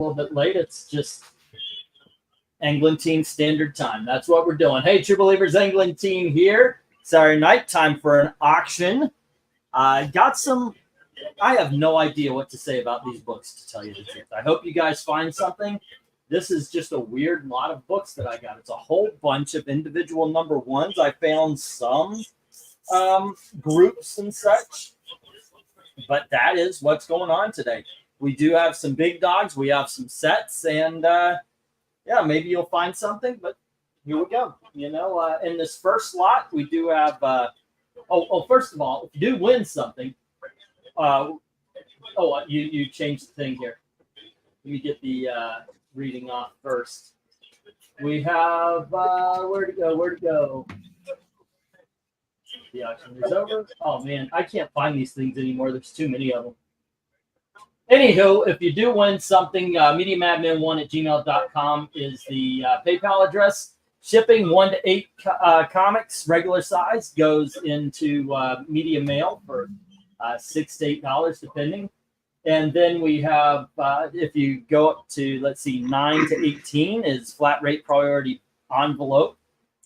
little bit late. It's just Englentine Standard Time. That's what we're doing. Hey, True Believers, Englentine here. Saturday night, time for an auction. Got some. I have no idea what to say about these books, to tell you the truth. I hope you guys find something. This is just a weird lot of books that I got. It's a whole bunch of individual number ones. I found some groups and such, but that is what's going on today. We do have some big dogs. We have some sets, and yeah, maybe you'll find something, but here we go. You know, in this first lot, we do have, first of all, if you do win something, you changed the thing here. Let me get the reading off first. We have, where to go? The auction is over. Oh, man, I can't find these things anymore. There's too many of them. Anywho, if you do win something, MediaMadmen1@gmail.com is the PayPal address. Shipping 1 to 8 comics, regular size, goes into media mail for $6 to $8, depending. And then we have, if you go up to, let's see, 9 to 18 is flat rate priority envelope,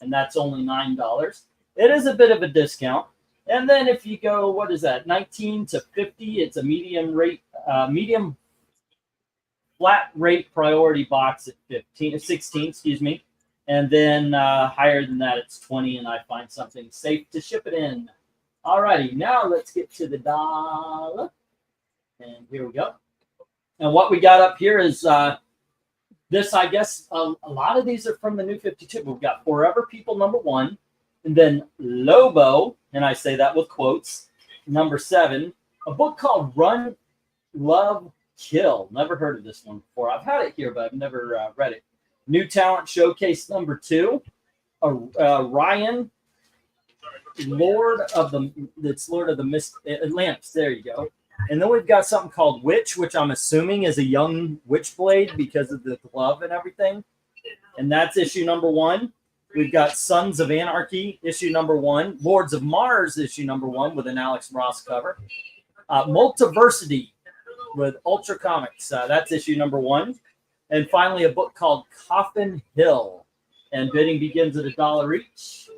and that's only $9. It is a bit of a discount. And then if you go, what is that, 19 to 50, it's a medium flat rate priority box at 16, excuse me. And then higher than that, it's 20, and I find something safe to ship it in. All righty, now let's get to the dollar. And here we go. And what we got up here is this, I guess, a lot of these are from the New 52. We've got Forever People #1, and then Lobo, and I say that with quotes, #7, a book called Run, Love, Kill. Never heard of this one before. I've had it here, but I've never read it. New Talent Showcase #2, Ryan, Lord of the Mist, Atlantis. There you go. And then we've got something called Witch, which I'm assuming is a young Witchblade because of the glove and everything. And that's issue #1. We've got Sons of Anarchy, issue #1. Lords of Mars, issue #1 with an Alex Ross cover. Multiversity with Ultra Comics. That's issue #1. And finally, a book called Coffin Hill. And bidding begins at $1 each.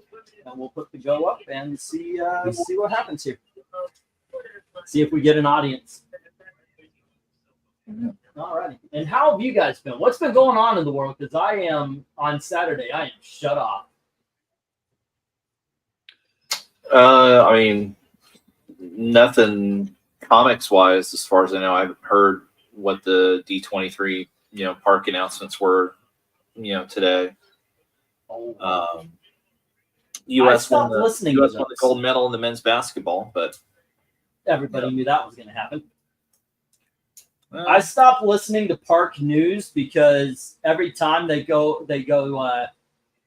And we'll put the go up and see what happens here. See if we get an audience. All righty. And how have you guys been? What's been going on in the world? Because on Saturday, I am shut off. I mean, nothing comics-wise, as far as I know. I haven't heard what the D23, park announcements were, today. U.S. won the gold medal in the men's basketball, but everybody knew that was going to happen. I stopped listening to Park News because every time they go to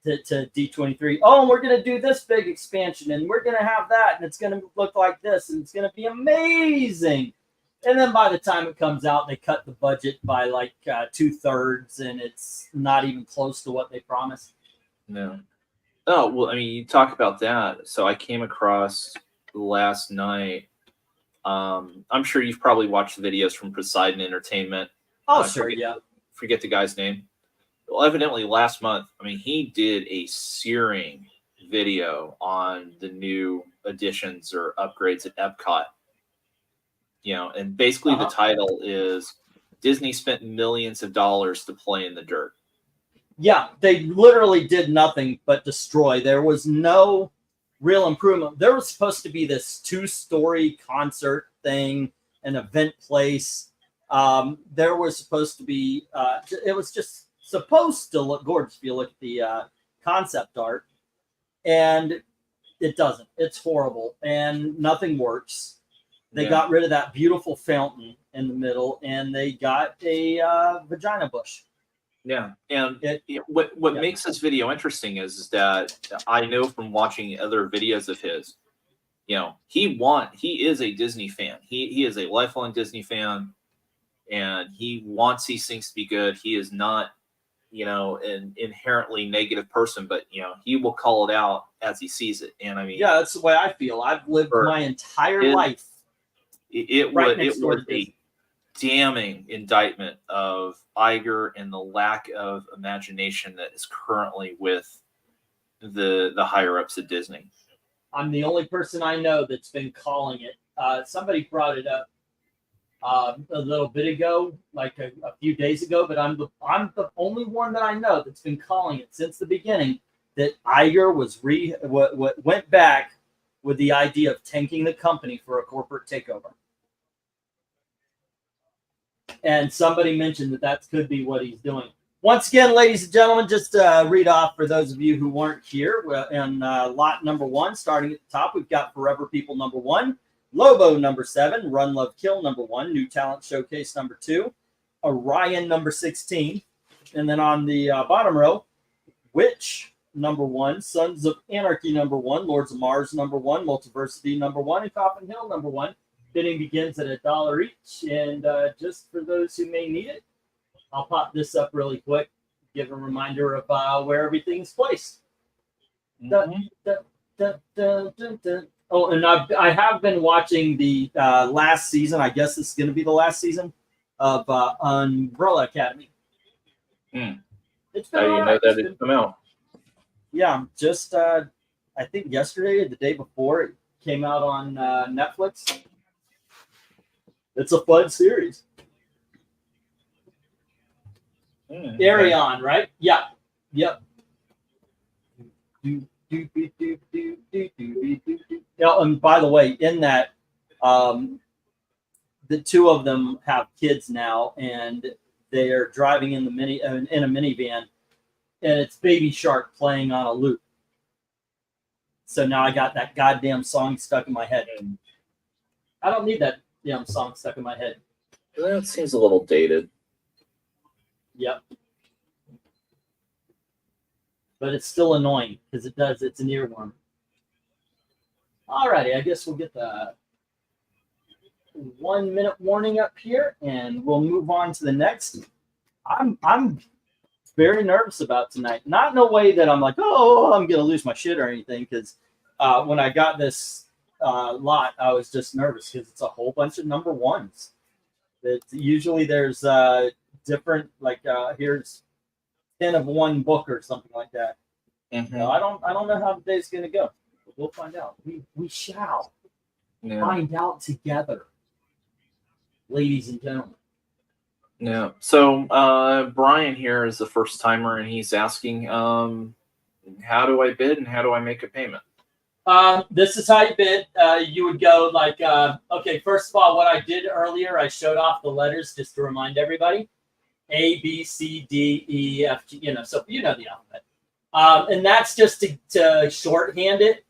D23, oh, we're going to do this big expansion, and we're going to have that, and it's going to look like this, and it's going to be amazing. And then by the time it comes out, they cut the budget by like 2/3, and it's not even close to what they promised. No. Oh, well, I mean, you talk about that. So I came across last night. I'm sure you've probably watched the videos from Poseidon Entertainment. Oh, sure, yeah. Forget the guy's name. Well, evidently last month, I mean, he did a searing video on the new additions or upgrades at Epcot. And basically the title is Disney spent millions of dollars to play in the dirt. Yeah, they literally did nothing but destroy. There was no real improvement. There was supposed to be this 2-story concert thing, an event place. There was supposed to be, it was just supposed to look gorgeous if you look at the concept art. And it doesn't. It's horrible. And nothing works. They got rid of that beautiful fountain in the middle, and they got a vagina bush. Yeah, and what makes this video interesting is that I know from watching other videos of his, he is a Disney fan. He is a lifelong Disney fan, and he wants these things to be good. He is not, an inherently negative person, but he will call it out as he sees it. And I mean, yeah, that's the way I feel. I've lived my entire life. It was a damning indictment of Iger and the lack of imagination that is currently with the higher ups at Disney. I'm the only person I know that's been calling it. Somebody brought it up a little bit ago, like a few days ago, but I'm the only one that I know that's been calling it since the beginning that Iger went back with the idea of tanking the company for a corporate takeover. And somebody mentioned that could be what he's doing. Once again, ladies and gentlemen, just read off for those of you who weren't here. In lot number 1, starting at the top, we've got Forever People number 1, Lobo number 7, Run Love Kill number 1, New Talent Showcase number 2, Orion number 16, and then on the bottom row, Witch number 1, Sons of Anarchy number 1, Lords of Mars number 1, Multiversity number 1, and Coffin Hill number 1. Bidding begins at $1 each, and just for those who may need it, I'll pop this up really quick, give a reminder of where everything's placed. Oh, and I have been watching the last season. I guess this is going to be the last season of Umbrella Academy. It's been How do you know that it's come out? Yeah, just I think yesterday or the day before it came out on Netflix. It's a fun series. Arion, right? Yeah. Yep. And by the way, in that, the two of them have kids now, and they are driving in a minivan, and it's Baby Shark playing on a loop. So now I got that goddamn song stuck in my head. I don't need that damn song stuck in my head. That seems a little dated. Yep. But it's still annoying because it's an earworm. Alrighty, I guess we'll get the 1 minute warning up here and we'll move on to the next. I'm very nervous about tonight. Not in a way that I'm like, oh, I'm gonna lose my shit or anything, because when I got this lot, I was just nervous because it's a whole bunch of number 1s. It's usually there's different, like here's 10 of one book or something like that. Mm-hmm. I don't know how the day's gonna go. But we'll find out. We shall find out together, ladies and gentlemen. Yeah. So Brian here is the first timer, and he's asking, how do I bid and how do I make a payment? This is how you bid. You would go like, okay, first of all, what I did earlier, I showed off the letters just to remind everybody. A, B, C, D, E, F, G, so you know the alphabet. And that's just to shorthand it.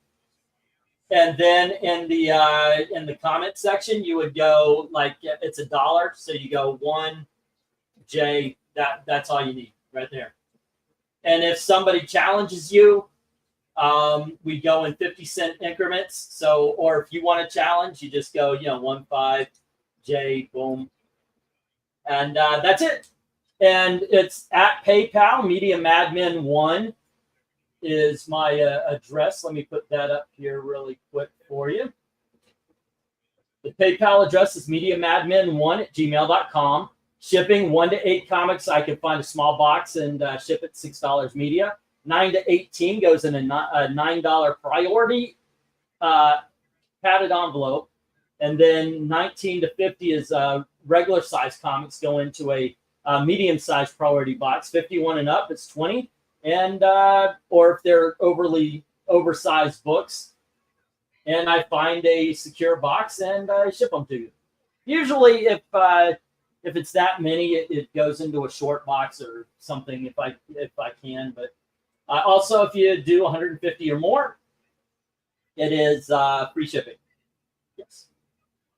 And then in the comment section, you would go like, it's $1. So you go 1, J, that's all you need right there. And if somebody challenges you, we go in 50-cent increments. So, or if you want to challenge, you just go, 1, 5, J, boom. And that's it. And it's at PayPal. Media Madmen 1 is my address. Let me put that up here really quick for you. The PayPal address is MediaMadmen1@gmail.com. Shipping 1 to 8 comics. I can find a small box and ship it $6 media. 9 to 18 goes in a $9 priority padded envelope. And then 19 to 50 is regular size comics go into a medium-sized priority box. 51 and up, it's 20. And or if they're overly oversized books, and I find a secure box and I ship them to you. Usually, if it's that many, it goes into a short box or something if I can. But also, if you do 150 or more, it is free shipping. Yes.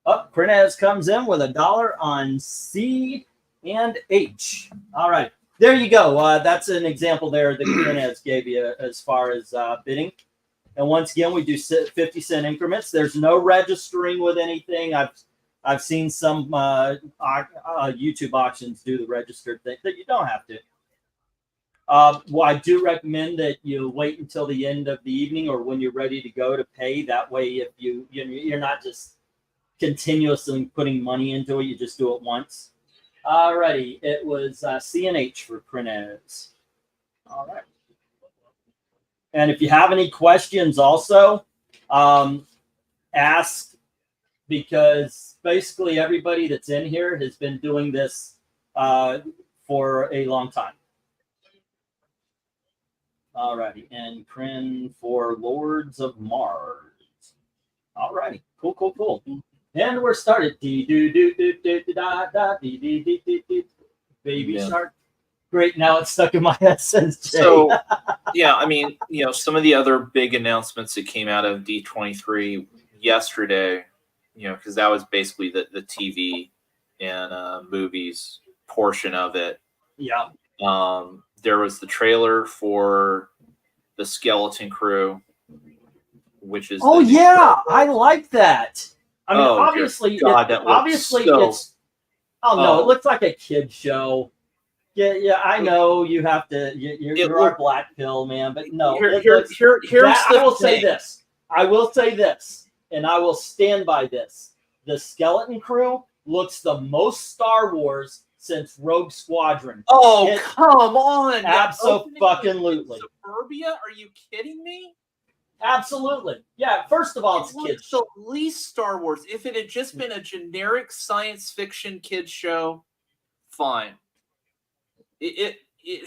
Printez comes in with $1 on C and H. All right. There you go. That's an example there that Printez gave you as far as bidding. And once again, we do 50-cent increments. There's no registering with anything. I've seen some YouTube auctions do the registered thing that you don't have to. Well, I do recommend that you wait until the end of the evening or when you're ready to go to pay. That way, if you're not just, continuously putting money into it. You just do it once. Alrighty, it was CNH for Prinez. All right. And if you have any questions, also ask, because basically everybody that's in here has been doing this for a long time. Alrighty, and Kryn for Lords of Mars. Alrighty, cool. And we're started. Baby shark. Great, now it's stuck in my head since Jay. So, yeah, I mean, some of the other big announcements that came out of D23 yesterday, because that was basically the TV and movies portion of it. Yeah. There was the trailer for the Skeleton Crew, which is I like that. I mean, obviously, God, it looks like a kid show. Yeah, I know you have to. You're our black pill, man, but no. I will say this, and I will stand by this. The Skeleton Crew looks the most Star Wars since Rogue Squadron. Oh, come on! Absolutely. Suburbia? Are you kidding me? Absolutely. Yeah. First of all, it's a kids show. The least Star Wars. If it had just been a generic science fiction kids show, fine. It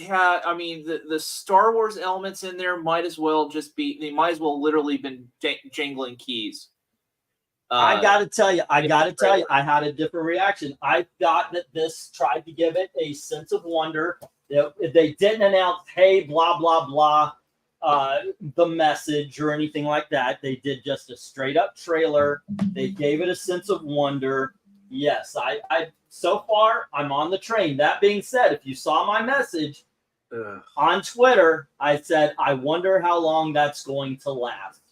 had. I mean, the Star Wars elements in there might as well literally been jangling keys. I gotta tell you, I had a different reaction. I thought that this tried to give it a sense of wonder. They didn't announce, hey, blah blah blah, the message or anything like that. They did just a straight up trailer. They gave it a sense of wonder. Yes, I so far I'm on the train. That being said, if you saw my message on Twitter, I said I wonder how long that's going to last,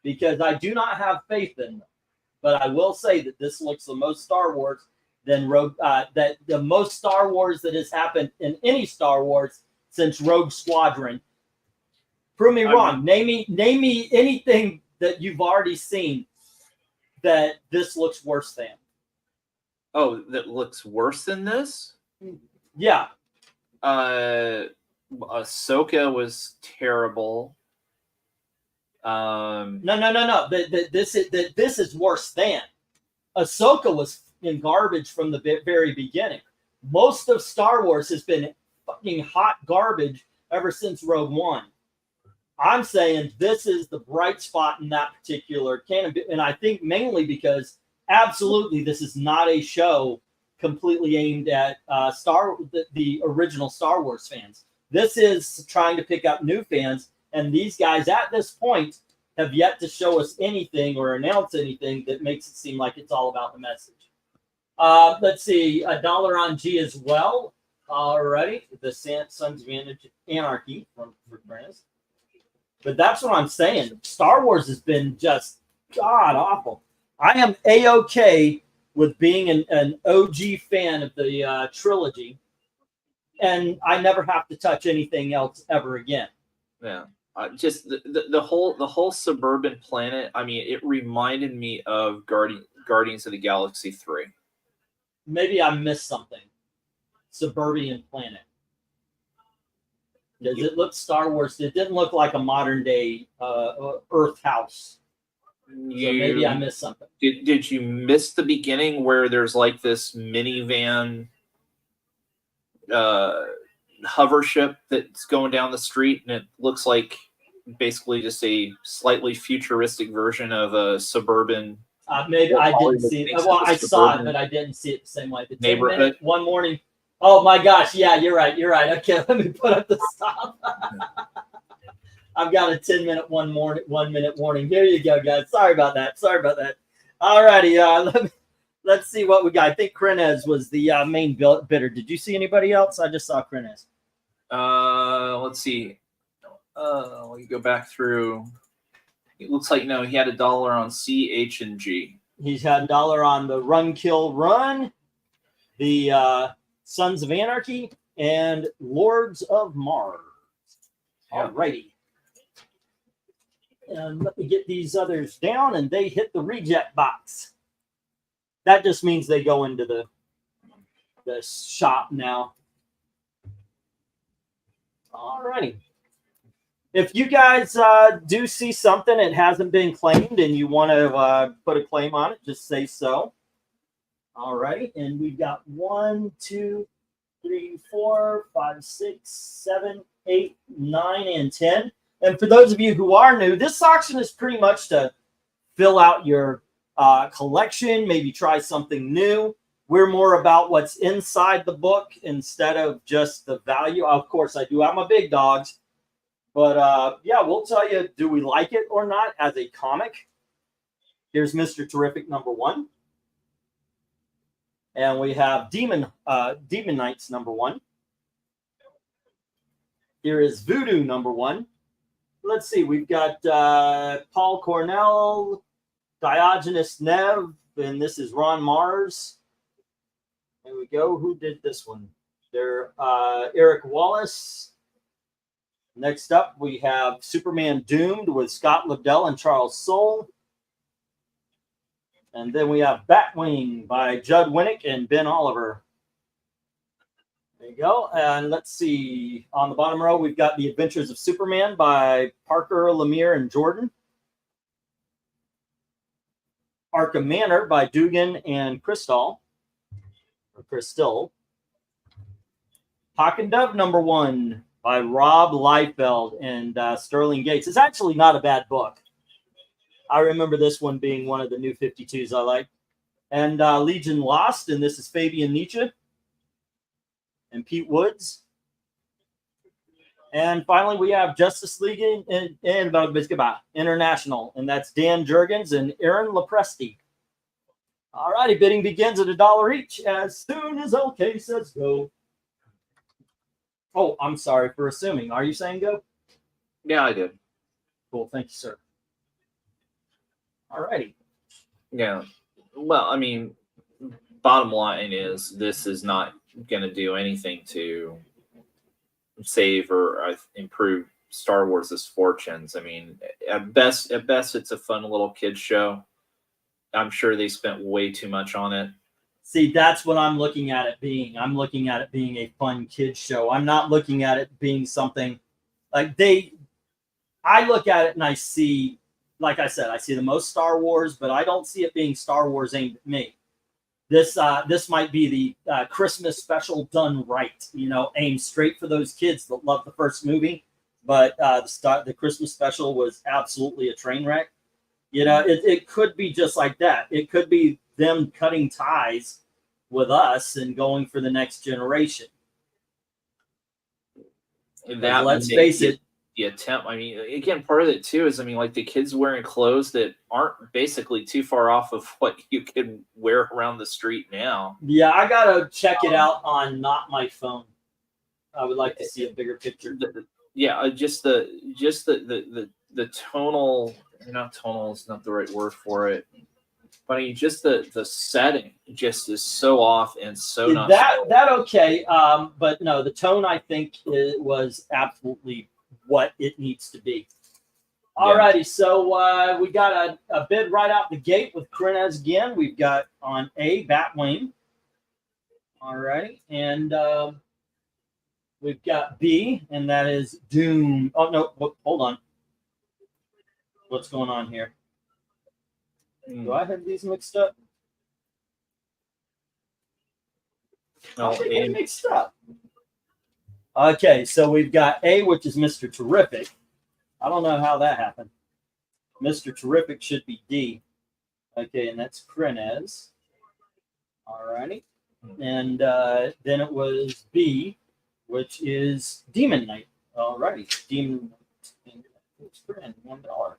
because I do not have faith in them. But I will say that this looks the most Star Wars than that the most Star Wars that has happened in any Star Wars since Rogue Squadron. Prove me wrong. Name me anything that you've already seen that this looks worse than. Oh, that looks worse than this? Yeah. Ahsoka was terrible. No. This is worse than. Ahsoka was in garbage from the very beginning. Most of Star Wars has been fucking hot garbage ever since Rogue One. I'm saying this is the bright spot in that particular canon, and I think mainly because absolutely this is not a show completely aimed at the original Star Wars fans. This is trying to pick up new fans. And these guys at this point have yet to show us anything or announce anything that makes it seem like it's all about the message. Let's see, $1 on G as well. Alrighty, the Sons of Anarchy for Prentice. But that's what I'm saying. Star Wars has been just god awful. I am A-OK with being an OG fan of the trilogy, and I never have to touch anything else ever again. Yeah. Just the whole suburban planet. I mean, it reminded me of Guardians of the Galaxy 3. Maybe I missed something. Suburban planet. Does it look Star Wars? It didn't look like a modern day Earth house. So maybe I missed something. Did you miss the beginning where there's like this minivan hover ship that's going down the street, and it looks like basically just a slightly futuristic version of a suburban. Maybe I didn't see it. Well, I saw it, but I didn't see it the same way. The neighborhood. One morning. Oh my gosh! Yeah, you're right. Okay, let me put up the stop. I've got a 10-minute, 1 minute warning. Here you go, guys. Sorry about that. All righty. Let's see what we got. I think Krenez was the main bidder. Did you see anybody else? I just saw Krenez. Let's see. Let me go back through. It looks like he had $1 on C, H, and G. He's had $1 on the Run Kill Run, the Sons of Anarchy, and Lords of Mars. All righty. And let me get these others down, and they hit the reject box. That just means they go into the shop now. Alrighty. If you guys do see something that hasn't been claimed and you want to put a claim on it, just say so. Alrighty, and we've got 1, 2, 3, 4, 5, 6, 7, 8, 9, and 10. And for those of you who are new, this auction is pretty much to fill out your collection, maybe try something new. We're more about what's inside the book instead of just the value. Of course, I do have my big dogs. But yeah, we'll tell you, do we like it or not as a comic? Here's Mr. Terrific #1. And we have Demon Knights #1. Here is Voodoo #1. Let's see, we've got Paul Cornell, Diogenes Nev, and this is Ron Mars. There we go. Who did this one? There, Eric Wallace. Next up, we have Superman Doomed with Scott Lobdell and Charles Soule. And then we have Batwing by Judd Winnick and Ben Oliver. There you go. And let's see. On the bottom row, we've got The Adventures of Superman by Parker, Lemire, and Jordan. Arkham Manor by Dugan and Crystal. Hawk and Dove #1 by Rob Liefeld and Sterling Gates. It's actually not a bad book. I remember this one being one of the new 52s I like. And Legion Lost, and this is Fabian Nietzsche and Pete Woods. And finally, we have Justice League and International, and that's Dan Jurgens and Aaron Lopresti. All righty, bidding begins at $1 each as soon as OK says go. Oh, I'm sorry for assuming. Are you saying go? Yeah, I did. Cool. Thank you, sir. All righty. Yeah. Well, I mean, bottom line is this is not going to do anything to save or improve Star Wars' fortunes. I mean, at best, it's a fun little kids show. I'm sure they spent way too much on it. See, that's what I'm looking at it being. I'm looking at it being a fun kids show. I'm not looking at it being something like I look at it and I see, like I said, I see the most Star Wars, but I don't see it being Star Wars aimed at me. This might be the Christmas special done right, aimed straight for those kids that love the first movie. But the Christmas special was absolutely a train wreck. It could be just like that. It could be them cutting ties with us and going for the next generation. That let's face it. The attempt. I mean, again, part of it too is, like the kids wearing clothes that aren't basically too far off of what you can wear around the street now. Yeah, I gotta check it out on not my phone. I would like to see a bigger picture. Just the tonal. Not tonal is not the right word for it. But I mean, just the setting just is so off and so not that okay. But no, the tone I think it was absolutely what it needs to be. Alrighty, so we got a bid right out the gate with Krenez again. We've got on A, Batwing. Alrighty, and we've got B, and that is Doom. Oh no, hold on. What's going on here? Do I have these mixed up? No, A mixed up. Okay, so we've got A, which is Mr. Terrific. I don't know how that happened. Mr. Terrific should be D. Okay, and that's Krenez. All righty. And then it was B, which is Demon Knight. All righty. Demon Knight. $1.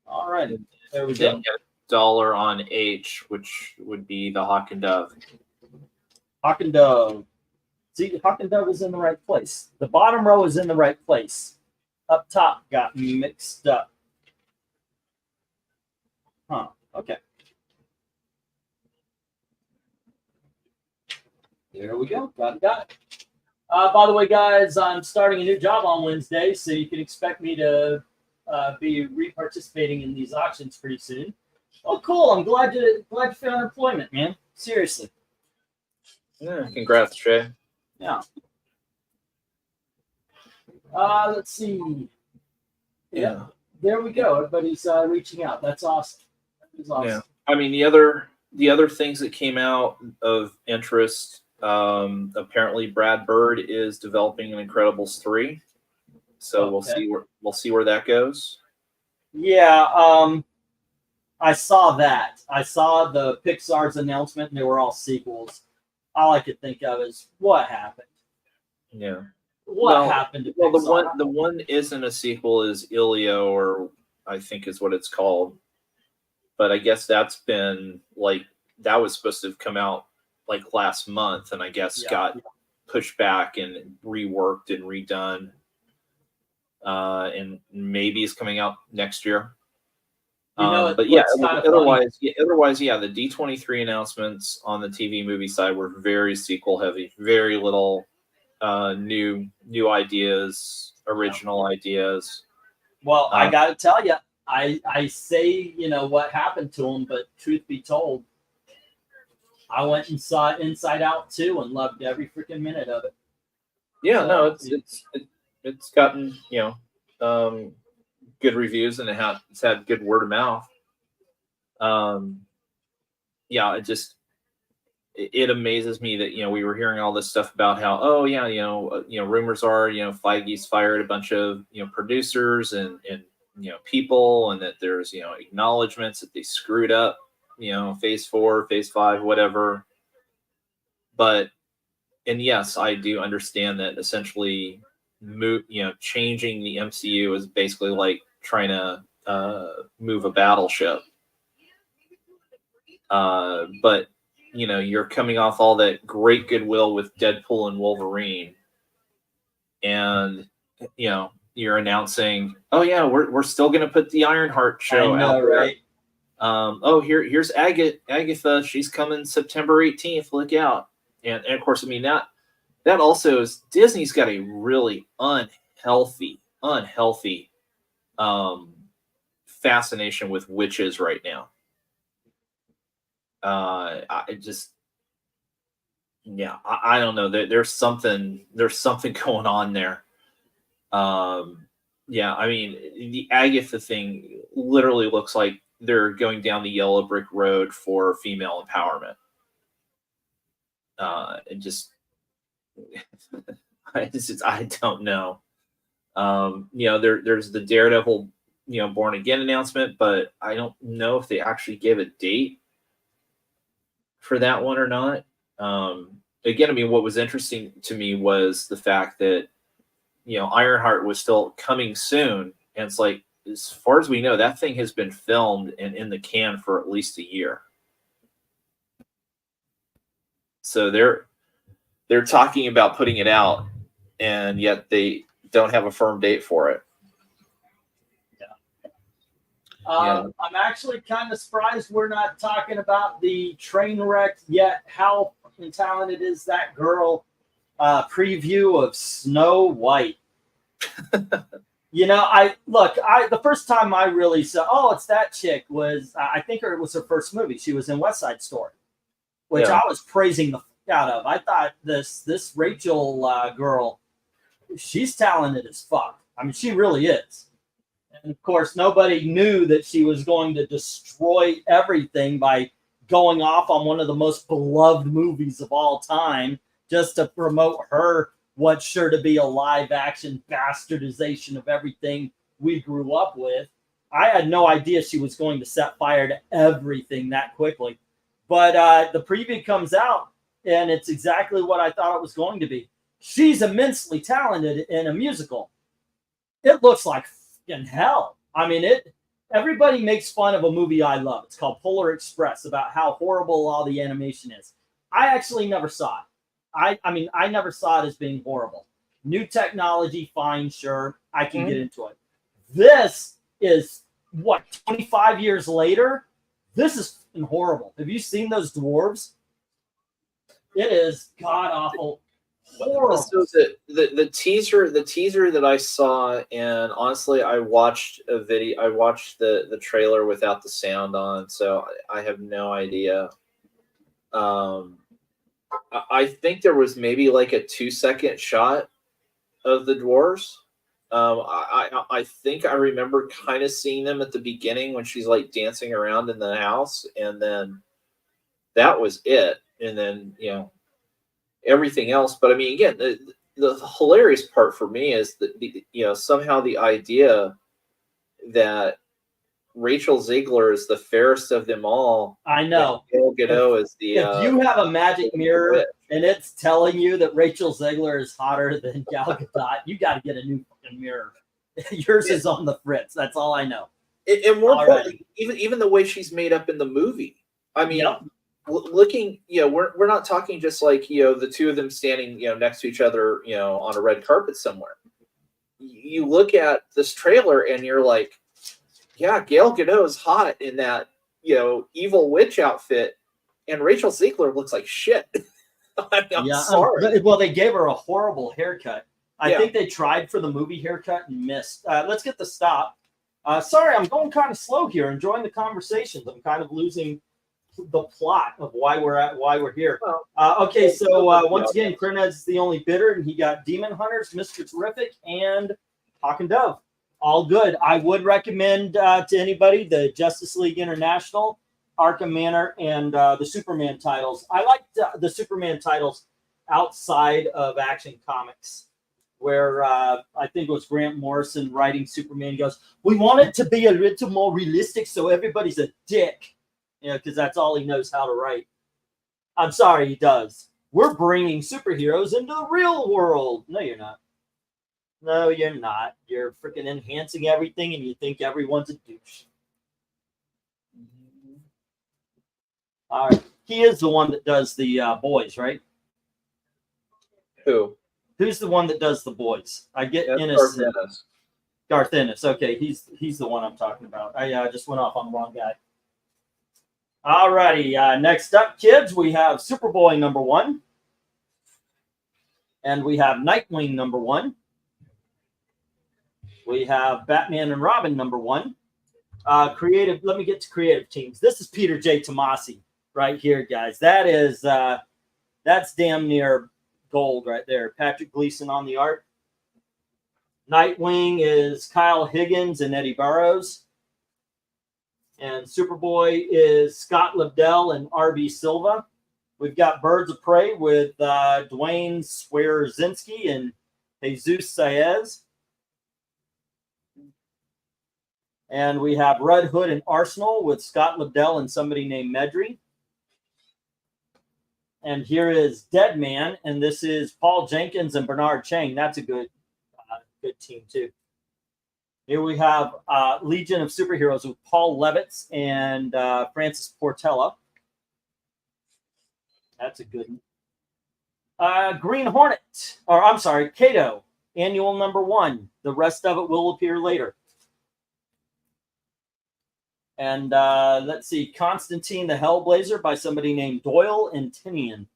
All righty. There we go. $1 on H, which would be the Hawk and Dove. Hawk and Dove. See, Hawk and Dove is in the right place. The bottom row is in the right place. Up top got mixed up. Huh. Okay. There we go. Got it. By the way, guys, I'm starting a new job on Wednesday, so you can expect me to be re-participating in these auctions pretty soon. Oh, cool. I'm glad you found employment, man. Seriously. Yeah, congrats, Trey. Yeah. Let's see. Yeah. There we go. Everybody's reaching out. That's awesome. That's awesome. Yeah. I mean, the other things that came out of interest, apparently Brad Bird is developing an Incredibles 3. So we'll see where that goes. Yeah, I saw that. I saw the Pixar's announcement, and they were all sequels. All I could think of is what happened. Yeah. What happened to Pixar? Well, the one isn't a sequel is Ilio, or I think is what it's called. But I guess that's been that was supposed to have come out last month, and I guess got pushed back and reworked and redone. And maybe it's coming out next year. But yeah, otherwise, the D23 announcements on the TV movie side were very sequel heavy, very little new ideas, original ideas. Well, I got to tell you, I say what happened to them, but truth be told, I went and saw Inside Out 2 and loved every freaking minute of it. Yeah, no, it's gotten good reviews, and it's had good word of mouth. Yeah, it amazes me that we were hearing all this stuff about how rumors are Feige's fired a bunch of producers and people, and that there's acknowledgments that they screwed up phase 4, phase 5, whatever. And yes, I do understand that essentially changing the MCU is basically like trying to move a battleship. But you're coming off all that great goodwill with Deadpool and Wolverine, and you're announcing, oh yeah, we're still going to put the Ironheart show out there. Right? Here's Agatha. She's coming September 18th. Look out! And of course, I mean that also is Disney's got a really unhealthy fascination with witches right now. I don't know. There's something going on there. Yeah, I mean, the Agatha thing literally looks like they're going down the yellow brick road for female empowerment. I don't know. There's the Daredevil, Born Again announcement, but I don't know if they actually gave a date for that one or not. Again, I mean, what was interesting to me was the fact that Ironheart was still coming soon, and it's like, as far as we know, that thing has been filmed and in the can for at least a year. So they're talking about putting it out, and yet they don't have a firm date for it. I'm actually kind of surprised we're not talking about the train wreck yet. How talented is that girl? Preview of Snow White. The first time I really saw, it's that chick was, I think it was her first movie. She was in West Side Story, which I was praising the fuck out of. I thought this Rachel girl, she's talented as fuck. I mean, she really is. And of course, nobody knew that she was going to destroy everything by going off on one of the most beloved movies of all time just to promote her, what's sure to be a live action bastardization of everything we grew up with. I had no idea she was going to set fire to everything that quickly. But the preview comes out, and it's exactly what I thought it was going to be. She's immensely talented in a musical. It looks like in hell. I mean, everybody makes fun of a movie I love. It's called Polar Express, about how horrible all the animation is. I actually never saw it. I never saw it as being horrible. New technology, fine, sure, I can get into it. This is 25 years later. This is horrible. Have you seen those dwarves? It is god awful Horrible. So the teaser that I saw, and honestly, I watched a video. I watched the trailer without the sound on, so I have no idea. I think there was maybe like a 2-second shot of the dwarves. I think I remember kind of seeing them at the beginning when she's like dancing around in the house, and then that was it. And then everything else. But I mean, again, the hilarious part for me is that somehow the idea that Rachel Ziegler is the fairest of them all. I know. Gal Gadot is the. If you have a magic mirror witch. and it's telling you that Rachel Ziegler is hotter than Gal Gadot, you got to get a new fucking mirror. Yours is on the fritz. That's all I know. And more importantly, even the way she's made up in the movie. I mean, looking, we're not talking just like the two of them standing next to each other on a red carpet somewhere. You look at this trailer and you're like, yeah, Gal Gadot is hot in that evil witch outfit, and Rachel Ziegler looks like shit. I'm sorry. Well, they gave her a horrible haircut. I think they tried for the movie haircut and missed. Let's get the stop. Sorry, I'm going kind of slow here. Enjoying the conversations. I'm kind of losing the plot of why we're here. Okay, so once again, Krenez is the only bidder, and he got Demon Hunters, Mr. Terrific, and Hawk and Dove. All good. I would recommend to anybody the Justice League International, Arkham Manor, and the Superman titles. I like the Superman titles outside of Action Comics, where I think it was Grant Morrison writing Superman. He goes, we want it to be a little more realistic so everybody's a dick. Because that's all he knows how to write. I'm sorry, he does. We're bringing superheroes into the real world. No, you're not. No, you're not. You're freaking enhancing everything, and you think everyone's a douche. All right. He is the one that does the boys, right? Who? Who's the one that does the boys? I get Ennis. Garth Ennis. Okay, he's the one I'm talking about. I just went off on the wrong guy. All righty. Next up, kids, we have Superboy #1. And we have Nightwing #1. We have Batman and Robin #1. Creative. Let me get to creative teams. This is Peter J. Tomasi right here, guys. That is that's damn near gold right there. Patrick Gleason on the art. Nightwing is Kyle Higgins and Eddie Burrows. And Superboy is Scott Lobdell and R.B. Silva. We've got Birds of Prey with Dwayne Swearzinski and Jesus Saez. And we have Red Hood and Arsenal with Scott Lobdell and somebody named Medri. And here is Dead Man, and this is Paul Jenkins and Bernard Chang. That's a good team, too. Here we have Legion of Superheroes with Paul Levitz and Francis Portela. That's a good one. Green Hornet, or I'm sorry, Kato, annual #1. The rest of it will appear later. And let's see, Constantine the Hellblazer by somebody named Doyle and Tinian.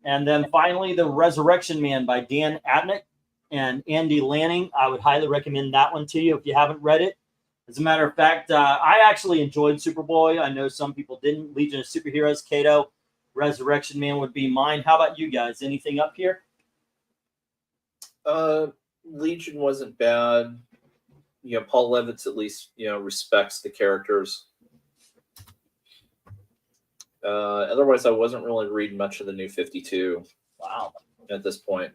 And then finally, The Resurrection Man by Dan Abnett and Andy Lanning. I would highly recommend that one to you if you haven't read it. As a matter of fact, I actually enjoyed Superboy. I know some people didn't. Legion of Superheroes, Kato, Resurrection Man would be mine. How about you guys? Anything up here? Legion wasn't bad. Paul Levitz at least, respects the characters. Otherwise, I wasn't really reading much of the New 52. Wow. At this point.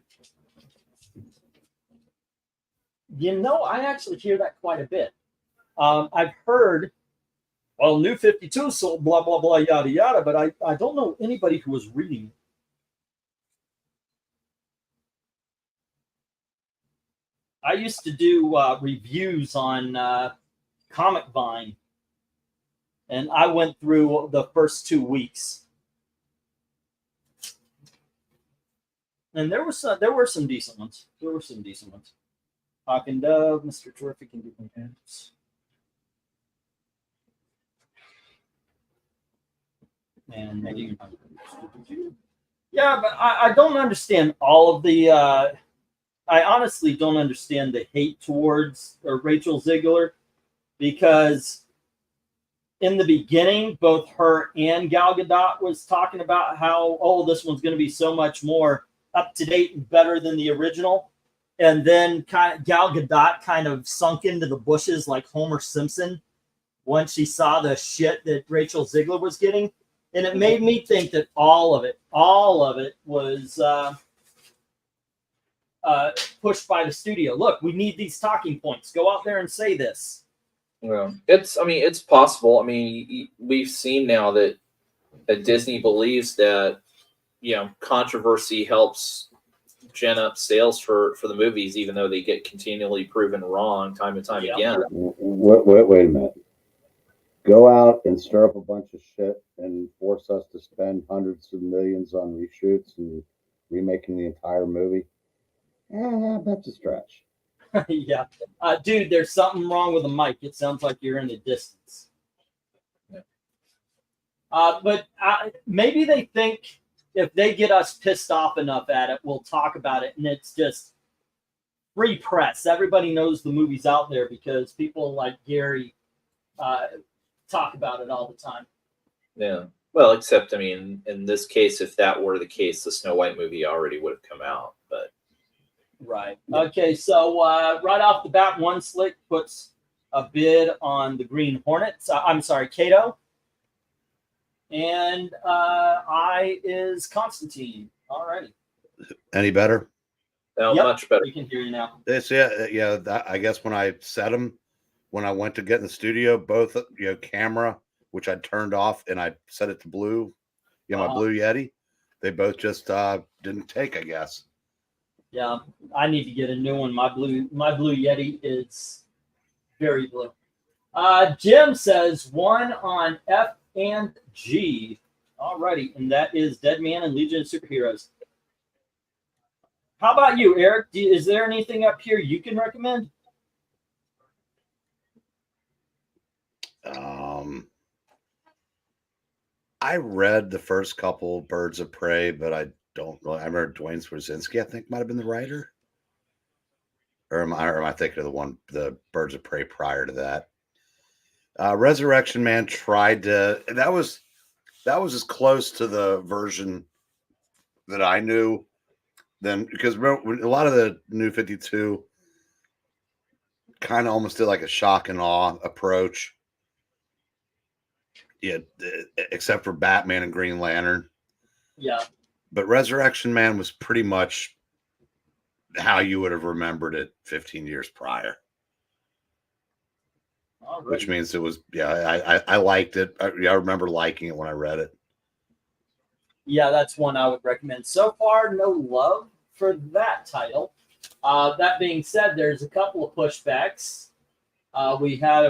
I actually hear that quite a bit. I've heard, well, New 52 sold blah, blah, blah, yada, yada, but I don't know anybody who was reading it. I used to do reviews on Comic Vine, and I went through the first 2 weeks. And there were some decent ones. Hawk and Dove, Mr. Terrific, and Different Hands. And yeah, but I don't understand all of the. I honestly don't understand the hate towards Rachel Ziegler, because in the beginning, both her and Gal Gadot was talking about how, oh, this one's going to be so much more up to date and better than the original. And then Gal Gadot kind of sunk into the bushes like Homer Simpson once she saw the shit that Rachel Ziegler was getting. And it made me think that all of it was pushed by the studio. Look, we need these talking points. Go out there and say this. Yeah, it's possible. I mean, we've seen now that Disney believes that, controversy helps gen up sales for the movies, even though they get continually proven wrong time and time again. Wait a minute. Go out and stir up a bunch of shit and force us to spend hundreds of millions on reshoots and remaking the entire movie. That's a stretch. Yeah. Dude, there's something wrong with the mic. It sounds like you're in the distance. But maybe they think if they get us pissed off enough at it, we'll talk about it. And it's just free press. Everybody knows the movie's out there because people like Gary talk about it all the time. Yeah. Well, except, I mean, in this case, if that were the case, the Snow White movie already would have come out. But right. Okay. So right off the bat, One Slick puts a bid on the Green Hornets. I'm sorry, Kato. And I is Constantine. All righty. Any better? No, much better. We can hear you now. It's I guess when I set them, when I went to get in the studio, both camera, which I turned off, and I set it to blue, my Blue Yeti, they both just didn't take, I guess. Yeah, I need to get a new one. My Blue Yeti is very blue. Jim says 1 on F and G. Alrighty, and that is Dead Man and Legion of Superheroes. How about you, Eric? Is there anything up here you can recommend? I read the first couple Birds of Prey, but I don't know. I remember Dwayne Swarzynski, I think, might have been the writer. Or am I thinking of the Birds of Prey prior to that? Resurrection Man tried to. That was as close to the version that I knew then, because remember, a lot of the New 52 kind of almost did like a shock and awe approach. Yeah, except for Batman and Green Lantern. Yeah. But Resurrection Man was pretty much how you would have remembered it 15 years prior. Right. Which means it was, I liked it. I remember liking it when I read it. Yeah, that's one I would recommend. So far, no love for that title. That being said, there's a couple of pushbacks. We had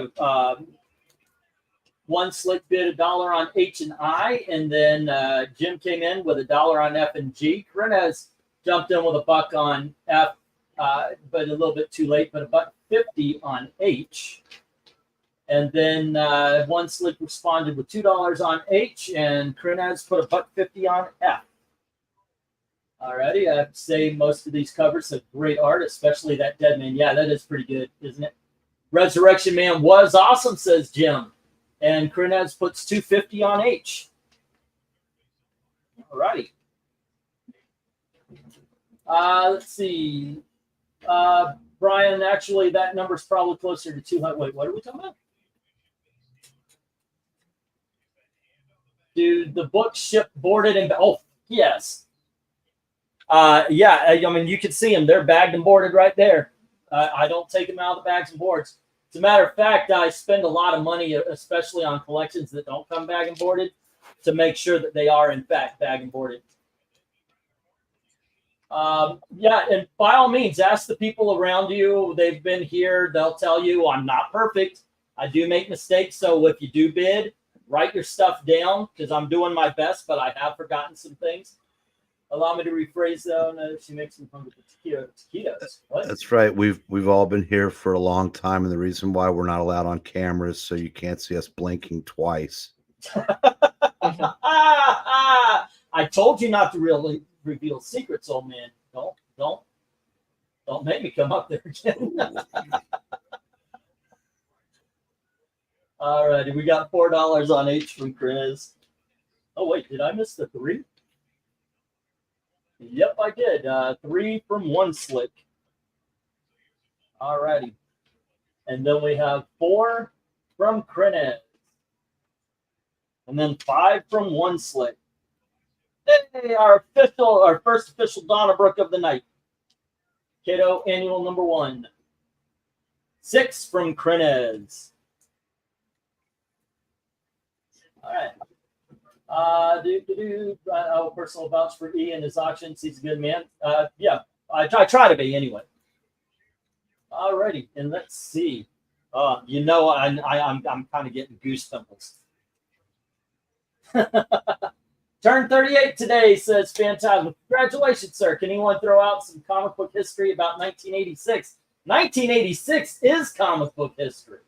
One Slick bid $1 on H and I, and then Jim came in with $1 on F and G. Corinne jumped in with $1 on F, but a little bit too late, but $1.50 on H. And then One Slick responded with $2 on H, and Corinne put $1.50 on F. Alrighty, I have to say most of these covers have great art, especially that Dead Man. Yeah, that is pretty good, isn't it? Resurrection Man was awesome, says Jim. And Corinne puts $2.50 on H. Alrighty. Let's see. Brian, actually, that number's probably closer to 200. Wait, what are we talking about? Dude, the book ship boarded and... Oh, yes. Yeah, I mean, you can see them. They're bagged and boarded right there. I don't take them out of the bags and boards. As a matter of fact, I spend a lot of money, especially on collections that don't come bag and boarded, to make sure that they are, in fact, bag and boarded. Yeah, and by all means, ask the people around you. They've been here. They'll tell you I'm not perfect. I do make mistakes. So if you do bid, write your stuff down, because I'm doing my best, but I have forgotten some things. Allow me to rephrase though. No, she makes some fun with the taquitos. What? That's right. We've all been here for a long time, and the reason why we're not allowed on cameras so you can't see us blinking twice. I told you not to really reveal secrets, old man. Don't make me come up there again. All righty, we got $4 on H from Chris. Oh wait, did I miss the 3? Yep, I did. 3 from One Slick. All righty, and then we have 4 from Krenez. And then 5 from One Slick. Hey, our first official Donnabrook of the night. Cato annual number 1. 6 from Krenez. All right. Personal vouch for E and his auctions. He's a good man. Yeah, I try to be anyway. All righty, and let's see. I'm kind of getting goose pimples. Turned 38 today, says Phantasm. Congratulations, sir. Can anyone throw out some comic book history about 1986? 1986 is comic book history.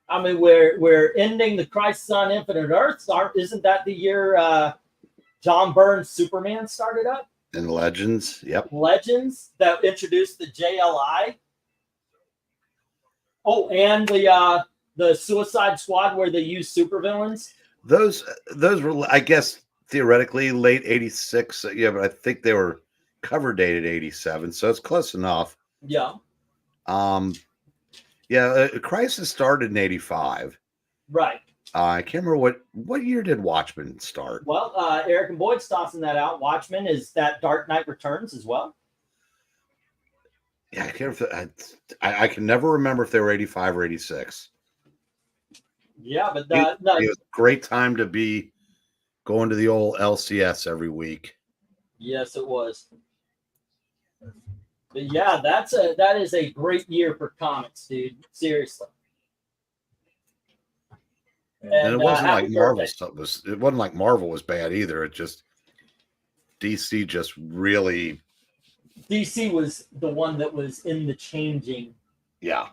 I mean, we're ending the Crisis on Infinite Earths. Isn't that the year John Byrne's Superman started up? And Legends, yep. Legends that introduced the JLI. Oh, and the Suicide Squad where they use supervillains. Those were, I guess, theoretically late 86. Yeah, but I think they were cover dated 87, so it's close enough. Yeah. Crisis started in 85. Right. I can't remember what year did Watchmen start. Well, Eric and Boyd's tossing that out. Watchmen is that Dark Knight Returns as well. Yeah, I can't. I can never remember if they were 85 or 86. Yeah, but It was a great time to be going to the old LCS every week. Yes, it was. But yeah, that is a great year for comics, dude. Seriously. And it wasn't like Marvel birthday. stuff was. It wasn't like Marvel was bad either. It just DC just really. DC was the one that was in the changing. Yeah.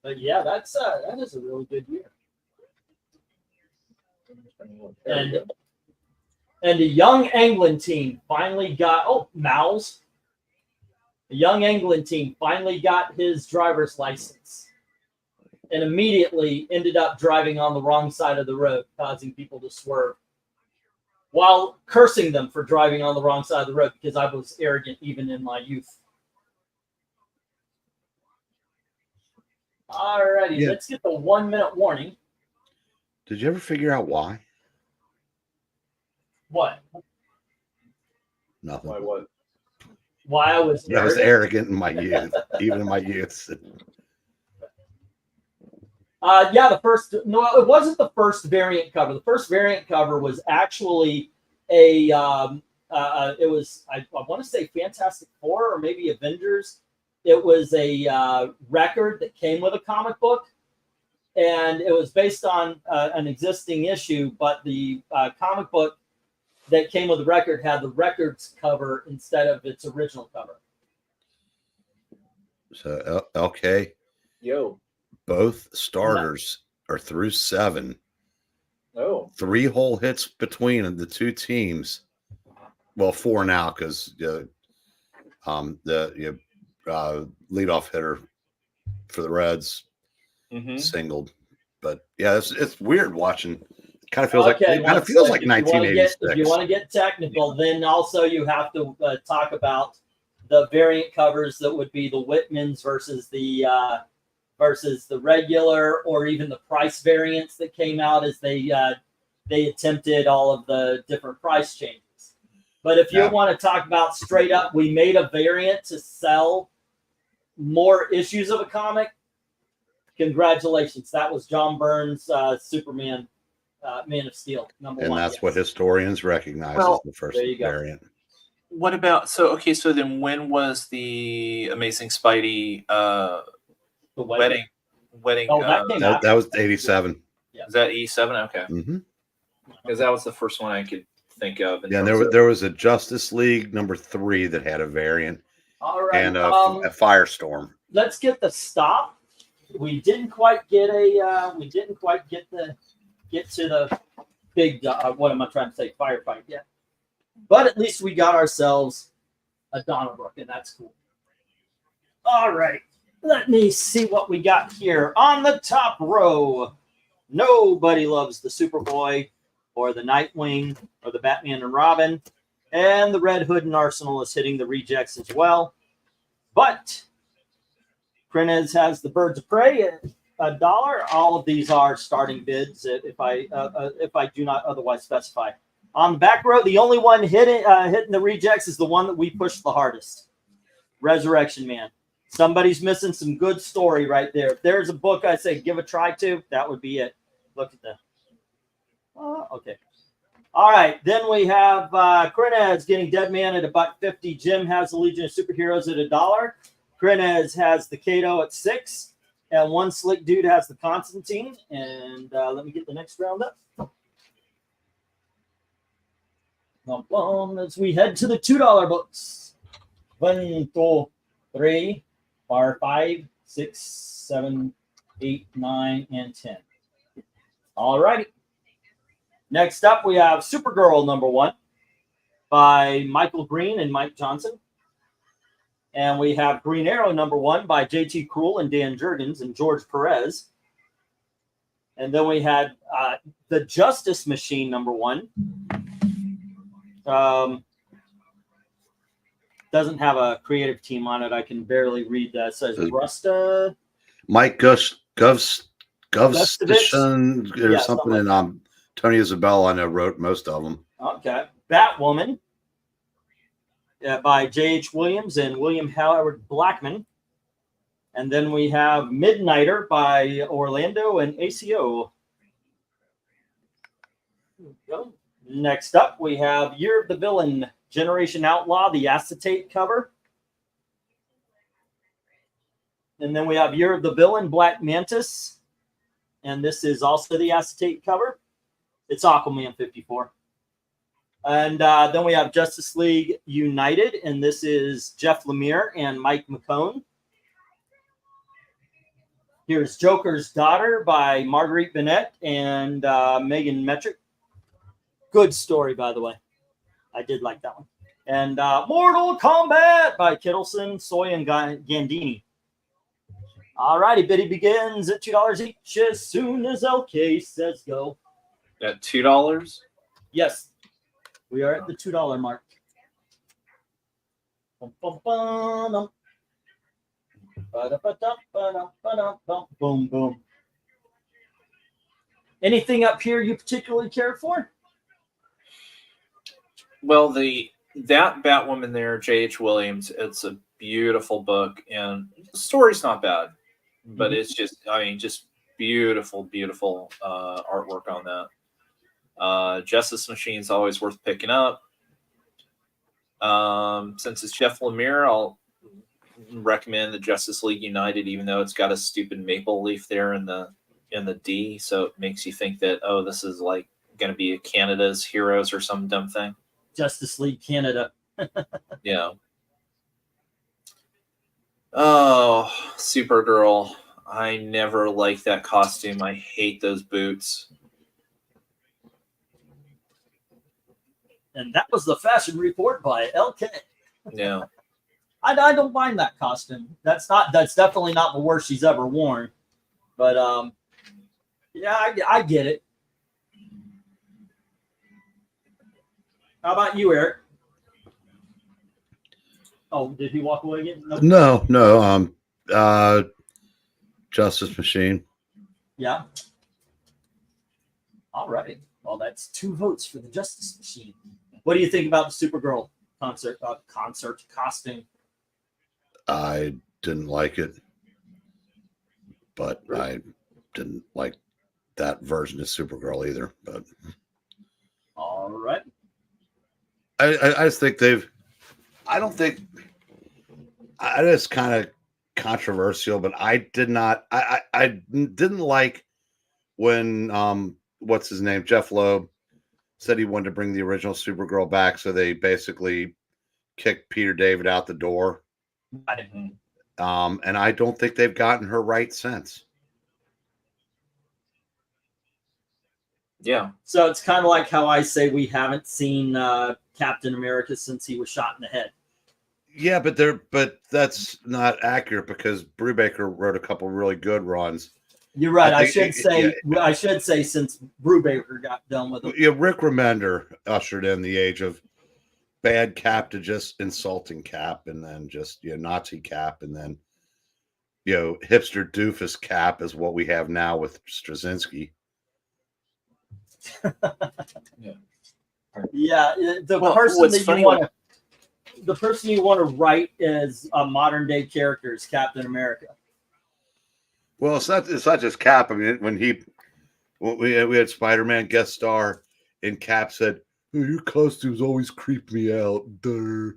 But yeah, that is a really good year. And the Young England team finally got Mouse. The Young England team finally got his driver's license and immediately ended up driving on the wrong side of the road, causing people to swerve while cursing them for driving on the wrong side of the road because I was arrogant even in my youth. Alrighty, Let's get the 1 minute warning. Did you ever figure out why? What? Nothing. Why what? Why I was I was arrogant in my youth, even in my youth. It wasn't the first variant cover. The first variant cover was actually I want to say Fantastic Four or maybe Avengers. It was a record that came with a comic book, and it was based on an existing issue, but the comic book that came with the record had the record's cover instead of its original cover. So, okay. Yo. Both starters are through 7. Oh. 3 whole hits between the two teams. Well, 4 now because the leadoff hitter for the Reds singled. But yeah, it's weird watching. Kind of feels like 1986. If you want to get technical, then also you have to talk about the variant covers that would be the Whitmans versus the regular, or even the price variants that came out as they attempted all of the different price changes. But if you want to talk about straight up, we made a variant to sell more issues of a comic. Congratulations, that was John Byrne's Superman. Man of Steel, number 1. And that's what historians recognize as the first variant. What about so then when was the Amazing Spidey the wedding? That was 87. Yeah. Is that 87? Okay. Mm-hmm. Because that was the first one I could think of. Yeah, there was a Justice League number 3 that had a variant. All right. And a Firestorm. Let's get the stop we didn't quite get to the big what am I trying to say, firefight yet. But at least we got ourselves a Donnybrook, and that's cool. All right, let me see what we got here on the top row. Nobody loves the Superboy or the Nightwing or the Batman and Robin, and the Red Hood and Arsenal is hitting the rejects as well. But Crenez has the Birds of Prey at $1. All of these are starting bids if I do not otherwise specify. On the back row, the only one hitting the rejects is the one that we pushed the hardest. Resurrection Man. Somebody's missing some good story right there. If there's a book I say give a try to, that would be it. Look at that. Okay. All right. Then we have Crenez getting Dead Man at $1.50. Jim has the Legion of Superheroes at $1. Crenez has the Kato at $6. And one slick dude has the Constantine. And let me get the next round up. As we head to the $2 books. 1, 2, 3, 4, 5, 6, 7, 8, 9, and 10. All righty. Next up, we have Supergirl #1 by Michael Green and Mike Johnson. And we have Green Arrow #1 by J.T. Krull and Dan Jurgens and George Perez. And then we had The Justice Machine #1. Doesn't have a creative team on it. I can barely read that. It says Rusta. Mike Gustovich or Yeah, something. And Tony Isabella, I know, wrote most of them. Okay. Batwoman by J.H. Williams and William Howard Blackman. And then we have Midnighter by Orlando and ACO. Next up, we have Year of the Villain, Generation Outlaw, the acetate cover. And then we have Year of the Villain, Black Mantis. And this is also the acetate cover. It's Aquaman 54. And then we have Justice League United. And this is Jeff Lemire and Mike McCone. Here's Joker's Daughter by Marguerite Bennett and Megan Metrick. Good story, by the way. I did like that one. And Mortal Kombat by Kittleson, Soy, and Gandini. All righty, bidding begins at $2 each as soon as LK says go. At $2? Yes, we are at the $2 mark. Boom, boom. Anything up here you particularly care for? Well, that Batwoman there, J.H. Williams, it's a beautiful book, and the story's not bad, but it's just beautiful, beautiful artwork on that. Justice Machine's always worth picking up. Since it's Jeff Lemire, I'll recommend the Justice League United, even though it's got a stupid maple leaf there in the D, so it makes you think that, oh, this is like going to be Canada's Heroes or some dumb thing. Justice League Canada. Yeah. Oh, Supergirl. I never liked that costume. I hate those boots. And that was the fashion report by LK. Yeah. I don't mind that costume. That's definitely not the worst she's ever worn. But yeah, I get it. How about you, Eric? Oh, did he walk away again? Nope. No. Justice Machine. Yeah. All right. Well, that's 2 votes for the Justice Machine. What do you think about the Supergirl concert costume? I didn't like it, but I didn't like that version of Supergirl either. But all right. I just think I just kind of controversial, but I didn't like when what's his name, Jeff Loeb, said he wanted to bring the original Supergirl back, so they basically kicked Peter David out the door. And I don't think they've gotten her right since. Yeah. So it's kind of like how I say we haven't seen Captain America since he was shot in the head. Yeah, but that's not accurate because Brubaker wrote a couple really good runs. You're right. I think- should say since Brubaker got done with him. Yeah, Rick Remender ushered in the age of bad Cap to just insulting Cap, and then just Nazi Cap, and then hipster doofus Cap is what we have now with Straczynski. Yeah, the Well, person what's that funny you want to, the person you want to write as a modern day character is Captain America. Well, it's not just Cap. I mean, when we had Spider-Man guest star, and Cap said, "Oh, your costumes always creep me out." Duh.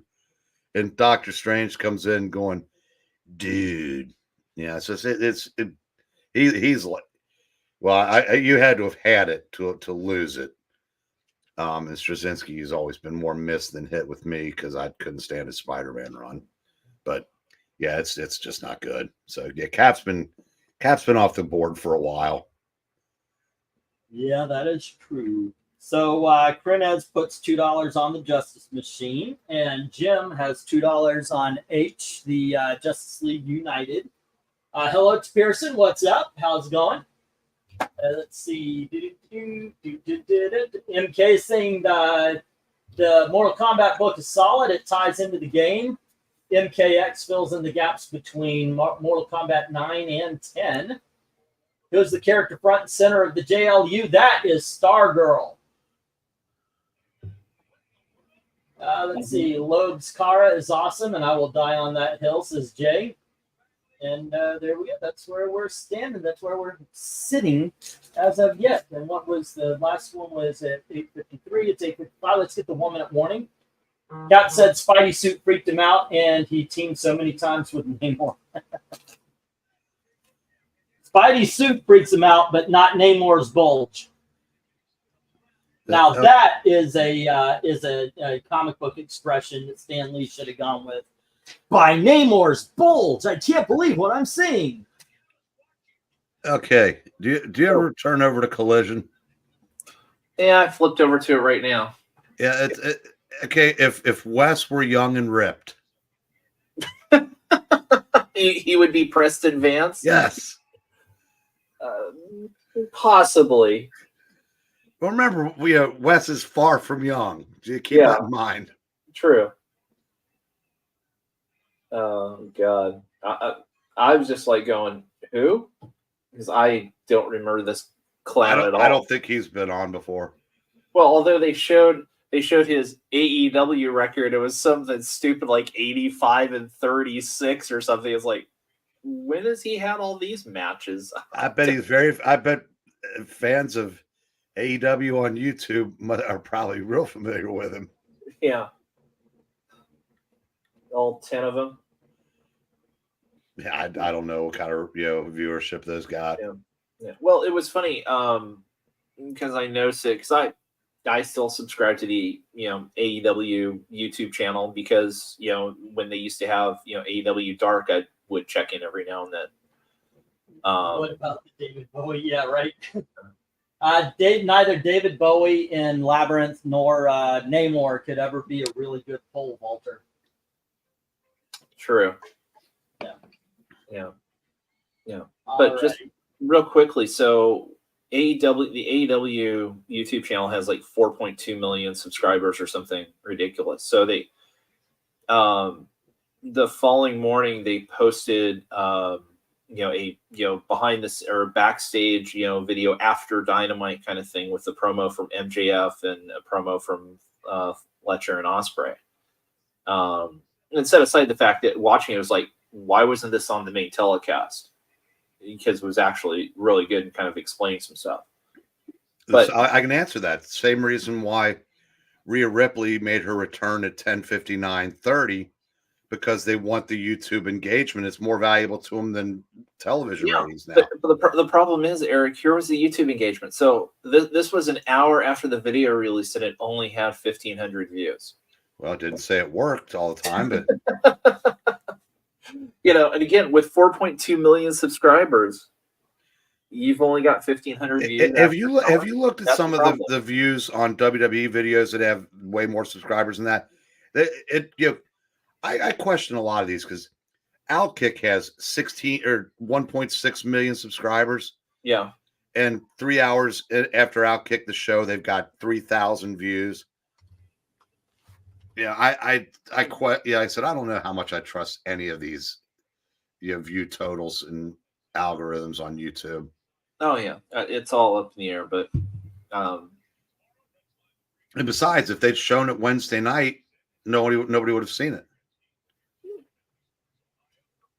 And Doctor Strange comes in going, "Dude, yeah." So he's like, well, you had to have had it to lose it. And Straczynski has always been more missed than hit with me because I couldn't stand his Spider-Man run. But yeah, it's just not good. So yeah, Cap's been off the board for a while. Yeah, that is true. So Krenez puts $2 on the Justice Machine, and Jim has $2 on H, the Justice League United. Hello to Pearson. What's up? How's it going? Let's see. MK saying the Mortal Kombat book is solid. It ties into the game. MKX fills in the gaps between Mortal Kombat 9 and 10. Who's the character front and center of the JLU? That is Stargirl. Let's see. Loeb's Kara is awesome, and I will die on that hill, says Jay. And there we go. That's where we're standing. That's where we're sitting as of yet. And what was the last one was at 8:53. It's 8:55. Let's get the 1 minute warning. Cap said Spidey suit freaked him out, and he teamed so many times with Namor. Spidey suit freaks him out, but not Namor's bulge. Now that is a comic book expression that Stan Lee should have gone with. By Namor's bulge. I can't believe what I'm seeing. Okay. Do you ever turn over to Collision? Yeah, I flipped over to it right now. Yeah. Okay. If Wes were young and ripped, he would be Preston Vance. yes. Possibly. Well, remember, Wes is far from young. You keep that in mind. True. Oh God, I was just like going, who? Because I don't remember this clown at all. I don't think he's been on before. Well, although they showed his AEW record, it was something stupid like 85-36 or something. It's like, when has he had all these matches? I bet fans of AEW on YouTube are probably real familiar with him. Yeah. All 10 of them. Yeah, I don't know what kind of viewership those got. Yeah. Well, it was funny because I noticed it because I still subscribe to the AEW YouTube channel because when they used to have AEW Dark, I would check in every now and then. What about David Bowie? Yeah, right. Neither David Bowie in Labyrinth nor Namor could ever be a really good pole vaulter. True. Yeah. But just real quickly, so the AEW YouTube channel has like 4.2 million subscribers or something ridiculous. So they, the following morning they posted, a behind this or backstage, video after Dynamite kind of thing with the promo from MJF and a promo from Fletcher and Ospreay. And set aside the fact that watching it was like, why wasn't this on the main telecast? Because it was actually really good and kind of explaining some stuff. But I can answer that. Same reason why Rhea Ripley made her return at 10:59:30, because they want the YouTube engagement. It's more valuable to them than television ratings now. But the problem is, Eric, here was the YouTube engagement. So this was an hour after the video release, and it only had 1,500 views. Well, it didn't say it worked all the time, but And again, with 4.2 million subscribers, you've only got 1,500 views. Have you looked at That's some the of problem. the views on WWE videos that have way more subscribers than that? I question a lot of these because Outkick has 16 or 1.6 million subscribers, Yeah. and 3 hours after Outkick the show, they've got 3,000 views. Yeah, I said I don't know how much I trust any of these view totals and algorithms on YouTube. Oh yeah, it's all up in the air. But And besides, if they'd shown it Wednesday night, nobody would have seen it.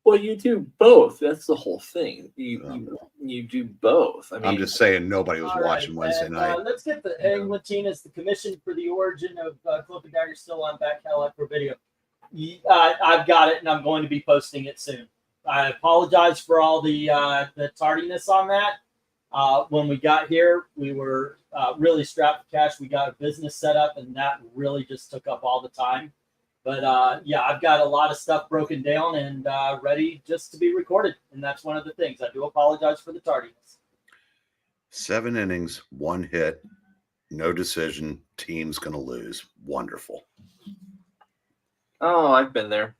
well, you do both. That's the whole thing. You do both. I mean, I'm just saying nobody was All right, watching Wednesday and, night. let's get the Martinez, the commission for the origin of Cloak and Dagger, still on Back Catalog for video. I've got it, and I'm going to be posting it soon. I apologize for all the tardiness on that. When we got here, we were really strapped for cash. We got a business set up, and that really just took up all the time. But yeah, I've got a lot of stuff broken down and ready just to be recorded, and that's one of the things. I do apologize for the tardiness. 7 innings, 1 hit, no decision. Team's going to lose. Wonderful. oh, I've been there.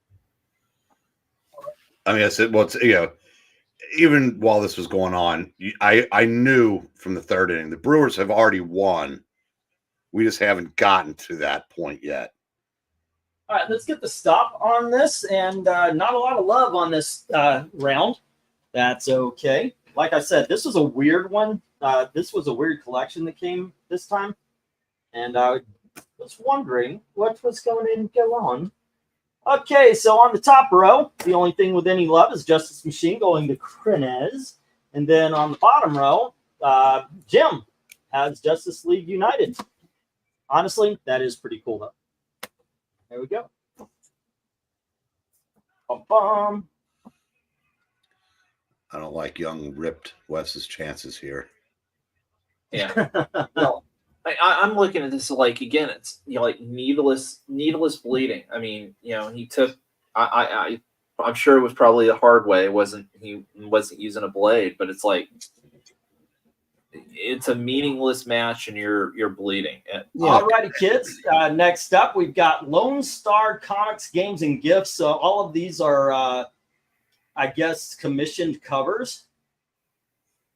I mean, I said, well, even while this was going on, I knew from the 3rd inning the Brewers have already won. We just haven't gotten to that point yet. All right, let's get the stop on this, and not a lot of love on this round. That's okay. Like I said, this was a weird one. This was a weird collection that came this time, and I was wondering what was going to go on. Okay, so on the top row, the only thing with any love is Justice Machine going to Krenez, and then on the bottom row, Jim has Justice League United. Honestly, that is pretty cool, though. There we go. Bum. I don't like young, ripped Wes's chances here. Yeah. Well, I'm looking at this like, again, it's like needless bleeding. I mean, he took. I'm sure it was probably the hard way. He wasn't using a blade, but it's like it's a meaningless match, and you're bleeding. All righty, kids. Next up, we've got Lone Star Comics Games and Gifts. So all of these are, I guess, commissioned covers.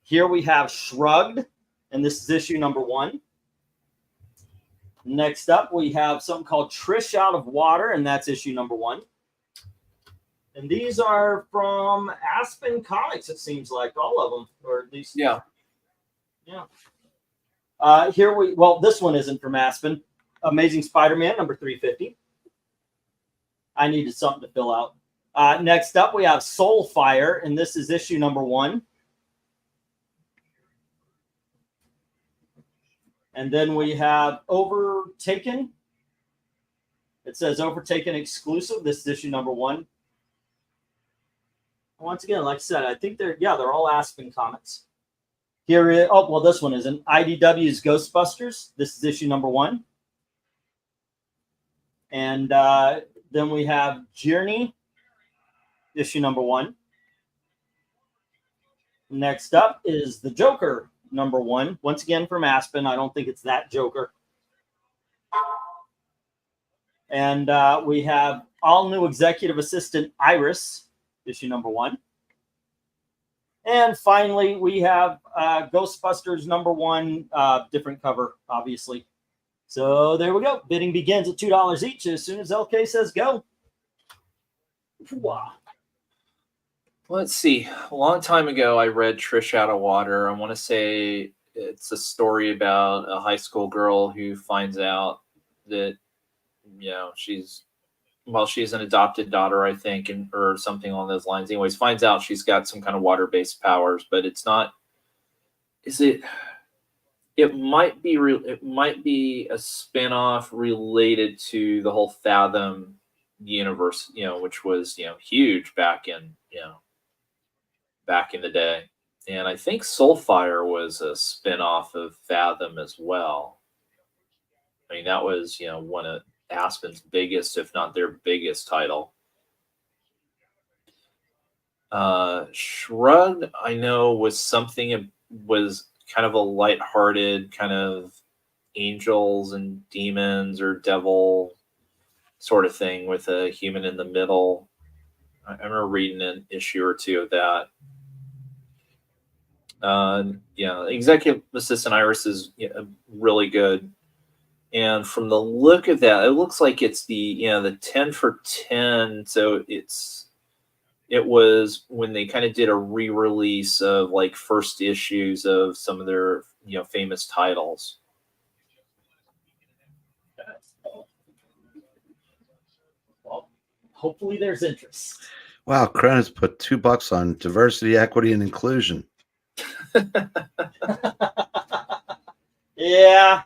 Here we have Shrugged, and this is issue number 1. Next up, we have something called Trish Out of Water, and that's issue number 1. And these are from Aspen Comics, it seems like, all of them, or at least. Yeah. This one isn't from Aspen. Amazing Spider-Man, number 350. I needed something to fill out. Next up, we have Soulfire, and this is issue number 1. And then we have Overtaken. It says Overtaken exclusive. This is issue number 1. Once again, like I said, I think they're all Aspen Comics. This one isn't. IDW's Ghostbusters. This is issue number 1. And then we have Journey, issue number 1. Next up is The Joker, number 1. Once again from Aspen. I don't think it's that Joker. And we have All New Executive Assistant Iris, issue number 1. And finally, we have Ghostbusters number 1, different cover, obviously. So there we go. Bidding begins at $2 each as soon as LK says go. Wow. Let's see. A long time ago, I read Trish Out of Water. I want to say it's a story about a high school girl who finds out that, she's an adopted daughter, I think, or something along those lines. Anyways, finds out she's got some kind of water-based powers, but it's not. It might be a spin-off related to the whole Fathom universe, which was huge back in the day. And I think Soulfire was a spin-off of Fathom as well. I mean, that was one of Aspen's biggest, if not their biggest title. Shrugged, I know, was something, was kind of a lighthearted kind of angels and demons or devil sort of thing with a human in the middle. I remember reading an issue or two of that. Yeah, Executive Assistant Iris is really good. And from the look of that, it looks like it's the 10 for 10. So it was when they kind of did a re-release of like first issues of some of their famous titles. Well, hopefully there's interest. Wow, Cronus put $2 on diversity, equity, and inclusion. Yeah,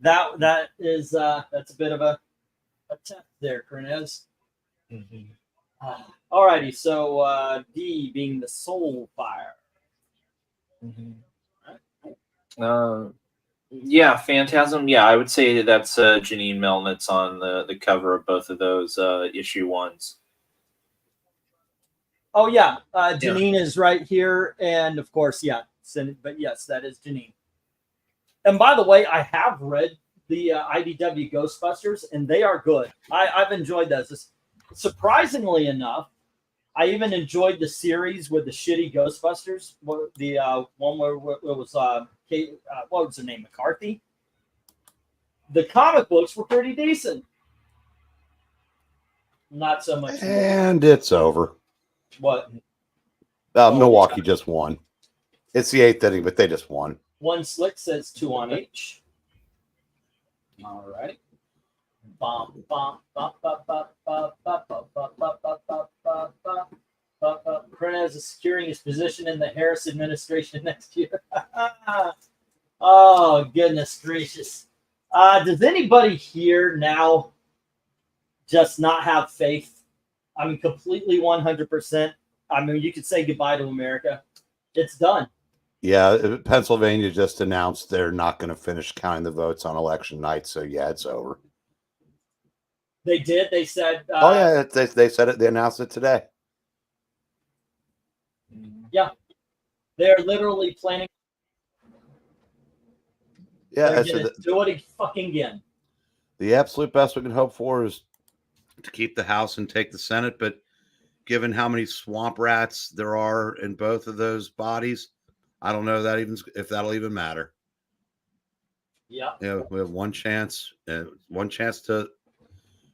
that is that's a bit of a test there, Cronus. Mm-hmm. Alrighty, so D being the soul fire. Mm-hmm. Yeah, Phantasm. Yeah, I would say that's Janine Melnitz on the cover of both of those issue ones. Oh yeah, Janine is right here, and of course, yeah. But yes, that is Janine. And by the way, I have read the IDW Ghostbusters, and they are good. I've enjoyed those. Surprisingly enough, I even enjoyed the series with the shitty Ghostbusters. The one where it was what was her name, McCarthy. The comic books were pretty decent. Not so much. And it's over. What? Milwaukee just won. It's the 8th inning, but they just won. One slick says 2 on each. All right. Prez is securing his position in the Harris administration next year. Oh, goodness gracious. Does anybody here now just not have faith? I mean, completely 100%. I mean, you could say goodbye to America. It's done. Yeah, Pennsylvania just announced they're not going to finish counting the votes on election night. So, yeah, it's over. They did. They said. Oh, yeah, they said it. They announced it today. Yeah. They're literally planning. Yeah, they're gonna do it fucking again. The absolute best we can hope for is to keep the House and take the Senate. But given how many swamp rats there are in both of those bodies, I don't know if that'll even matter. Yeah. Yeah, we have one chance to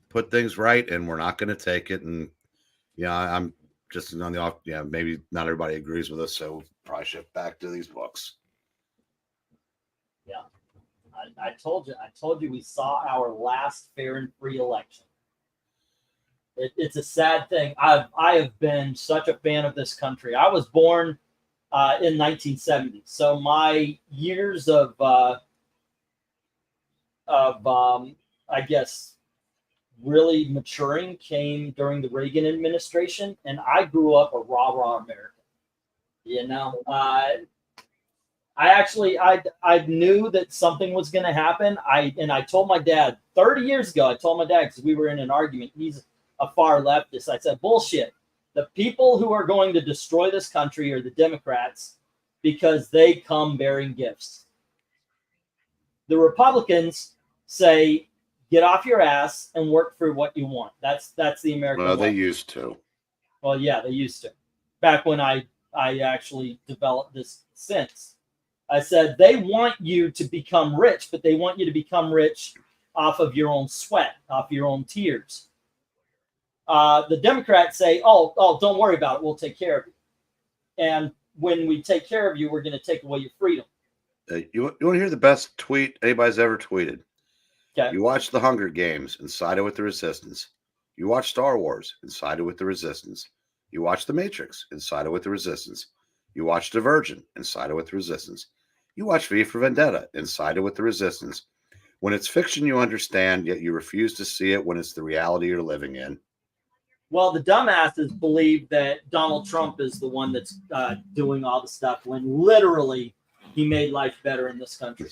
put things right, and we're not going to take it. And I'm just on the off. Yeah, maybe not everybody agrees with us, so we'll probably shift back to these books. Yeah, I told you we saw our last fair and free election. It's a sad thing. I have been such a fan of this country. I was born in 1970, so my years of I guess really maturing came during the Reagan administration, and I grew up a rah-rah American. I knew that something was going to happen. I told my dad 30 years ago. I told my dad because we were in an argument. He's a far leftist. I said, bullshit. The people who are going to destroy this country are the Democrats because they come bearing gifts. The Republicans say, get off your ass and work for what you want. That's the American way. They used to. Well, yeah, they used to. Back when I actually developed this sense. I said, they want you to become rich, but they want you to become rich off of your own sweat, off your own tears. The Democrats say, oh, don't worry about it. We'll take care of you. And when we take care of you, we're going to take away your freedom. You want to hear the best tweet anybody's ever tweeted? Okay. You watch the Hunger Games and sided with the Resistance. You watch Star Wars and sided with the Resistance. You watch The Matrix and sided with the Resistance. You watch Divergent and sided with the Resistance. You watch V for Vendetta and sided with the Resistance. When it's fiction, you understand, yet you refuse to see it when it's the reality you're living in. Well, the dumbasses believe that Donald Trump is the one that's doing all the stuff when literally he made life better in this country.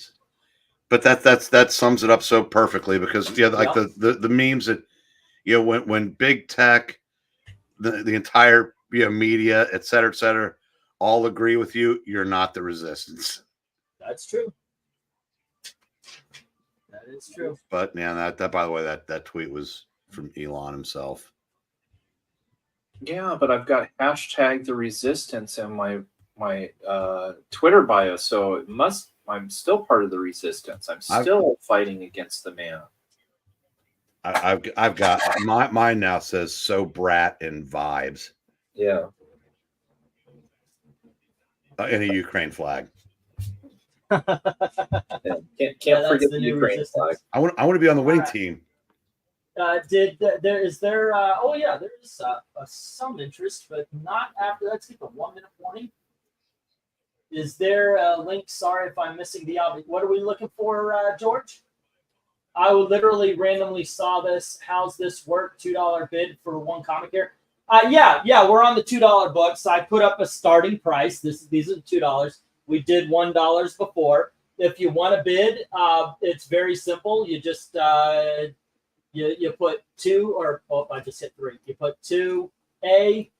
But that sums it up so perfectly because the memes that when big tech, the entire media, et cetera, all agree with you. You're not the resistance. That's true. That is true. But yeah, that by the way, that tweet was from Elon himself. Yeah, but I've got hashtag the resistance in my Twitter bio, so I'm still part of the resistance. I'm still fighting against the man. I've got mine now says so brat and vibes. Yeah. In a Ukraine flag. Yeah. Can't forget the Ukraine resistance. flag. I want to be on the winning team. There's some interest, but not after. Let's keep a 1 minute warning. Is there a link? Sorry if I'm missing the object. What are we looking for, George? I literally randomly saw this. How's this work? $2 bid for one comic here. Yeah, we're on the $2 books. I put up a starting price. These are $2. We did $1 before. If you want to bid, it's very simple. You just you put 2 or I just hit 3. You put 2A,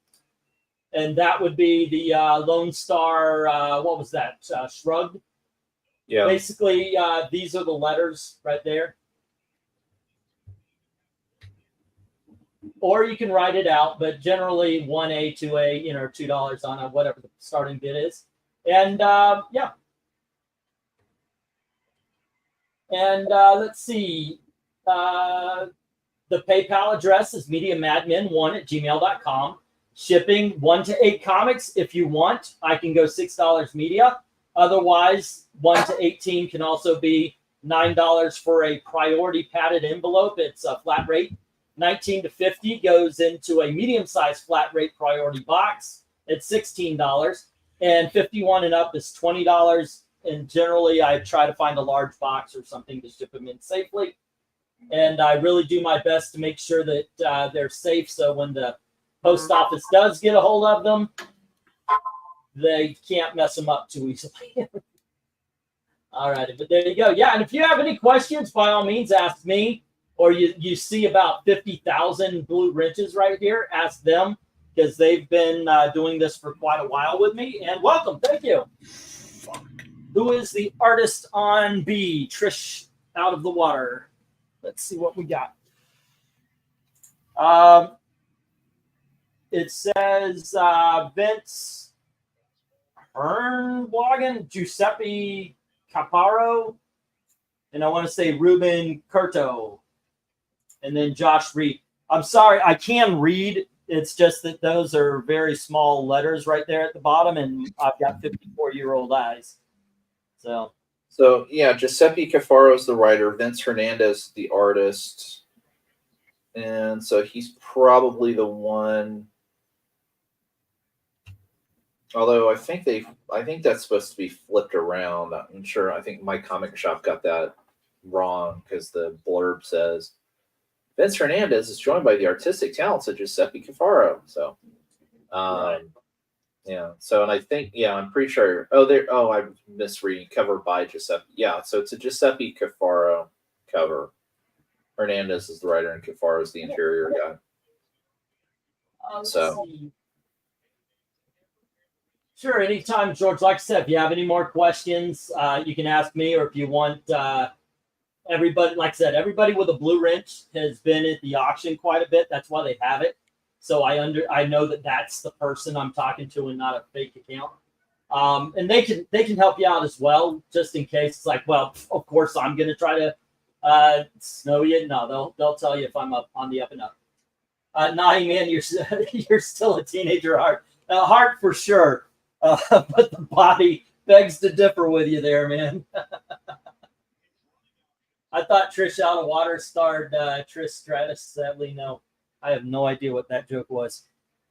and that would be the Lone Star. What was that? Shrugged. Yeah. Basically, these are the letters right there. Or you can write it out, but generally 1A, 2A, $2 on it, whatever the starting bid is. And yeah. And let's see. The PayPal address is MediaMadmen1@gmail.com. Shipping 1 to 8 comics. If you want, I can go $6 media. Otherwise, 1 to 18 can also be $9 for a priority padded envelope. It's a flat rate. 19 to 50 goes into a medium-sized flat rate priority box at $16. And 51 and up is $20. And generally, I try to find a large box or something to ship them in safely. And I really do my best to make sure that they're safe. So when the post office does get a hold of them, they can't mess them up too easily. All right, but there you go. Yeah, and if you have any questions, by all means, ask me. Or you see about 50,000 blue wrenches right here, ask them, because they've been doing this for quite a while with me. And welcome, thank you. Who is the artist on B? Trish out of the water. Let's see what we got. It says Vince Hernwagen, Giuseppe Caparo, and I want to say Ruben Curto, and then Josh Reed. I'm sorry, I can read. It's just that those are very small letters right there at the bottom, and I've got 54-year-old eyes. So yeah, Giuseppe Cafaro is the writer, Vince Hernandez the artist, and so he's probably the one. Although I think that's supposed to be flipped around. I'm sure. I think My Comic Shop got that wrong because the blurb says Vince Hernandez is joined by the artistic talents of Giuseppe Cafaro. So, yeah. So, and I think, I'm pretty sure. I'm misreading. Cover by Giuseppe. Yeah. So it's a Giuseppe Cafaro cover. Hernandez is the writer, and Cafaro is the interior guy. Let's see. Sure, anytime, George. Like I said, if you have any more questions, you can ask me, or if you want everybody, like I said, everybody with a blue wrench has been at the auction quite a bit. That's why they have it. So I know that that's the person I'm talking to and not a fake account. And they can help you out as well, just in case. It's like, well, of course I'm going to try to snow you. No, they'll tell you if I'm up on the up and up. Nahi, man, you're still a teenager heart. Heart for sure. But the body begs to differ with you there, man. I thought Trish out of water starred Trish Stratus. Sadly, no. I have no idea what that joke was.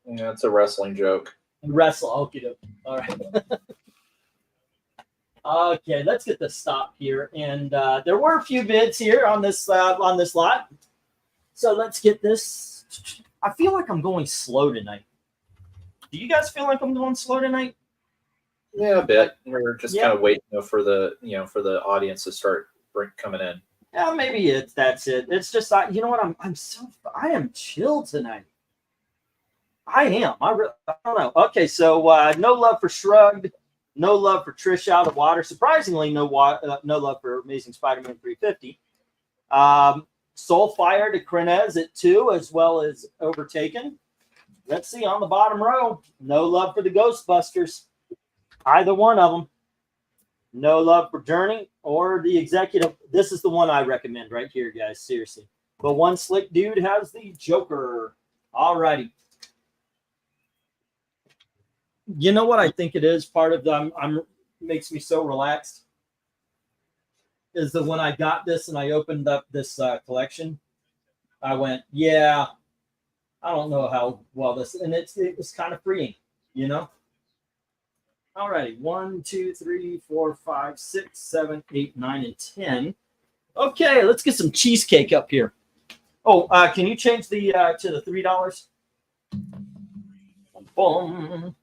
Yeah, it's a wrestling joke. Okie doke. All right. Okay, let's get this stop here. And there were a few bids here on this lot. So let's get this. I feel like I'm going slow tonight. Do you guys feel like I'm going slow tonight? Yeah, a bit. We're just kind of waiting for the audience to start coming in. Yeah, maybe that's it. It's just you know what? I am chill tonight. I am. I don't know. Okay, so no love for Shrugged, no love for Trish Out of Water. Surprisingly, no love for Amazing Spider-Man 350. Soulfire to Crenez at 2, as well as Overtaken. Let's see on the bottom row. No love for the Ghostbusters. Either one of them. No love for Journey or the Executive. This is the one I recommend right here, guys. Seriously. But One Slick Dude has the Joker. All righty. You know what I think it is? Part of the makes me so relaxed is that when I got this and I opened up this collection, I went, yeah, I don't know how well this, and it was kind of freeing, you know. All righty, 1, 2, 3, 4, 5, 6, 7, 8, 9, and 10. Okay, let's get some cheesecake up here. Oh, can you change the to the $3? Boom.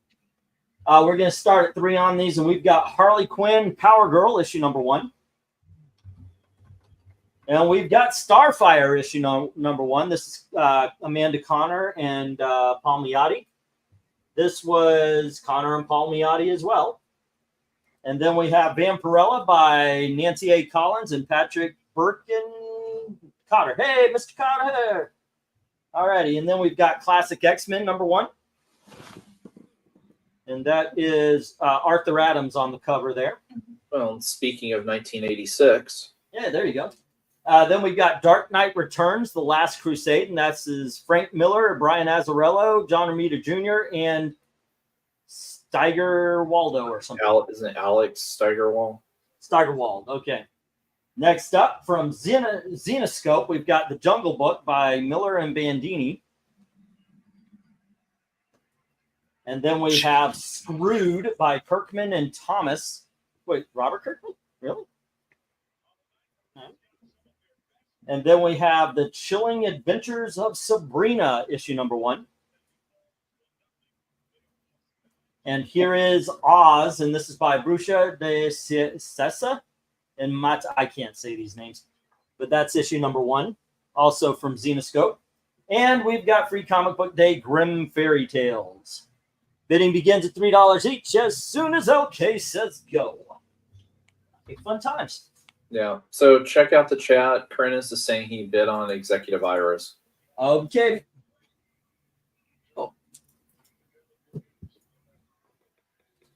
We're going to start at 3 on these, and we've got Harley Quinn, Power Girl, issue number 1. And we've got Starfire, issue number 1. This is Amanda Connor and Palmiotti. This was Connor and Palmiotti as well. And then we have Vampirella by Nancy A. Collins and Patrick Birkin Cotter. Hey, Mr. Cotter. All righty. And then we've got Classic X-Men number 1. And that is Arthur Adams on the cover there. Well, speaking of 1986. Yeah, there you go. Then we've got Dark Knight Returns, The Last Crusade, and that's Frank Miller, Brian Azzarello, John Romita Jr., and Steigerwaldo or something. Isn't it Alex Steigerwald? Steigerwald, okay. Next up, from Zenoscope, we've got The Jungle Book by Miller and Bandini. And then we have Screwed by Kirkman and Thomas. Wait, Robert Kirkman? Really? And then we have The Chilling Adventures of Sabrina, issue number 1. And here is Oz, and this is by Brucia de Sessa and Matt. I can't say these names, but that's issue number 1, also from Zenoscope. And we've got Free Comic Book Day Grimm Fairy Tales. Bidding begins at $3 each as soon as LK says go. Big fun times. Yeah. So check out the chat. Krennis is saying he bid on Executive Iris. Okay. Oh.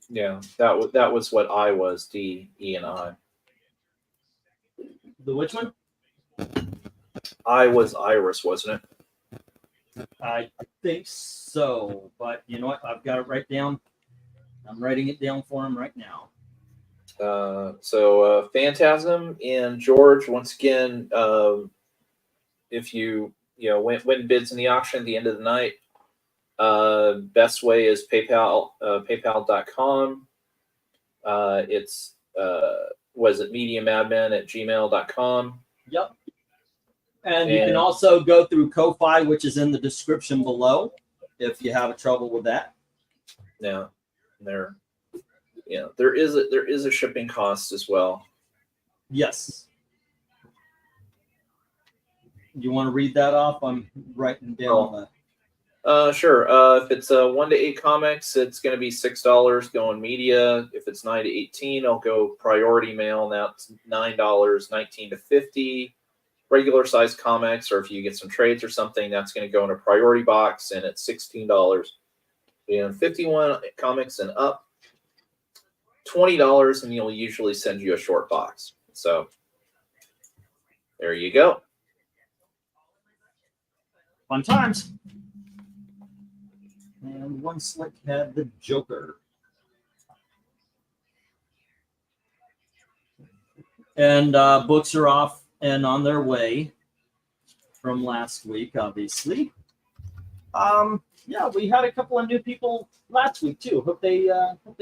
Yeah, that was what I was, D, E, and I. The which one? I was Iris, wasn't it? I think so, but you know what? I've got it right down. I'm writing it down for him right now. So Phantasm and George, once again, if you win bids in the auction at the end of the night, best way is PayPal, paypal.com. It's mediumadmin@gmail.com. Yep. And you can also go through Ko-Fi, which is in the description below, if you have trouble with that. Yeah, there is a shipping cost as well. Yes. You want to read that off? I'm writing down that. Sure. If it's 1 to 8 comics, it's going to be $6 going media. If it's 9 to 18, I'll go priority mail. Now it's $9, 19 to 50. Regular size comics, or if you get some trades or something, that's going to go in a priority box, and it's $16. And 51 comics and up, $20, and you'll usually send you a short box. So there you go. Fun times. And One Slick had the Joker. And books are off and on their way from last week, obviously. Yeah, we had a couple of new people last week too. Hope they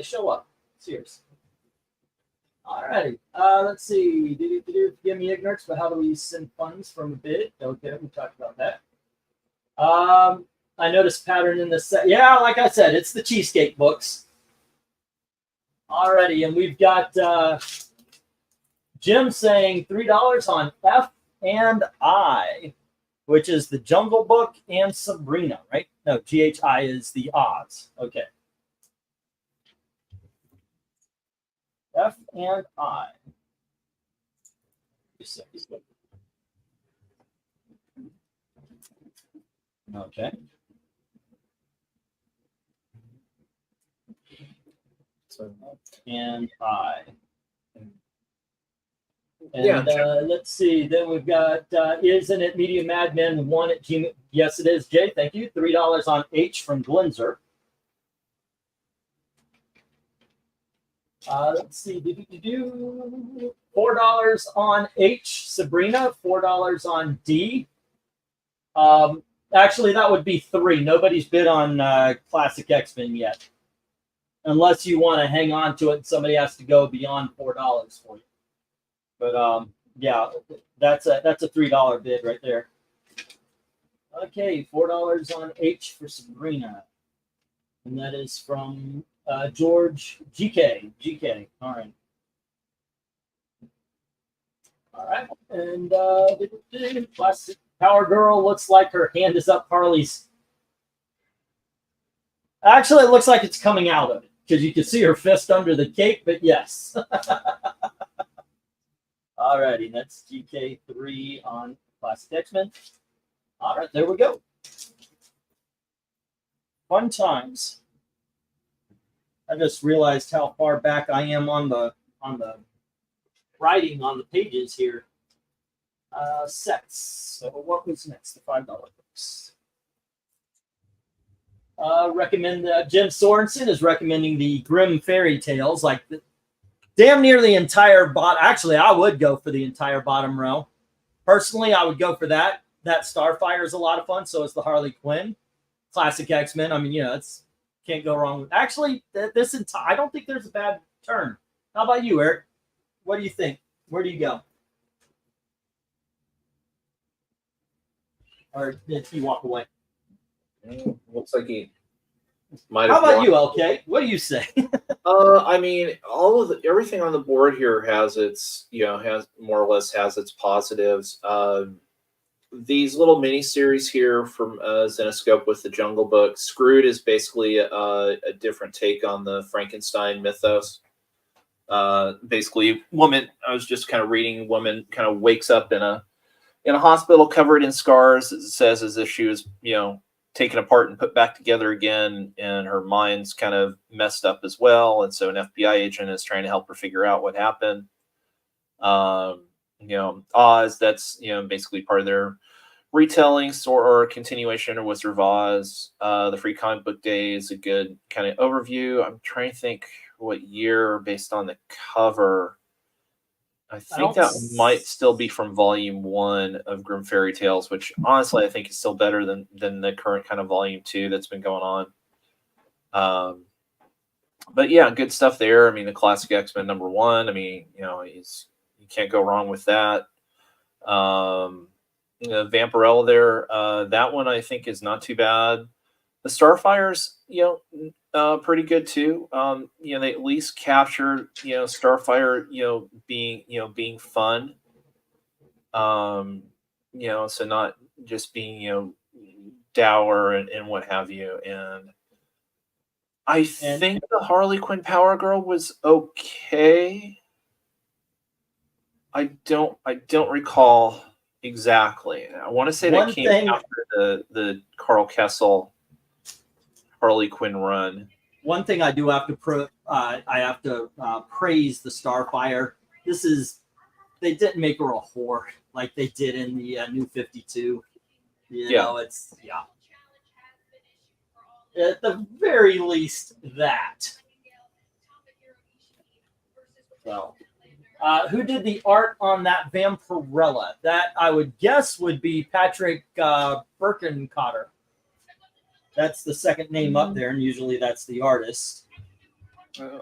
show up. Serious. Alrighty. Let's see. Give me ignorance, but how do we send funds from a bid? Okay, we talked about that. I noticed pattern in the set. Yeah, like I said, it's the cheesecake books. Alrighty, and we've got Jim saying $3 on F and I, which is the Jungle Book and Sabrina, right? No, GHI is the Oz. Okay. F and I. Okay. So and I. And Yeah, let's see. Then we've got isn't it Media Madmen 1 at Gmail? Yes, it is. Jay, thank you. $3 on H from Glenzer. Let's see. $4 on H, Sabrina. $4 on D. Actually, that would be 3. Nobody's bid on Classic X-Men yet, unless you want to hang on to it and somebody has to go beyond $4 for you. But yeah, that's a $3 bid right there. Okay, $4 on H for Sabrina, and that is from George GK. GK. All right. All right, and Classic Power Girl looks like her hand is up Harley's. Actually, it looks like it's coming out of it because you can see her fist under the cape. But yes. Alrighty, that's GK3 on Classic X-Men. All right, there we go. Fun times. I just realized how far back I am on the writing on the pages here. Sets. So what was next? The $5 books. Recommend Jim Sorensen is recommending the Grimm fairy tales, like damn near the entire bottom. Actually, I would go for the entire bottom row. Personally, I would go for that. That Starfire is a lot of fun. So is the Harley Quinn. Classic X-Men. I mean, it's can't go wrong with. Actually, this entire. I don't think there's a bad turn. How about you, Eric? What do you think? Where do you go? Or did he walk away? Looks like he might How have. about you, LK? What do you say? I mean, everything on the board here has its, has more or less has its positives. These little mini series here from Zenescope with the Jungle Book. Screwed is basically a different take on the Frankenstein mythos. Basically, woman. I was just kind of reading. Woman kind of wakes up in a hospital covered in scars. It says as if she was, taken apart and put back together again, and her mind's kind of messed up as well. And so an FBI agent is trying to help her figure out what happened. Oz, that's basically part of their retelling or continuation of Wizard of Oz. The Free Comic Book Day is a good kind of overview. I'm trying to think what year based on the cover. I think that might still be from volume 1 of Grimm Fairy Tales, which honestly I think is still better than the current kind of volume 2 that's been going on. But yeah, good stuff there. I mean, the Classic X-Men #1. I mean, you can't go wrong with that. Vampirella there, that one I think is not too bad. The Starfire's, pretty good too. They at least captured, Starfire, being fun. So not just being, dour and what have you. And I think the Harley Quinn Power Girl was okay. I don't recall exactly. I want to say that came after the Carl Kessel Harley Quinn run. One thing I do have to praise the Starfire. They didn't make her a whore like they did in the New 52. It's at the very least that. So, who did the art on that Vampirella? That I would guess would be Patrick Birkenkotter. That's the second name up there, and usually that's the artist.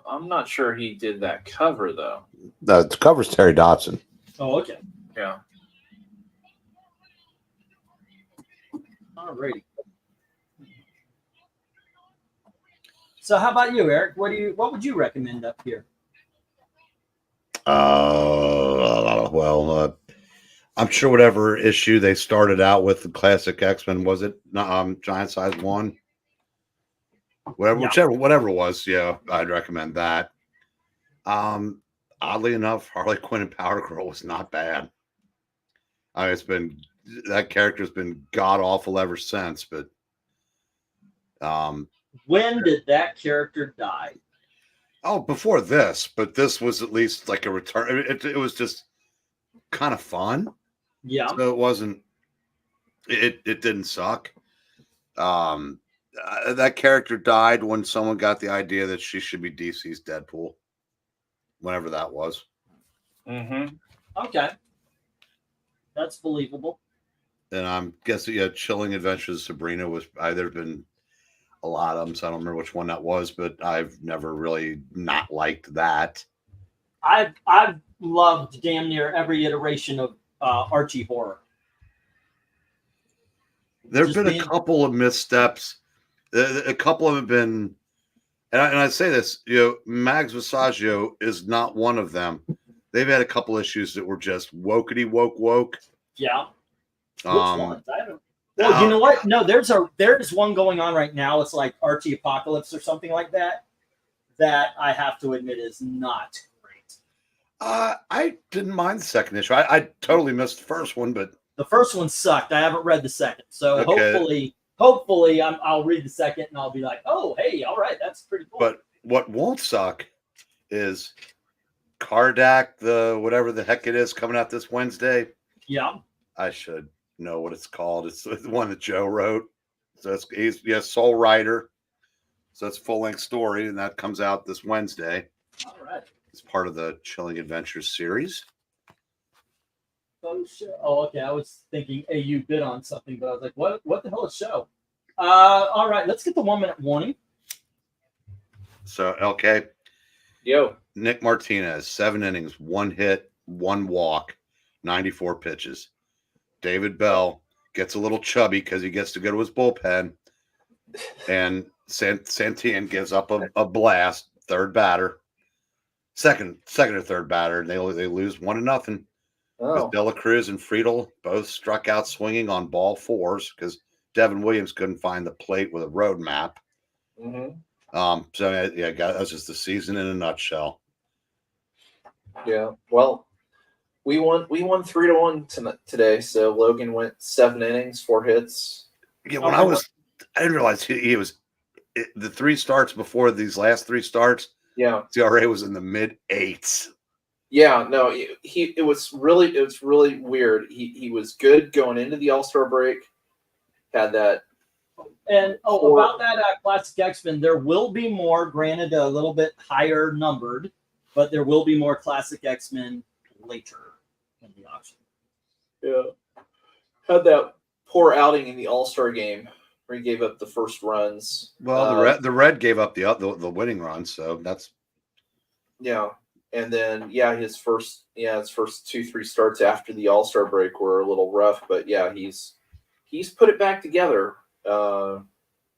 I'm not sure he did that cover, though. The cover's Terry Dodson. Oh, okay. Yeah. Alrighty. So how about you, Eric? What would you recommend up here? I'm sure whatever issue they started out with the classic X-Men, was it Giant Size 1? Whatever it was, yeah, I'd recommend that. Oddly enough, Harley Quinn and Power Girl was not bad. I mean, that character's been god awful ever since, but When did that character die? before this, but this was at least like a return. It was just kind of fun. Yeah. So it wasn't. It didn't suck. That character died when someone got the idea that she should be DC's Deadpool, whenever that was. Mm-hmm. Okay. That's believable. And I'm guessing, yeah, Chilling Adventures of Sabrina was. There've been a lot of them, so I don't remember which one that was, but I've never really not liked that. I've loved damn near every iteration of Archie Horror. There've been a couple of missteps. A couple of them have been, and I say this, Mags Visaggio is not one of them. They've had a couple issues that were just wokety woke. Yeah. Which ones? I haven't. Well, uh, you know what? No, there's one going on right now. It's like Archie Apocalypse or something like that. That I have to admit is not great. I didn't mind the second issue. I totally missed the first one, but The first one sucked. I haven't read the second, so Okay. hopefully I'll read the second and I'll be like, oh, hey, all right, that's pretty cool. but what won't suck is Kardak, the whatever the heck it is, coming out this Wednesday. yeah, I should know what it's called. It's the one that Joe wrote. So he's sole writer. So it's a full-length story, and that comes out this Wednesday. all right. It's part of the Chilling Adventures series. Oh, okay. I was thinking AU bid on something, but I was like, what the hell is show? All right, let's get the 1 minute warning. So, LK, Yo. Nick Martinez, 7 innings, 1 hit, 1 walk, 94 pitches. David Bell gets a little chubby because he gets to go to his bullpen. And Santillan gives up a blast, third batter. Second or third batter, and they lose 1-0. Oh. Dela Cruz and Friedel both struck out swinging on ball 4s because Devin Williams couldn't find the plate with a road map. Mm-hmm. So yeah, that's just the season in a nutshell. Yeah. Well, we won 3-1 today. So Logan went 7 innings, 4 hits. Yeah, I didn't realize he was the 3 starts before these last 3 starts. Yeah. CRA was in the mid-8s. Yeah, no, it was really weird. He was good going into the All-Star break. Had that. And about that Classic X-Men, there will be more, granted a little bit higher numbered, but there will be more Classic X-Men later in the auction. Yeah. Had that poor outing in the All-Star game where he gave up the first runs. Well, the red gave up the winning run, so that's yeah. And then his first 2-3 starts after the All-Star break were a little rough, but yeah, he's put it back together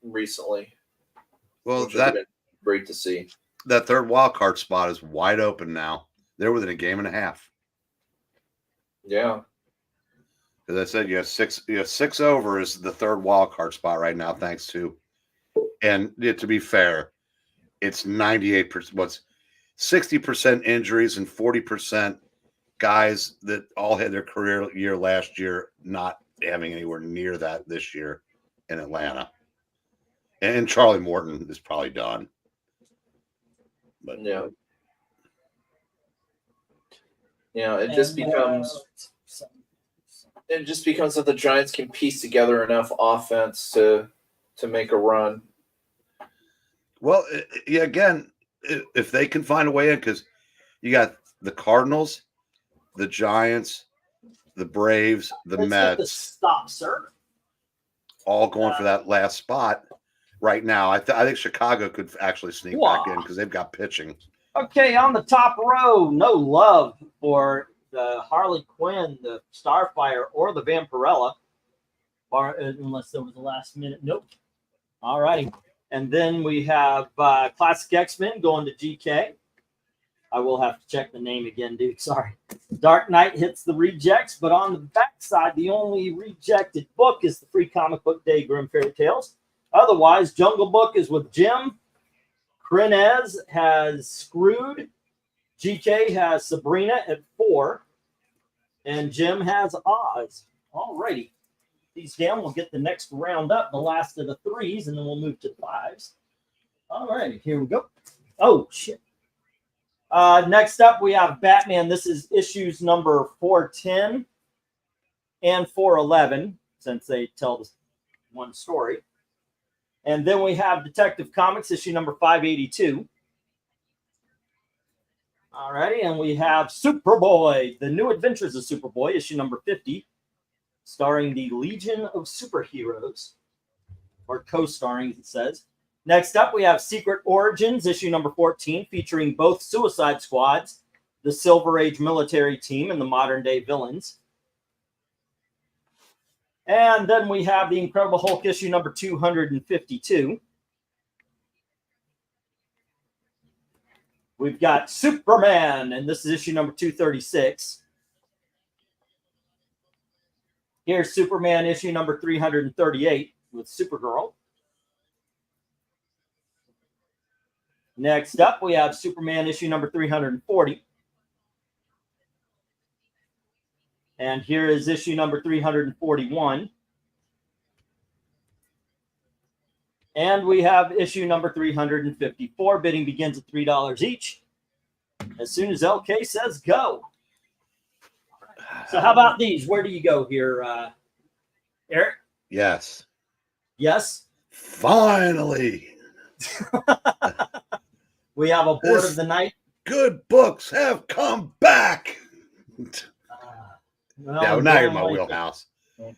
recently. Well, which has been great to see. That third wild card spot is wide open now. They're within a game and a half. Yeah. As I said, you have 6 over is the third wild card spot right now, thanks to, and to be fair, it's 98%. What's 60% injuries and 40% guys that all had their career year last year, not having anywhere near that this year in Atlanta. And Charlie Morton is probably done. But yeah, it just becomes that the Giants can piece together enough offense to make a run. Well, yeah, again, if they can find a way in, because you got the Cardinals, the Giants, the Braves, the Mets. Stop, sir. All going for that last spot right now. I think Chicago could actually sneak back in because they've got pitching. Okay, on the top row, no love for the Harley Quinn, the Starfire, or the Vampirella, unless there was a last minute. Nope. All righty. And then we have Classic X-Men going to GK. I will have to check the name again, dude. Sorry. Dark Knight hits the rejects, but on the backside, the only rejected book is the Free Comic Book Day Grim Fairy Tales. Otherwise, Jungle Book is with Jim. Krenez has Screwed. GK has Sabrina at 4. And Jim has Oz. Alrighty. These down. We'll get the next round up, the last of the 3s, and then we'll move to the 5s. Alrighty, here we go. Oh, shit. Next up, we have Batman. This is issues number 410 and 411, since they tell this one story. And then we have Detective Comics, issue number 582. Alrighty, and we have Superboy, The New Adventures of Superboy, issue number 50, starring the Legion of Superheroes, or co-starring, it says. Next up, we have Secret Origins, issue number 14, featuring both Suicide Squads, the Silver Age military team, and the modern-day villains. And then we have the Incredible Hulk, issue number 252. We've got Superman, and this is issue number 236. Here's Superman, issue number 338, with Supergirl. Next up, we have Superman issue number 340. And here is issue number 341. And we have issue number 354. Bidding begins at $3 each. As soon as LK says go. So how about these? Where do you go here, Eric? Yes. Yes? Finally. We have a board of the night. Good books have come back. Well, Yeah, now you're in my like wheelhouse. Yeah.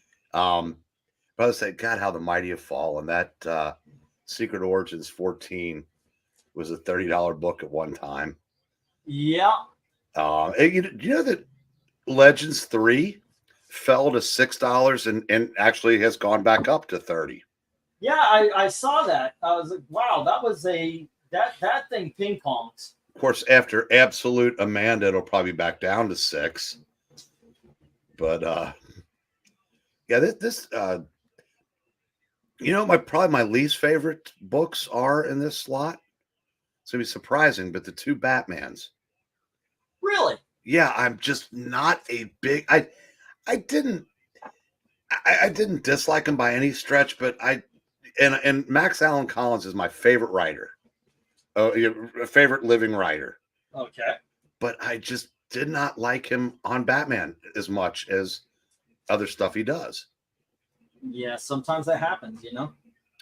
Brother said, God, how the mighty have fallen. That Secret Origins 14 was a $30 book at one time. Yeah. And you know that Legends 3 fell to $6 and actually has gone back up to 30. Yeah, I saw that. I was like, wow, that was that thing ping pongs. Of course, after Absolute Amanda, it'll probably back down to 6. But yeah, this you know, probably my least favorite books are in this slot. It's gonna be surprising, but the 2 Batmans. Really? Yeah, I'm just not a big. I didn't dislike him by any stretch, but and Max Allan Collins is my favorite writer, favorite living writer. Okay. But I just did not like him on Batman as much as other stuff he does. Yeah, sometimes that happens, you know.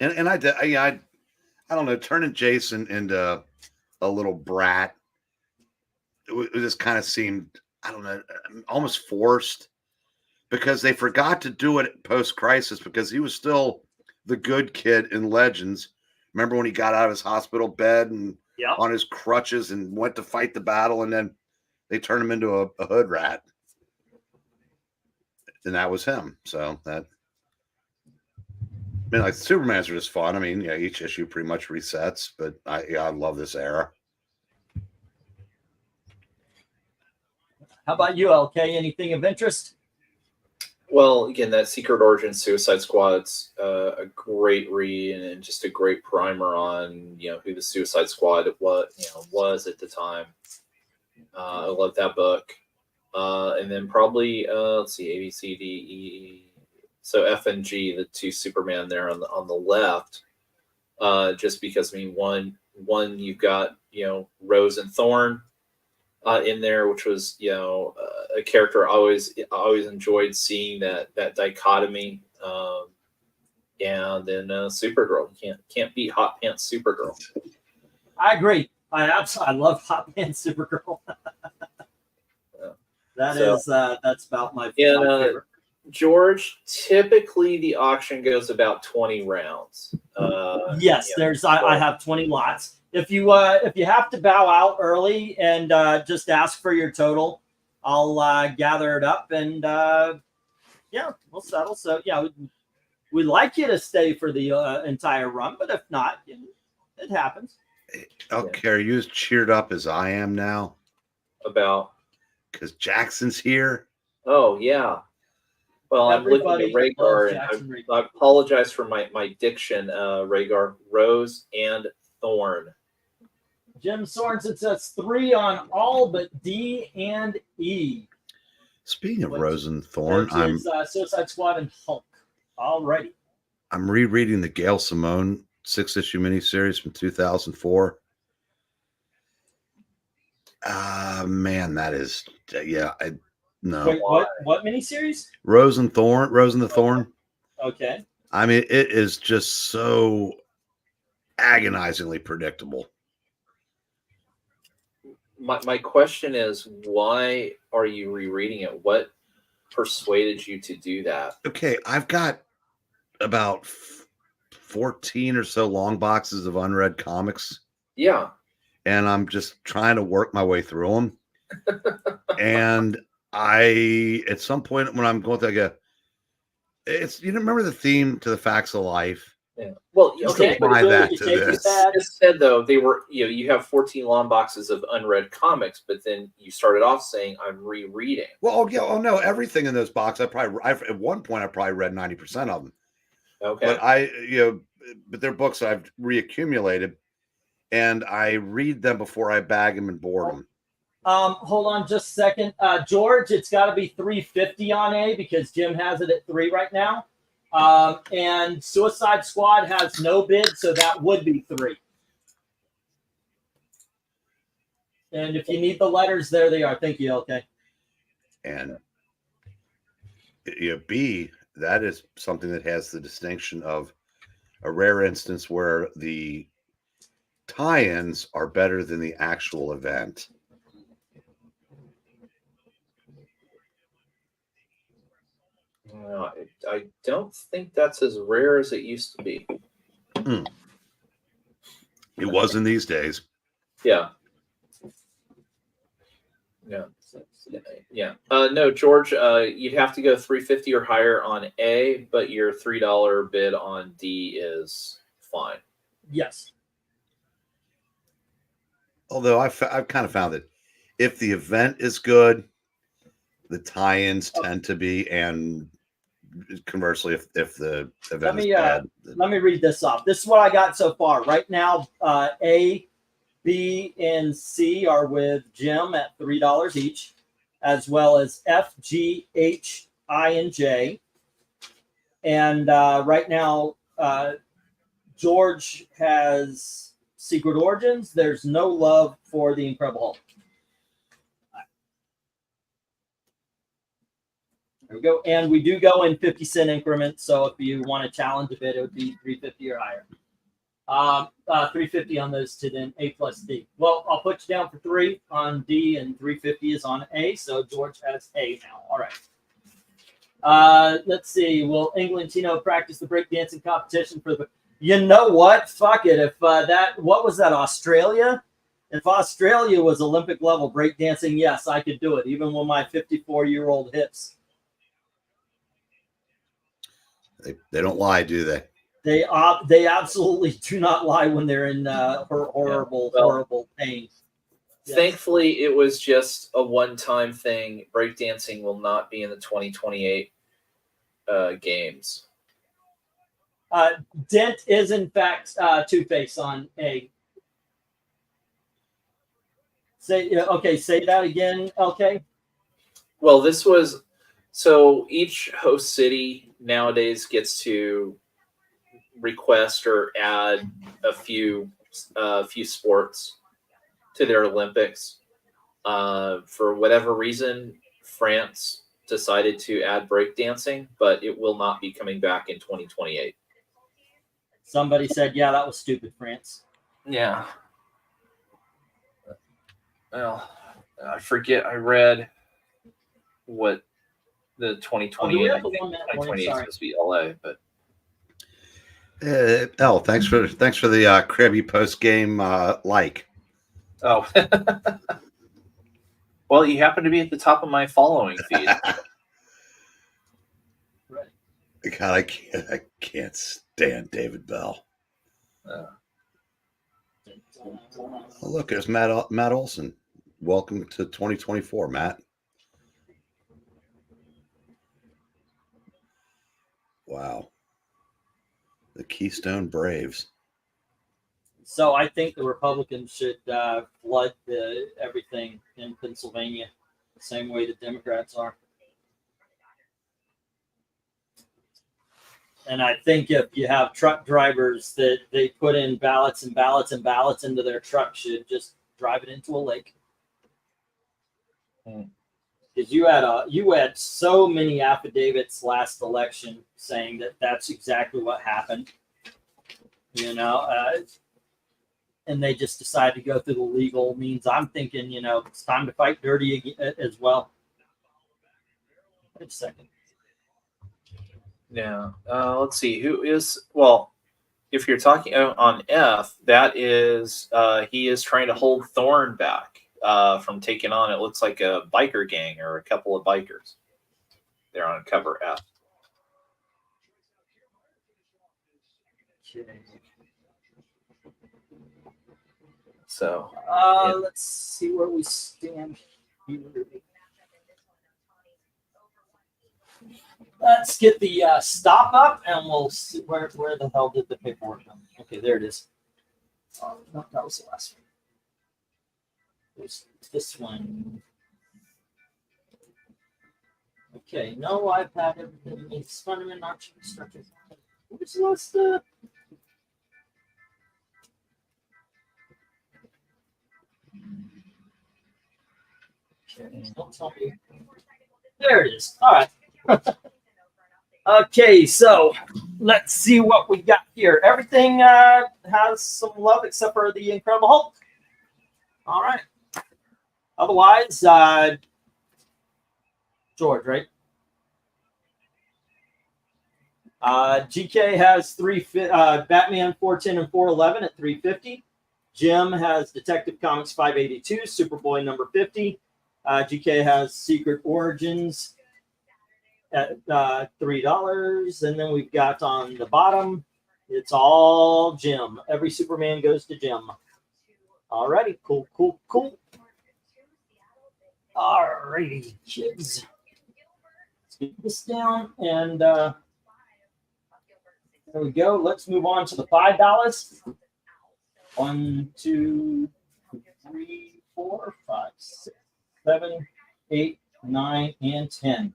And I don't know, turning Jason into a little brat. It just kind of seemed, I don't know, almost forced, because they forgot to do it post-crisis, because he was still the good kid in Legends. Remember when he got out of his hospital bed and on his crutches and went to fight the battle, and then they turned him into a hood rat. And that was him. So that, I mean, like, Supermans are just fun. I mean, yeah, each issue pretty much resets, but I love this era. How about you, LK? Anything of interest? Well, again, that Secret Origin Suicide Squad's a great read and just a great primer on, you know, who the Suicide Squad was at the time. I love that book. And then probably let's see, A, B, C, D, E. So F and G, the 2 Superman there on the left. Just because, I mean, one you've got, you know, Rose and Thorn in there, which was, you know, a character I always enjoyed seeing that dichotomy. And then Supergirl. You can't beat Hot Pants Supergirl. I agree. I love Hot Pants Supergirl. That's about my favorite. George, typically the auction goes about 20 rounds. Yes, I have 20 lots. If you have to bow out early and just ask for your total, I'll gather it up and yeah, we'll settle. So yeah, we'd like you to stay for the entire run, but if not, it happens. Okay, are you as cheered up as I am now? about. Because Jackson's here. Oh yeah. Well, I'm looking Everybody at Rhaegar, loves and Jackson Rhaegar. I apologize for my diction, Rhaegar. Rose and Thorn. Jim Sorensen says 3 on all but D and E, Speaking of Which- Rose and Thorn, which is Suicide Squad and Hulk. Alrighty. I'm rereading the Gail Simone 6-issue miniseries from 2004. Man, that is no. Wait, what miniseries? Rose and the Thorn. Okay. I mean, it is just so agonizingly predictable. My question is, why are you rereading it? What persuaded you to do that? Okay, I've got about 14 or so long boxes of unread comics, Yeah. and I'm just trying to work my way through them. And at some point when I'm going through, I go, you remember the theme to the Facts of Life? Yeah. Well, Just okay. apply Really, that you to take this. that- It said though they were, you have 14 long boxes of unread comics, but then you started off saying I'm rereading. Well, yeah, oh no, everything in those boxes. At one point I probably read 90% of them. Okay. But they're books I've reaccumulated, and I read them before I bag them and board them. Hold on just a second. George, it's got to be 350 on A because Jim has it at 3 right now. And Suicide Squad has no bid, so that would be 3. And if you need the letters, there they are. Thank you. Okay. And B, that is something that has the distinction of a rare instance where the tie-ins are better than the actual event. No, I don't think that's as rare as it used to be. It was in these days. Yeah. Yeah. Yeah. No, George, you'd have to go 350 or higher on A, but your $3 bid on D is fine. Yes. Although I've kind of found that if the event is good, the tie-ins tend to be, and conversely, if the event is bad. Let me read this off. This is what I got so far. Right now, A, B, and C are with Jim at $3 each, as well as F, G, H, I, and J. And right now, George has Secret Origins. There's no love for the Incredible Hulk. There we go. And we do go in 50-cent increments. So if you want to challenge a bit, it would be 350 or higher. 350 on those two, then A plus D. Well, I'll put you down for 3 on D, and 350 is on A. So George has A now. All right. Let's see. Will Englantino practice the breakdancing competition for the? You know what? Fuck it. If what was that? Australia? If Australia was Olympic level breakdancing, yes, I could do it, even with my 54-year-old hips. They don't lie, do they? They absolutely do not lie when they're in horrible pain. Yes. Thankfully, it was just a one-time thing. Breakdancing will not be in the 2028 games. Dent is, in fact, Two-Face on A. Say that again, LK. Well, this was so each host city nowadays gets to request or add a few sports to their Olympics. For whatever reason, France decided to add breakdancing, but it will not be coming back in 2028. Somebody said, yeah, that was stupid, France. Yeah. Well, I forget. I read what the 2028 have the one that morning? 2028 is Sorry. supposed to be LA, but Thanks for the crabby post game like. oh. Well, you happen to be at the top of my following feed. Right. God, I can't stand David Bell. Oh, look, there's Matt Olson. welcome to 2024, Matt. Wow. The Keystone Braves. So I think the Republicans should flood everything in Pennsylvania the same way the Democrats are. And I think if you have truck drivers that they put in ballots and ballots and ballots into their truck, should just drive it into a lake. Because you had so many affidavits last election saying that that's exactly what happened. And they just decided to go through the legal means. I'm thinking, it's time to fight dirty as well. Wait a second. Yeah. Let's see. Who is, well, if you're talking on F, that is, he is trying to hold Thorne back from taking on, it looks like a biker gang or a couple of bikers. They're on cover F. Okay. So, Let's see where we stand here. Let's get the stop up, and we'll see where the hell did the paperwork come. Okay, there it is. Oh, no, that was the last one. It was this one. Okay, no iPad. Everything needs fundamental option structure. Where's the last? Okay, don't tell me. There it is. All right. Okay, so let's see what we got here. Everything has some love except for the Incredible Hulk. All right. Otherwise, George, right? GK has Batman 410 and 411 at 350. Jim has Detective Comics 582, Superboy number 50. GK has Secret Origins at $3, and then we've got on the bottom, it's all Jim. Every Superman goes to Jim. Alrighty, cool. Alrighty, kids. Let's get this down, and there we go. Let's move on to the $5. 1, 2, 3, 4, 5, 6, 7, 8, 9, and 10.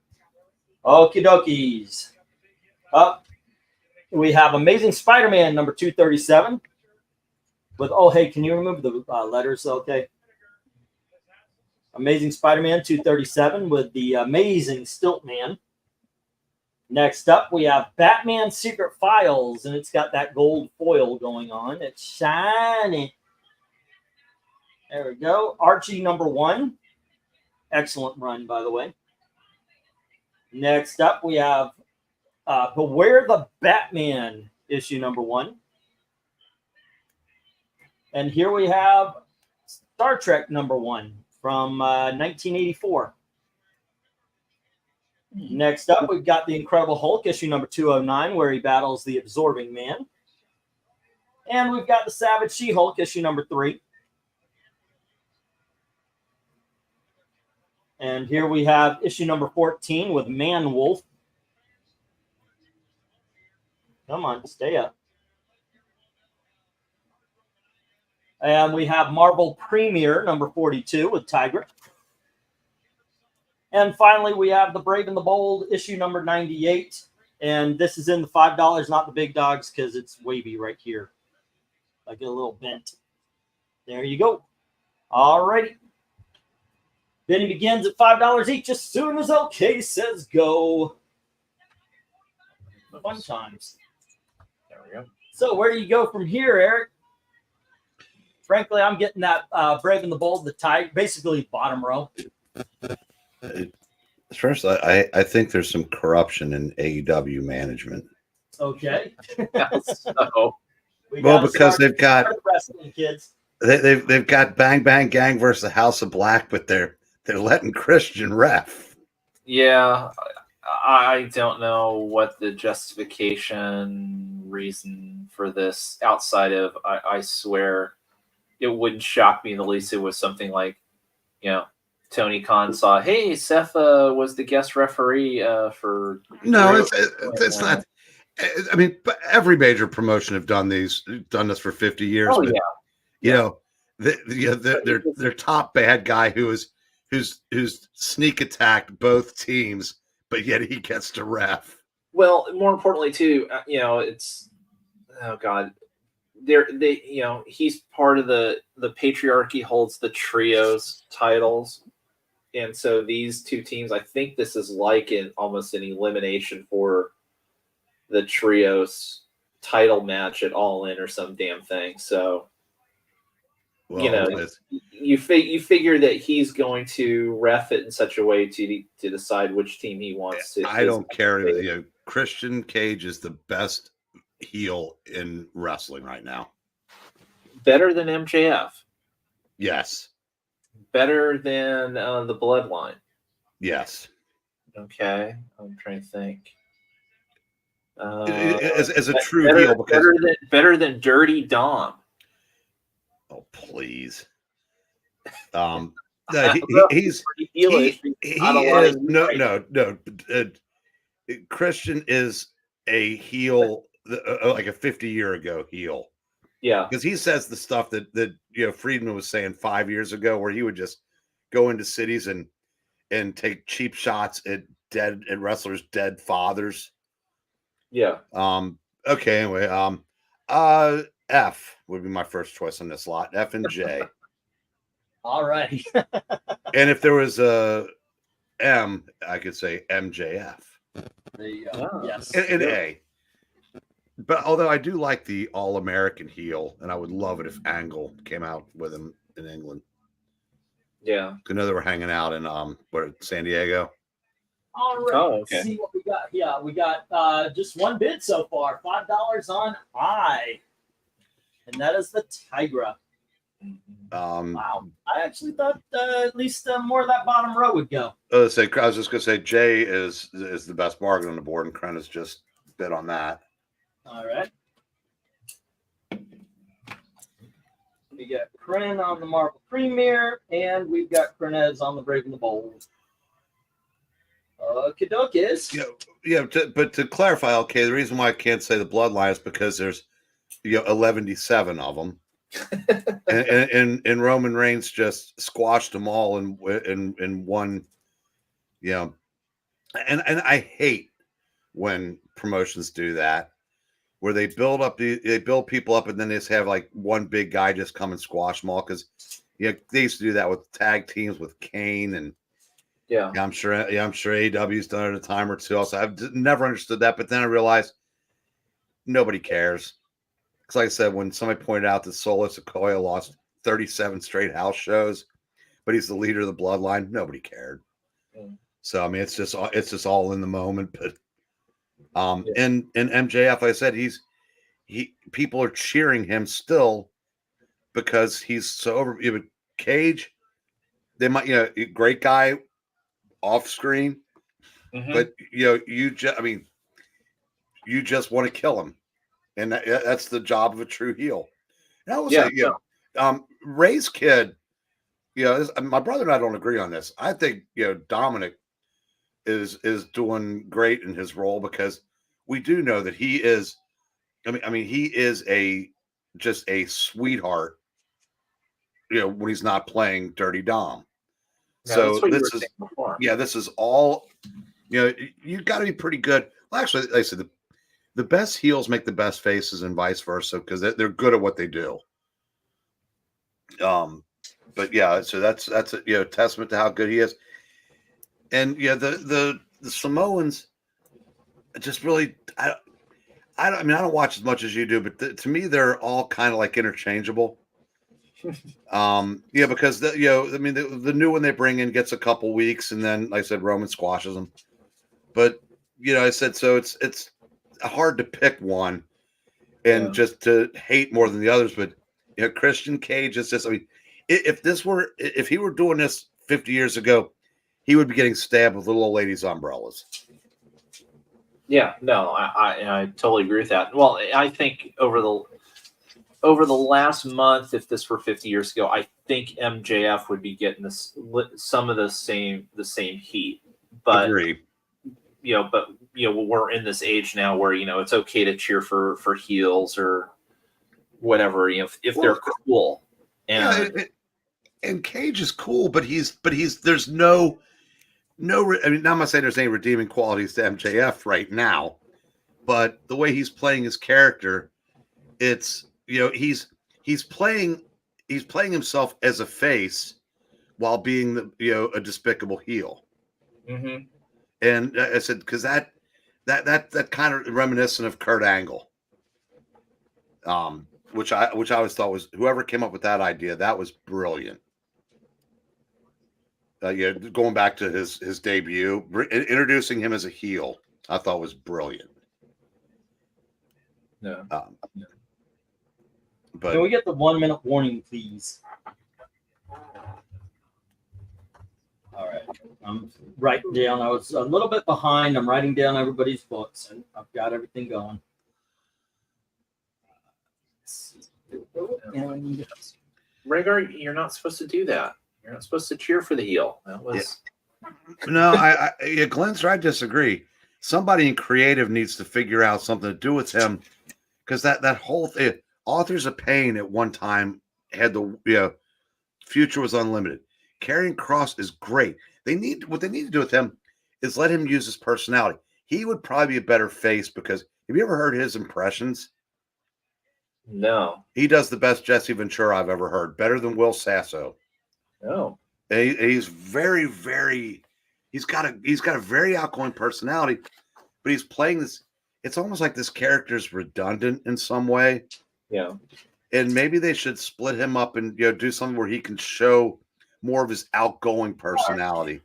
Okie dokies. Up, we have Amazing Spider-Man number 237. With hey, can you remove the letters? Okay. Amazing Spider-Man 237 with the Amazing Stiltman. Next up, we have Batman Secret Files, and it's got that gold foil going on. It's shiny. There we go. Archie number 1. Excellent run, by the way. Next up, we have Beware the Batman, issue number 1. And here we have Star Trek number 1 from 1984. Next up, we've got the Incredible Hulk, issue number 209, where he battles the Absorbing Man. And we've got the Savage She-Hulk, issue number 3. And here we have issue number 14 with Man-Wolf. Come on, stay up. And we have Marvel Premiere number 42 with Tigra. And finally, we have The Brave and the Bold, issue number 98. And this is in the $5, not the big dogs, because it's wavy right here. Like a little bent. There you go. All righty. Bidding begins at $5 each as soon as OK says go. Fun times. there we go. So where do you go from here, Eric? Frankly, I'm getting that Brave and the Bold, the tie, basically bottom row. First, I think there's some corruption in AEW management. Okay. So, Because they've got wrestling kids. they've got Bang Bang Gang versus the House of Black, but they're letting Christian ref. yeah, I don't know what the justification reason for this outside of, I swear it wouldn't shock me in the least it was something like Tony Khan saw, hey, Seth was the guest referee for. No, it's not. I mean, but every major promotion have done this for 50 years. Oh, but, yeah. you know, their top bad guy who's sneak attacked both teams, but yet he gets to ref. Well, more importantly, too, it's, oh God, he's part of the patriarchy holds the trios titles. And so these two teams, I think this is like almost an elimination for the trios title match at All In or some damn thing. So, Well, you figure that he's going to ref it in such a way to decide which team he wants to. I don't care. Christian Cage is the best heel in wrestling right now. Better than MJF. Yes. Better than the Bloodline. Yes. Okay, I'm trying to think. As a true heel, because better than Dirty Dom. Oh, please. He's Christian is a heel, like a 50-year ago heel. Yeah, because he says the stuff that Friedman was saying 5 years ago, where he would just go into cities and take cheap shots at wrestlers' dead fathers. Yeah. Okay. Anyway. F would be my first choice on this lot. F and J. All right. And if there was a M, I could say MJF. There you go. Yes. And A. But although I do like the All-American heel, and I would love it if Angle came out with him in England. Yeah. I know they were hanging out in San Diego. All right. Oh, okay. Let's see what we got. Yeah, we got just one bid so far. $5 on I. And that is the Tigra. Wow. I actually thought at least more of that bottom row would go. I was just going to say Jay is the best bargain on the board, and Kren has just bid on that. All right. We got Kren on the Marvel Premier, and we've got Krenez on the Brave and the Bold. Kadokis. But to clarify, okay, the reason why I can't say the Bloodline is because there's 117 of them, and Roman Reigns just squashed them all in one. And I hate when promotions do that, where they build people up and then they just have like one big guy just come and squash them all, because they used to do that with tag teams with Kane and. Yeah, I'm sure AEW's done it a time or two. Also, I've never understood that, but then I realized nobody cares. Because, like I said, when somebody pointed out that Solo Sikoa lost 37 straight house shows, but he's the leader of the Bloodline, nobody cared. Mm. So I mean, it's just all in the moment. But and MJF, like I said, people are cheering him still because he's so over. But Cage, they might great guy. Off screen, but you just want to kill him, and that's the job of a true heel. And I will say, Ray's kid, my brother and I don't agree on this. I think Dominic is doing great in his role, because we do know that he is. I mean, he is just a sweetheart. When he's not playing Dirty Dom. So this is all, you've got to be pretty good. Well, actually, like I said, the best heels make the best faces and vice versa, because they're good at what they do. But yeah, so that's a testament to how good he is. And the Samoans just really, I don't watch as much as you do, but to me, they're all kind of like interchangeable. Because the new one they bring in gets a couple weeks, and then, like I said, Roman squashes them. But I said, so it's hard to pick one and just to hate more than the others. But Christian Cage is just, if he were doing this 50 years ago, he would be getting stabbed with little old ladies' umbrellas. Yeah, no, I totally agree with that. Well, I think over over the last month, if this were 50 years ago, I think MJF would be getting some of the same heat. But Agree. we're in this age now where it's okay to cheer for heels or whatever. If they're cool. And and Cage is cool, but he's there's no. I mean, I'm not saying there's any redeeming qualities to MJF right now, but the way he's playing his character, it's he's playing himself as a face while being a despicable heel. Mm-hmm. And I said because that kind of reminiscent of Kurt Angle, which I always thought was whoever came up with that idea, that was brilliant. Going back to his debut, introducing him as a heel, I thought was brilliant. Yeah. But Can we get the 1 minute warning, please? All right. I'm writing down. I was a little bit behind. I'm writing down everybody's books, and I've got everything going. And Rhaegar, you're not supposed to do that. You're not supposed to cheer for the heel. That was no, Glenn's right. I disagree. Somebody in creative needs to figure out something to do with him because that whole thing, Authors of Pain at one time had the future was unlimited. Karrion Kross is great. What they need to do with him is let him use his personality. He would probably be a better face because have you ever heard his impressions? no. He does the best Jesse Ventura I've ever heard, better than Will Sasso. No. He's very, very. He's got a very outgoing personality, but he's playing this. It's almost like this character's redundant in some way. Yeah. And maybe they should split him up and do something where he can show more of his outgoing personality.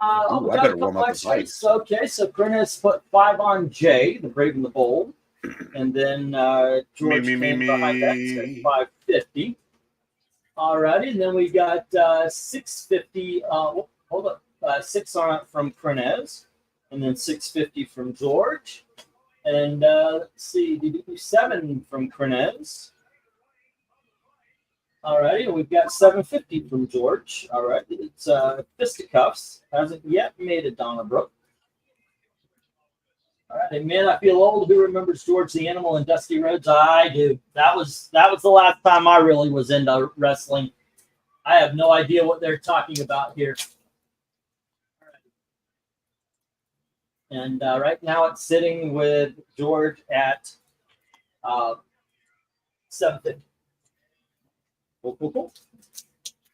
I I better warm up the pipes. Okay, so Prentice put 5 on Jay, the Brave and the Bold, and then George came behind that, so 550. Alrighty, and then we got 650. Hold up, 6 on it from Prentice, and then 650 from George, and let's see, did you do 7 from Prentice? Alrighty, and we've got 750 from George. All right, it's Fisticuffs. Hasn't yet made a Donna Brooke. All right, and man, I feel old. Who remembers George the Animal and Dusty Rhodes? I do. That was the last time I really was into wrestling. I have no idea what they're talking about here. All right. And right now it's sitting with George at 750. Cool.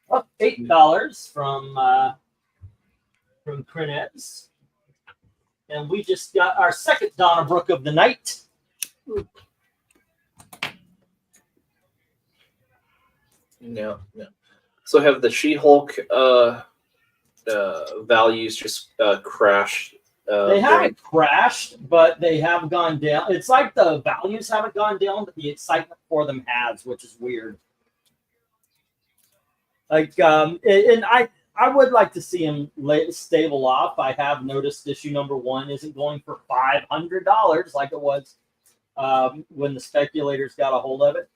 Up $8 from Prentice. And we just got our second Donna Brooke of the night. No. So have the She-Hulk values just crashed? They haven't crashed, but they have gone down. It's like the values haven't gone down, but the excitement for them has, which is weird. Like, and I would like to see him stable off. I have noticed issue number 1 isn't going for $500 like it was when the speculators got a hold of it.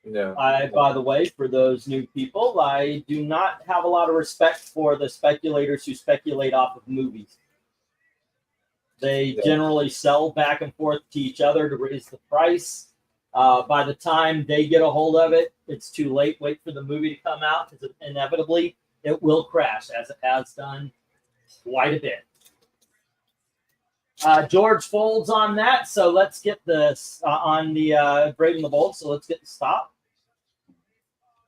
No. By the way, for those new people, I do not have a lot of respect for the speculators who speculate off of movies. They generally sell back and forth to each other to raise the price. By the time they get a hold of it, it's too late. Wait for the movie to come out because inevitably it will crash, as it has done quite a bit. George folds on that, so let's get this on the Brave and the Bold. So let's get the stop.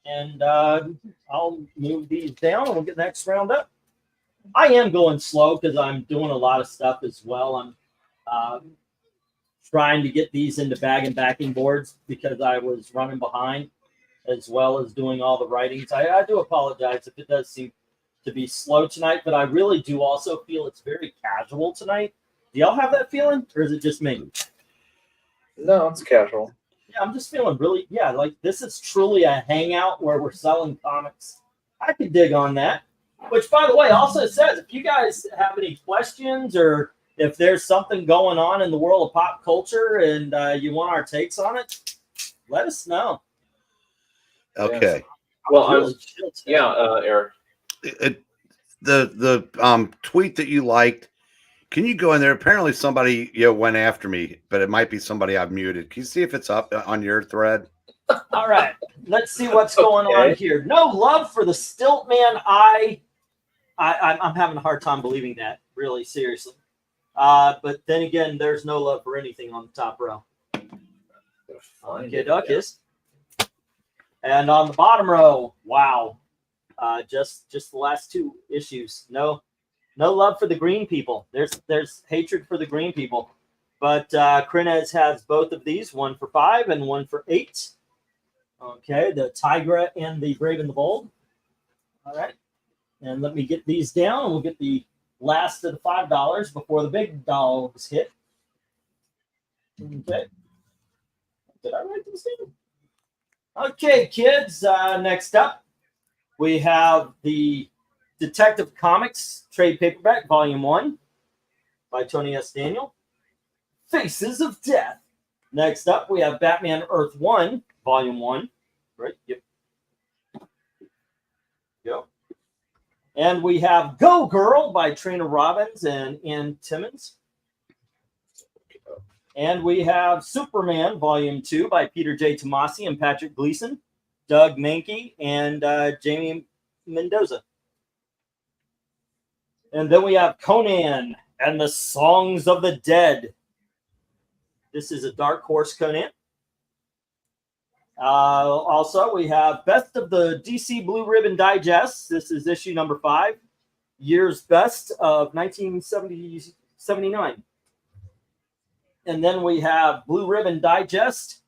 And I'll move these down and we'll get the next round up. I am going slow because I'm doing a lot of stuff as well. I'm trying to get these into bag and backing boards because I was running behind as well as doing all the writings. I do apologize if it does seem to be slow tonight, but I really do also feel it's very casual tonight. Do y'all have that feeling, or is it just me? No, it's casual. Yeah, I'm just feeling really, like this is truly a hangout where we're selling comics. I could dig on that. Which, by the way, also says if you guys have any questions or if there's something going on in the world of pop culture and you want our takes on it, let us know. Okay. Well, I Really was, chill today. yeah, Eric. The tweet that you liked, can you go in there? Apparently somebody went after me, but it might be somebody I've muted. Can you see if it's up on your thread? All right, let's see what's going on Okay. here. No love for the Stiltman. I'm having a hard time believing that, really, seriously. But then again, there's no love for anything on the top row. Okay, Duck is. And on the bottom row, wow. Just the last two issues. No love for the green people. There's hatred for the green people. But Krenez has both of these, one for 5 and one for 8. Okay, the Tigra and the Brave and the Bold. All right. And let me get these down, and we'll get the last of the $5 before the big dogs hit. Okay. Did I write this down? Okay, kids. Next up, we have the Detective Comics trade paperback, Volume 1 by Tony S. Daniel. Faces of Death. Next up, we have Batman Earth 1, Volume 1. Right? Yep. Go. And we have Go Girl by Trina Robbins and Ann Timmons. And we have Superman Volume 2 by Peter J. Tomasi and Patrick Gleason, Doug Mankey, and Jamie Mendoza. And then we have Conan and the Songs of the Dead. This is a Dark Horse Conan. Also, we have Best of the DC Blue Ribbon Digest. This is issue number 5, Year's Best of 1979. And then we have Blue Ribbon Digest,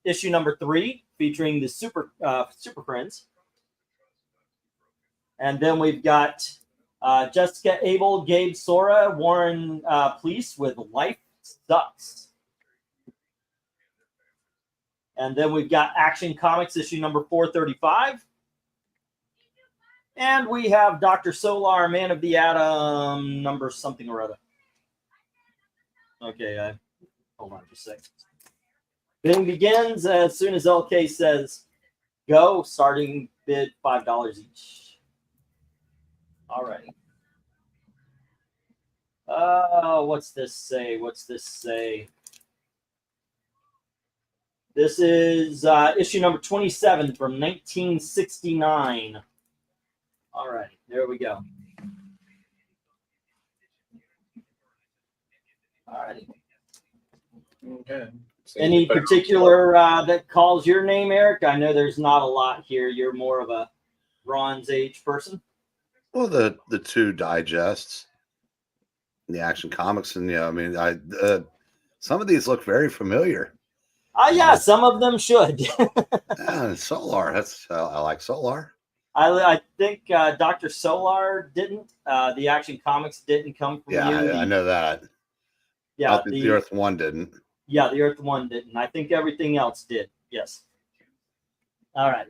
issue number 3, featuring the Super Friends. And then we've got Jessica Abel, Gabe Sora, Warren Pleece with Life Sucks. And then we've got Action Comics, issue number 435. And we have Dr. Solar, Man of the Atom, number something or other. Okay, hold on just a second. Bidding begins as soon as LK says go, starting bid $5 each. All righty. What's this say? This is issue number 27 from 1969. All right, there we go. All right. Okay. Any particular that calls your name, Eric? I know there's not a lot here. You're more of a Bronze Age person. Well, the 2 digests, the Action Comics, and some of these look very familiar. Yeah, some of them should. Yeah, Solar. I like Solar. I think Dr. Solar didn't. The Action Comics didn't come from you. I know that. Yeah, the Earth 1 didn't. Yeah, the Earth 1 didn't. I think everything else did. Yes. All right.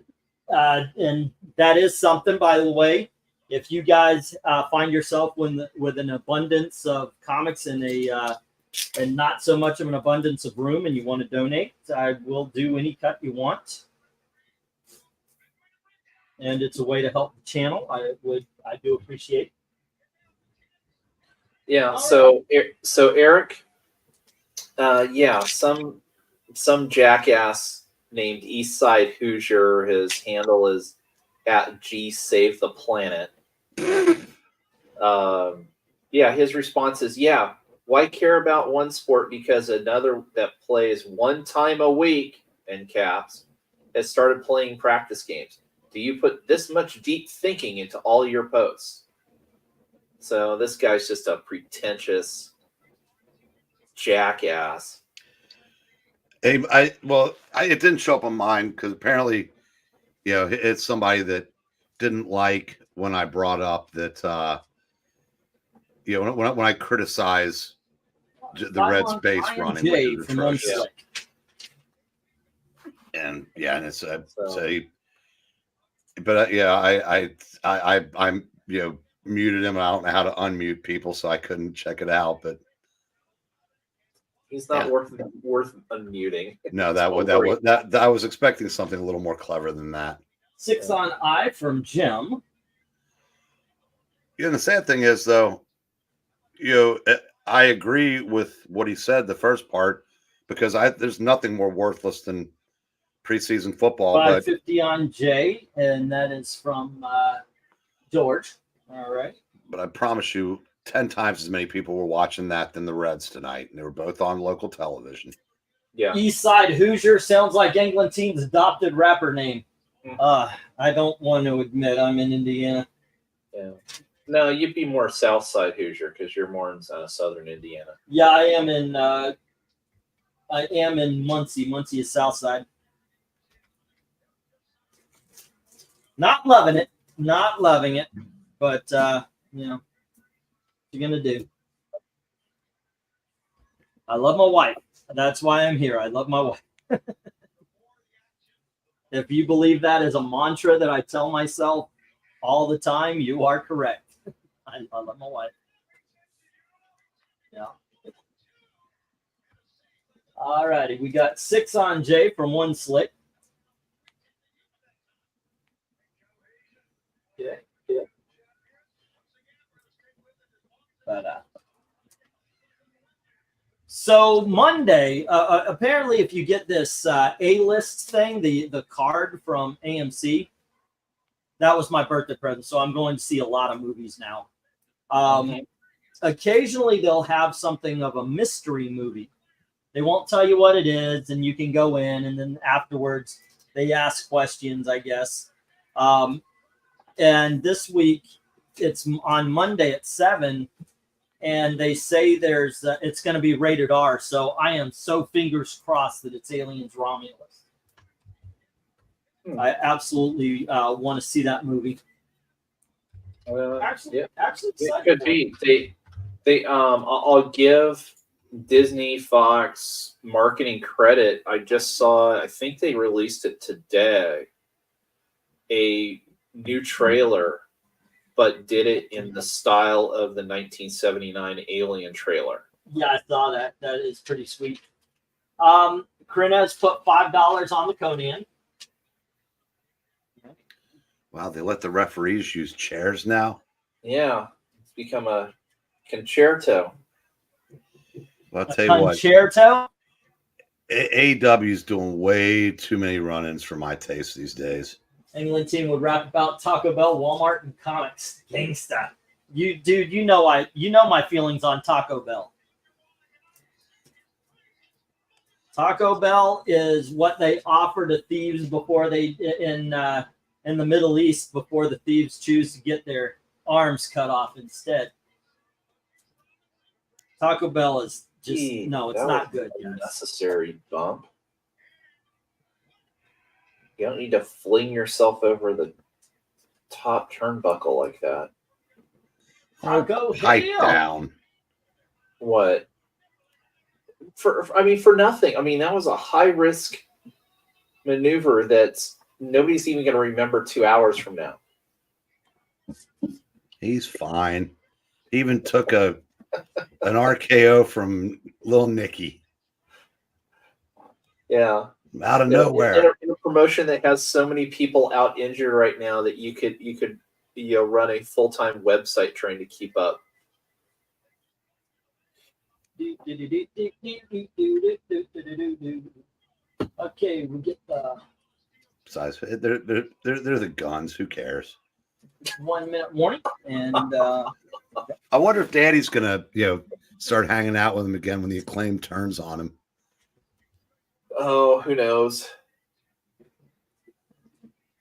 And that is something, by the way. If you guys find yourself with an abundance of comics and and not so much of an abundance of room, and you want to donate, I will do any cut you want. And it's a way to help the channel. I do appreciate. Yeah. So Eric, some jackass named Eastside Hoosier. His handle is at G Save the Planet. His response is, why care about one sport because another that plays one time a week, in caps, has started playing practice games? Do you put this much deep thinking into all your posts? So this guy's just a pretentious jackass. It didn't show up on mine because apparently, it's somebody that didn't like when I brought up that, when I criticize the red space running, which is atrocious. And it's I'm muted him. I don't know how to unmute people, so I couldn't check it out. But He's not Yeah. worth unmuting. No, I was expecting something a little more clever than that. 6 on I from Jim. You know, the sad thing is, though, I agree with what he said the first part because there's nothing more worthless than preseason football. But 550 on Jay, and that is from George. All right. I promise you, 10 times as many people were watching that than the Reds tonight, and they were both on local television. Yeah. East Side Hoosier sounds like England team's adopted rapper name. I don't want to admit I'm in Indiana. Yeah. No, you'd be more South Side Hoosier because you're more in Southern Indiana. Yeah, I am in Muncie. Muncie is South Side. Not loving it. But what you gonna do? I love my wife. That's why I'm here. I love my wife. If you believe that is a mantra that I tell myself all the time, you are correct. I love my wife. Yeah. All righty. We got 6 on Jay from One Slick. Yeah. But so Monday, apparently, if you get this A-list thing, the card from AMC, that was my birthday present. So I'm going to see a lot of movies now. Occasionally, they'll have something of a mystery movie. They won't tell you what it is, and you can go in, and then afterwards, they ask questions, I guess. And this week, it's on Monday at 7, and they say it's going to be rated R. So I am so fingers crossed that it's Aliens Romulus. I absolutely want to see that movie. Actually, it could be. I'll give Disney Fox marketing credit. I just saw. I think they released it today. A new trailer, but did it in the style of the 1979 Alien trailer. Yeah, I saw that. That is pretty sweet. Krenez put $5 on the Conan. Wow, they let the referees use chairs now? Yeah, it's become a concerto. Well, I'll tell you what. Concerto? AEW's doing way too many run-ins for my taste these days. England team would rap about Taco Bell, Walmart, and comics. Gangsta. You know my feelings on Taco Bell. Taco Bell is what they offer to thieves before they in the Middle East before the thieves choose to get their arms cut off instead. Taco Bell is just it's not good. Unnecessary bump. You don't need to fling yourself over the top turnbuckle like that. Taco Pipe hell. down. What? For nothing. I mean, that was a high risk maneuver that's nobody's even going to remember 2 hours from now. He's fine. He even took an RKO from Lil Nicky. Yeah. Out of nowhere. In a promotion that has so many people out injured right now that you could run a full-time website trying to keep up. Okay, we get the Besides, they're the guns. Who cares? 1 minute warning, and I wonder if Daddy's gonna start hanging out with him again when the Acclaim turns on him. Oh, who knows?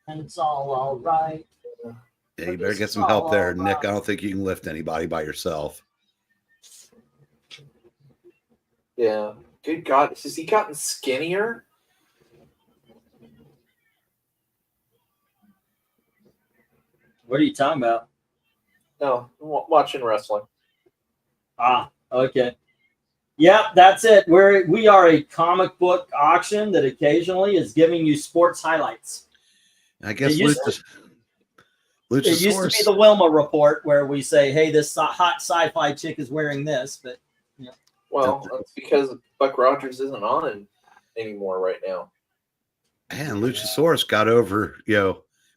and it's all right. Yeah, you better get some help there, Nick. I don't think you can lift anybody by yourself. Yeah. Good God. Has he gotten skinnier? What are you talking about? No, watching wrestling. Ah, okay. Yep, that's it. We are a comic book auction that occasionally is giving you sports highlights. I guess It used Luchasaurus. It used to be the Wilma report where we say, hey, this hot sci-fi chick is wearing this, but Well, that's because Buck Rogers isn't on anymore right now. And Luchasaurus got over,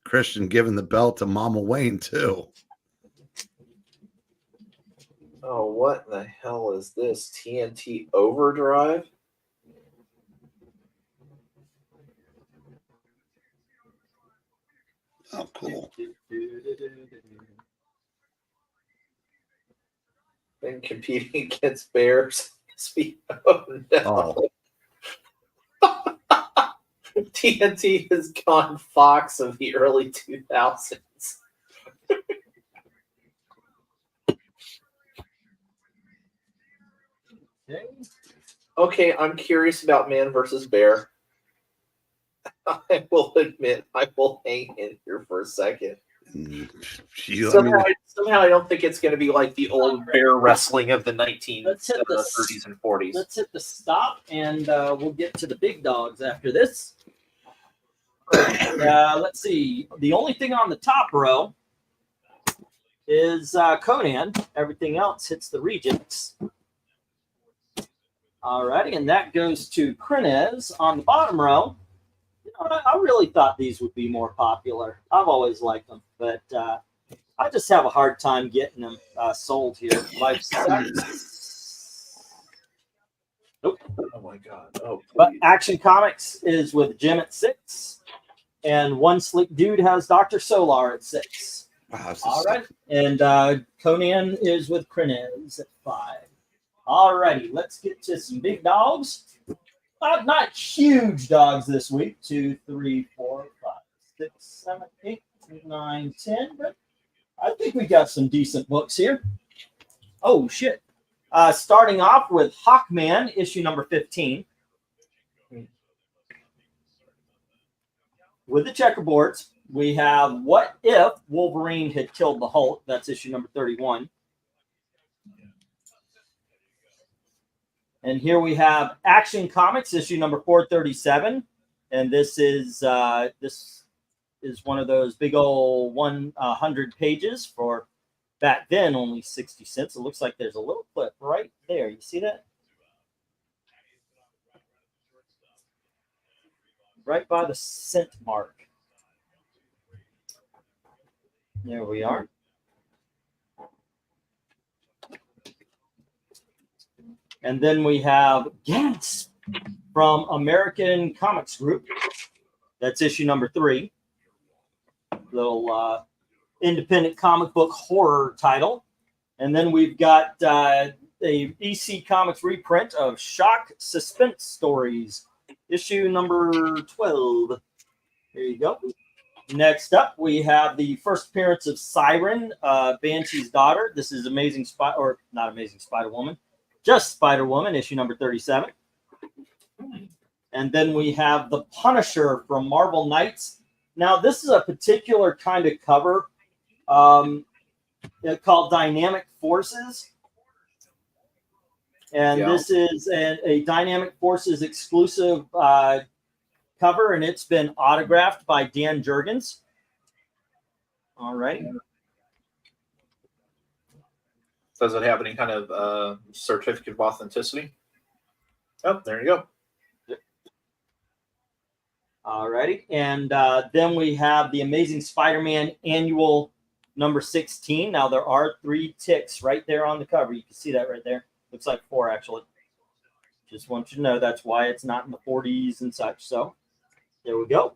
Christian giving the belt to Mama Wayne too. Oh, what in the hell is this? TNT Overdrive? Oh, cool. Been competing against Bears. Oh, no. Oh, TNT has gone Fox of the early 2000s. Okay. Okay, I'm curious about Man versus Bear. I will admit, I will hang in here for a second. Somehow I don't think it's going to be like the old bear wrestling of the 1930s and 40s. Let's hit the stop, and we'll get to the big dogs after this. Let's see. The only thing on the top row is Conan. Everything else hits the Regents. Alrighty, and that goes to Krenez on the bottom row. I really thought these would be more popular. I've always liked them, but I just have a hard time getting them sold here. Life sucks. Nope. Oh my god! Oh, but Action Comics is with Jim at 6, and One Sleek Dude has Dr. Solar at 6. wow, All right, and Conan is with Krenez at 5. All righty, let's get to some big dogs. Not huge dogs this week. 2, 3, 4, 5, 6, 7, 8, 9, 10. But I think we got some decent books here. Oh, shit. Starting off with Hawkman, issue number 15. With the checkerboards, we have What If Wolverine Had Killed the Hulk? That's issue number 31. And here we have Action Comics, issue number 437. And this is one of those big old 100 pages for back then only 60 cents. It looks like there's a little clip right there. You see that? Right by the cent mark. There we are. And then we have Gasp from American Comics Group. That's issue number 3. Little independent comic book horror title. And then we've got a EC Comics reprint of Shock Suspense Stories, issue number 12. There you go. Next up, we have the first appearance of Siren, Banshee's daughter. This is Amazing Spider, or not Amazing Spider-Woman. Just Spider-Woman, issue number 37. And then we have The Punisher from Marvel Knights. Now, this is a particular kind of cover called Dynamic Forces. And this is a Dynamic Forces exclusive cover, and it's been autographed by Dan Jurgens. All right. Does it have any kind of certificate of authenticity? Oh, there you go. All righty. And then we have the Amazing Spider-Man annual number 16. Now, there are 3 ticks right there on the cover. You can see that right there. Looks like 4, actually. Just want you to know that's why it's not in the 40s and such. So there we go.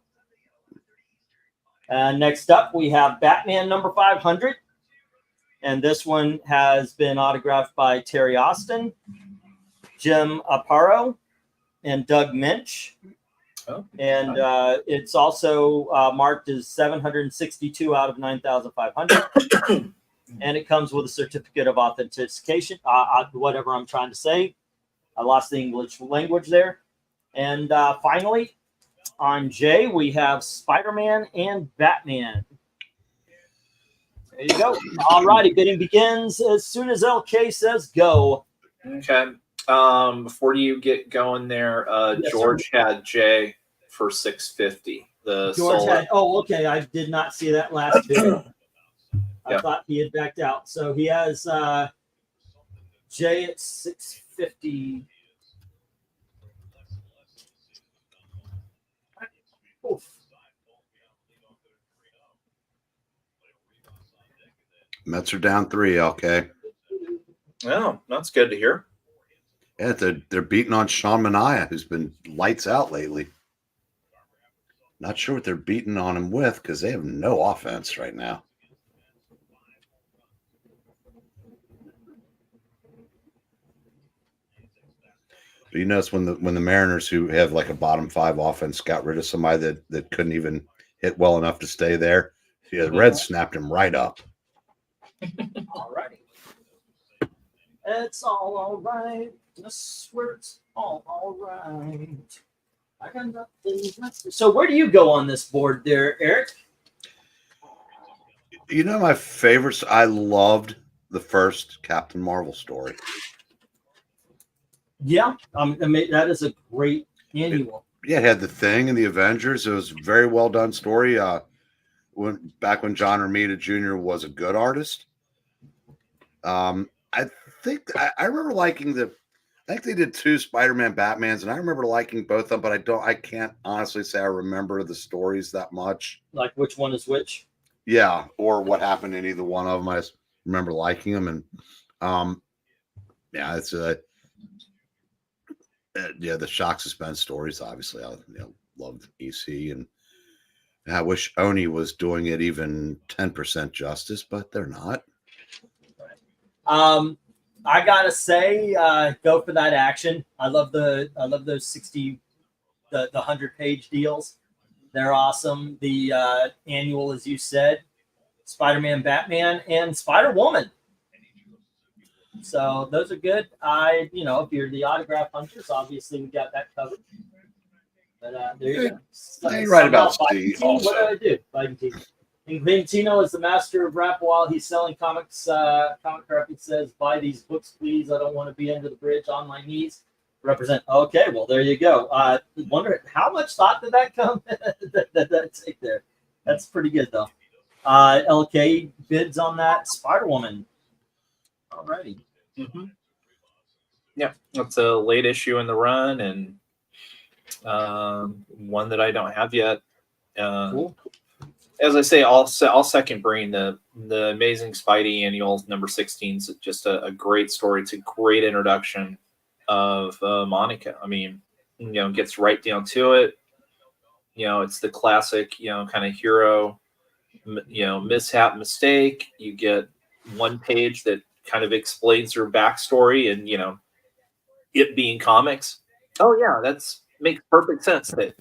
Next up, we have Batman number 500. And this one has been autographed by Terry Austin, Jim Aparo, and Doug Minch. Oh, and it's also marked as 762 out of 9,500. And it comes with a certificate of authentication, whatever I'm trying to say. I lost the English language there. And finally, on J, we have Spider-Man and Batman. There you go. All righty, bidding begins as soon as LK says go. Okay. Before you get going there, Yes, George had Jay for $650. George had. Oh, okay. I did not see that last bid. I thought he had backed out. So he has Jay at $650. 50. Oof. Mets are down 3. Okay. Oh, that's good to hear. Yeah, they're beating on Sean Manaea, who's been lights out lately. Not sure what they're beating on him with because they have no offense right now. But you notice when the Mariners, who have like a bottom 5 offense, got rid of somebody that couldn't even hit well enough to stay there, the Reds snapped him right up. All righty. It's all right. I swear it's all right. I got nothing left. So where do you go on this board there, Eric? You know, my favorites, I loved the first Captain Marvel story. Yeah, I mean, that is a great annual. Yeah, it had the Thing and the Avengers. It was a very well done story. Back when John Romita Jr. was a good artist. I think I remember liking I think they did 2 Spider-Man Batmans, and I remember liking both of them, but I can't honestly say I remember the stories that much. Like which one is which? Yeah, or what happened in either one of them. I just remember liking them, and yeah, it's yeah, the shock suspense stories. Obviously, I loved EC, and I wish Oni was doing it even 10% justice, but they're not. I gotta say, go for that action. I love those 60, the 100-page deals. They're awesome. The annual, as you said, Spider-Man, Batman, and Spider-Woman. So those are good. If you're the autograph hunters, obviously we got that covered. But there you go. You're right about Steve. What do I do? Fighting team. And Valentino is the master of rap while he's selling comics. Comic crap. He says, "Buy these books, please. I don't want to be under the bridge on my knees." Represent. Okay, well there you go. Wonder how much thought did that come that take there. That's pretty good though. LK bids on that Spider-Woman. Alrighty. Mm-hmm. Yeah, it's a late issue in the run, and one that I don't have yet. Cool. As I say, I'll second bring the Amazing Spidey Annual number 16 is just a great story. It's a great introduction of Monica. I mean, gets right down to it. It's the classic, kind of hero, mishap, mistake. You get one page that kind of explains her backstory, and it being comics. Oh yeah, that's makes perfect sense that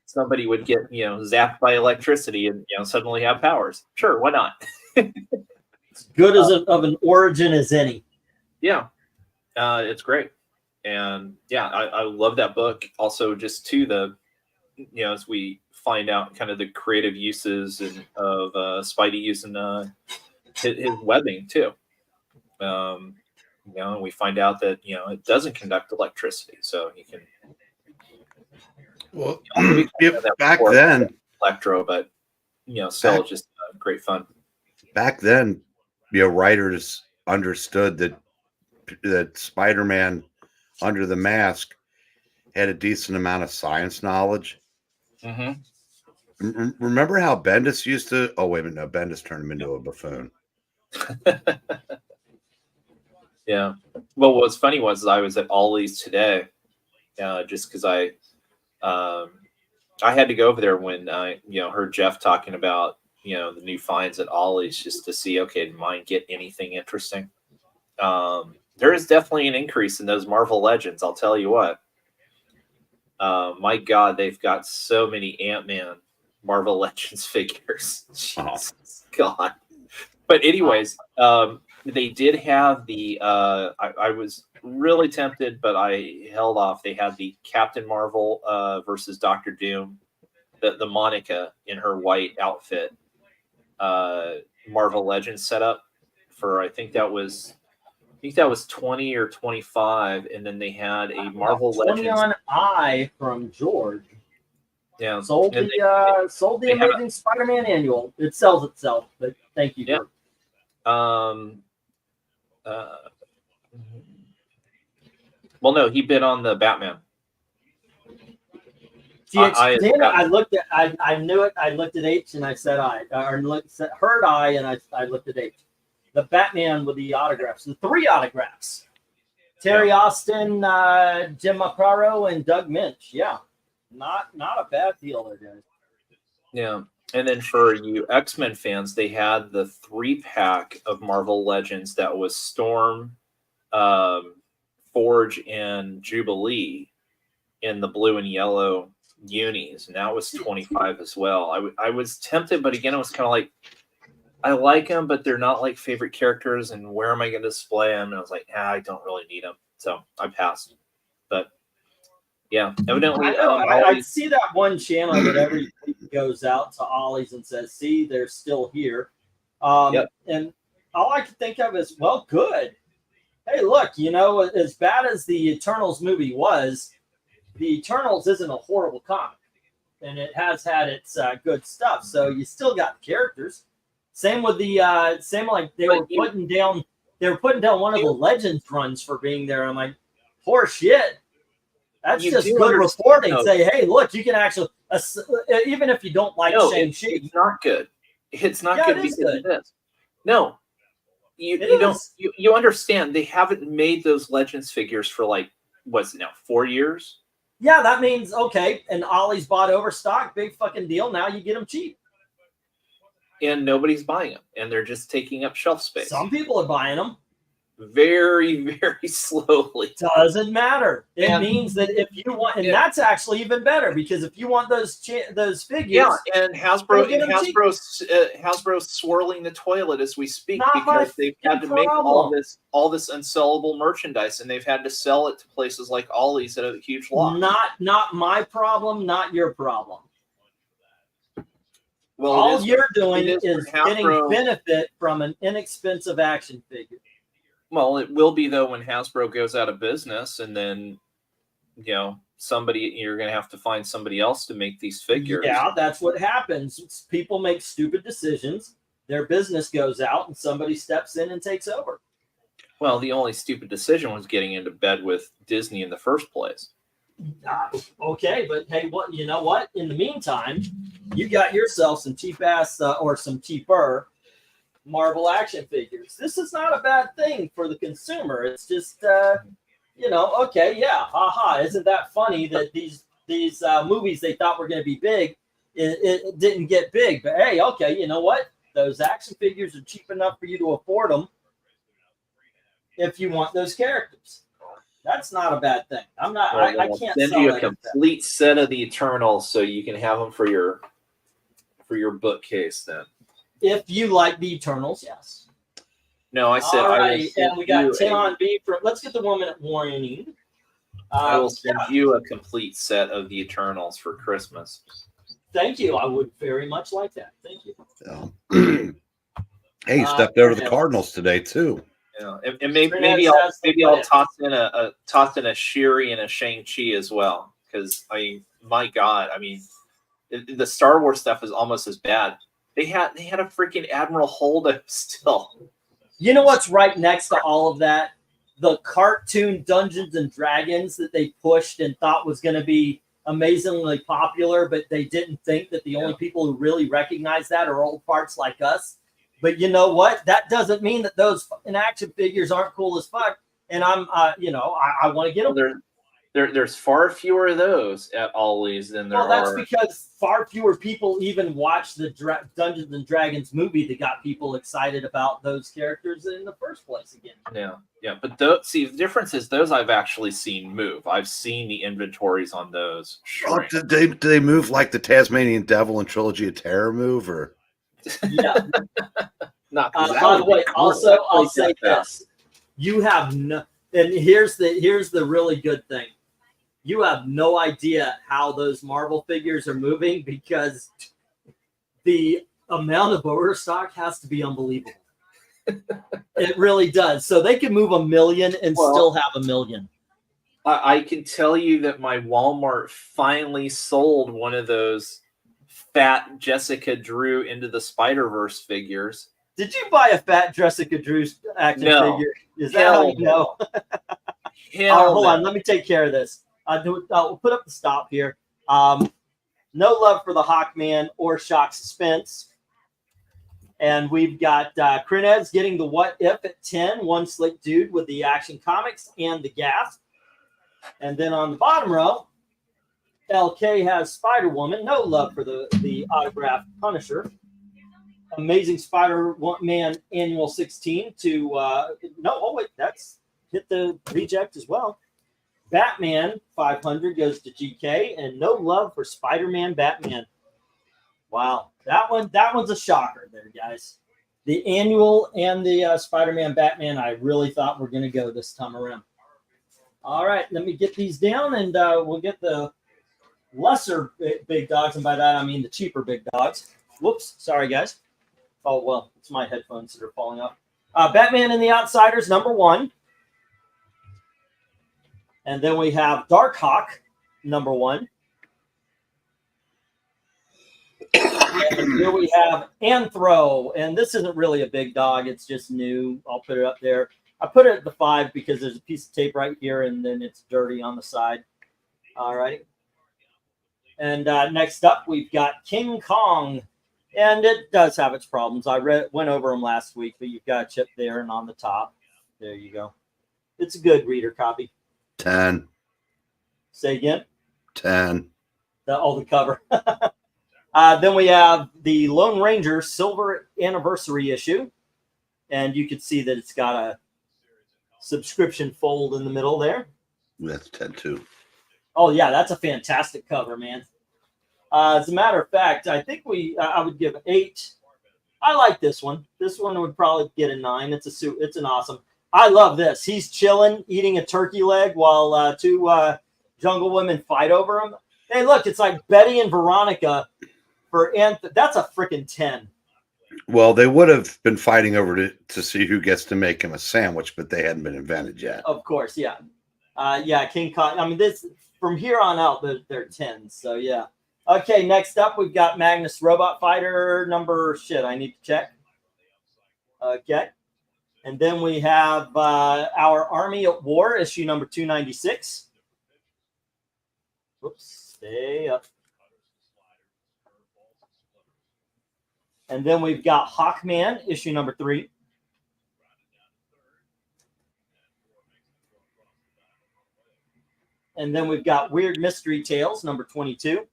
somebody would get zapped by electricity and suddenly have powers. Sure, why not? As good as of an origin as any. Yeah, it's great, and yeah, I love that book. Also, just to as we find out kind of the creative uses of Spidey using his webbing too. And we find out that it doesn't conduct electricity, so you can. Well, back then, Electro, but still just great fun. Back then, writers understood that Spider-Man under the mask had a decent amount of science knowledge. Mm-hmm. Remember how Bendis used to? Oh wait a minute, no, Bendis turned him into a buffoon. Yeah. Well, what's funny was I was at Ollie's today, just because I had to go over there when I heard Jeff talking about the new finds at Ollie's, just to see, okay, did mine get anything interesting? There is definitely an increase in those Marvel Legends. I'll tell you what. My God, they've got so many Ant-Man Marvel Legends figures. Jesus God. But anyways, they did have the. I was really tempted, but I held off. They had the Captain Marvel versus Doctor Doom, the Monica in her white outfit, Marvel Legends setup for I think that was 20 or 25, and then they had a Marvel 20 Legends on I from George. Yeah, Sold the Amazing Spider-Man Annual. It sells itself, but thank you. Yeah. Well, no, he bid on the Batman. Damn it, I looked at, I knew it. I looked at H and I said heard I, and I looked at H. The Batman with the autographs, the 3 autographs. Terry Austin, Jim Aparo, and Doug Minch. Yeah, not a bad deal there, guys. Yeah. And then for you X-Men fans, they had the 3-pack of Marvel Legends that was Storm, Forge, and Jubilee in the blue and yellow unis, and that was $25 as well. I was tempted, but again, it was kind of like, I like them, but they're not like favorite characters, and where am I going to display them? And I was like, I don't really need them, so I passed. But yeah, evidently, I see that one channel that every week goes out to Ollie's and says, "See, they're still here," and all I can think of is, well, good. Hey, look, as bad as the Eternals movie was, the Eternals isn't a horrible comic, and it has had its good stuff. So you still got characters. Same with the they were putting down one of the Legends runs for being there. I'm like, poor shit. That's just good reporting. Say, hey, look, you can actually, even if you don't like Shang-Chi. It's not good. It's not good because of this. No, you understand. They haven't made those Legends figures for like, what's it now, 4 years? Yeah, that means, okay, and Ollie's bought overstock, big fucking deal. Now you get them cheap. And nobody's buying them, and they're just taking up shelf space. Some people are buying them. Very, very slowly. Doesn't matter. It means that if you want, and that's actually even better, because if you want those figures, and Hasbro's swirling the toilet as we speak because they've had to make all this unsellable merchandise, and they've had to sell it to places like Ollie's at a huge loss. Not my problem, not your problem. Well, all you're doing is getting benefit from an inexpensive action figure. Well, it will be though when Hasbro goes out of business, and then you're going to have to find somebody else to make these figures. Yeah, that's what happens. People make stupid decisions. Their business goes out, and somebody steps in and takes over. Well, the only stupid decision was getting into bed with Disney in the first place. Okay, but hey, you know what? In the meantime, you got yourself some cheap ass or some cheaper Marvel action figures. This is not a bad thing for the consumer. It's just, okay, yeah, haha. Isn't that funny that these movies they thought were going to be big, it didn't get big. But hey, okay, you know what? Those action figures are cheap enough for you to afford them if you want those characters. That's not a bad thing. I'm not. Well, I can't send you a complete set of the Eternals so you can have them for your bookcase then. If you like the Eternals, yes. No, I said. All right, and we got 10 on B. Let's get the 1 minute warning. I will send you a complete set of the Eternals for Christmas. Thank you. I would very much like that. Thank you. Hey, you stepped over the Cardinals today too. Yeah, and maybe I'll toss in a Shuri and a Shang-Chi as well, because my God, the Star Wars stuff is almost as bad. They had a freaking Admiral Holdo still. You know what's right next to all of that? The cartoon Dungeons and Dragons that they pushed and thought was going to be amazingly popular, but they didn't think that the only people who really recognize that are old farts like us. But you know what? That doesn't mean that those fucking action figures aren't cool as fuck. And I'm, I want to get them. There's far fewer of those at Ollie's than there are. Well, that's because far fewer people even watch the Dungeons and Dragons movie that got people excited about those characters in the first place again. Yeah. But the difference is those I've actually seen move. I've seen the inventories on those shrink. Oh, did they move like the Tasmanian Devil and Trilogy of Terror move, or? Yeah. Not by the way, also I'll say this: you have no, and here's the really good thing. You have no idea how those Marvel figures are moving because the amount of overstock has to be unbelievable. It really does. So they can move 1 million and still have 1 million. I can tell you that my Walmart finally sold one of those fat Jessica Drew Into the Spider-Verse figures. Did you buy a fat Jessica Drew action figure? Is that how you know? Hold on. Let me take care of this. We'll put up the stop here. No love for the Hawkman or Shock Suspense. And we've got Crinez getting the What If at 10, one slick dude with the Action Comics and the gas. And then on the bottom row, LK has Spider-Woman, no love for the autographed Punisher. Amazing Spider-Man Annual 16 to, that's hit the reject as well. Batman 500 goes to GK, and no love for Spider-Man Batman. Wow, that one's a shocker there, guys. The annual and the Spider-Man Batman, I really thought were going to go this time around. All right, let me get these down, and we'll get the lesser big dogs, and by that I mean the cheaper big dogs. Whoops, sorry, guys. Oh, well, it's my headphones that are falling off. Batman and the Outsiders, number 1. And then we have Darkhawk, number 1. And here we have Anthro, and this isn't really a big dog. It's just new. I'll put it up there. I put it at the 5 because there's a piece of tape right here, and then it's dirty on the side. All right. And next up, we've got King Kong, and it does have its problems. I went over them last week, but you've got a chip there and on the top. There you go. It's a good reader copy. 10. Say again. 10. The cover. Then we have the Lone Ranger Silver Anniversary issue. And you can see that it's got a subscription fold in the middle there. That's 10 too. Oh, yeah, that's a fantastic cover, man. As a matter of fact, I think I would give 8. I like this one. This one would probably get a 9. It's an awesome. I love this. He's chilling, eating a turkey leg while 2 jungle women fight over him. Hey, look, it's like Betty and Veronica for that's a freaking 10. Well, they would have been fighting over to see who gets to make him a sandwich, but they hadn't been invented yet. Of course, yeah. King Kong. I mean, this from here on out, they're 10s. So, yeah. Okay, next up, we've got Magnus Robot Fighter number, I need to check. Okay. And then we have our Army at War, issue number 296. Whoops, stay up. And then we've got Hawkman, issue number 3. And then we've got Weird Mystery Tales, number 22.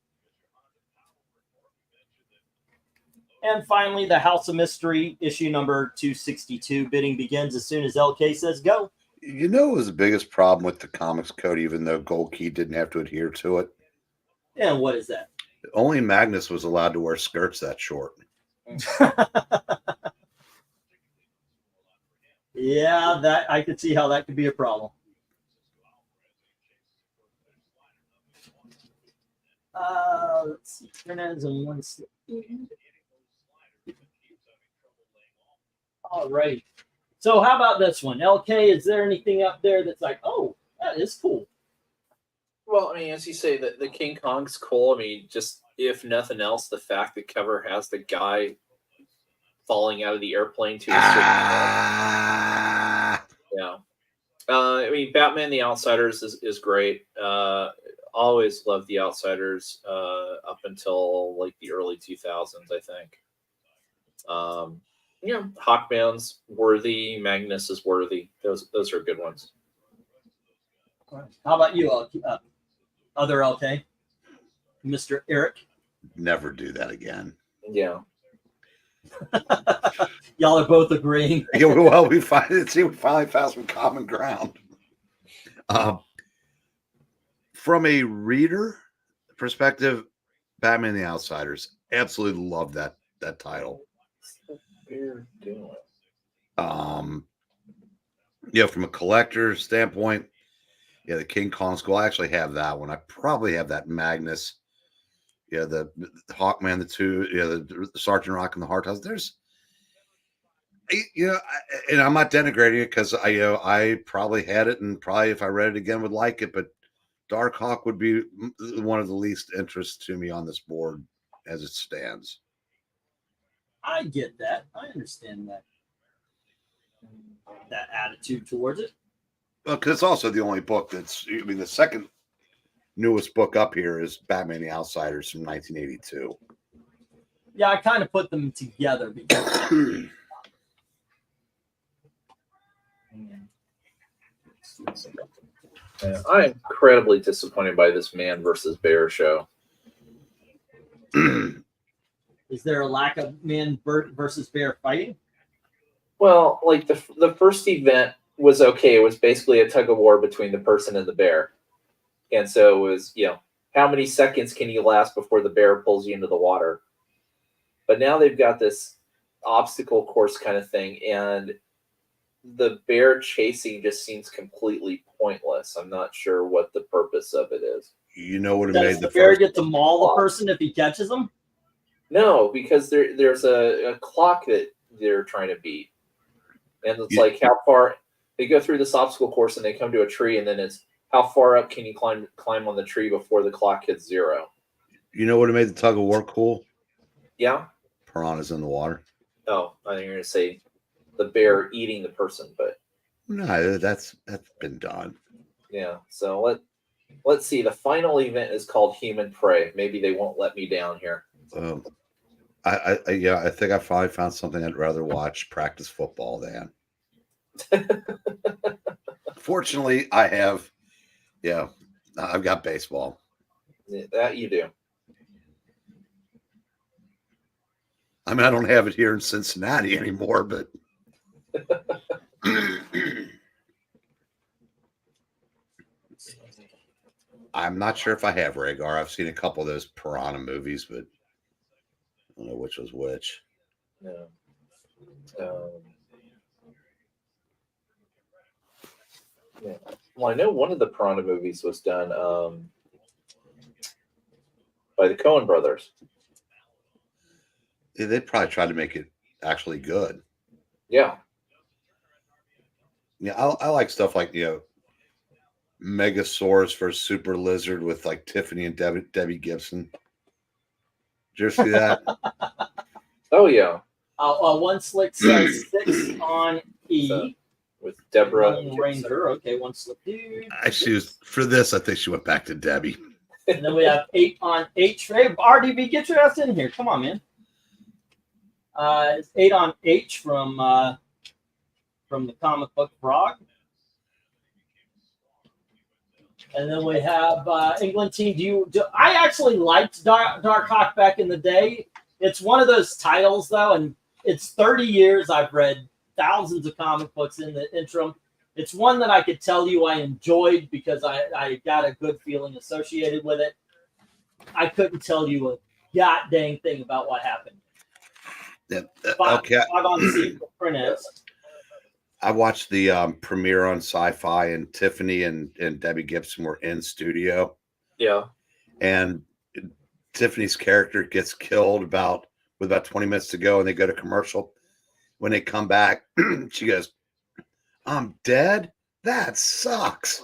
And finally, the House of Mystery, issue number 262. Bidding begins as soon as LK says go. You know what was the biggest problem with the comics code, even though Gold Key didn't have to adhere to it? And what is that? Only Magnus was allowed to wear skirts that short. Yeah, that I could see how that could be a problem. Let's see. Fernandez and 1. All right. So how about this one? LK, is there anything up there that's like, oh, that is cool? Well, I mean, as you say, the King Kong's cool. I mean, just if nothing else, the fact the cover has the guy falling out of the airplane to his yeah. I mean, Batman the Outsiders is great. Always loved the Outsiders up until like the early 2000s, I think. Hawkman's worthy. Magnus is worthy. Those are good ones. How about you, other LK? Mr. Eric? Never do that again. Yeah. Y'all are both agreeing. Yeah, well, we finally found some common ground. From a reader perspective, Batman the Outsiders, absolutely love that title. We're doing it. From a collector standpoint, the King Kong School, I actually have that one. I probably have that Magnus. The Hawkman, the 2, the Sergeant Rock and the Hard House. There's, and I'm not denigrating it because I probably had it and probably if I read it again would like it, but Darkhawk would be one of the least interest to me on this board as it stands. I get that. I understand that attitude towards it. Well, because it's also the only book that's. I mean, the second newest book up here is Batman: The Outsiders from 1982. Yeah, I kind of put them together because Yeah, I'm incredibly disappointed by this Man versus Bear show. is there a lack of man versus bear fighting? Well, like the first event was okay. It was basically a tug of war between the person and the bear, and so it was how many seconds can you last before the bear pulls you into the water? But now they've got this obstacle course kind of thing, and the bear chasing just seems completely pointless. I'm not sure what the purpose of it is. You know what it Does made the the bear first. get to maul the person if he catches them? No, because there's a clock that they're trying to beat. And it's like how far they go through this obstacle course and they come to a tree, and then it's how far up can you climb on the tree before the clock hits 0? You know what made the tug of war cool? Yeah. Piranhas in the water. Oh, I think you're gonna say the bear eating the person, but No, that's been done. yeah. So let's see. The final event is called Human Prey. Maybe they won't let me down here. I think I finally found something I'd rather watch practice football than. Fortunately, I've got baseball. That you do. I mean, I don't have it here in Cincinnati anymore, but I'm not sure if I have Rhaegar. I've seen a couple of those Piranha movies, but I don't know which was which. No. Yeah. Well, I know one of the Piranha movies was done by the Coen brothers. They probably tried to make it actually good. Yeah. Yeah, I like stuff like Megasaurus versus Super Lizard with like Tiffany and Debbie Gibson. Did you ever see that? Oh yeah. One slick says 6 on E. So, with Deborah Lone Ranger. Okay, one slick dude. For this, I think she went back to Debbie. And then we have 8 on H. Hey, RDB, get your ass in here. Come on, man. It's 8 on H from the comic book Frog. And then we have England team. I actually liked Dark Hawk back in the day. It's one of those titles, though, and it's 30 years. I've read thousands of comic books in the interim. It's one that I could tell you I enjoyed because I got a good feeling associated with it. I couldn't tell you a god dang thing about what happened. Okay. Fog on the Sea for Prince. I watched the premiere on Sci-Fi, and Tiffany and Debbie Gibson were in studio. Yeah. And Tiffany's character gets killed with about 20 minutes to go, and they go to commercial. When they come back, she goes, "I'm dead? That sucks."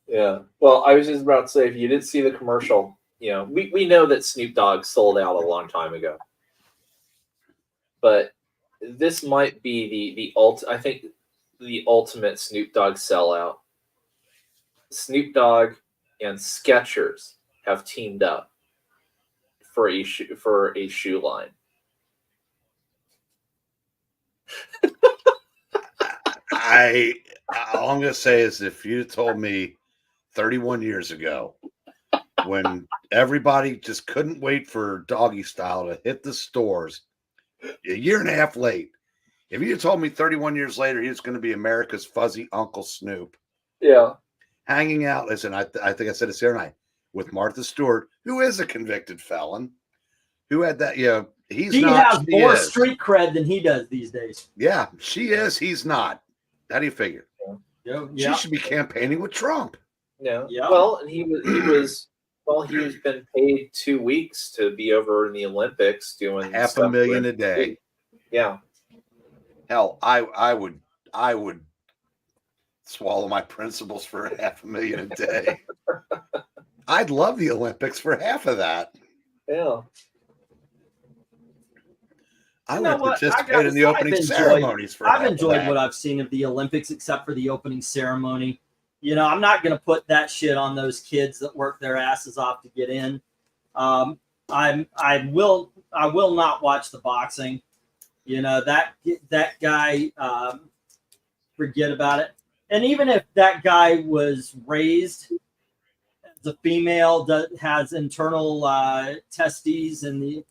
Yeah. Well, I was just about to say, if you didn't see the commercial, we know that Snoop Dogg sold out a long time ago. But this might be I think the ultimate Snoop Dogg sellout. Snoop Dogg and Skechers have teamed up for a shoe line. All I'm gonna say is, if you told me 31 years ago, when everybody just couldn't wait for Doggy Style to hit the stores, a year and a half late, if you told me 31 years later he was going to be America's fuzzy Uncle Snoop, Yeah. hanging out, listen, I think I said it the other night, with Martha Stewart, who is a convicted felon, who had that, he has more street cred than he does these days. Yeah, she is. He's not. How do you figure? Yeah. She should be campaigning with Trump. Yeah. Yeah. Well, and he's been paid 2 weeks to be over in the Olympics doing $500,000 a day. Yeah. Hell, I would swallow my principles for $500,000 a day. I'd love the Olympics for half of that. Yeah. I You know would what? I participate gotta in the say, opening I've enjoyed- ceremonies for I've half of enjoyed that. what I've seen of the Olympics, except for the opening ceremony. You know, I'm not going to put that shit on those kids that work their asses off to get in. I will not watch the boxing. You know, that guy, forget about it. And even if that guy was raised as a female that has internal testes, and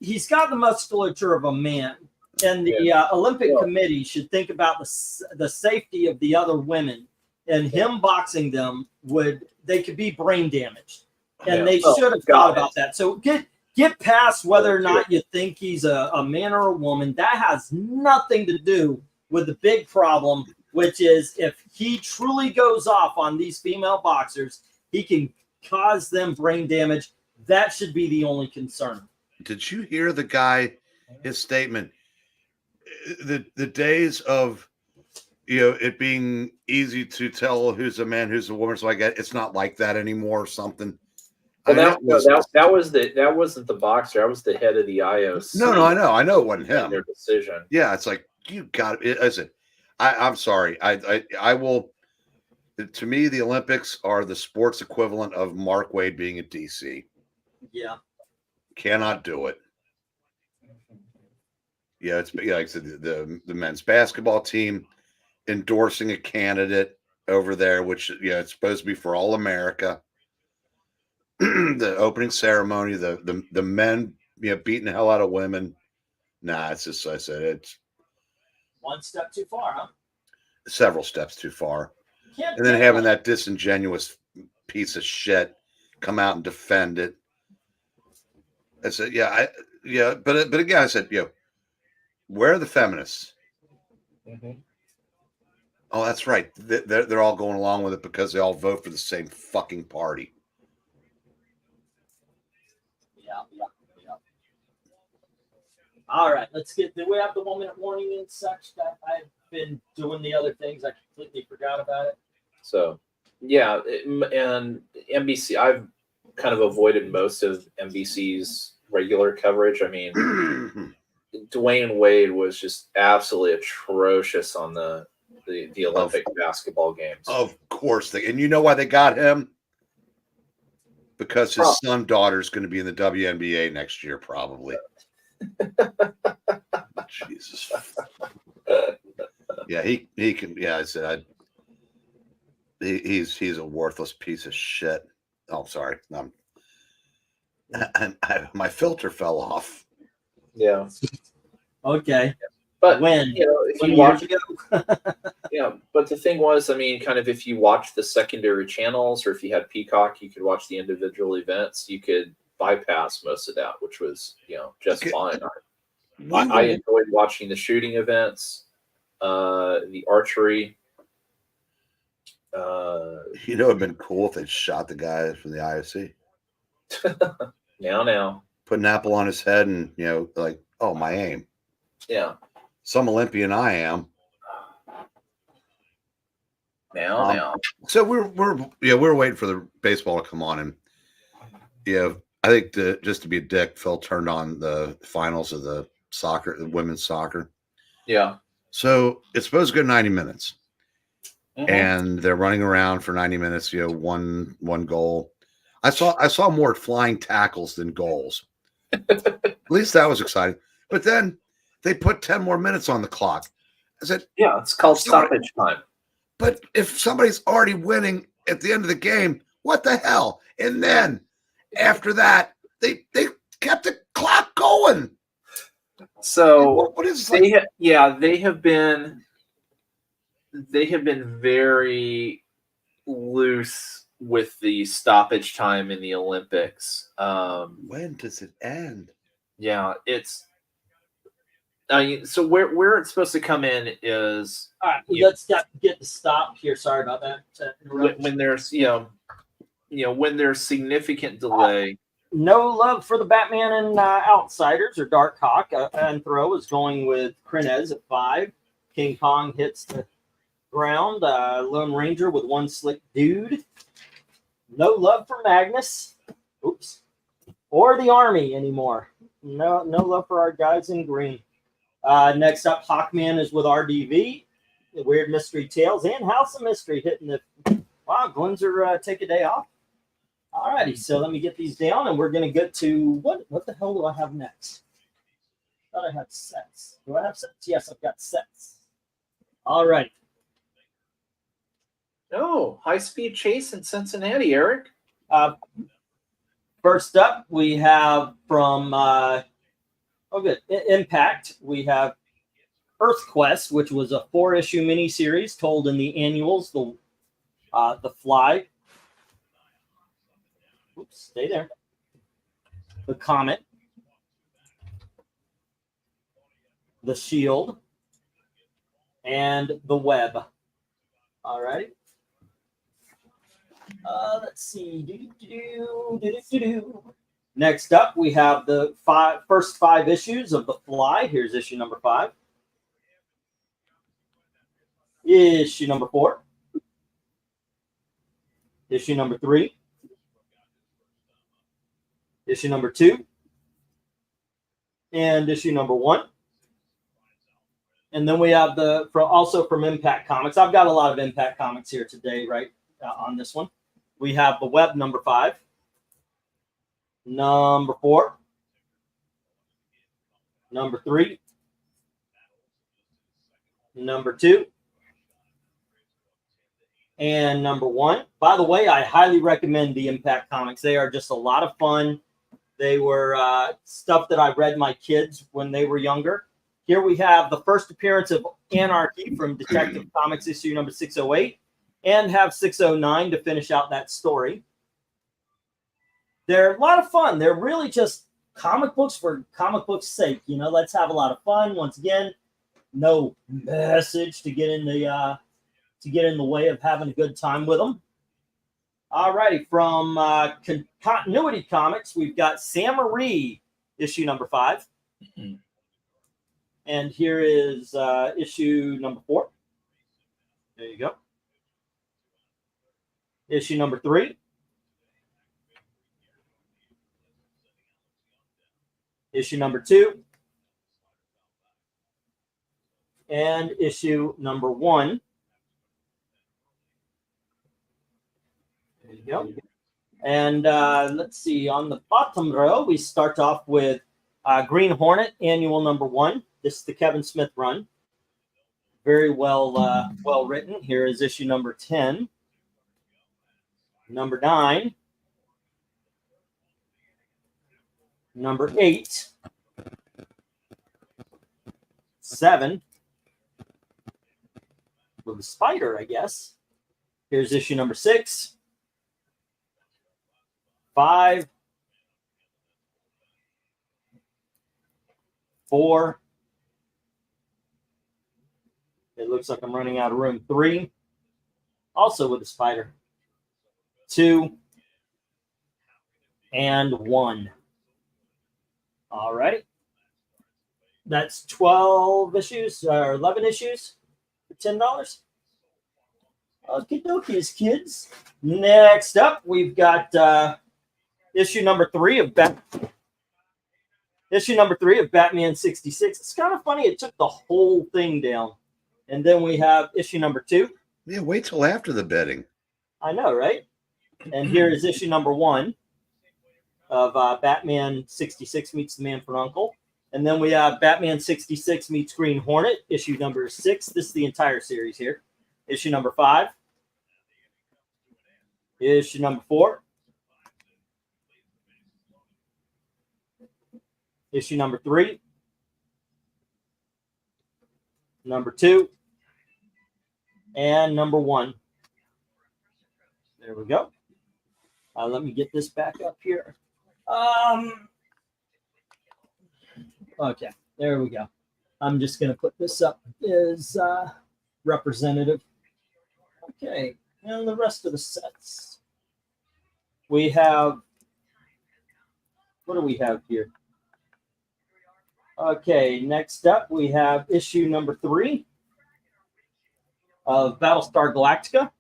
he's got the musculature of a man. And the Olympic Committee should think about the safety of the other women. And him boxing them they could be brain damaged, and they should have thought about that. So get past whether or not you think he's a man or a woman. That has nothing to do with the big problem, which is if he truly goes off on these female boxers, he can cause them brain damage. That should be the only concern. Did you hear the guy, his statement? The days of, it being easy to tell who's a man, who's a woman. So I get it's not like that anymore or something. Well, that wasn't the boxer. That was the head of the IOC. No, I know it wasn't him. Their decision. Yeah, it's like you got it. Listen, I'm sorry. I will. To me, the Olympics are the sports equivalent of Mark Wade being at DC. Yeah, cannot do it. Yeah, it's like I said, the men's basketball team endorsing a candidate over there, which it's supposed to be for all America. The opening ceremony, the men beating the hell out of women. Nah, it's just I said it's one step too far, huh? Several steps too far. And then having that disingenuous piece of shit come out and defend it. I said, but again, I said, where are the feminists? Mm-hmm. Oh, that's right. They're all going along with it because they all vote for the same fucking party. Yeah. All right, do we have the 1 minute warning and such? That I've been doing the other things. I completely forgot about it. So, and NBC, I've kind of avoided most of NBC's regular coverage. I mean, Dwayne Wade was just absolutely atrocious on the Olympic basketball games. Of course. And you know why they got him? Because his son daughter is going to be in the WNBA next year, probably. Jesus. Yeah, he can. Yeah, I said he's a worthless piece of shit. Oh, sorry. My filter fell off. Yeah. Okay. But when? If you watch but the thing was, I mean, kind of if you watch the secondary channels, or if you had Peacock, you could watch the individual events. You could bypass most of that, which was just fine. I enjoyed watching the shooting events, the archery. It'd been cool if they shot the guy from the IOC. Now. Put an apple on his head and, like, oh, my aim. Yeah. Some Olympian I am. Now. So we're waiting for the baseball to come on, and I think just to be a dick, Phil turned on the finals of the women's soccer. Yeah. So it's supposed to go 90 minutes. Mm-hmm. And they're running around for 90 minutes, one goal. I saw more flying tackles than goals. At least that was exciting. But then they put 10 more minutes on the clock. I said, yeah, it's called stoppage time. But if somebody's already winning at the end of the game, what the hell? And then after that, they kept the clock going. So what is they have been very loose with the stoppage time in the Olympics. When does it end? Yeah, so where it's supposed to come in is all right. Let's get the stop here. Sorry about that. When there's when there's significant delay. No love for the Batman and Outsiders or Dark Hawk. Anthro is going with Crenez at 5. King Kong hits the ground. Lone Ranger with one slick dude. No love for Magnus. Oops. Or the Army anymore. No love for our guys in green. Next up, Hawkman is with RDV, the Weird Mystery Tales, and House of Mystery hitting the. Wow, Glenzer take a day off. Alrighty, so let me get these down, and we're gonna get to what the hell do I have next? I thought I had sets. Do I have sets? Yes, I've got sets. Alright. Oh, high speed chase in Cincinnati, Eric. First up, we have from Impact. We have EarthQuest, which was a 4-issue miniseries told in the annuals. The Fly. Oops, stay there. The Comet. The Shield. And the Web. All right. Let's see. Next up, we have the first 5 issues of The Fly. Here's issue number 5. Issue number 4. Issue number 3. Issue number 2. And issue number 1. And then we have also from Impact Comics. I've got a lot of Impact Comics here today, right, on this one. We have the Web number 5. Number 4. Number 3. Number 2. And number 1. By the way, I highly recommend the Impact Comics. They are just a lot of fun. They were stuff that I read my kids when they were younger. Here we have the first appearance of Anarchy from Detective Comics issue number 608, and have 609 to finish out that story. They're a lot of fun. They're really just comic books for comic books' sake. You know, let's have a lot of fun. Once again, no message to get in the way of having a good time with them. All righty, from Continuity Comics, we've got Sam Marie, issue number 5. Mm-hmm. And here is issue number 4. There you go. Issue number 3. Issue number 2. And issue number 1. There you go. And let's see, on the bottom row, we start off with Green Hornet, annual number 1. This is the Kevin Smith run. Very well written. Here is issue number 10. Number 9. Number 8. 7. With a spider, I guess. Here's issue number 6. 5. 4. It looks like I'm running out of room. 3. Also with a spider. 2. And 1. All right. That's 12 issues or 11 issues for $10. Okie dokies, kids. Next up, we've got issue number 3 of Batman 66. It's kind of funny. It took the whole thing down. And then we have issue number 2. Yeah, wait till after the bidding. I know, right? And here is issue number 1 of Batman 66 meets the Man from U.N.C.L.E. And then we have Batman 66 meets Green Hornet, issue number 6. This is the entire series here. Issue number 5. Issue number 4. Issue number 3. Number 2. And number 1. There we go. Let me get this back up here. Okay, there we go. I'm just going to put this up as representative. Okay, and the rest of the sets. We have, what do we have here? Okay, next up we have issue number 3 of Battlestar Galactica.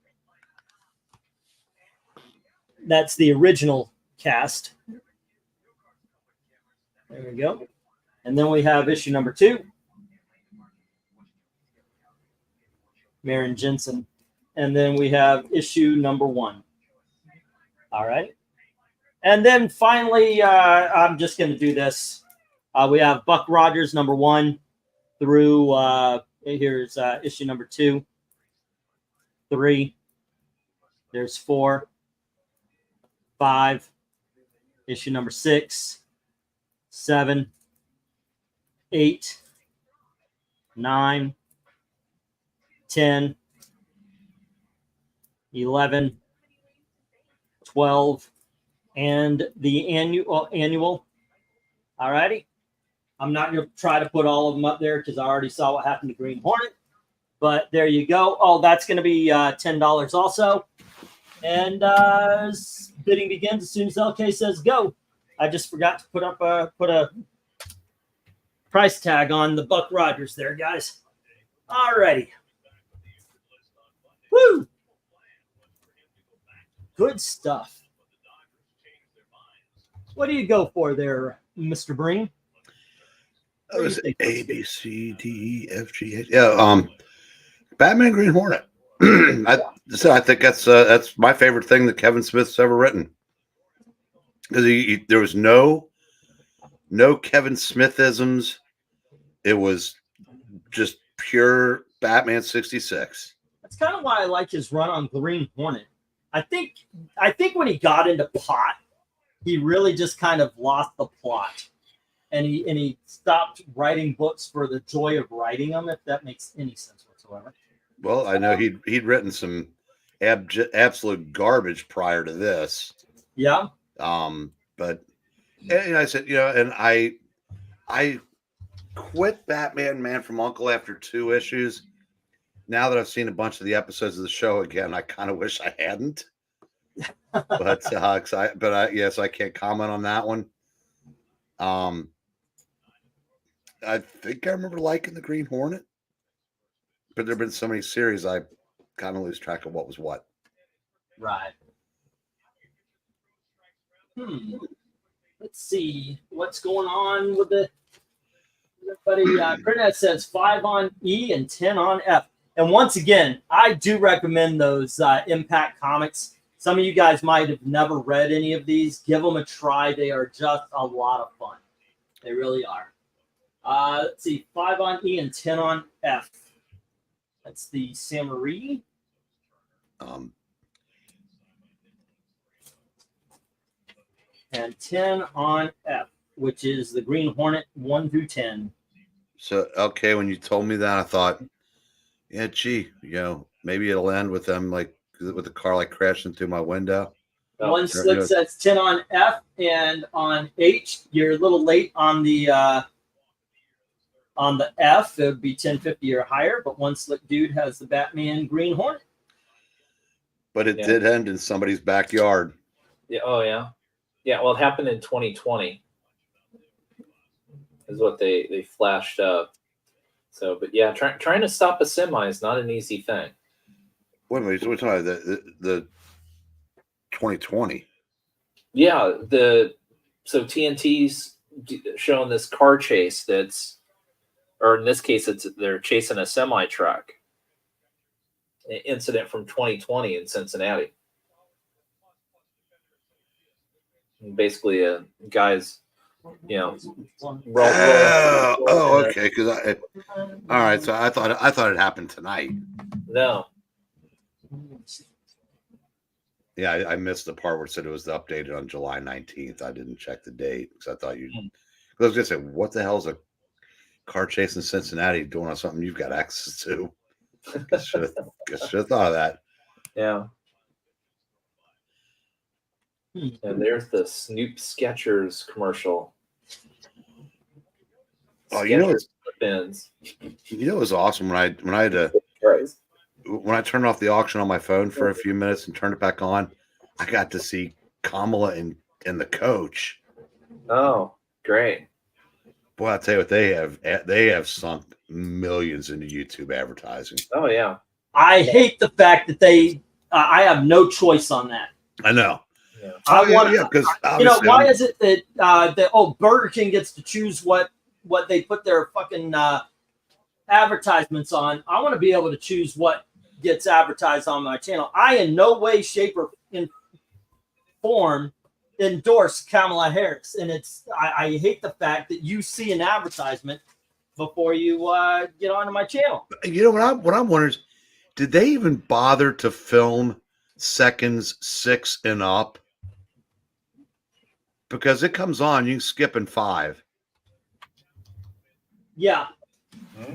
That's the original cast. There we go. And then we have issue number 2 Marion Jensen. And then we have issue number 1. All right. And then finally, I'm just going to do this. We have Buck Rogers number 1 through here's issue number 2, 3. There's 4, 5, issue number 6, 7, 8, 9, 10, 11, 12, and the annual. All righty. I'm not going to try to put all of them up there because I already saw what happened to Green Hornet. But there you go. Oh, that's going to be $10 also. And bidding begins as soon as LK says go. I just forgot to put a price tag on the Buck Rogers there, guys. All righty. Woo! Good stuff. What do you go for there, Mr. Breen? That was A, B, C, D, E, F, G, H. Yeah, Batman Green Hornet. I think that's my favorite thing that Kevin Smith's ever written. Because there was no Kevin Smithisms. It was just pure Batman 66. That's kind of why I like his run on Green Hornet. I think when he got into pot, he really just kind of lost the plot, and he stopped writing books for the joy of writing them. If that makes any sense whatsoever. Well, I know he'd written some absolute garbage prior to this. Yeah. But and I said, and I quit Batman Man from Uncle after 2 issues. Now that I've seen a bunch of the episodes of the show again, I kind of wish I hadn't. But yes, I can't comment on that one. I think I remember liking the Green Hornet, but there've been so many series I kind of lose track of what was what. Right. Let's see what's going on with everybody. Printed says 5 on E and 10 on F. And once again, I do recommend those Impact comics. Some of you guys might have never read any of these. Give them a try. They are just a lot of fun. They really are. Let's see. 5 on E and 10 on F. That's the Samaree. And 10 on F, which is the Green Hornet 1 through 10. So, okay, when you told me that, I thought, yeah, gee, maybe it'll end with them like with the car like crashing through my window. One slip says 10 on F, and on H, you're a little late on the F. It would be 1050 or higher, but One Slick Dude has the Batman Green Hornet. But it did end in somebody's backyard. Yeah. Oh, yeah. Yeah. Well, it happened in 2020 is what they flashed up. So, but yeah, trying to stop a semi is not an easy thing. Wait a minute, we're talking about the 2020. Yeah, so TNT's showing this car chase or in this case, they're chasing a semi truck. An incident from 2020 in Cincinnati. And basically, a guy's, okay. Because all right. So I thought it happened tonight. No. Yeah, I missed the part where it said it was updated on July 19th. I didn't check the date because I thought I was gonna say, what the hell is a car chase in Cincinnati doing on something you've got access to? Should have thought of that. Yeah. And there's the Snoop Skechers commercial. Oh, Skechers it was awesome when I had to when I turned off the auction on my phone for a few minutes and turned it back on. I got to see Kamala and the coach. Oh, great! Boy, I'll tell you what, they have sunk millions into YouTube advertising. Oh yeah. I hate the fact that I have no choice on that. I know. Yeah. Because why is it that Burger King gets to choose what they put their fucking advertisements on? I want to be able to choose what gets advertised on my channel. I in no way, shape, or form endorse Kamala Harris, and I hate the fact that you see an advertisement before you get onto my channel. You know what I'm wondering is, did they even bother to film seconds 6 and up? Because it comes on, you can skip in 5. Yeah. Hmm?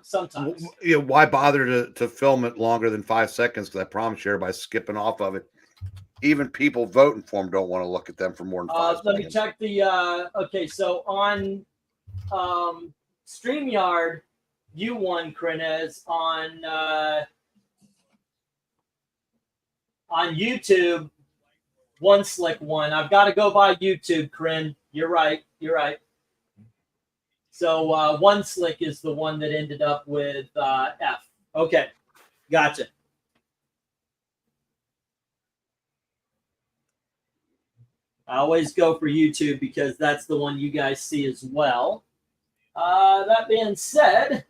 Sometimes. You know, why bother to film it longer than 5 seconds? Because I promise you, by skipping off of it, even people voting for them don't want to look at them for more than 5 Let seconds. me check the. Okay, so on StreamYard, you won, Krenez. On YouTube, One Slick won. I've got to go by YouTube, Kren. You're right. So One Slick is the one that ended up with F. Okay, gotcha. I always go for YouTube because that's the one you guys see as well. That being said,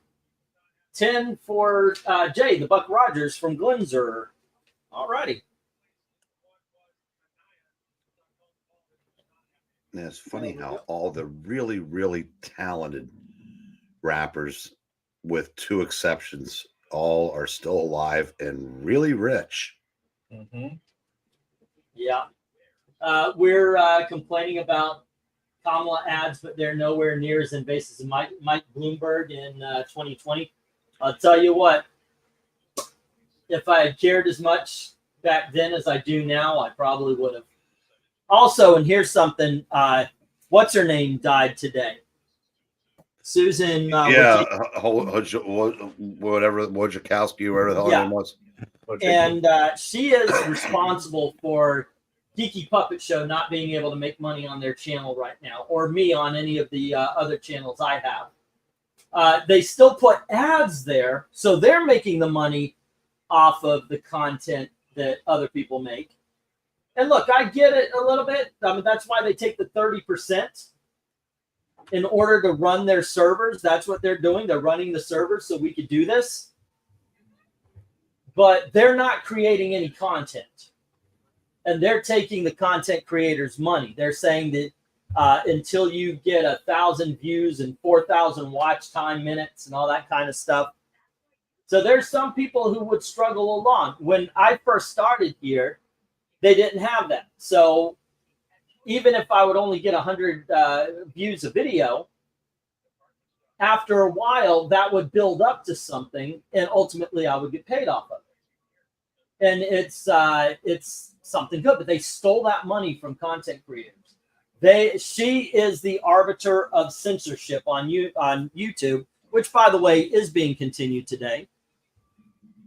10 for Jay, the Buck Rogers from Glenzer. All righty. And it's funny how all the really, really talented rappers, with 2 exceptions, all are still alive and really rich. Mm-hmm. Yeah. We're complaining about Kamala ads, but they're nowhere near as invasive as Mike Bloomberg in 2020. I'll tell you what, if I had cared as much back then as I do now, I probably would have. Also, and here's something, what's her name died today? Susan. Whatever, Wojciechowski, whatever the hell her name was. And she is responsible for Geeky Puppet Show not being able to make money on their channel right now, or me on any of the other channels I have. They still put ads there, so they're making the money off of the content that other people make. And look, I get it a little bit. I mean, that's why they take the 30% in order to run their servers. That's what they're doing. They're running the servers so we could do this. But they're not creating any content. And they're taking the content creators' money. They're saying that until you get 1,000 views and 4,000 watch time minutes and all that kind of stuff. So there's some people who would struggle along. When I first started here, they didn't have that. So even if I would only get 100 views a video, after a while, that would build up to something, and ultimately I would get paid off of it. And it's something good, but they stole that money from content creators. She is the arbiter of censorship on YouTube, which, by the way, is being continued today.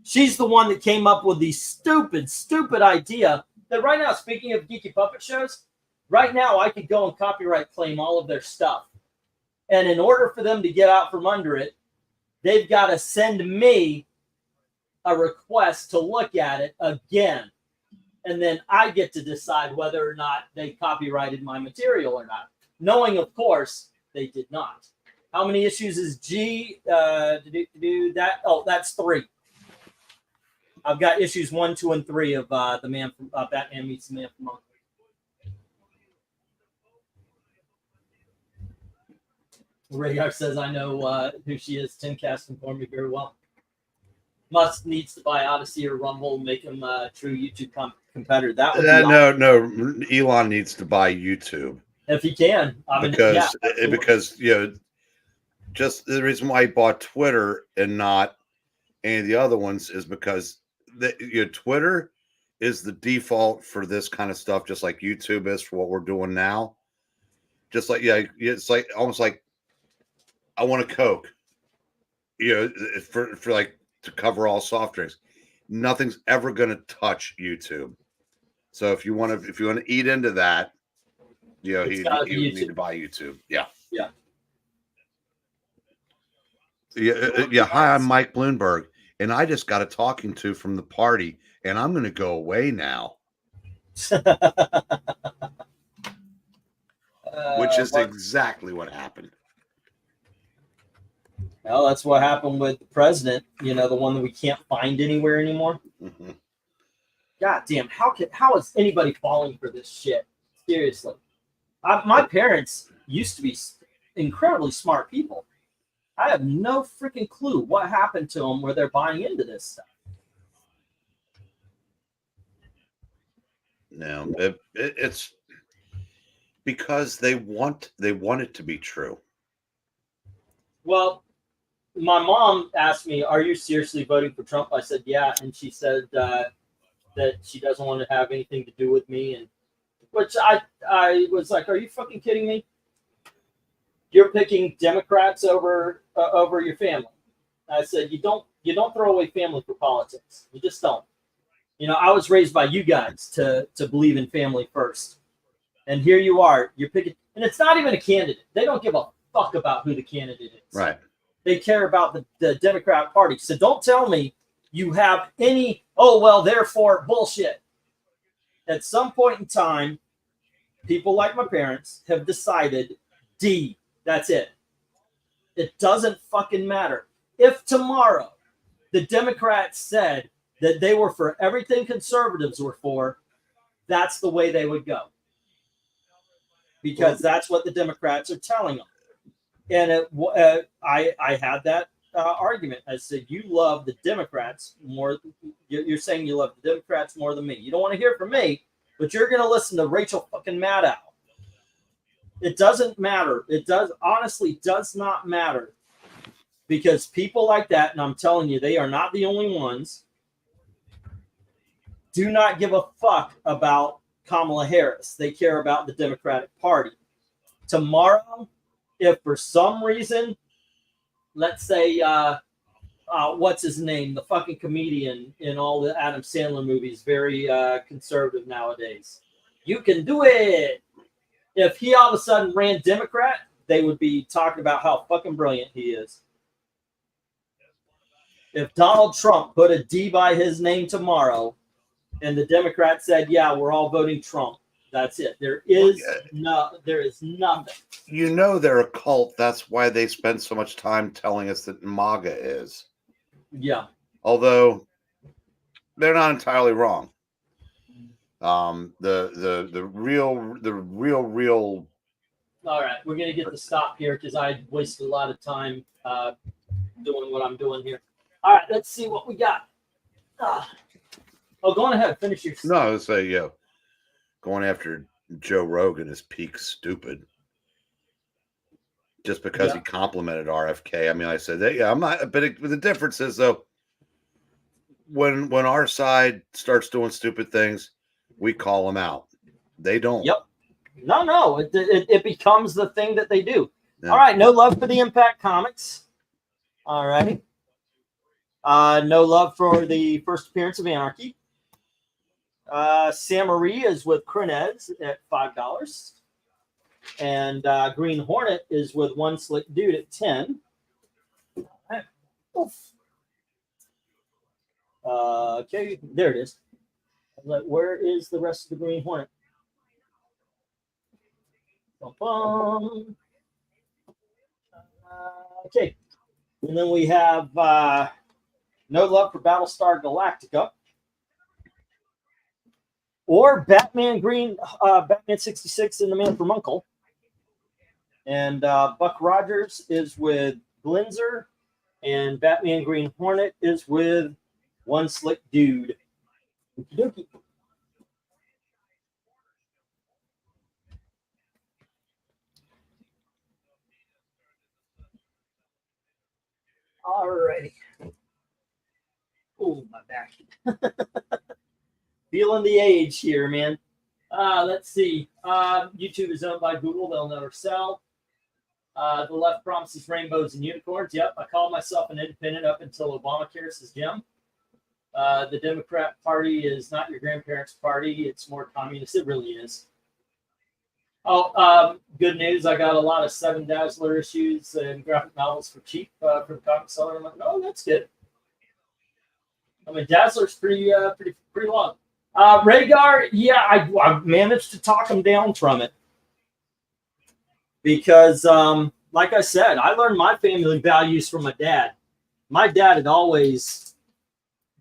She's the one that came up with the stupid idea that right now, speaking of Geeky Puppet Shows, right now I could go and copyright claim all of their stuff. And in order for them to get out from under it, they've got to send me a request to look at it again. And then I get to decide whether or not they copyrighted my material or not. Knowing, of course, they did not. How many issues is G? That? Oh, that's 3. I've got issues 1, 2, and 3 of the Man from Batman Meets the Man from Uncle. Rhaegar says, I know who she is. Timcast informed me very well. Musk needs to buy Odyssey or Rumble and make him a true YouTube competitor. That would be awesome. No. Elon needs to buy YouTube If he can. Because just the reason why he bought Twitter and not any of the other ones is because Twitter is the default for this kind of stuff, just like YouTube is for what we're doing now. Just like it's like almost like I want a Coke, for like to cover all soft drinks. Nothing's ever going to touch YouTube. So if you want to eat into that, you need to buy YouTube. Yeah. Hi, I'm Mike Bloomberg, and I just got a talking to from the party, and I'm going to go away now. Which is exactly what happened. Well, that's what happened with the president. You know, the one that we can't find anywhere anymore. Mm-hmm. God damn! How is anybody falling for this shit? Seriously, my parents used to be incredibly smart people. I have no freaking clue what happened to them where they're buying into this stuff. No, it's because they want it to be true. Well, my mom asked me, "Are you seriously voting for Trump?" I said, "Yeah," and she said that she doesn't want to have anything to do with me, and which I was like, "Are you fucking kidding me? You're picking Democrats over your family." I said, "You don't throw away family for politics. You just don't." You know, I was raised by you guys to believe in family first, and here you are. You're picking, and it's not even a candidate. They don't give a fuck about who the candidate is. Right. They care about the Democrat Party. So don't tell me you have any, oh, well, therefore, bullshit. At some point in time, people like my parents have decided, that's it. It doesn't fucking matter. If tomorrow the Democrats said that they were for everything conservatives were for, that's the way they would go. Because that's what the Democrats are telling them. And I had that argument. I said, you love the Democrats more. You're saying you love the Democrats more than me. You don't want to hear from me, but you're going to listen to Rachel fucking Maddow. It doesn't matter. It honestly does not matter. Because people like that, and I'm telling you, they are not the only ones, do not give a fuck about Kamala Harris. They care about the Democratic Party. Tomorrow, if for some reason, let's say, what's his name? The fucking comedian in all the Adam Sandler movies, very conservative nowadays. You can do it. If he all of a sudden ran Democrat, they would be talking about how fucking brilliant he is. If Donald Trump put a D by his name tomorrow and the Democrats said, yeah, we're all voting Trump, that's it. There is nothing. You know they're a cult. That's why they spend so much time telling us that MAGA is. Yeah. Although they're not entirely wrong. The real. All right, we're gonna get to stop here because I wasted a lot of time doing what I'm doing here. All right, let's see what we got. Go on ahead, finish your. No, I would say, yeah, going after Joe Rogan is peak stupid. Just because he complimented RFK. I mean, I said that, yeah, I'm not, but the difference is though, when our side starts doing stupid things, we call them out. They don't. Yep. No, it becomes the thing that they do. Yeah. All right, no love for the Impact Comics. All right. No love for the first appearance of Anarchy. Sam Marie is with Crenez at $5. And Green Hornet is with One Slick Dude at 10. Okay, there it is. Like, where is the rest of the Green Hornet? Okay, and then we have No Love for Battlestar Galactica, or Batman 66 and the Man from U.N.C.L.E. And Buck Rogers is with Glinzer, and Batman Green Hornet is with One Slick Dude. Okie dokie. All righty. Oh, my back. Feeling the age here, man. Let's see. YouTube is owned by Google. They'll never sell. The left promises rainbows and unicorns. Yep, I call myself an independent up until Obamacare, says Jim. The Democrat Party is not your grandparents' party. It's more communist. It really is. Oh, good news. I got a lot of Seven Dazzler issues and graphic novels for cheap from the comic seller. I'm like, oh, that's good. I mean, Dazzler's pretty long. Rhaegar, yeah, I managed to talk him down from it because, like I said, I learned my family values from my dad. My dad had always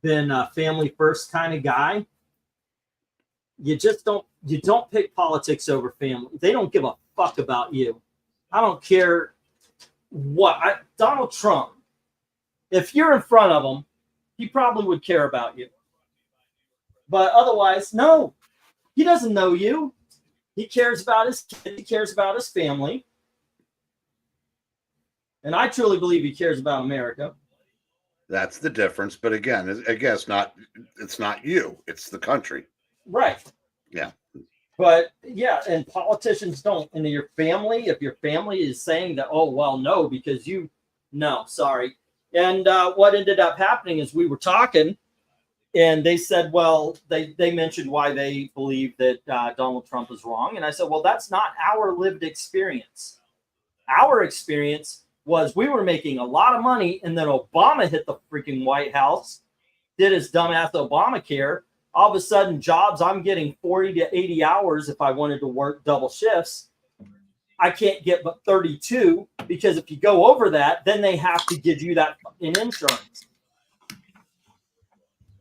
been a family first kind of guy. You don't pick politics over family. They don't give a fuck about you. I don't care Donald Trump, if you're in front of him, he probably would care about you. But otherwise, no, he doesn't know you. He cares about his kids. He cares about his family. And I truly believe he cares about America. That's the difference. But again, I guess it's not you. It's the country. Right. Yeah. But yeah, and politicians don't. And your family, if your family is saying that, oh, well, no, because no, sorry. And what ended up happening is we were talking and they said, well, they mentioned why they believe that Donald Trump is wrong. And I said, well, that's not our lived experience. Our experience was we were making a lot of money and then Obama hit the freaking White House, did his dumbass Obamacare. All of a sudden, jobs, I'm getting 40 to 80 hours if I wanted to work double shifts. I can't get but 32 because if you go over that, then they have to give you that in insurance.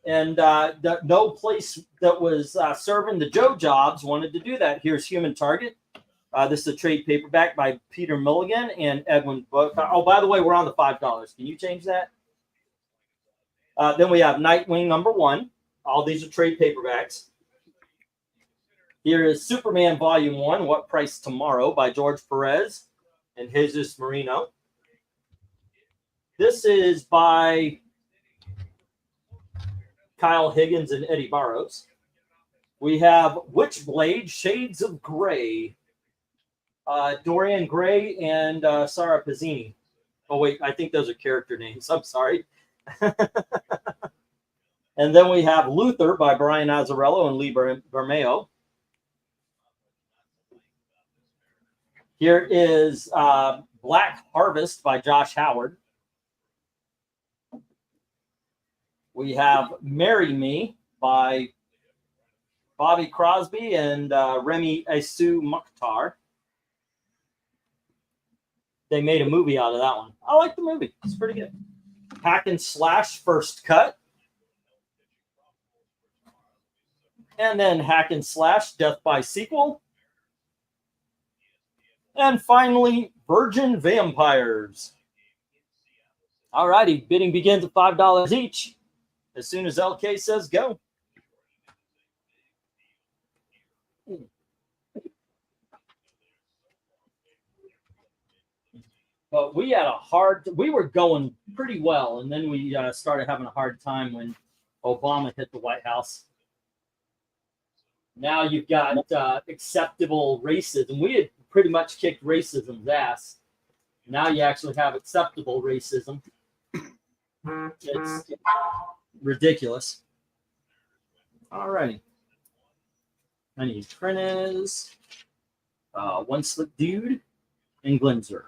And no place that was serving the Joe jobs wanted to do that. Here's Human Target. This is a trade paperback by Peter Milligan and Edwin Book. Oh, by the way, we're on the $5. Can you change that? Then we have Nightwing #1. All these are trade paperbacks. Here is Superman Volume 1, What Price Tomorrow by George Perez and Jesus Marino. This is by Kyle Higgins and Eddie Barrows. We have Witchblade, Shades of Grey. Dorian Gray and Sarah Pazzini. Oh, wait, I think those are character names. I'm sorry. And then we have Luther by Brian Azzarello and Lee Bermeo. Here is Black Harvest by Josh Howard. We have Marry Me by Bobby Crosby and Remy Asu Mukhtar. They made a movie out of that one. I like the movie. It's pretty good. Hack and Slash First Cut. And then Hack and Slash Death by Sequel. And finally, Virgin Vampires. All righty, bidding begins at $5 each. As soon as LK says go. But we were going pretty well. And then we started having a hard time when Obama hit the White House. Now you've got acceptable racism. We had pretty much kicked racism's ass. Now you actually have acceptable racism. It's ridiculous. All righty. I need Trinez, One Slick Dude, and Glenzer.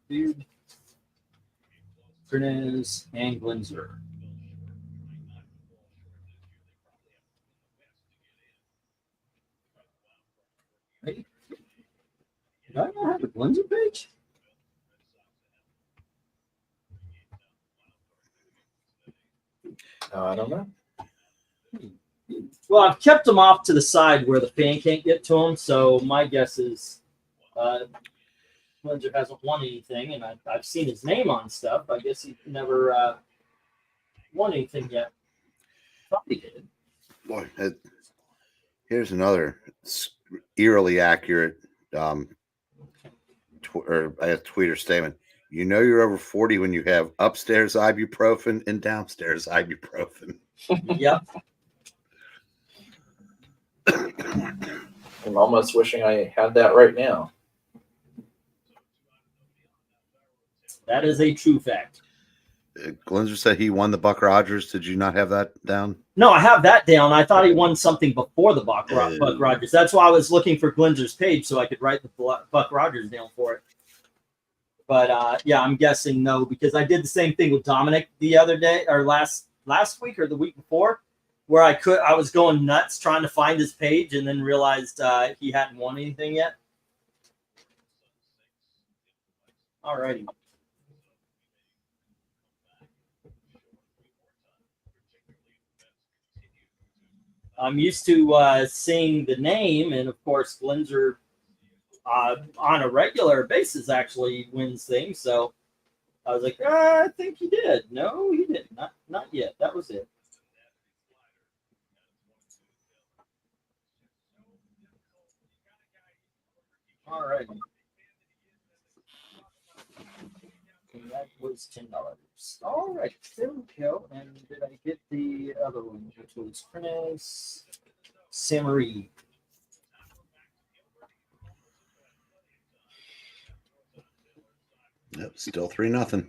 Dude, Trinez, and Glenzer. Hey, did I not have a Glenzer page? I don't know. Well, I've kept them off to the side where the fan can't get to them. So my guess is Glenzer hasn't won anything, and I've seen his name on stuff. I guess he never won anything yet. Thought he did. Boy, here's another eerily accurate tweeter statement. You know you're over 40 when you have upstairs ibuprofen and downstairs ibuprofen. Yep. I'm almost wishing I had that right now. That is a true fact. Glenzer said he won the Buck Rogers. Did you not have that down? No, I have that down. I thought he won something before the Buck Rogers. That's why I was looking for Glenzer's page so I could write the Buck Rogers down for it. But yeah, I'm guessing no, because I did the same thing with Dominic the other day, or last week or the week before, where I was going nuts trying to find his page and then realized he hadn't won anything yet. Alrighty. I'm used to seeing the name, and of course, Glenzer on a regular basis actually wins things. So I was like, I think he did. No, he didn't. Not yet. That was it. All right. That was $10. All right, there we go. And did I get the other one, which was Prentice Samaree? Yep, still 3-0.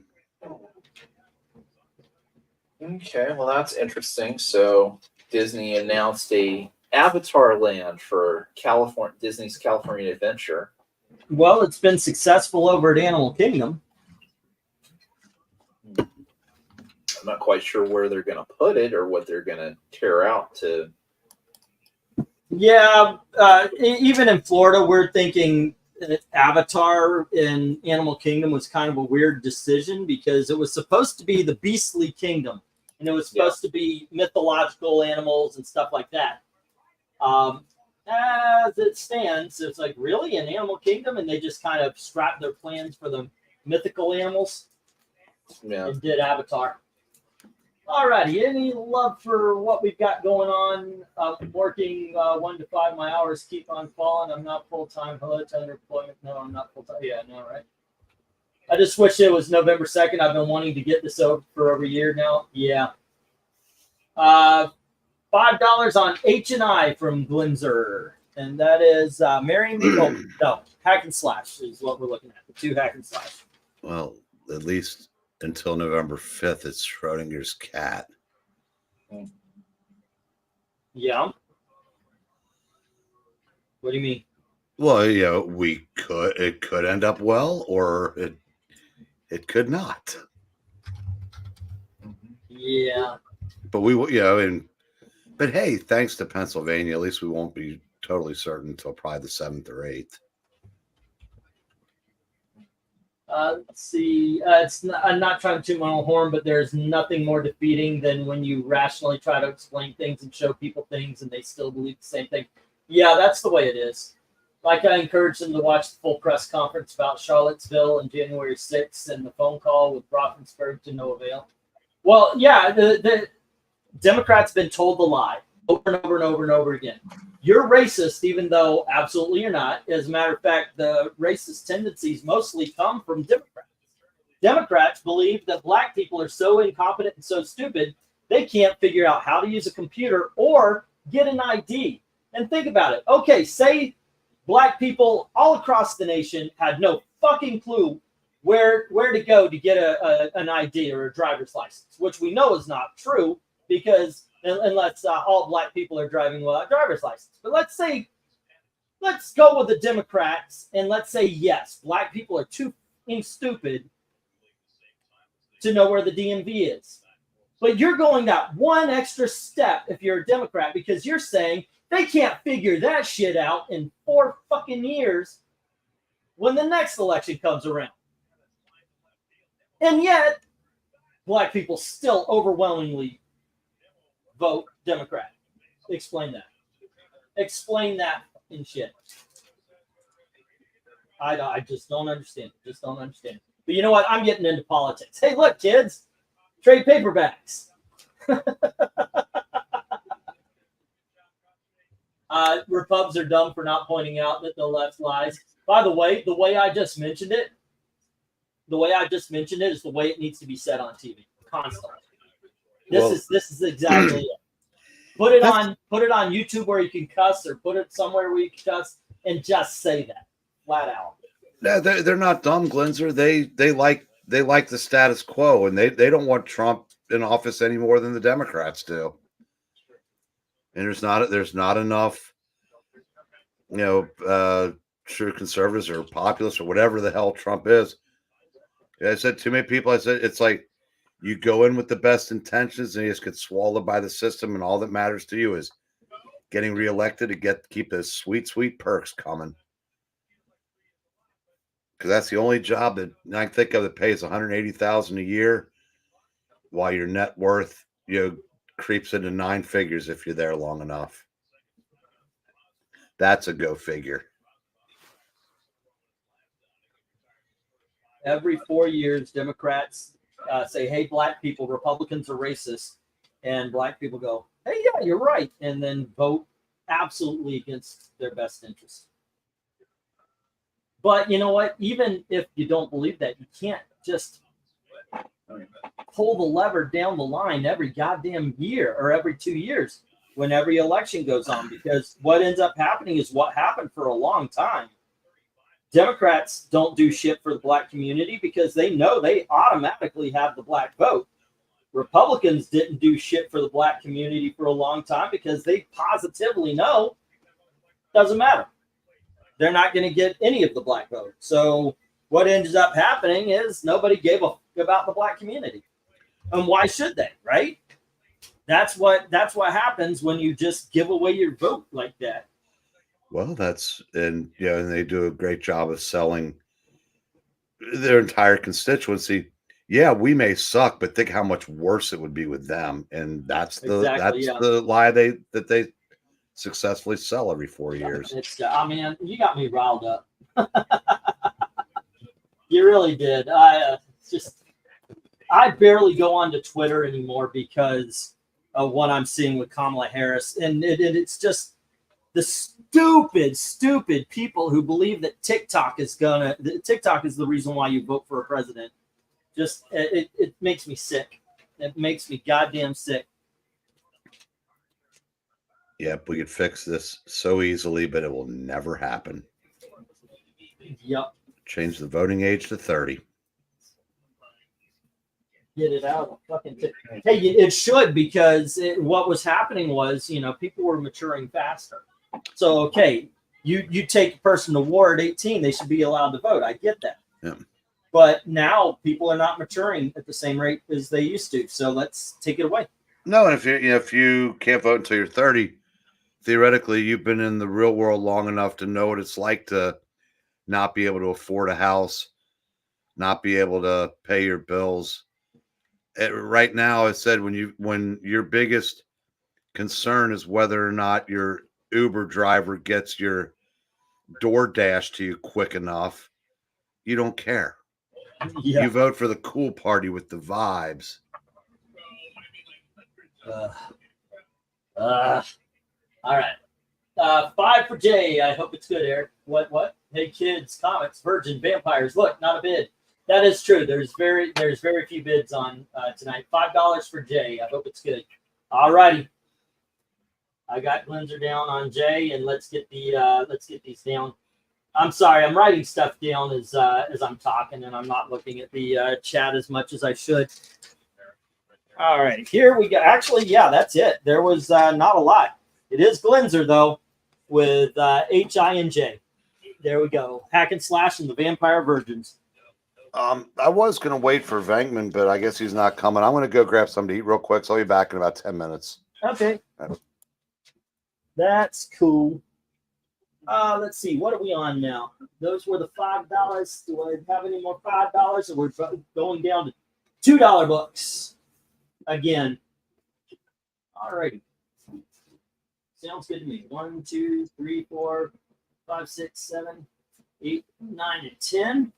Okay, well that's interesting. So Disney announced a Avatar Land for California, Disney's California Adventure. Well, it's been successful over at Animal Kingdom. I'm not quite sure where they're going to put it or what they're going to tear out to. Yeah, even in Florida, we're thinking Avatar in Animal Kingdom was kind of a weird decision because it was supposed to be the Beastly Kingdom, and it was supposed to be mythological animals and stuff like that. As it stands, it's like, really, an Animal Kingdom? And they just kind of scrapped their plans for the mythical animals and did Avatar. Alrighty, any love for what we've got going on? I'm working 1 to 5. My hours keep on falling. I'm not full-time. Hello to underemployment. No, I'm not full-time. Yeah, no, right? I just wish it was November 2nd. I've been wanting to get this over for over a year now. Yeah. $5 on H&I from Glenzer. And that is Marry Me. Oh, no, Hack and Slash is what we're looking at. The 2 Hack and Slash. Well, at least until November 5th, it's Schrodinger's cat. Yeah. What do you mean? Well, yeah, it could end up well, or it could not. Yeah. But but hey, thanks to Pennsylvania, at least we won't be totally certain until probably the 7th or 8th. Let's see. I'm not trying to toot my own horn, but there's nothing more defeating than when you rationally try to explain things and show people things and they still believe the same thing. Yeah, that's the way it is. Like, I encourage them to watch the full press conference about Charlottesville on January 6th and the phone call with Roethlisberger to no avail. Well, yeah, the Democrats have been told the lie over and over and over and over again. You're racist, even though absolutely you're not. As a matter of fact, the racist tendencies mostly come from Democrats. Democrats believe that black people are so incompetent and so stupid, they can't figure out how to use a computer or get an ID. And think about it. Okay, say black people all across the nation had no fucking clue where to go to get an ID or a driver's license, which we know is not true because unless all black people are driving without a driver's license. But let's go with the Democrats and let's say, yes, black people are too stupid to know where the DMV is. But you're going that one extra step if you're a Democrat because you're saying they can't figure that shit out in 4 fucking years when the next election comes around. And yet, black people still overwhelmingly vote Democrat. Explain that. Explain that in shit. I just don't understand. Just don't understand. But you know what? I'm getting into politics. Hey, look, kids. Trade paperbacks. Repubs are dumb for not pointing out that the left lies. By the way I just mentioned it, is the way it needs to be said on TV constantly. This is exactly it. Put it on YouTube where you can cuss, or put it somewhere where you can cuss, and just say that flat out. No, they're not dumb, Glenzer. They like the status quo, and they don't want Trump in office any more than the Democrats do. And there's not enough, true conservatives or populists or whatever the hell Trump is. I said too many people. I said it's like you go in with the best intentions and you just get swallowed by the system, and all that matters to you is getting reelected to keep those sweet perks coming. because that's the only job that I can think of that pays $180,000 a year, while your net worth creeps into 9 figures if you're there long enough. That's a go figure. Every 4 years, Democrats say, "Hey, black people, Republicans are racist," and black people go, "Hey, yeah, you're right," and then vote absolutely against their best interest. But you know what? Even if you don't believe that, you can't just pull the lever down the line every goddamn year or every 2 years when every election goes on, because what ends up happening is what happened for a long time. Democrats don't do shit for the black community because they know they automatically have the black vote. Republicans didn't do shit for the black community for a long time because they positively know it doesn't matter. They're not going to get any of the black vote. So what ends up happening is nobody gave a fuck about the black community. And why should they, right? That's what happens when you just give away your vote like that. Well, and they do a great job of selling their entire constituency. Yeah, we may suck, but think how much worse it would be with them. And that's the lie that they successfully sell every 4 years. I mean, you got me riled up. You really did. I barely go onto Twitter anymore because of what I'm seeing with Kamala Harris, and it's just the stupid people who believe that TikTok is the reason why you vote for a president. Just it makes me sick. It makes me goddamn sick. Yep, we could fix this so easily, but it will never happen. Yep. Change the voting age to 30. Get it out of fucking Hey, it should, because what was happening was, people were maturing faster. So, okay, you take a person to war at 18, they should be allowed to vote. I get that. Yeah. But now people are not maturing at the same rate as they used to. So let's take it away. No, and if you can't vote until you're 30, theoretically, you've been in the real world long enough to know what it's like to not be able to afford a house, not be able to pay your bills. Right now, it said when your biggest concern is whether or not your Uber driver gets your DoorDash to you quick enough, you don't care. Yeah. You vote for the cool party with the vibes. All right. 5 for Jay. I hope it's good, Eric. What? Hey, kids, comics, virgin, vampires. Look, not a bid. That is true. There's very few bids on tonight. $5 for Jay. I hope it's good. All righty. I got Glenzer down on Jay, and let's get these down. I'm sorry, I'm writing stuff down as I'm talking, and I'm not looking at the chat as much as I should. All right, here we go. Actually, yeah, that's it. There was not a lot. It is Glenzer, though, with H-I-N-J. There we go. Hack and Slash and the Vampire Virgins. I was going to wait for Venkman, but I guess he's not coming. I'm going to go grab something to eat real quick, so I'll be back in about 10 minutes. Okay. That's cool. Let's see. What are we on now? Those were the $5. Do I have any more $5? Or we're going down to $2 books again. All righty. Sounds good to me. 1, 2, 3, 4, 5, 6, 7, 8, 9, and 10.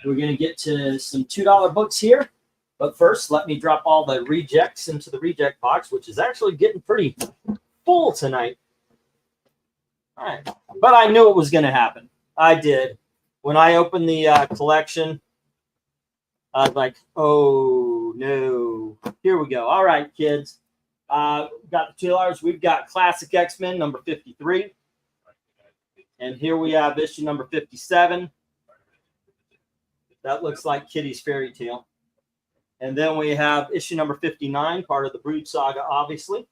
We're going to get to some $2 books here. But first, let me drop all the rejects into the reject box, which is actually getting pretty full tonight. All right. But I knew it was going to happen. I did. When I opened the collection, I was like, oh, no. Here we go. All right, kids. Got the $2. We've got Classic X-Men number 53. And here we have issue number 57. That looks like Kitty's Fairy Tale. And then we have issue number 59, part of the Brood Saga, obviously.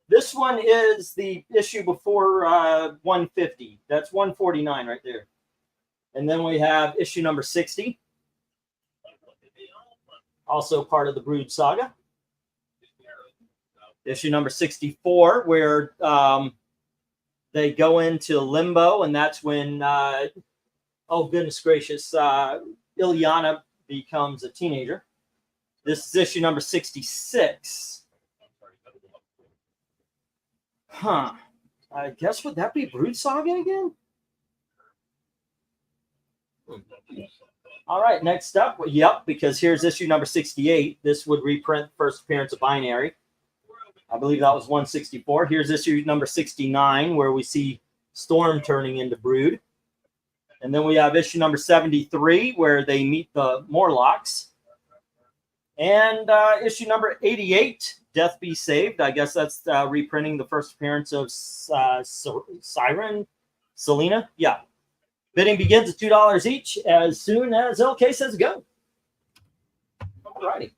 This one is the issue before 150. That's 149 right there. And then we have issue number 60. Also part of the Brood Saga. Issue number 64, where they go into limbo, and that's when Oh, goodness gracious. Ilyana becomes a teenager. This is issue number 66. Huh. I guess would that be Brood Saga again? All right, next up. Yep, because here's issue number 68. This would reprint first appearance of Binary. I believe that was 164. Here's issue number 69, where we see Storm turning into Brood. And then we have issue number 73, where they meet the Morlocks. And issue number 88, Death Be Saved. I guess that's reprinting the first appearance of Siren, Selena. Yeah. Bidding begins at $2 each as soon as LK says go. All righty.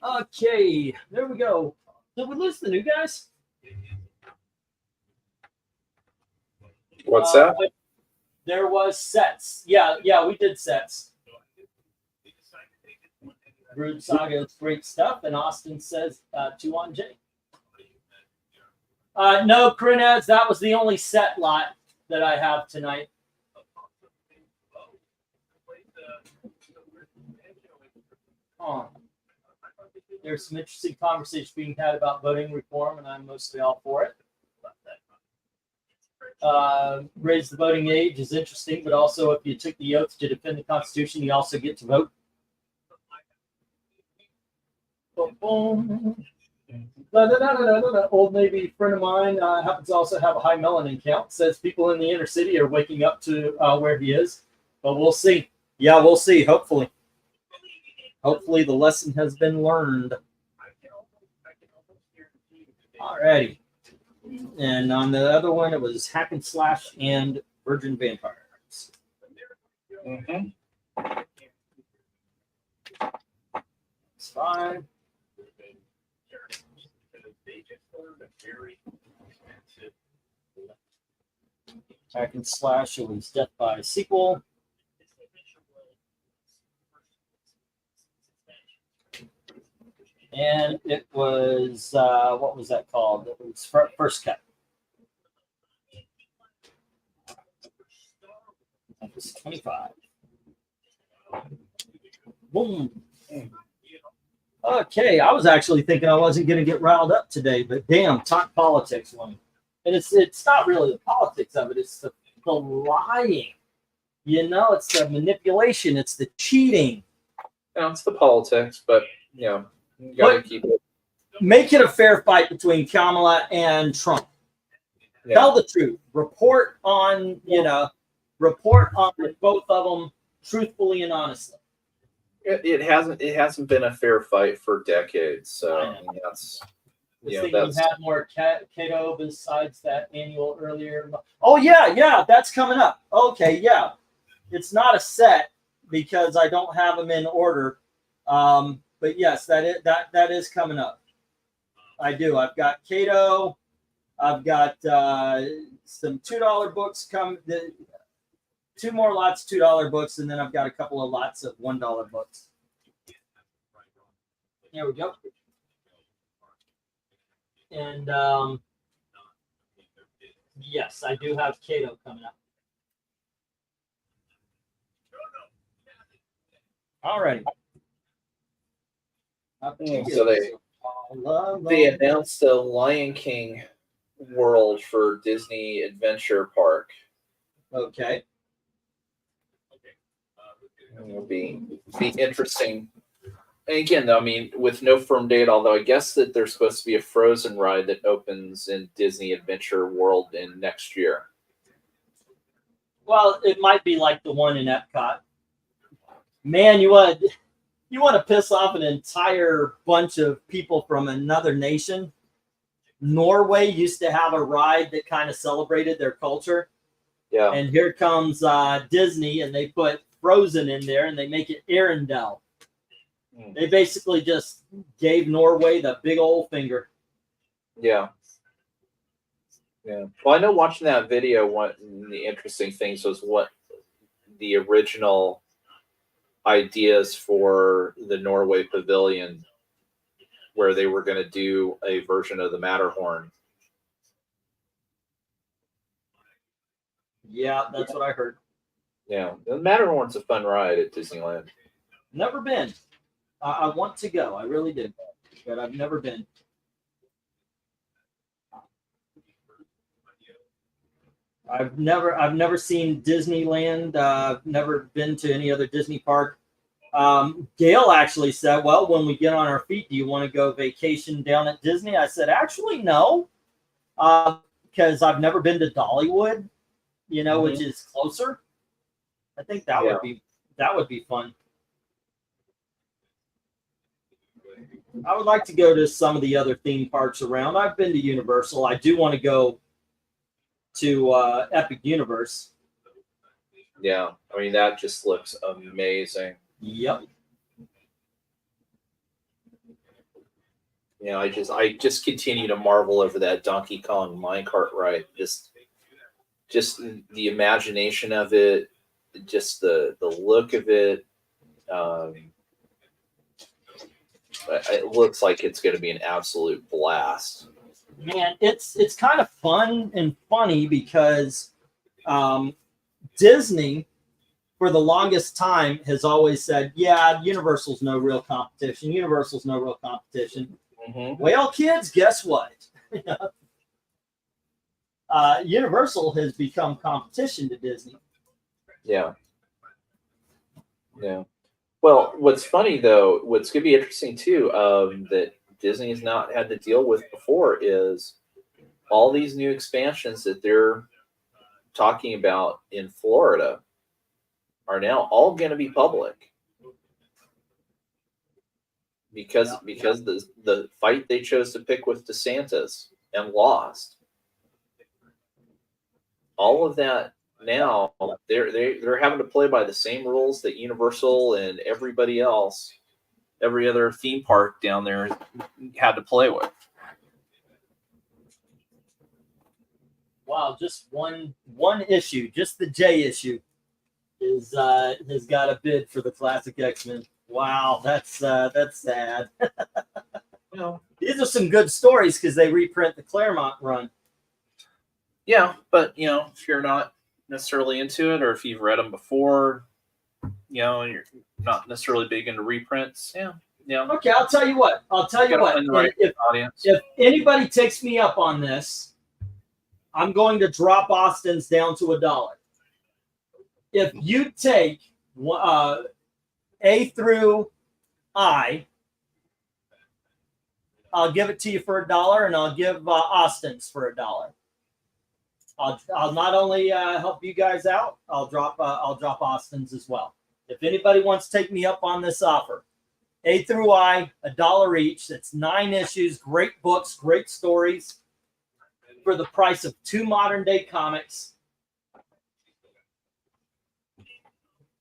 Okay, there we go. Did we lose the new guys? What's that? There was sets. Yeah, we did sets. Brood Saga is great stuff, and Austin says 2 on J. No, Crinez, that was the only set lot that I have tonight. Oh. There's some interesting conversation being had about voting reform, and I'm mostly all for it. Raise the voting age is interesting, but also if you took the oath to defend the Constitution, you also get to vote. Old Navy friend of mine happens to also have a high melanin count. Says people in the inner city are waking up to where he is, but we'll see. Yeah, we'll see. Hopefully the lesson has been learned. Alrighty. And on the other one, it was Hack and Slash and Virgin Vampires. Mm-hmm. It's fine. Hack and Slash, it was Death by Sequel. And it was, what was that called? It was First Cut. That was 25. Boom. Okay, I was actually thinking I wasn't going to get riled up today, but damn, talk politics one. And it's not really the politics of it, it's the lying. You know, it's the manipulation, it's the cheating. Yeah, it's the politics, but you know, you gotta keep it. Make it a fair fight between Kamala and Trump. Yeah. Tell the truth. Report on both of them truthfully and honestly. It hasn't been a fair fight for decades. So I mean, that's You had more Cato besides that annual earlier. Oh yeah, that's coming up. Okay, yeah, it's not a set because I don't have them in order. But yes, that is coming up. I do. I've got Cato. I've got some $2 books come. 2 more lots, $2 books, and then I've got a couple of lots of $1 books. There we go. And yes, I do have Cato coming up. All right. So they announced the Lion King world for Disney Adventure Park. Okay. It'll be interesting. And again, though, I mean, with no firm date, although I guess that there's supposed to be a Frozen ride that opens in Disney Adventure World in next year. Well, it might be like the one in Epcot. Man, you want to piss off an entire bunch of people from another nation. Norway used to have a ride that kind of celebrated their culture. Yeah. And here comes Disney, and they put Frozen in there, and they make it Arendelle. They basically just gave Norway the big old finger. Yeah. Yeah. Well, I know watching that video, one of the interesting things was what the original ideas for the Norway Pavilion, where they were going to do a version of the Matterhorn. Yeah, that's what I heard. Yeah, the Matterhorn's a fun ride at Disneyland. Never been. I want to go. I really do, but I've never been. I've never seen Disneyland. I've never been to any other Disney park. Gail actually said, "Well, when we get on our feet, do you want to go vacation down at Disney?" I said, "Actually, no, because I've never been to Dollywood, which is closer. I think that would be fun. I would like to go to some of the other theme parks around. I've been to Universal. I do want to go to Epic Universe. Yeah, I mean that just looks amazing. Yep. I just continue to marvel over that Donkey Kong minecart ride. Just the imagination of it, just the look of it. It looks like it's going to be an absolute blast. Man, it's kind of fun and funny because Disney, for the longest time, has always said, "Yeah, Universal's no real competition. Universal's no real competition." Mm-hmm. Well, kids, guess what? Universal has become competition to Disney. Yeah. Yeah. Well, what's funny though, what's going to be interesting too, that Disney has not had to deal with before is all these new expansions that they're talking about in Florida are now all going to be public because the fight they chose to pick with DeSantis and lost. All of that now they're having to play by the same rules that Universal and everybody else, every other theme park down there had to play with. Wow, just one issue, just the J issue, is has got a bid for the Classic X-Men. Wow, that's sad. These are some good stories because they reprint the Claremont run. Yeah, but if you're not necessarily into it, or if you've read them before, you're not necessarily big into reprints. Yeah. Okay, I'll tell you what. Right audience. If anybody takes me up on this, I'm going to drop Austin's down to $1. If you take A through I, I'll give it to you for $1, and I'll give Austin's for $1. I'll not only help you guys out, I'll drop Austin's as well. If anybody wants to take me up on this offer, A through I, $1 each. That's 9 issues, great books, great stories, for the price of 2 modern day comics,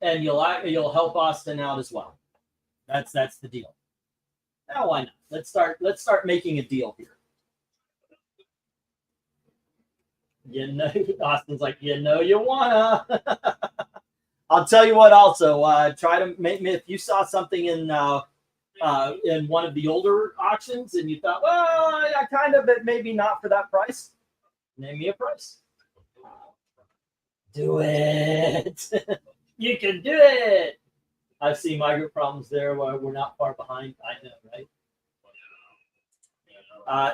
and you'll help Austin out as well. That's the deal. Now why not? Let's start making a deal here. Austin's like, you wanna. I'll tell you what. Also, try to make me, if you saw something in one of the older auctions and you thought, well, I kind of, but maybe not for that price. Name me a price. Do it. You can do it. I've seen migrant problems there where we're not far behind. I know, right?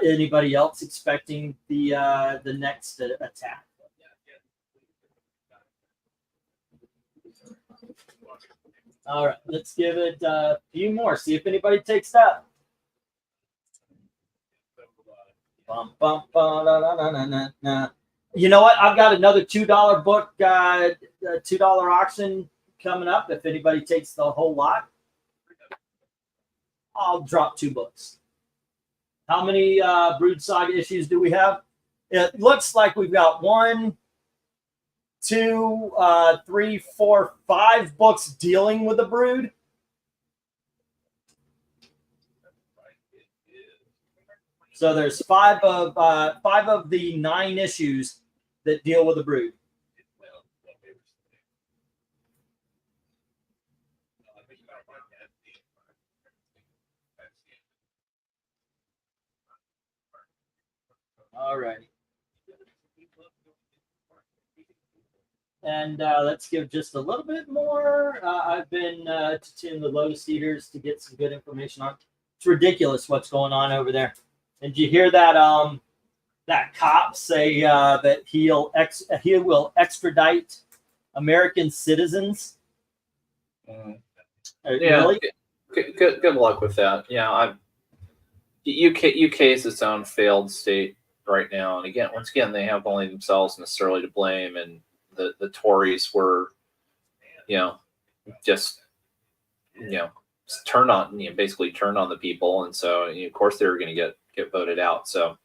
Anybody else expecting the next attack? All right, let's give it a few more. See if anybody takes that. You know what? I've got another $2 book, $2 auction coming up. If anybody takes the whole lot, I'll drop 2 books. How many Brood Saga issues do we have? It looks like we've got 1, 2, 3, 4, 5 books dealing with the Brood. So there's 5 of the 9 issues that deal with the Brood. All right. And let's give just a little bit more. I've been to tune the Lotus Eaters to get some good information on. It's ridiculous what's going on over there. And did you hear that? That cop say that he will extradite American citizens. Really? Good luck with that. Yeah, UK is its own failed state right now, and once again, they have only themselves necessarily to blame, and the Tories were, just basically turned on the people, and so of course they were going to get voted out. So,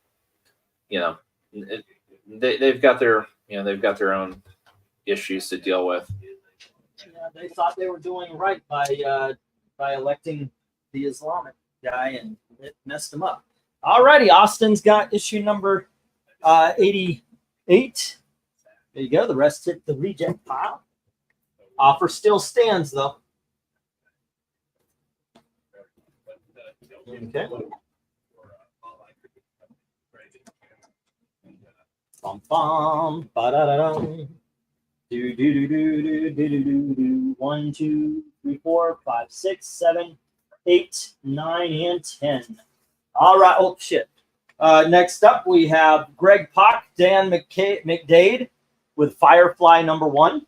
they've got their own issues to deal with. Yeah, they thought they were doing right by electing the Islamic guy, and it messed them up. Alrighty, Austin's got issue number 88. There you go. The rest hit the reject pile. Offer still stands, though. Okay. Bum bum ba da da dum. Do do do do do do do do do. 1, 2, 3, 4, 5, 6, 7, 8, 9, and 10. All right. Oh shit. Next up, we have Greg Pak, Dan McDade with Firefly #1.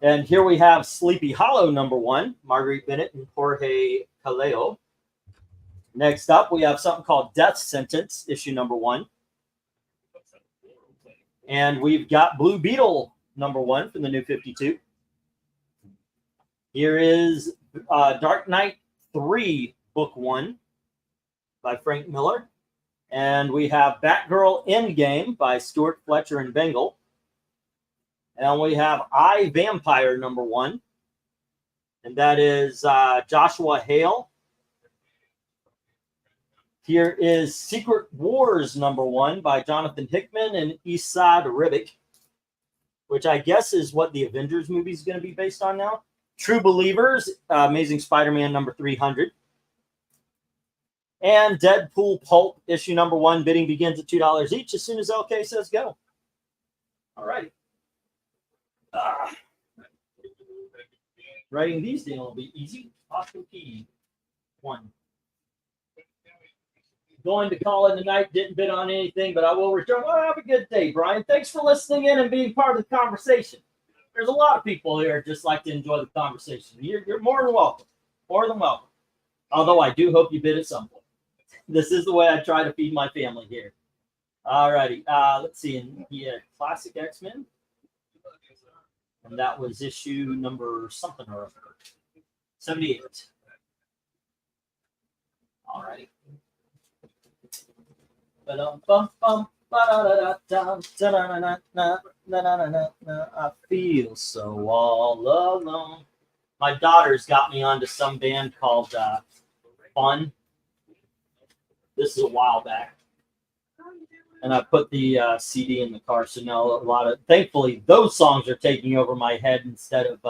And here we have Sleepy Hollow #1, Marguerite Bennett and Jorge Caleo. Next up, we have something called Death Sentence, issue #1. And we've got Blue Beetle #1 from the New 52. Here is Dark Knight 3, Book 1 by Frank Miller. And we have Batgirl Endgame by Stuart Fletcher and Bengal. And we have I, Vampire #1. And that is Joshua Hale. Here is Secret Wars #1 by Jonathan Hickman and Esad Ribic, which I guess is what the Avengers movie is going to be based on now. True Believers, Amazing Spider-Man #300. And Deadpool Pulp, issue #1. Bidding begins at $2 each as soon as LK says go. All right. Writing these down will be easy. Austin P. 1. Going to call in tonight. Didn't bid on anything, but I will return. Well, have a good day, Brian. Thanks for listening in and being part of the conversation. There's a lot of people here just like to enjoy the conversation. You're more than welcome. More than welcome. Although I do hope you bid at some point. This is the way I try to feed my family here. All righty. Let's see. And he had Classic X-Men. And that was issue number something or other. 78. All righty. I feel so all alone. My daughter's got me onto some band called Fun. This is a while back. And I put the CD in the car, so now thankfully, those songs are taking over my head instead of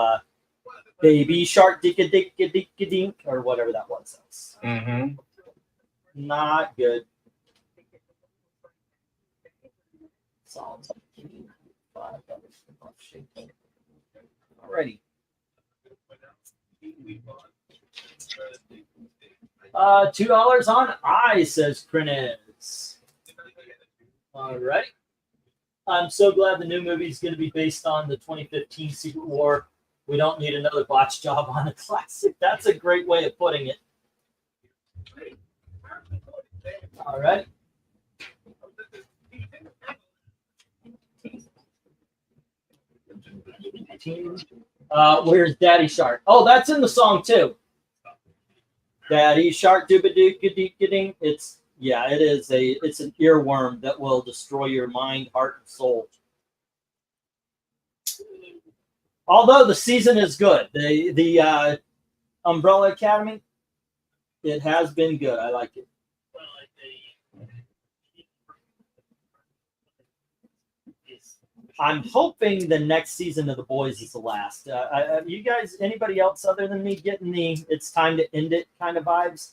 Baby Shark Dicka Dicka Dicka Dink, or whatever that was. Mm-hmm. Not good. Alrighty. $2 on I, says Crinez. All right. I'm so glad the new movie is going to be based on the 2015 Secret War. We don't need another botch job on a classic. That's a great way of putting it. All right. Where's Daddy Shark? Oh, that's in the song too. Daddy Shark dooba dooka dooka ding. It is an earworm that will destroy your mind, heart, and soul. Although the season is good, the Umbrella Academy, it has been good. I like it. I'm hoping the next season of The Boys is the last. You guys, anybody else other than me getting the "it's time to end it" kind of vibes?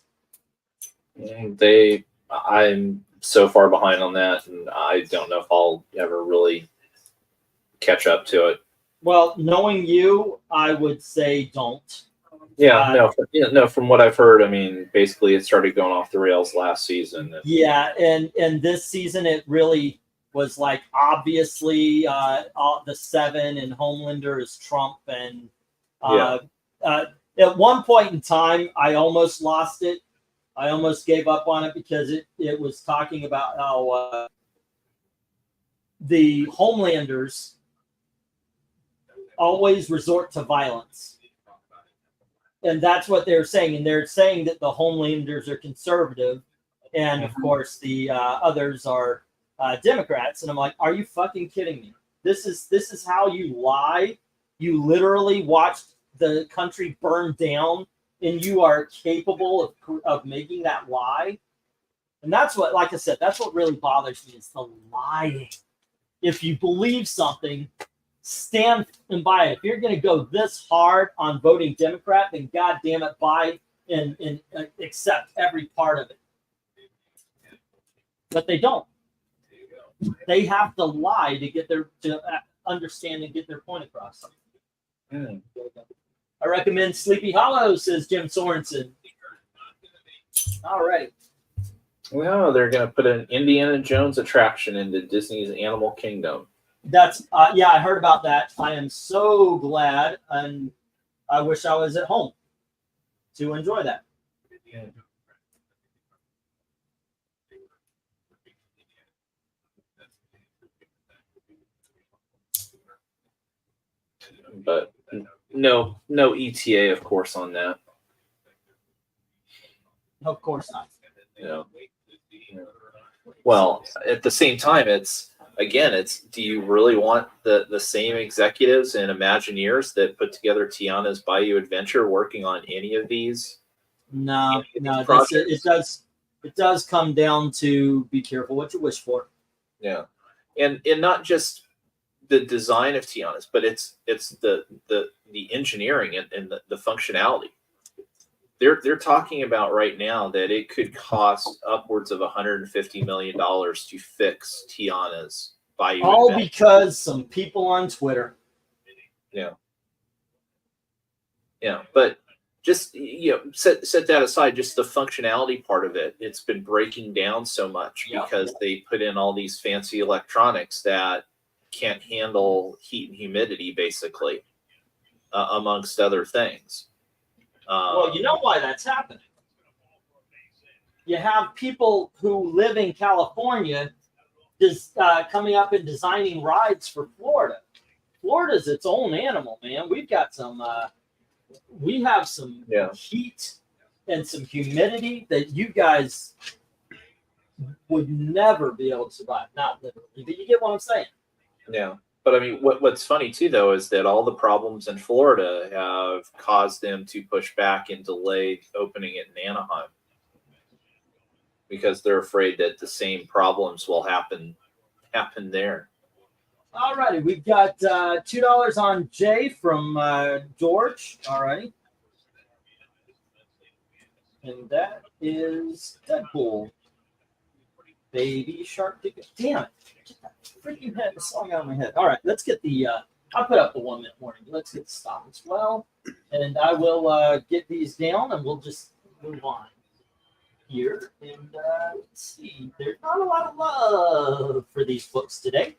I'm so far behind on that, and I don't know if I'll ever really catch up to it. Well, knowing you, I would say don't. Yeah, no. From what I've heard, I mean, basically, it started going off the rails last season. Yeah, and this season it really was like obviously all the 7 and Homelander is Trump, and at one point in time I almost lost it. I almost gave up on it because it was talking about how the Homelanders always resort to violence. And that's what they're saying. And they're saying that the Homelanders are conservative. And of course, the others are Democrats. And I'm like, are you fucking kidding me? This is how you lie. You literally watched the country burn down, and you are capable of making that lie. And that's what, like I said, that's what really bothers me is the lying. If you believe something, stand and by it. If you're going to go this hard on voting Democrat, then God damn it, buy and accept every part of it. But they don't. They have to lie to understand and get their point across. I recommend Sleepy Hollow, says Jim Sorensen. All right. Well, they're going to put an Indiana Jones attraction into Disney's Animal Kingdom. That's yeah, I heard about that. I am so glad, and I wish I was at home to enjoy that. But no ETA, of course, on that. Of course not. Well, at the same time, it's do you really want the same executives and Imagineers that put together Tiana's Bayou Adventure working on any of these? No. It does come down to be careful what you wish for. Yeah, and not just the design of Tiana's, but it's the engineering and the functionality. They're talking about right now that it could cost upwards of $150 million to fix Tiana's Bayou All Adventure. because some people on Twitter. Yeah, but just set that aside. Just the functionality part of it, it's been breaking down so much because they put in all these fancy electronics that can't handle heat and humidity, basically, amongst other things. Well, you know why that's happening. You have people who live in California coming up and designing rides for Florida. Florida's its own animal, man. We've got some, we have some heat and some humidity that you guys would never be able to survive. Not literally, but you get what I'm saying. Yeah. But I mean, what's funny too, though, is that all the problems in Florida have caused them to push back and delay opening it in Anaheim because they're afraid that the same problems will happen there. All righty, we've got $2 on Jay from George. All righty, and that is Deadpool. Baby Shark Ticket. Damn it. Get that freaking song out of my head. All right, let's get the I'll put up the 1 minute warning. Let's get the stop as well. And I will get these down and we'll just move on here. And let's see. There's not a lot of love for these books today.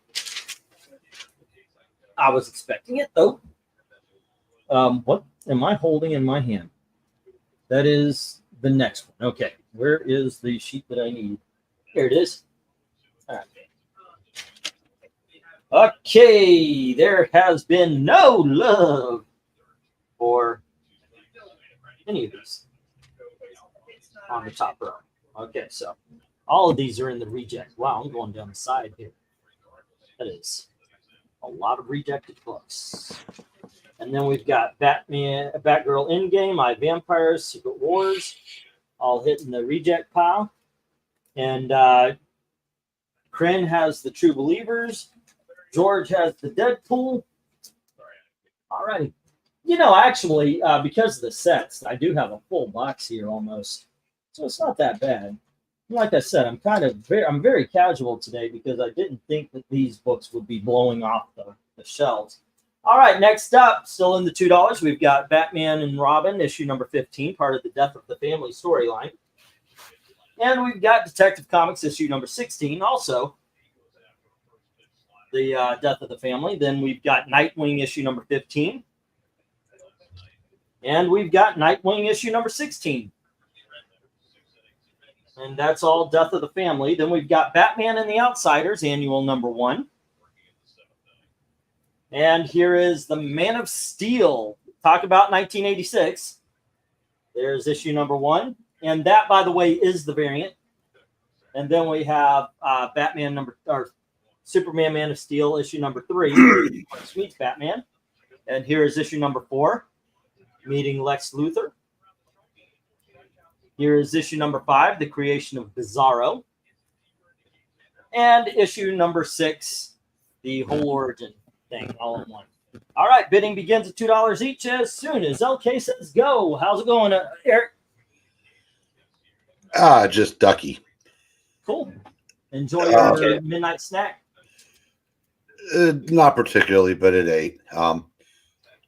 I was expecting it though. What am I holding in my hand? That is the next one. Okay. Where is the sheet that I need? Here it is. All right. Okay, there has been no love for any of these on the top row. Okay, so all of these are in the reject. Wow, I'm going down the side here. That is a lot of rejected books. And then we've got Batman, Batgirl Endgame, I Vampires, Secret Wars, all hitting the reject pile. And Kren has the True Believers. George has the Deadpool. All righty. Actually, because of the sets, I do have a full box here almost. So it's not that bad. Like I said, I'm very casual today because I didn't think that these books would be blowing off the shelves. All right, next up, still in the $2, we've got Batman and Robin, issue number 15, part of the Death of the Family storyline. And we've got Detective Comics, issue number 16, also the Death of the Family. Then we've got Nightwing, issue number 15. And we've got Nightwing, issue number 16. And that's all Death of the Family. Then we've got Batman and the Outsiders, annual number 1. And here is the Man of Steel. Talk about 1986. There's issue number 1. And that, by the way, is the variant. And then we have Superman Man of Steel, issue number 3, meets Batman. And here is issue number 4, meeting Lex Luthor. Here is issue number 5, the creation of Bizarro. And issue number 6, the whole origin thing all in one. All right, bidding begins at $2 each as soon as LK says go. How's it going, Eric? Just ducky. Cool. Enjoy your midnight snack. Not particularly, but it ate. Trying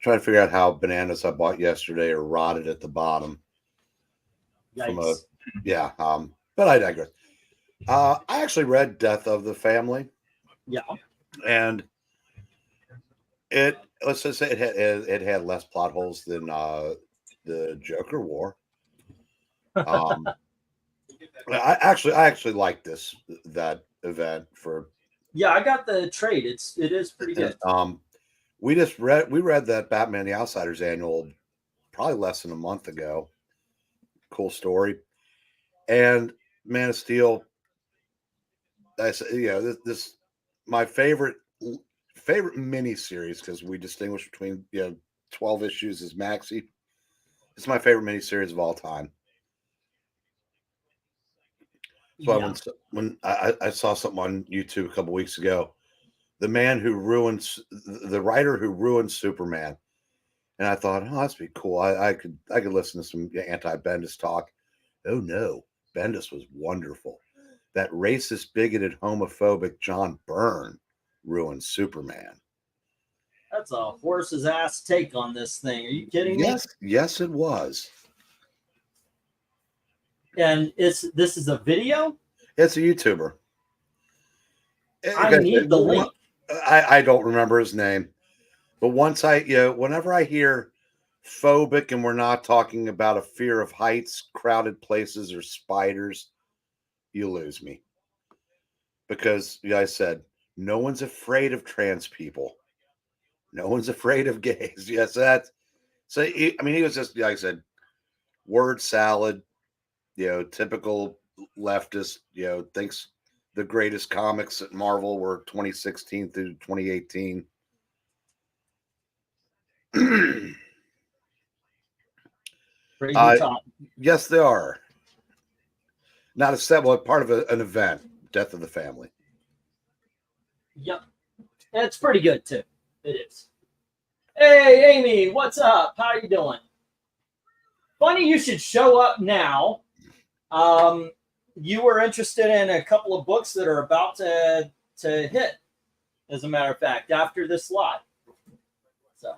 to figure out how bananas I bought yesterday are rotted at the bottom. Yikes. But I digress. I actually read Death of the Family. Yeah. And let's just say it had less plot holes than the Joker War. I actually like that event for. Yeah, I got the trade. It is pretty good. We read that Batman the Outsiders annual probably less than a month ago. Cool story. And Man of Steel. I said, this my favorite mini series, because we distinguish between 12 issues is maxi. It's my favorite mini series of all time. So when I saw something on YouTube a couple weeks ago, the writer who ruined Superman, and I thought, oh, that's be cool. I could listen to some anti-Bendis talk. Oh no, Bendis was wonderful. That racist, bigoted, homophobic John Byrne ruined Superman. That's a horse's ass take on this thing. Are you kidding me? Yes, it was. And this is a video? It's a YouTuber. I need the link. I don't remember his name. But whenever I hear phobic and we're not talking about a fear of heights, crowded places, or spiders, you lose me. Because I said, no one's afraid of trans people. No one's afraid of gays. Yes, he was just, like I said, word salad. Typical leftist, thinks the greatest comics at Marvel were 2016 through 2018. Crazy time. Yes, they are. Not a set, but part of an event, Death of the Family. Yep. It's pretty good, too. It is. Hey, Amy, what's up? How you doing? Funny you should show up now. You were interested in a couple of books that are about to hit, as a matter of fact, after this lot. So,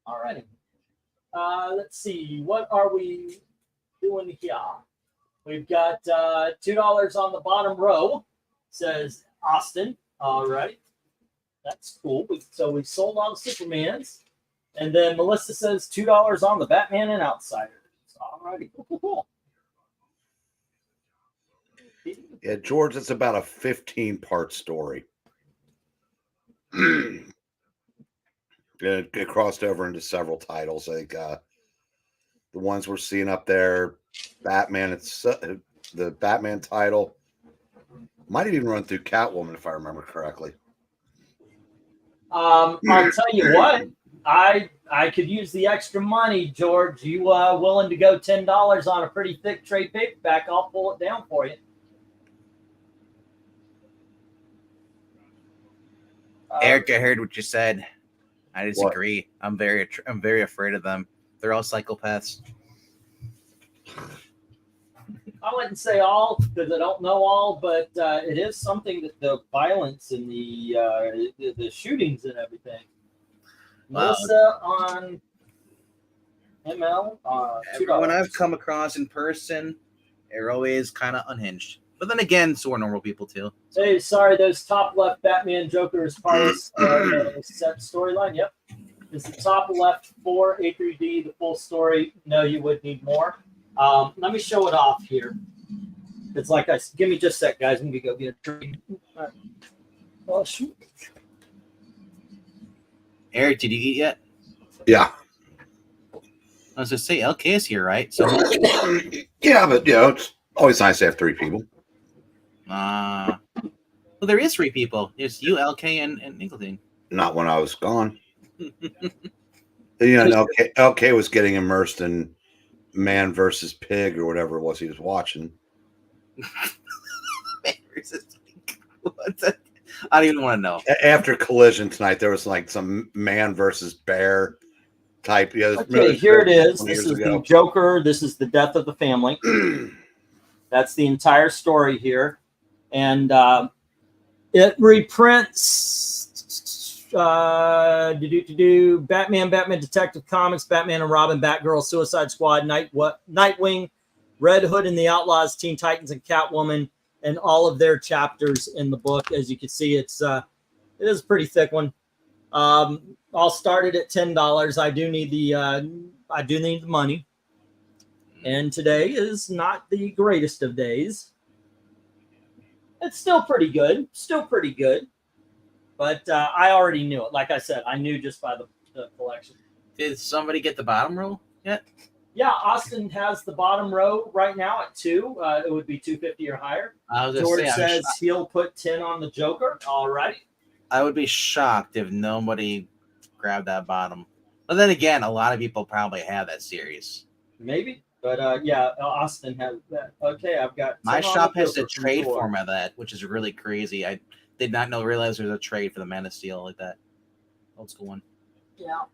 all righty. Let's see. What are we doing here? We've got $2 on the bottom row, says Austin. All right. That's cool. So we sold all the Supermans. And then Melissa says $2 on the Batman and Outsiders. All righty. Cool. Yeah, George, it's about a 15-part story. It crossed over into several titles. Like the ones we're seeing up there, Batman. It's the Batman title. Might have even run through Catwoman, if I remember correctly. I'll tell you what. I could use the extra money, George. You willing to go $10 on a pretty thick trade paperback? I'll pull it down for you. Eric, I heard what you said. I disagree. What? I'm very afraid of them. They're all psychopaths. I wouldn't say all because I don't know all, but it is something that the violence and the shootings and everything. Wow. Melissa on ML. Everyone $2. I've come across in person, they're always kind of unhinged. But then again, so are normal people too. Hey, sorry, those top left Batman Joker is part of set storyline. Yep. Is the top left 4 A3D the full story? No, you would need more. Let me show it off here. It's like give me just a sec, guys. I'm gonna go get a drink. All right. Oh shoot. Eric, did you eat yet? Yeah. I was just say LK is here, right? So, Yeah, but it's always nice to have 3 people. well, there is 3 people. It's you, LK, and Nickeldine. Not when I was gone. LK was getting immersed in Man versus Pig or whatever it was he was watching. I don't even want to know. After Collision tonight, there was like some Man versus Bear type. Yeah, Okay, here it is. This is the Joker. This is the death of the family. That's the entire story here, and it reprints. Batman, Batman Detective Comics, Batman and Robin, Batgirl, Suicide Squad, Nightwing, Red Hood and the Outlaws, Teen Titans, and Catwoman, and all of their chapters in the book. As you can see, it is a pretty thick one. I'll start it at $10. I do need the money, and today is not the greatest of days. It's still pretty good. But I already knew it. Like I said, I knew just by the collection. Did somebody get the bottom row yet? Yeah, Austin has the bottom row right now at 2. It would be $250 or higher. George says he'll put 10 on the Joker. All right. I would be shocked if nobody grabbed that bottom. But then again, a lot of people probably have that series. Maybe. But yeah, Austin has that. Okay, I've got 10 My on shop the has Joker the from trade George. form of that, which is really crazy. I did not realize there's a trade for the Man of Steel like that. Old school one. Yeah.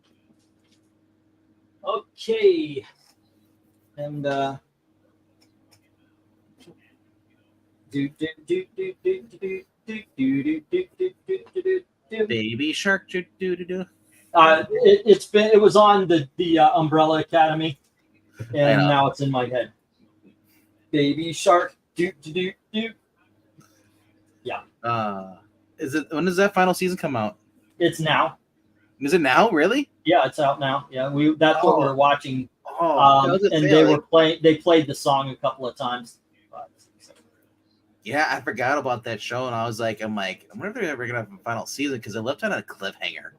Okay. And Baby Shark. Do. It was on the Umbrella Academy, and now it's in my head. Baby Shark. When does that final season come out? It's now. Is it now? Really? Yeah, it's out now. Yeah, that's what we're watching. They played the song a couple of times. Yeah, I forgot about that show, and I wonder if they're ever gonna have a final season because it left on a cliffhanger.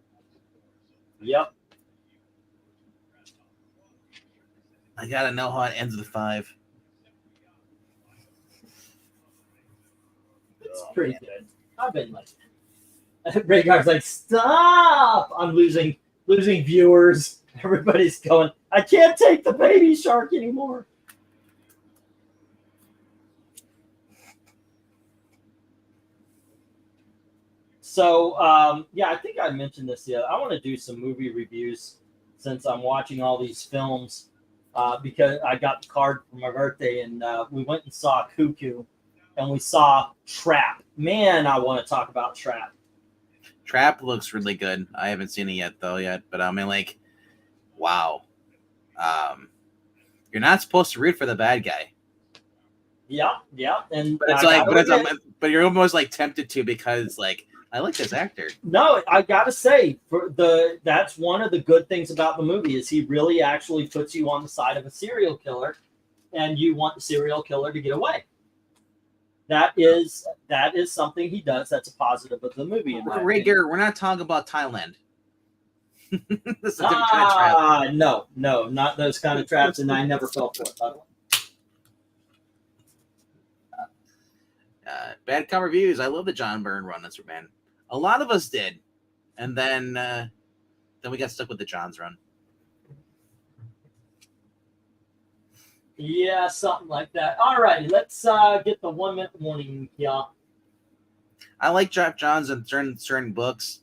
Yep. I gotta know how it ends with 5. It's pretty good. I've been like, Rhaegar's like, stop! I'm losing viewers. Everybody's going, I can't take the Baby Shark anymore. So, yeah, I think I mentioned this. Yeah, I want to do some movie reviews since I'm watching all these films because I got the card for my birthday, and we went and saw Cuckoo, and we saw Trap. Man, I want to talk about Trap. Trap looks really good. I haven't seen it yet, but I mean, like, wow. You're not supposed to root for the bad guy. Yeah, and but you're almost like tempted to because like I like this actor. No, I gotta say, that's one of the good things about the movie is he really actually puts you on the side of a serial killer, and you want the serial killer to get away. That is something he does. That's a positive of the movie. Rhaegar, we're not talking about Thailand. This is a different kind of trap. No, not those kind of traps, and I never fell for it, by the way. Bad Cow Reviews. I love the John Byrne run on Superman. A lot of us did, and then we got stuck with the John's run. Yeah, something like that. All righty, let's get the 1 minute warning. Yeah, I like Jeff Johns in certain books,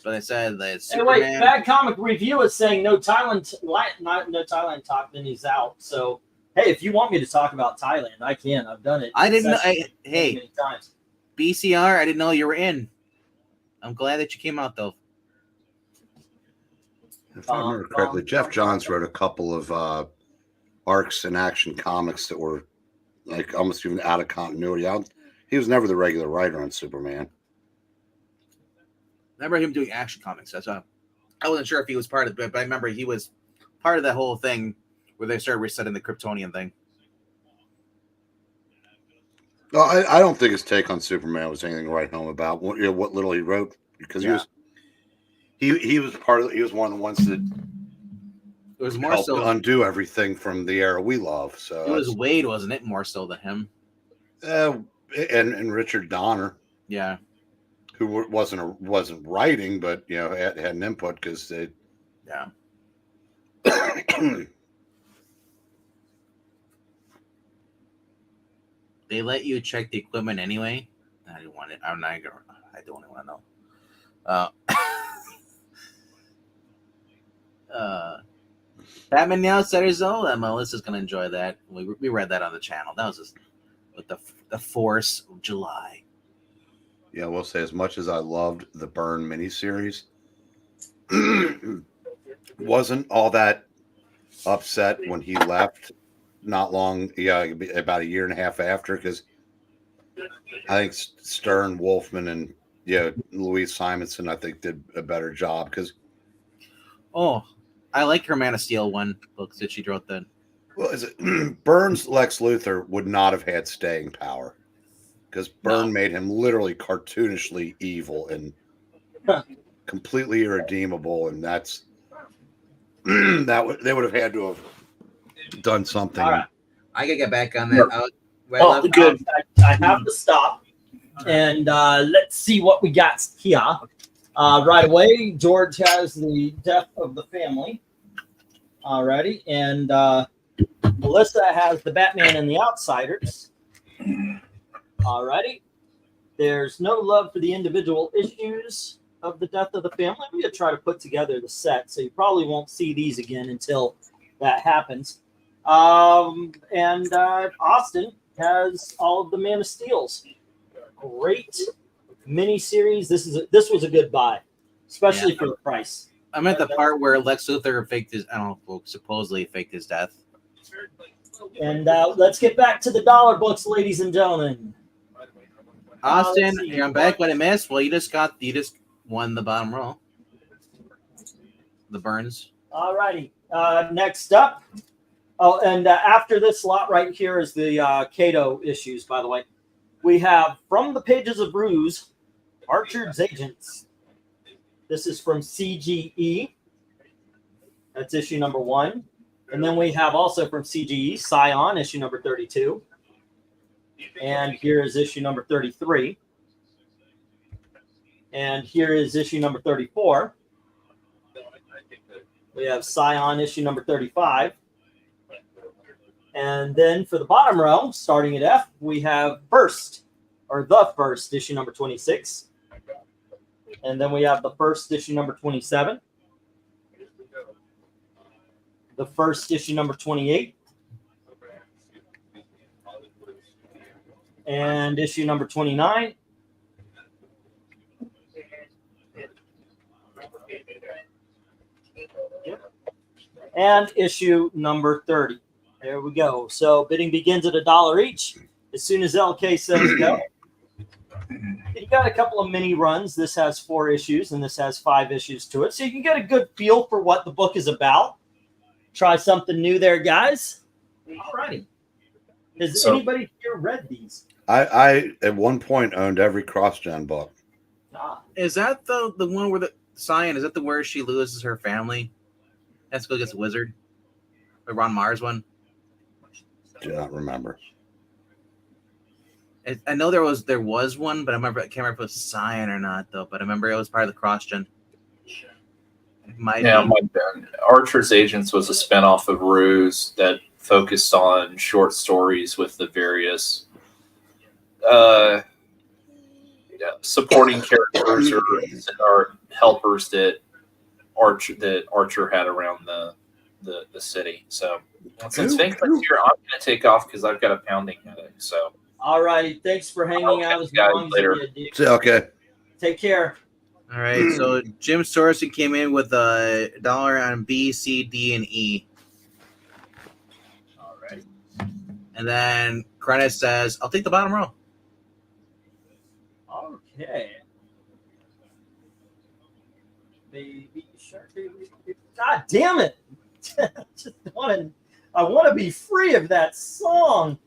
but I said that Superman. Hey, wait, Bad Comic Review is saying no Thailand talk. Then he's out. So Hey, if you want me to talk about Thailand, I can. I've done it. I didn't know. successfully Hey, many times. BCR, I didn't know you were in. I'm glad that you came out though. If I remember correctly, Jeff Johns wrote a couple of arcs in Action Comics that were like almost even out of continuity. He was never the regular writer on Superman. I remember him doing Action Comics. That's I wasn't sure if he was part of it, but I remember he was part of that whole thing where they started resetting the Kryptonian thing. No, I don't think his take on Superman was anything to write home about. What little he wrote, because he was part of. He was one of the ones that It was more helped so. undo everything from the era we love. So It was Wade, wasn't it? More so than him. And Richard Donner, Yeah. who wasn't writing, but had an input because they. Yeah. They let you check the equipment anyway. I didn't want it. I'm not gonna. I don't want to know. Batman the Outsiders, though. Melissa's gonna enjoy that. We read that on the channel. That was just with the Force of July. Yeah, I will say, as much as I loved the Byrne miniseries, wasn't all that upset when he left. Not long, about a year and a half after, because I think Stern, Wolfman, and Louise Simonson, I think, did a better job. Because I like her Man of Steel one book that she wrote then. well, Byrne's Lex Luthor would not have had staying power, because Byrne made him literally cartoonishly evil and completely irredeemable, and that's they would have had to have done something. All right. I gotta get back on that. Good. I have to stop, and let's see what we got here. Right away, George has the death of the family. Alrighty, and Melissa has the Batman and the Outsiders. Alrighty, there's no love for the individual issues of the death of the family. I'm going to try to put together the set, so you probably won't see these again until that happens. And Austin has all of the Man of Steels. Great mini series. This was a good buy, especially for the price. I'm at the part where Lex Luthor faked his. I don't know, supposedly faked his death. And let's get back to the dollar books, ladies and gentlemen. Austin, I'm back. What I missed? Well, you just won the bottom row. The Burns. All righty. Next up. Oh, and after this lot right here is the Cato issues, by the way. We have From the Pages of Ruse, Archer's Agents. This is from CGE. That's issue number 1. And then we have also from CGE, Scion, issue number 32. And here is issue number 33. And here is issue number 34. We have Scion, issue number 35. And then for the bottom row, starting at F, we have First, or The First, issue number 26. And then we have The First, issue number 27. The First, issue number 28. And issue number 29. And issue number 30. There we go. So bidding begins at $1 each. As soon as LK says go. You got a couple of mini runs. This has 4 issues, and this has 5 issues to it. So you can get a good feel for what the book is about. Try something new there, guys. All righty. Has anybody here read these? I at one point owned every CrossGen book. Is that the one where the Scion, is that the where she loses her family? Has to go against the wizard? The Ron Mars one? Do not remember. I know there was one, but I can't remember if it was Scion or not though. But I remember it was part of the CrossGen. It might have been. Archer's Agents was a spinoff of Ruse that focused on short stories with the various supporting characters or helpers that Archer had around the city. So since Finkel's here, I'm going to take off because I've got a pounding headache. So All righty. Thanks for hanging out as guys long as later. you did. So, okay. Take care. All right, so Jim Sorensen came in with $1 on B, C, D, and E. All right. And then Credit says, I'll take the bottom row. Okay. Baby shark, baby. God damn it! I want to be free of that song.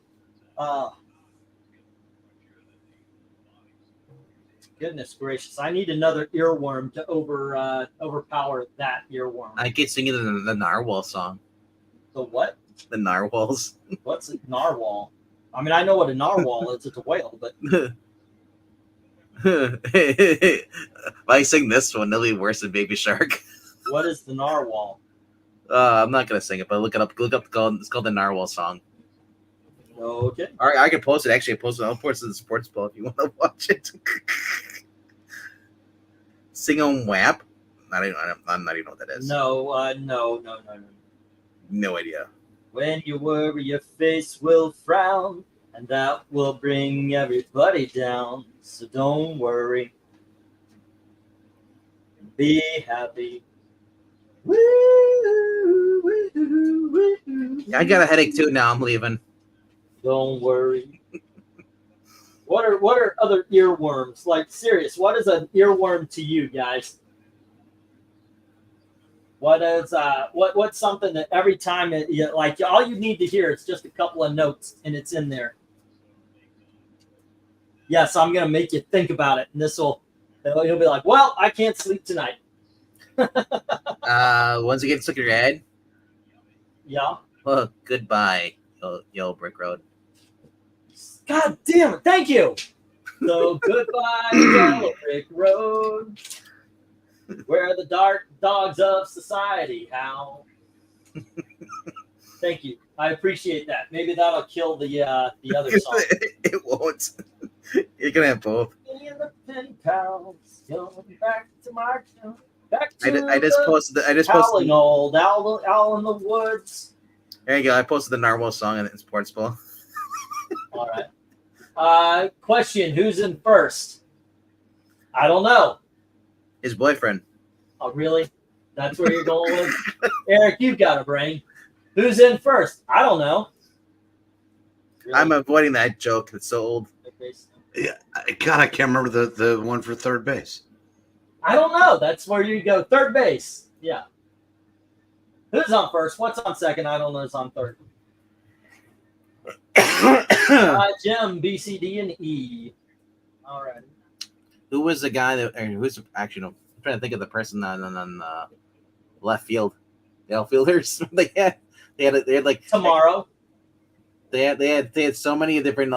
Goodness gracious! I need another earworm to overpower that earworm. I keep singing the Narwhal song. The what? The Narwhals. What's a narwhal? I mean, I know what a narwhal is. It's a whale, but If I sing this one, it'll be worse than Baby Shark. what is the narwhal? I'm not gonna sing it, but look it up. Look up it's called the Narwhal song. Okay. All right, I can post it. Actually, I'll post it in the sports ball if you want to watch it. Sing on WAP. I'm not even know what that is. No. No idea. When you worry, your face will frown, and that will bring everybody down. So don't worry. Be happy. Woo, woo, woo. I got a headache too. Now I'm leaving. Don't worry. What are other earworms? Like, serious, what is an earworm to you guys? What is what's something that every time like all you need to hear is just a couple of notes and it's in there. Yes, I'm gonna make you think about it, and you'll be like, well, I can't sleep tonight. Once again, stuck in your head. Yeah. Well, goodbye, Yellow Brick Road. God damn it! Thank you. So goodbye, Yellow Brick Road, where the dark dogs of society howl. Thank you. I appreciate that. Maybe that'll kill the other song. It won't. You're gonna have both. In the pen pals, going back to my back to I just the posted. howling old owl in the woods. There you go. I posted the Narwhal song in sports ball. All right. Question: who's in first? I don't know. His boyfriend. Oh, really? That's where you're going with? Eric, you've got a brain. Who's in first? I don't know. Really? I'm avoiding that joke. It's so old. Yeah, God, I can't remember the one for third base. I don't know. That's where you go. Third base. Yeah. Who's on first? What's on second? I don't know. Who's on third. Jim, B, C, D, and E. All right. Who was the guy that? Or who's actually? No, I'm trying to think of the person on left field. The outfielders. they had like Tomorrow. They had so many different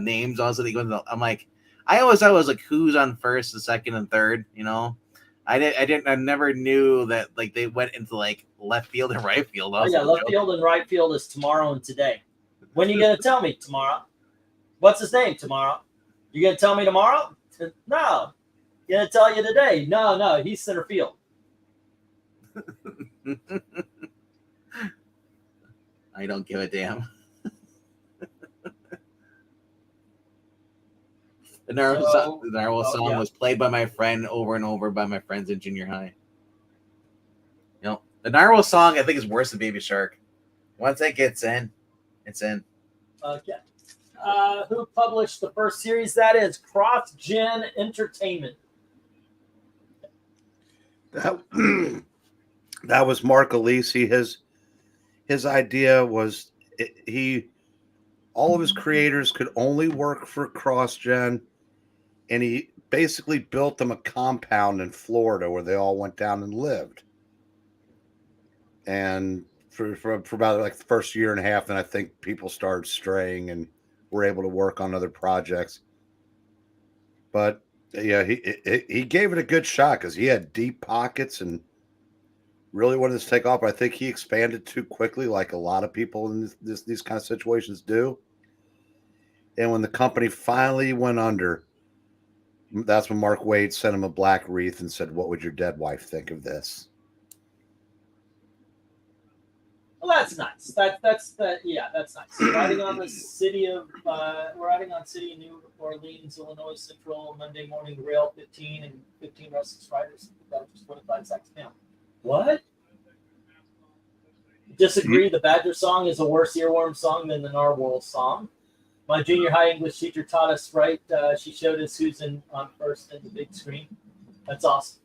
names. Also, I'm like, I always thought it was like who's on first, and second, and third. You know, I never knew that like they went into like left field and right field. Oh, yeah, left field and right field is tomorrow and today. When are you gonna tell me tomorrow? What's his name tomorrow? You gonna tell me tomorrow? No. Gonna tell you today? No. He's center field. I don't give a damn. The Narwhal song was played by my friend over and over by my friends in junior high. You know, the Narwhal song I think is worse than Baby Shark. Once it gets in, it's in. Okay. Who published the first series? That is Cross Gen Entertainment. That was Mark Alisi. His idea was all of his creators could only work for CrossGen, and he basically built them a compound in Florida where they all went down and lived. And for about like the first year and a half, then I think people started straying and were able to work on other projects. But yeah, he gave it a good shot because he had deep pockets and really wanted to take off. I think he expanded too quickly, like a lot of people in these kind of situations do. And when the company finally went under, that's when Mark Waid sent him a black wreath and said, "What would your dead wife think of this?" Well, that's nice. That's nice. Riding on the city of city of New Orleans, Illinois Central, Monday morning rail 15 and 15 restless riders. That was 25 seconds down. What? Disagree. The Badger song is a worse earworm song than the Narwhal song. My junior high English teacher taught us right. She showed us who's on first in the big screen. That's awesome.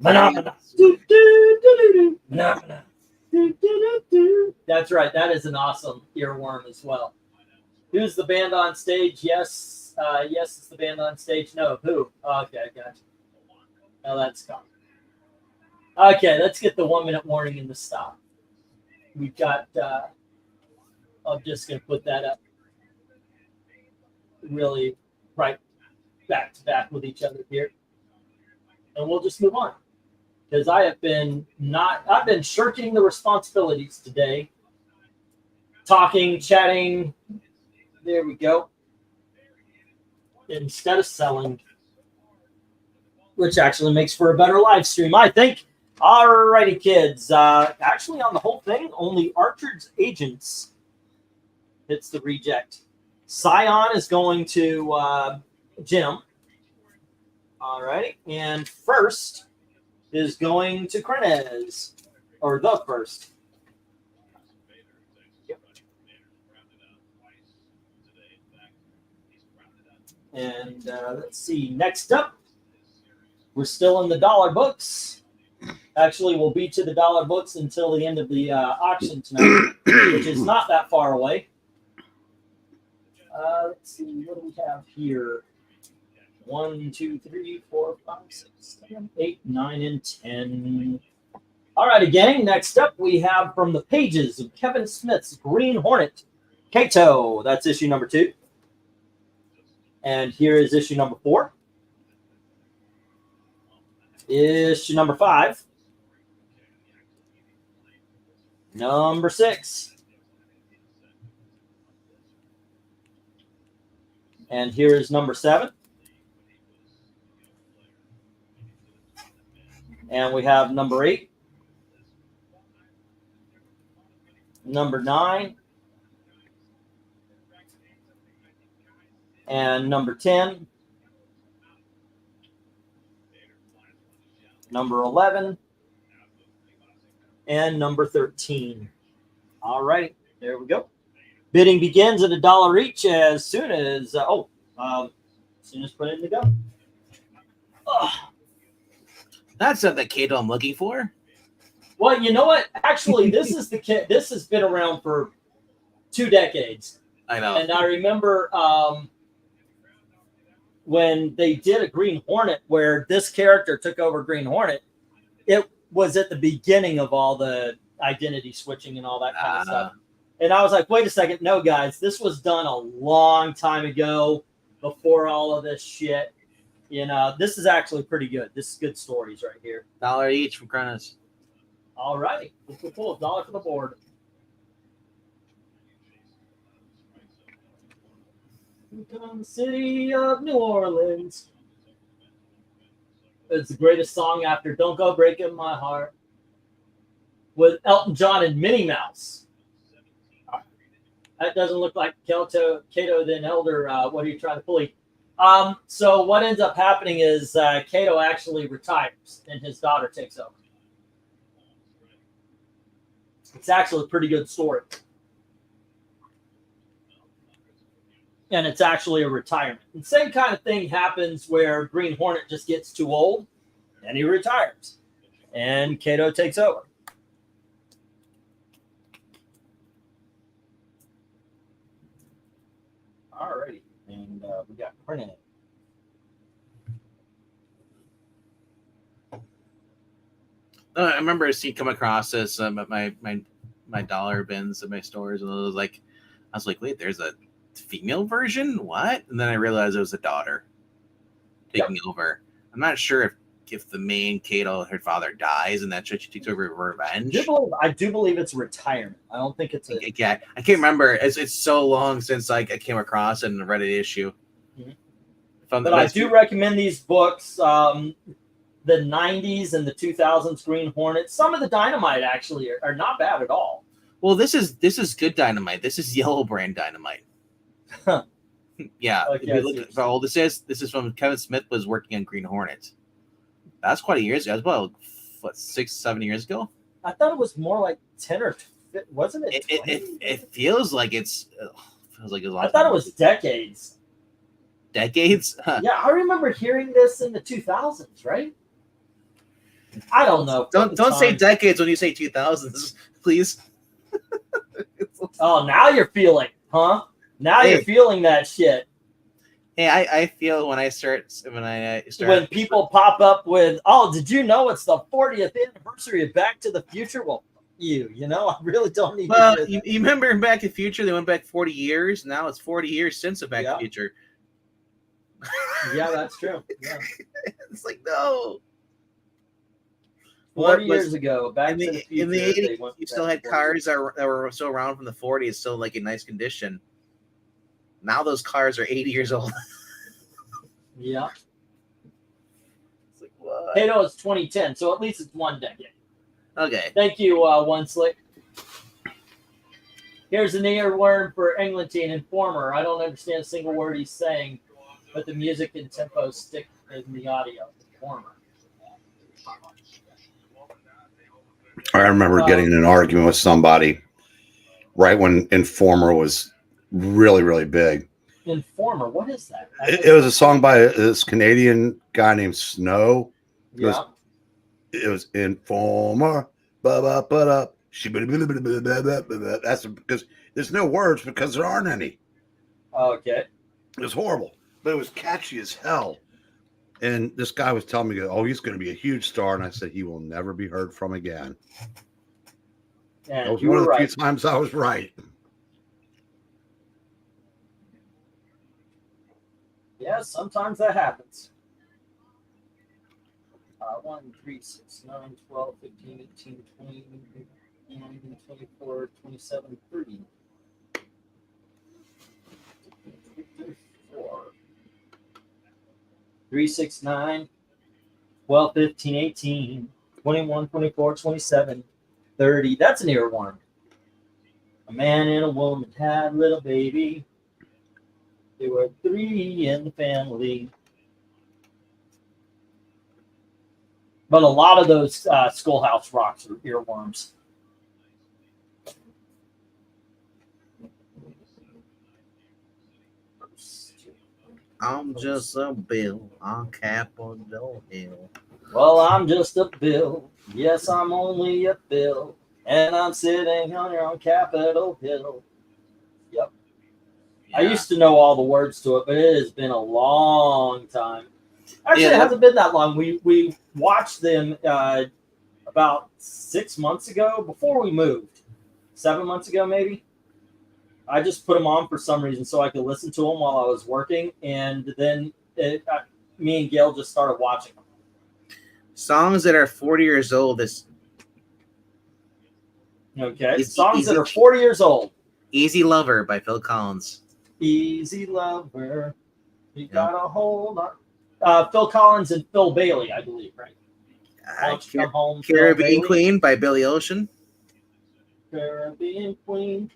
Phenomena. Phenomena. That's right. That is an awesome earworm as well. Who's the band on stage? Yes. Yes, it's the band on stage. No, who? Okay, gotcha. Now that's gone. Okay, let's get the 1 minute warning in the stop. We've got, I'm just going to put that up really right back to back with each other here. And we'll just move on. Because I've been shirking the responsibilities today. Talking, chatting. There we go. Instead of selling. Which actually makes for a better live stream, I think. Alrighty, kids. Actually, on the whole thing, only Archer's Agents hits the reject. Scion is going to Jim. Alrighty. And first is going to Krenez. Or the first. Yep. And let's see. Next up, we're still in the dollar books. Actually, we'll be to the dollar books until the end of the auction tonight, which is not that far away. Let's see, what do we have here? 1, 2, 3, 4, 5, 6, 7, 8, 9, and 10. All righty, gang. Next up, we have from the pages of Kevin Smith's Green Hornet, Kato. That's issue number 2. And here is issue number 4. Issue number 5. Number 6. And here is number 7. And we have number 8. Number 9. And number 10. Number 11. And number 13. All right, there we go. Bidding begins at $1 each as soon as put it in the go. That's not the Kato I'm looking for. Well, you know what? Actually, this has been around for 2 decades. I know. And I remember when they did a Green Hornet where this character took over Green Hornet, it was at the beginning of all the identity switching and all that kind of stuff. And I was like, wait a second. No, guys, this was done a long time ago before all of this shit. You know, this is actually pretty good. This is good stories right here. $1 each from Kronos. All righty. Let's go pull $1 for the board. We come the city of New Orleans. It's the greatest song after Don't Go Breaking My Heart with Elton John and Minnie Mouse. That doesn't look like Kato then Elder. What are you trying to pull? So what ends up happening is Kato actually retires and his daughter takes over. It's actually a pretty good story. And it's actually a retirement. And same kind of thing happens where Green Hornet just gets too old and he retires. And Kato takes over. Alrighty. And we got Hornet. I remember come across this at my dollar bins at my stores, and I was like, wait, there's a female version? What? And then I realized it was a daughter taking over. I'm not sure if the main Kato, her father, dies, and that's what she takes over revenge. I do believe it's retirement. I don't think it's a. Yeah, I can't remember. It's so long since I came across it and read an issue. Mm-hmm. But I do recommend these books. the 90s and the 2000s Green Hornet. Some of the Dynamite actually are not bad at all. Well, this is good Dynamite. This is Yellow Brand Dynamite. Huh. Yeah. Okay, If you look at how old this is from Kevin Smith was working on Green Hornet. That's quite a years ago. That's about what 6-7 years ago. I thought it was more like 10 or wasn't it? It feels like it's feels like a lot. I thought it was decades. decades. Yeah, I remember hearing this in the 2000s, right? I don't know. Don't say decades when you say 2000s, please. Oh, now you're feeling, huh? Now Hey. you're feeling that shit. Hey, I feel when I start When people pop up with, oh, did you know it's the 40th anniversary of Back to the Future? Well, you know, I really don't need Well, to hear you remember in Back to the Future, they went back 40 years. Now it's 40 years since the Back to the Future. that. Yeah, that's true. Yeah. It's like, no. 40 years ago, Back In to the, the Future. in the they 80s, went you back still had 40 cars that were still around from the 40s, still like in nice condition. Now those cars are 80 years old. Yeah. It's like, what? Hey, no, it's 2010, so at least it's one decade. Okay. Thank you, One Slick. Here's an earworm for Eglantine Informer. I don't understand a single word he's saying, but the music and tempo stick in the audio. Informer. I remember getting in an argument with somebody right when Informer was really, really big. Informer, what is that? It was a song by this Canadian guy named Snow. Yeah. It was Informer. That's because there's no words because there aren't any. Okay. It was horrible, but it was catchy as hell. And this guy was telling me, "Oh, he's going to be a huge star," and I said, "He will never be heard from again." That And was you one were of the right. few times I was right. Yeah, sometimes that happens. 1, 3, 6, 9, 12, 15, 18, 20, 21, 24, 27, 30. 4, 3, 6, 9, 12, 15, 18, 21, 24, 27, 30. That's an earworm. A man and a woman had a little baby. There were 3 in the family. But a lot of those Schoolhouse Rocks are earworms. I'm just a bill on Capitol Hill. Well, I'm just a bill. Yes, I'm only a bill. And I'm sitting on Capitol Hill. Yep. I used to know all the words to it, but it has been a long time. Actually, it hasn't been that long. We watched them about 6 months ago, before we moved. 7 months ago, maybe. I just put them on for some reason so I could listen to them while I was working, and then me and Gail just started watching them. Songs that are 40 years old. Okay, songs that are 40 years old. Easy Lover by Phil Collins. Easy Lover, you got a hold on. Phil Collins and Phil Bailey, I believe, right? Won't you come home, Phil Caribbean Bailey? Queen by Billy Ocean. Caribbean Queen.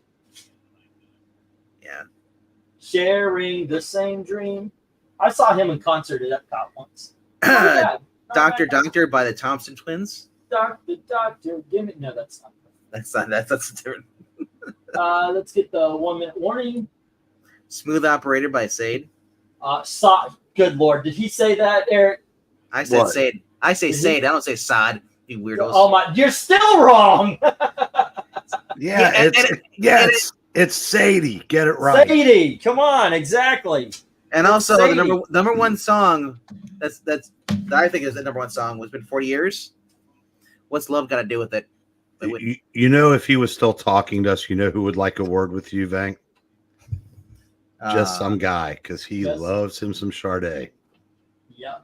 Yeah. Sharing the same dream. I saw him in concert at Epcot once. Not bad. Not Doctor bad. Doctor by the Thompson Twins. Doctor, give me. No, that's not. That's different. Let's get the 1 minute warning. Smooth Operator by Sade. Good Lord, did he say that, Eric? I said What? Sade. I say Did he? Sade. I don't say Sod. You weirdos. Oh my, you're still wrong. Yeah, it's Sadie. Get it right. Sadie, come on, exactly. And also Sadie. the number one song that I think is the number one song was been 40 years. What's love got to do with it? You know, if he was still talking to us, you know who would like a word with you, Vank? Just some guy, because he Yes. loves him some Sade. Yeah.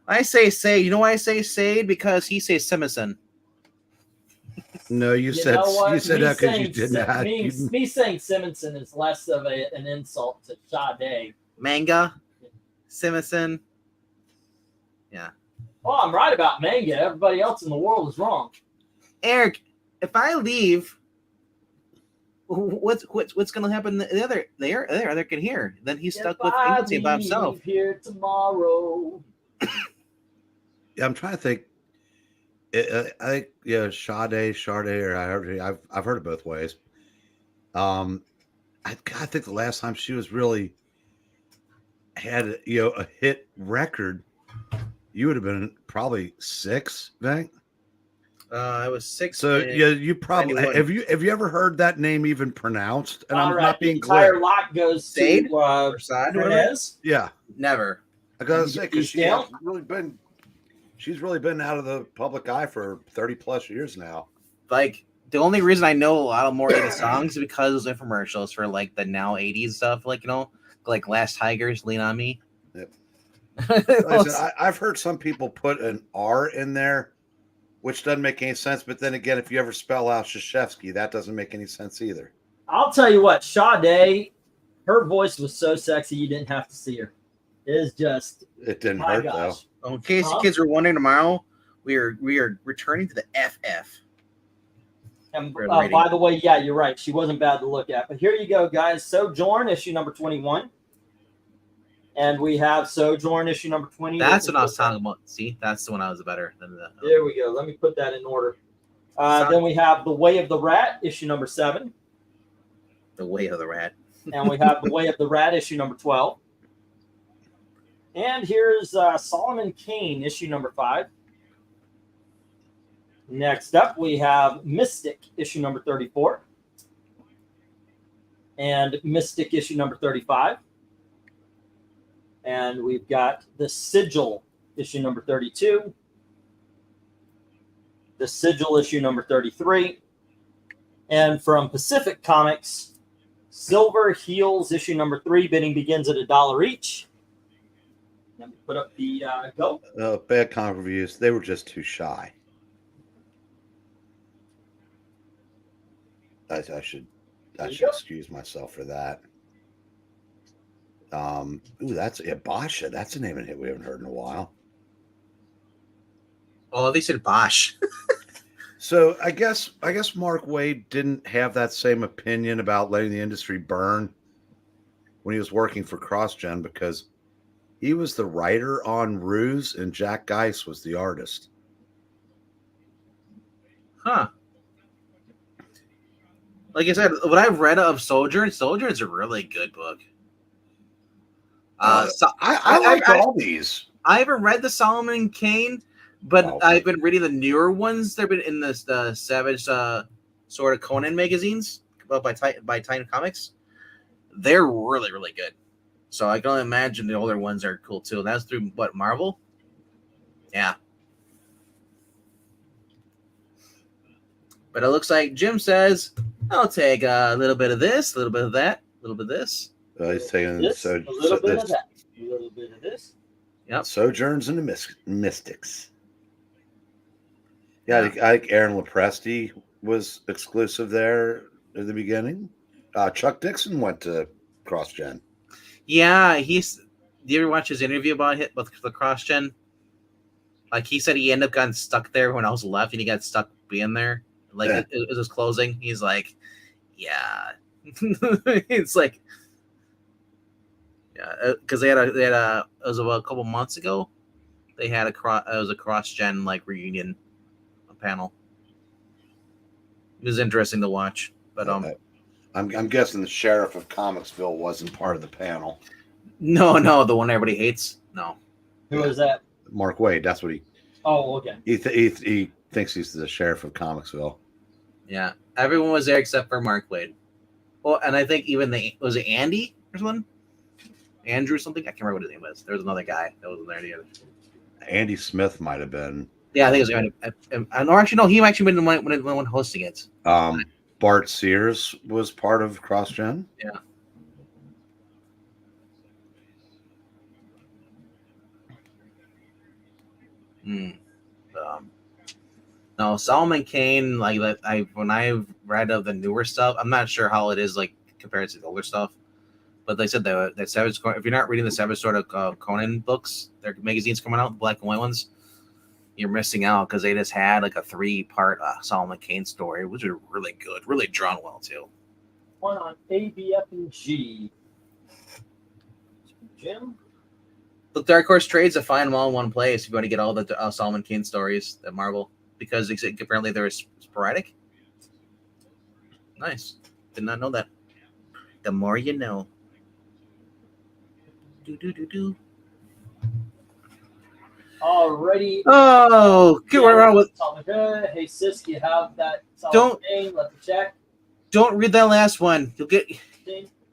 I say Sade. You know why I say Sade? Because he says Simison. No, you said know what? you said Me that because you saying didn't have. me saying Simonson is less of an insult to Sade. Manga. Simison. Yeah. Oh, I'm right about manga. Everybody else in the world is wrong. Eric, if I leave, what's gonna happen? The other can hear. Then he's stuck If with I Ingleton by himself. leave here tomorrow. Yeah, I'm trying to think. I think Sade, or I've heard it both ways. I think the last time she was really had a hit record, you would have been probably 6, Hank. I was 6. So yeah, you probably 91. have you ever heard that name even pronounced? And All I'm right, not the being entire glib. lot goes Sade? to Or Sade, whatever. Fernandez. Yeah, Never. I gotta You say get because these down? she's really been out of the public eye for 30 plus years now. Like the only reason I know a lot of more 80s songs is because of infomercials for like the now 80s stuff, like like Last Tigers, Lean on Me. Yep. Like I said, I've heard some people put an R in there, which doesn't make any sense. But then again, if you ever spell out Krzyzewski, that doesn't make any sense either. I'll tell you what, Sade, her voice was so sexy you didn't have to see her. It is just, It didn't my hurt gosh. In case Huh? you kids are wondering, tomorrow we are returning to the FF. And For the rating. by the way, yeah, you're right. She wasn't bad to look at. But here you go, guys. Sojourn, issue number 21. And we have Sojourn, issue number 20. That's what I was talking about. See, that's the one I was better than the. There we go. Let me put that in order. Then we have The Way of the Rat, issue number 7. The Way of the Rat. And we have The Way of the Rat, issue number 12. And here's Solomon Kane, issue number 5. Next up, we have Mystic, issue number 34. And Mystic, issue number 35. And we've got The Sigil, issue number 32. The Sigil, issue number 33. And from Pacific Comics, Silver Heels, issue number 3. Bidding begins at $1 each. Let me put up the go. Bad comic reviews. They were just too shy. I should excuse myself for that. That's Basha. That's a name and hit we haven't heard in a while. Oh, they said Bosch. So I guess Mark Waid didn't have that same opinion about letting the industry burn when he was working for CrossGen because he was the writer on Ruse and Jack Geis was the artist. Huh. Like I said, what I've read of Sojourn's a really good book. I like all these. I haven't read the Solomon Kane, but Oh. I've been reading the newer ones. They've been in the Savage sort of Conan magazines by Titan Comics. They're really, really good. So I can only imagine the older ones are cool too. And that's through what, Marvel? Yeah. But it looks like Jim says, I'll take a little bit of this, a little bit of that, a little bit of this. He's taking This, a little bit of that, a little bit of this. Yep. Sojourns and the Mystics. Yeah, I think Aaron Lepresti was exclusive there at the beginning. Chuck Dixon went to CrossGen. Yeah, do you ever watch his interview about it with the CrossGen? Like he said he ended up getting stuck there when I was left and he got stuck being there. Like Yeah. it was closing. He's like, yeah. It's like, yeah, because they had a it was about a couple months ago. They had it was a CrossGen like reunion panel. It was interesting to watch, but I'm guessing the sheriff of Comicsville wasn't part of the panel. no, the one everybody hates. No, Who is that? Mark Waid, that's what Oh, okay. he thinks he's the sheriff of Comicsville. yeah, everyone was there except for Mark Waid. Well, and I think even was it Andy or something? Andrew something? I can't remember what his name was. There was another guy that wasn't there either. Andy Smith might have been. Yeah, I think it was Andy. Or actually, no, he actually been the one hosting it. Bart Sears was part of CrossGen. Yeah. No, Solomon Kane, like when I've read of the newer stuff, I'm not sure how it is like compared to the older stuff. But they said that Savage, if you're not reading the Savage sort of Conan books, their magazines coming out, black and white ones, you're missing out because they just had like a 3-part Solomon Kane story, which is really good, really drawn well too. One on A, B, F, and G. Jim? Look, Dark Horse Trades to find them all in one place if you want to get all the Solomon Kane stories at Marvel, because apparently they're sporadic. Nice. Did not know that. The more you know. Do. Alrighty. Oh, good. We're around with. Hey, sis, you have that Don't- name? Let me check. Don't read that last one. You'll get.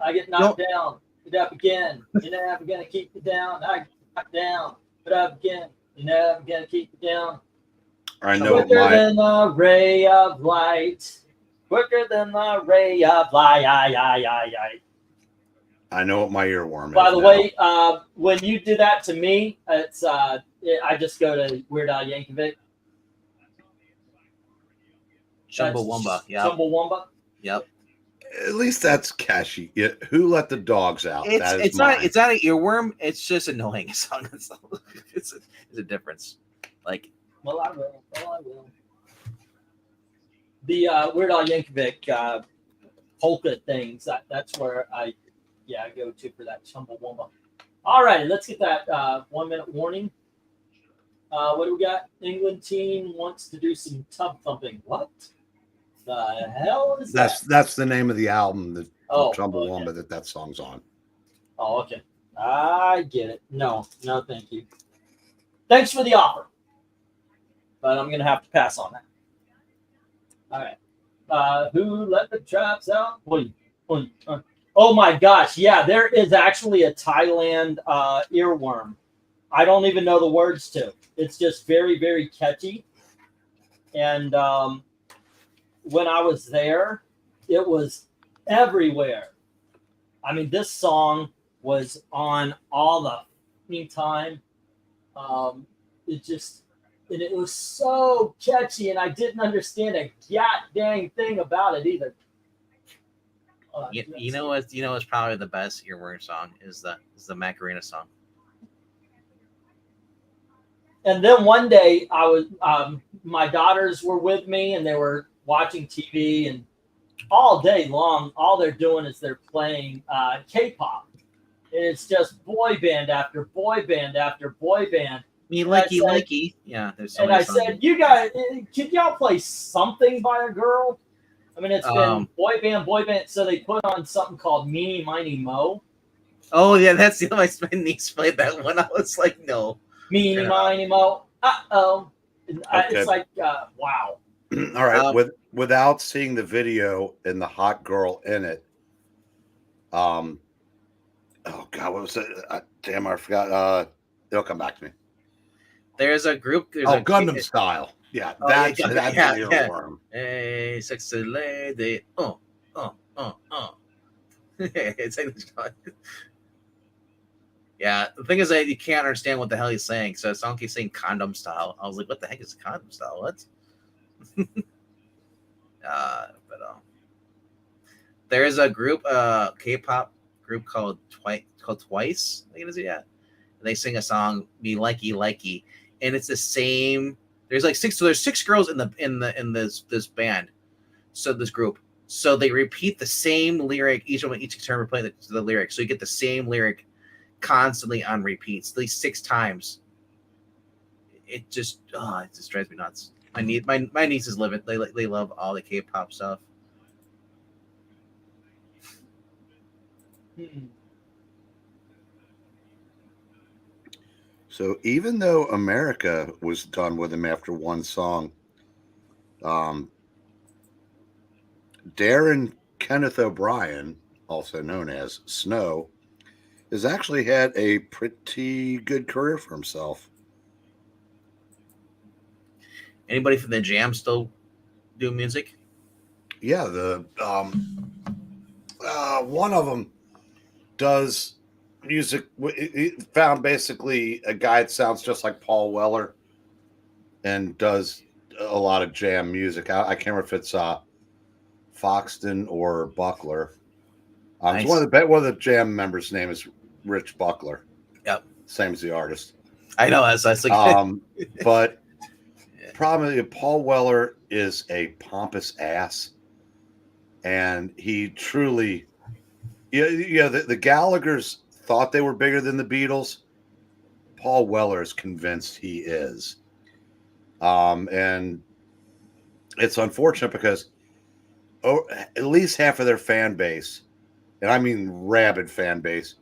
I get knocked down. Get up again. You're never going to keep me down. I get knocked down. Get up again. You're never going to keep me down. I know Quicker my than a ray of light. Quicker than a ray of light. I know what my earworm By is. the now. way, when you do that to me, it's I just go to Weird Al Yankovic. Chumbawamba. Yeah. Chumbawamba. Yep. At least that's catchy. Who let the dogs out? That is It's not mine. it's not an earworm. It's just annoying. It's a difference. Like Well, I will. The Weird Al Yankovic polka things. That's where I go to for that Chumbawamba. All right, let's get that 1 minute warning. What do we got? England team wants to do some tub thumping. What the hell is that? That's the name of the album, the Oh, Chumbawamba okay. that song's on. Oh, okay. I get it. No, thank you. Thanks for the offer, but I'm going to have to pass on that. All right. Who let the traps out? Oh my gosh. Yeah, there is actually a Thailand earworm. I don't even know the words to. It's just very, very catchy. And when I was there, it was everywhere. I mean, this song was on all the time. It was so catchy, and I didn't understand a dang thing about it either. you know what's probably the best earworm song is the Macarena song. And then one day I was my daughters were with me and they were watching TV, and all day long all they're doing is they're playing K-pop. And it's just boy band after boy band after boy band. Me And I said- likey. Yeah, there's so And many I songs. said, "You guys, could y'all play something by a girl?" I mean, it's been boy band. So they put on something called Meanie Miny Mo. Oh yeah, that's the my niece played that one. I was like, no. Meanie Yeah. Miny Mo. Uh-oh. Okay. It's like, wow. All right. Without seeing the video and the hot girl in it, oh God, what was it? Damn, I forgot. It'll come back to me. There's a group. Gundam Style. Yeah, Oh, that's yeah, an yeah. earworm. Hey, sexy lady. It's like, yeah, the thing is that you can't understand what the hell he's saying. So song keeps saying condom style. I was like, what the heck is condom style? What? There is a group, K-pop group called Twice. I think it is, yeah. And they sing a song, "Me Likey Likey," and it's the same. There's like six. So there's 6 girls in this band. So this group. So they repeat the same lyric. Each turn replay the lyric. So you get the same lyric constantly on repeats, at least 6 times. It just drives me nuts. My nieces live it. They love all the K-pop stuff. So even though America was done with him after one song, Darren Kenneth O'Brien, also known as Snow, has actually had a pretty good career for himself. Anybody from the Jam still do music? Yeah, the one of them does music. He found basically a guy that sounds just like Paul Weller and does a lot of Jam music. I can't remember if it's Foxton or Buckler. Nice. One of the Jam members' name is Rich Buckler. Yep. Same as the artist. I know. That's like But problem is Paul Weller is a pompous ass, and he truly, the Gallaghers thought they were bigger than the Beatles. Paul Weller is convinced he is, and it's unfortunate because at least half of their fan base, and I mean rabid fan base,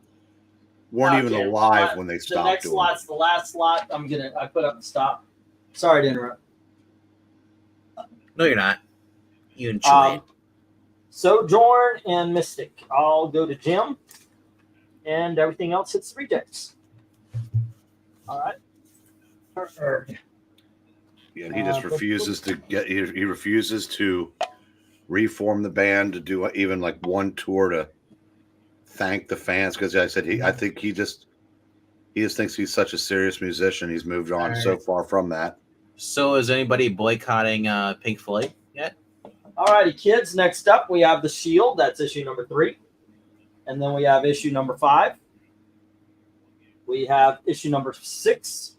weren't even Okay, alive when they The stopped next doing slot's the last slot. I put up the stop. Sorry to interrupt. No, you're not. You enjoy it. Sojourn and Mystic. I'll go to Jim, and everything else hits the rejects. All right. Perfect. it. And he just refuses to get. He refuses to reform the band to do even like one tour to thank the fans because I said I think he just thinks he's such a serious musician. He's moved on so far from that. So is anybody boycotting Pink Floyd yet? All righty, kids. Next up, we have The Shield. That's issue number 3. And then we have issue number 5. We have issue number 6.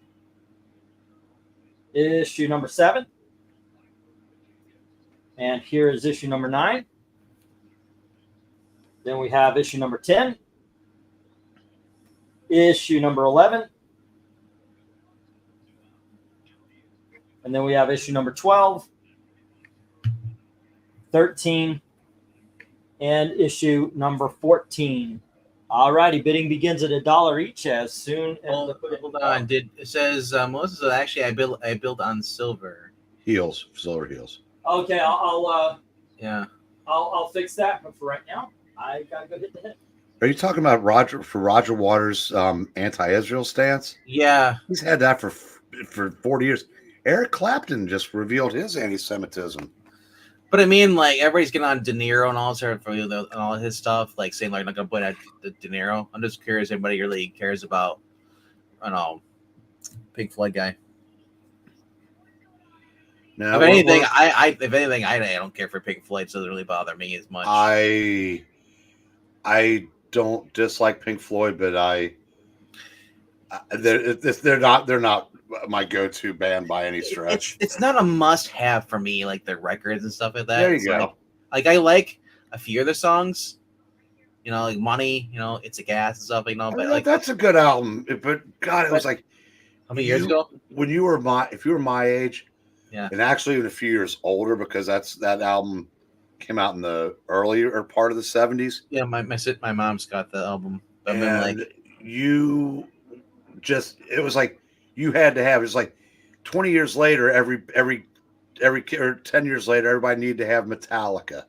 Issue number 7. And here is issue number 9. Then we have issue number 10. Issue number 11. And then we have issue number 12, 13, and issue number 14. All righty, bidding begins at $1 each as soon as Hold on. It says most of actually I build on silver. Silver heels. Okay, Yeah. I'll fix that, but for right now, I gotta go hit the hit. Are you talking about Roger Waters' anti-Israel stance? Yeah. He's had that for 40 years. Eric Clapton just revealed his anti-Semitism. But I mean, like everybody's getting on De Niro and all sorts for and all his stuff, like saying like not gonna put out the De Niro. I'm just curious, if anybody really cares about, I don't know, Pink Floyd guy. No, If anything, I don't care for Pink Floyd, so it doesn't really bother me as much. I don't dislike Pink Floyd, but they're not my go-to band by any stretch. It's not a must-have for me, like their records and stuff like that. There you It's go. Like I like a few of their songs, like Money, It's a Gas and stuff, I but mean, like that's a good album. But God, it was like how many years ago? when you were if you were my age, Yeah. and actually even a few years older because that album came out in the earlier part of the 70s. Yeah, my mom's got the album. But I mean, And like it was like you had to have. It's like 20 years later, every or 10 years later, everybody needed to have Metallica.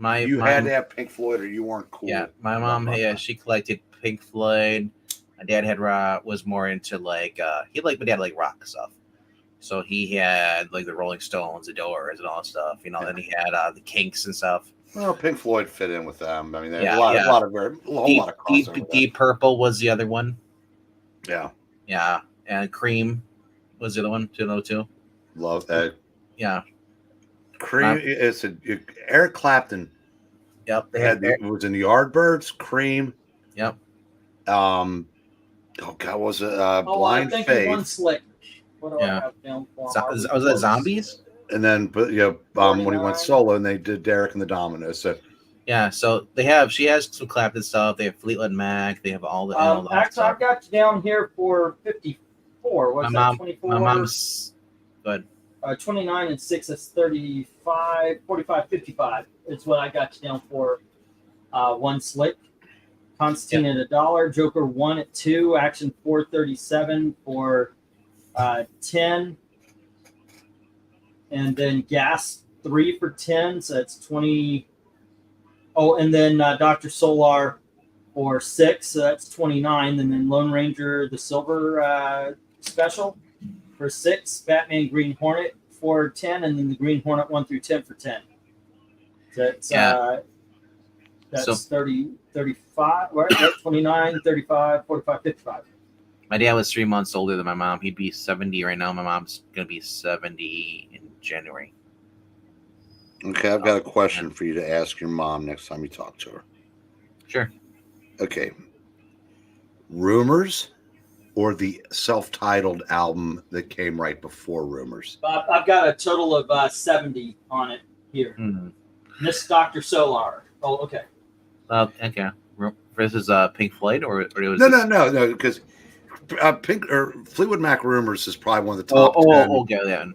You had to have Pink Floyd, or you weren't cool. Yeah, my mom, she collected Pink Floyd. My dad was more into like my dad liked rock stuff. So he had like the Rolling Stones, the Doors, and all that stuff. Then he had the Kinks and stuff. Well, Pink Floyd fit in with them. I mean, there's Yeah, a lot of Deep, crossover. Deep Purple was the other one. Yeah, Yeah, and Cream was the other one. 202. love that. Yeah, Cream. Eric Clapton. yep. They It was in the Yardbirds. Cream. Yep. Oh God, was it I'm Blind thinking Faith? One Slick. What do Yeah. I have down for? Was that Zombies? And then, when he 49. went solo, and they did Derek and the Dominoes. So Yeah. So she has some Clapton stuff. They have Fleetwood Mac. They have all the. Actually, I've got you down here for 54. What's that? 24. My mom's. Go ahead. 29 and 6 is 35, 45, 55. It's what I got you down for. One Slick. Constantine at $1. Joker 1 at 2. Action 437 for 10. And then Gas 3 for 10. So that's 20. Oh, and then Dr. Solar for 6. So that's 29. And then Lone Ranger, the Silver special for 6. Batman Green Hornet for 10. And then the Green Hornet 1 through 10 for 10. That's that's 30, 35, right? 29, 35, 45, 55. My dad was 3 months older than my mom. He'd be 70 right now. My mom's going to be 70 in January. okay, I've got a question for you to ask your mom next time you talk to her. Sure. Okay. Rumors or the self-titled album that came right before Rumors? I've got a total of 70 on it here. Hmm. Miss Dr. Solar. Oh, okay. Okay. This is Pink Floyd, or it was No, because Pink or Fleetwood Mac Rumors is probably one of the top 10, okay,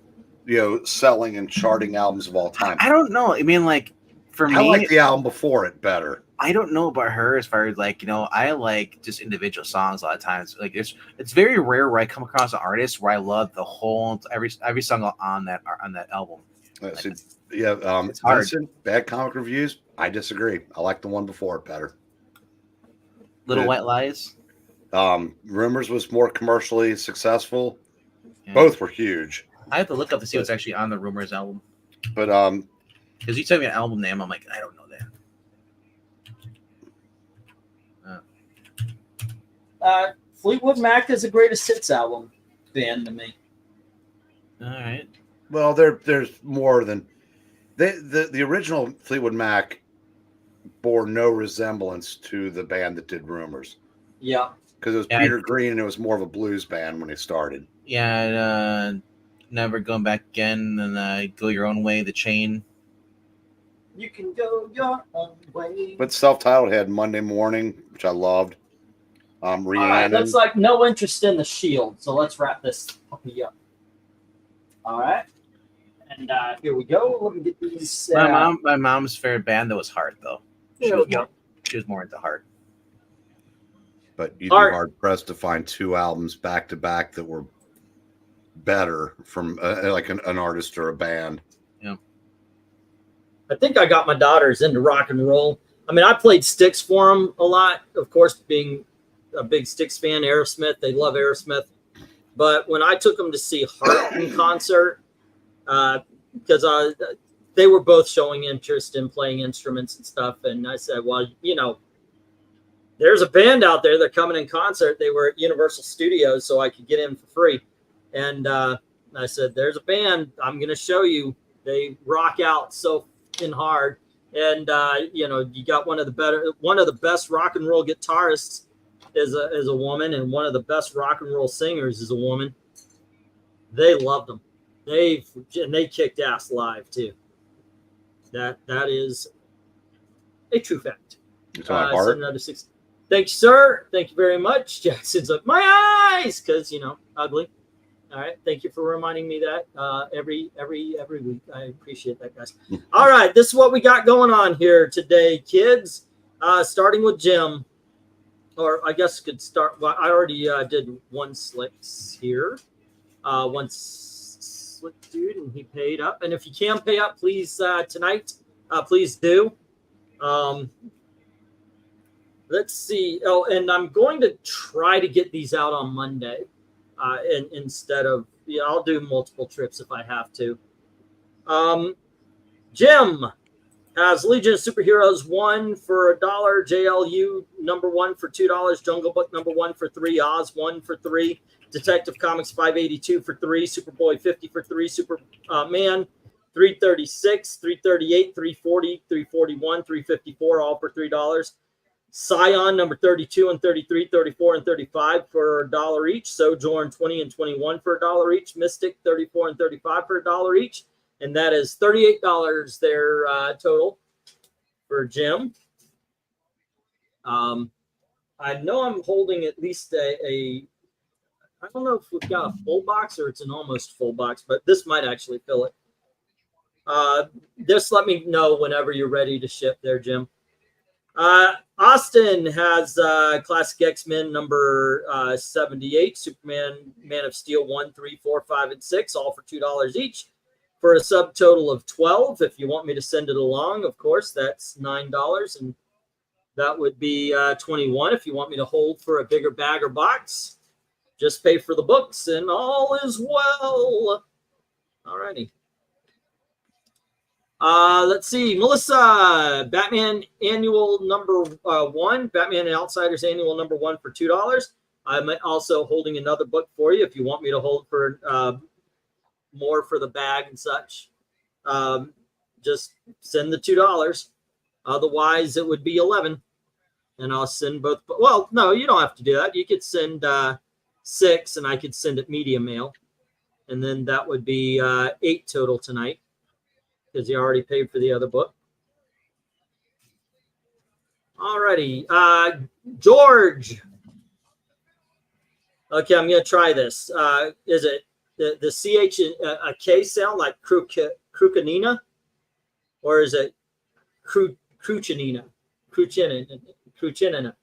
yeah. selling and charting albums of all time. I don't know. I mean, like for I me, like the album before it better. I don't know about her as far as like, I like just individual songs a lot of times. Like it's very rare where I come across an artist where I love the whole every song on that album. So, it's hard. Vincent, Bad Comic Reviews. I disagree. I like the one before it better. Little Yeah. White Lies. Rumors was more commercially successful. Yeah. Both were huge. I have to look up to see what's actually on the Rumors album. But Because you tell me an album name, I'm like, I don't know that. Fleetwood Mac is a greatest hits album band to me. All right. well, there's more than the original Fleetwood Mac bore no resemblance to the band that did Rumors Yeah. because it was Yeah, Peter Green and it was more of a blues band when they started. Yeah, Never Going Back Again, and Go Your Own Way, The Chain. You can go your own way. But self-titled had Monday Morning, which I loved. All right, Rhiannon. looks like no interest in the Shield, so let's wrap this puppy up. All right, and here we go. Let me get these. My mom's favorite band that was Heart, though. There we go. She was more into Heart. But you'd be Art. hard pressed to find two albums back to back that were better from like an artist or a band. I think I got my daughters into rock and roll. I mean, I played Styx for them a lot, of course, being a big Styx fan. Aerosmith, they love Aerosmith. But when I took them to see Heart in concert, because they were both showing interest in playing instruments and stuff, and I said, well, there's a band out there. They're coming in concert. They were at Universal Studios, so I could get in for free. And I said, there's a band. I'm going to show you. They rock out so hard. And you got one of the best rock and roll guitarists is a woman, and one of the best rock and roll singers is a woman. They loved them. They kicked ass live too. That is a true fact. You're talking Art? Another 6. Thank you, sir. Thank you very much. Jackson's like, my eyes, because ugly. All right. Thank you for reminding me that every week. I appreciate that, guys. All right. This is what we got going on here today, kids. Starting with Jim, or I guess could start. Well, I already did one slicks here. One slick dude, and he paid up. And if you can pay up, please tonight, please do. Let's see. Oh, and I'm going to try to get these out on Monday. And instead of, I'll do multiple trips if I have to. Jim has Legion of Superheroes 1 for $1, JLU number 1 for $2, Jungle Book number 1 for $3, Oz 1 for $3, Detective Comics 582 for $3, Superboy 50 for $3, Superman 336, 338, 340, 341, 354, all for $3. Scion number 32 and 33, 34 and 35 for $1 each. Sojourn 20 and 21 for $1 each. Mystic 34 and 35 for $1 each. And that is $38 their total for Jim. I know I'm holding at least I don't know if we've got a full box or it's an almost full box, but this might actually fill it. Just let me know whenever you're ready to ship there, Jim. Austin has Classic X-Men number 78, Superman, Man of Steel 1, 3, 4, 5, and 6, all for $2 each, for a subtotal of $12. If you want me to send it along, of course, that's $9, and that would be $21. If you want me to hold for a bigger bag or box, just pay for the books, and all is well. All righty. Let's see, Melissa, Batman Annual number 1, Batman and Outsiders Annual number 1 for $2. I'm also holding another book for you if you want me to hold for more for the bag and such. Just send the $2. Otherwise, it would be $11, and I'll send both. Well, no, you don't have to do that. You could send 6, and I could send it media mail. And then that would be 8 total tonight because you already paid for the other book. Alrighty. George. Okay, I'm going to try this. Is it the CH a K sound like Krukanina? Or is it Kruchinina? Kruchinina.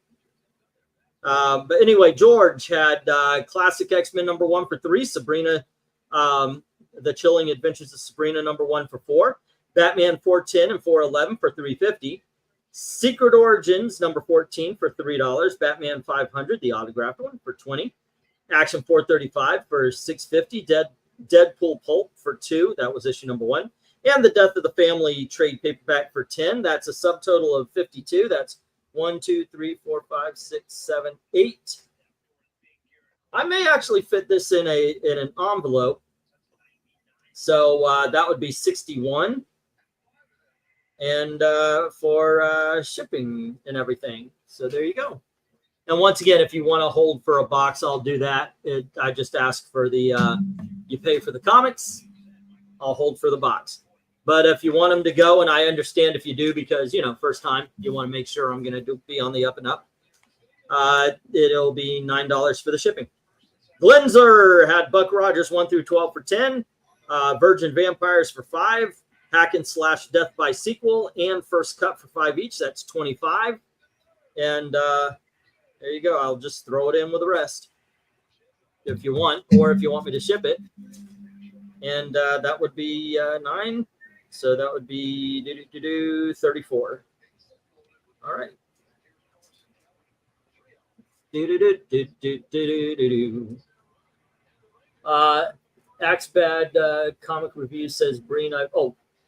But anyway, George had Classic X-Men #1 for 3, Sabrina, The Chilling Adventures of Sabrina #1 for 4, Batman 410 and 411 for $3.50, Secret Origins #14 for $3, Batman 500, the autographed one, for $20, Action 435 for $6.50, Deadpool Pulp for 2, that was issue #1, and The Death of the Family trade paperback for 10. That's a subtotal of 52. That's 1, 2, 3, 4, 5, 6, 7, 8. I may actually fit this in an envelope. So that would be 61. And for shipping and everything. So there you go. And once again, if you want to hold for a box, I'll do that. I just ask for the, you pay for the comics, I'll hold for the box. But if you want them to go, and I understand if you do, because, you know, first time, you want to make sure I'm going to be on the up and up, it'll be $9 for the shipping. Glenzer had Buck Rogers 1 through 12 for 10, Virgin Vampires for 5, Hack and Slash Death by Sequel, and First Cut for 5 each. That's 25. And there you go. I'll just throw it in with the rest if you want, or if you want me to ship it. And that would be 9. So that would be 34. All right. Axbad Comic Review says, Breen,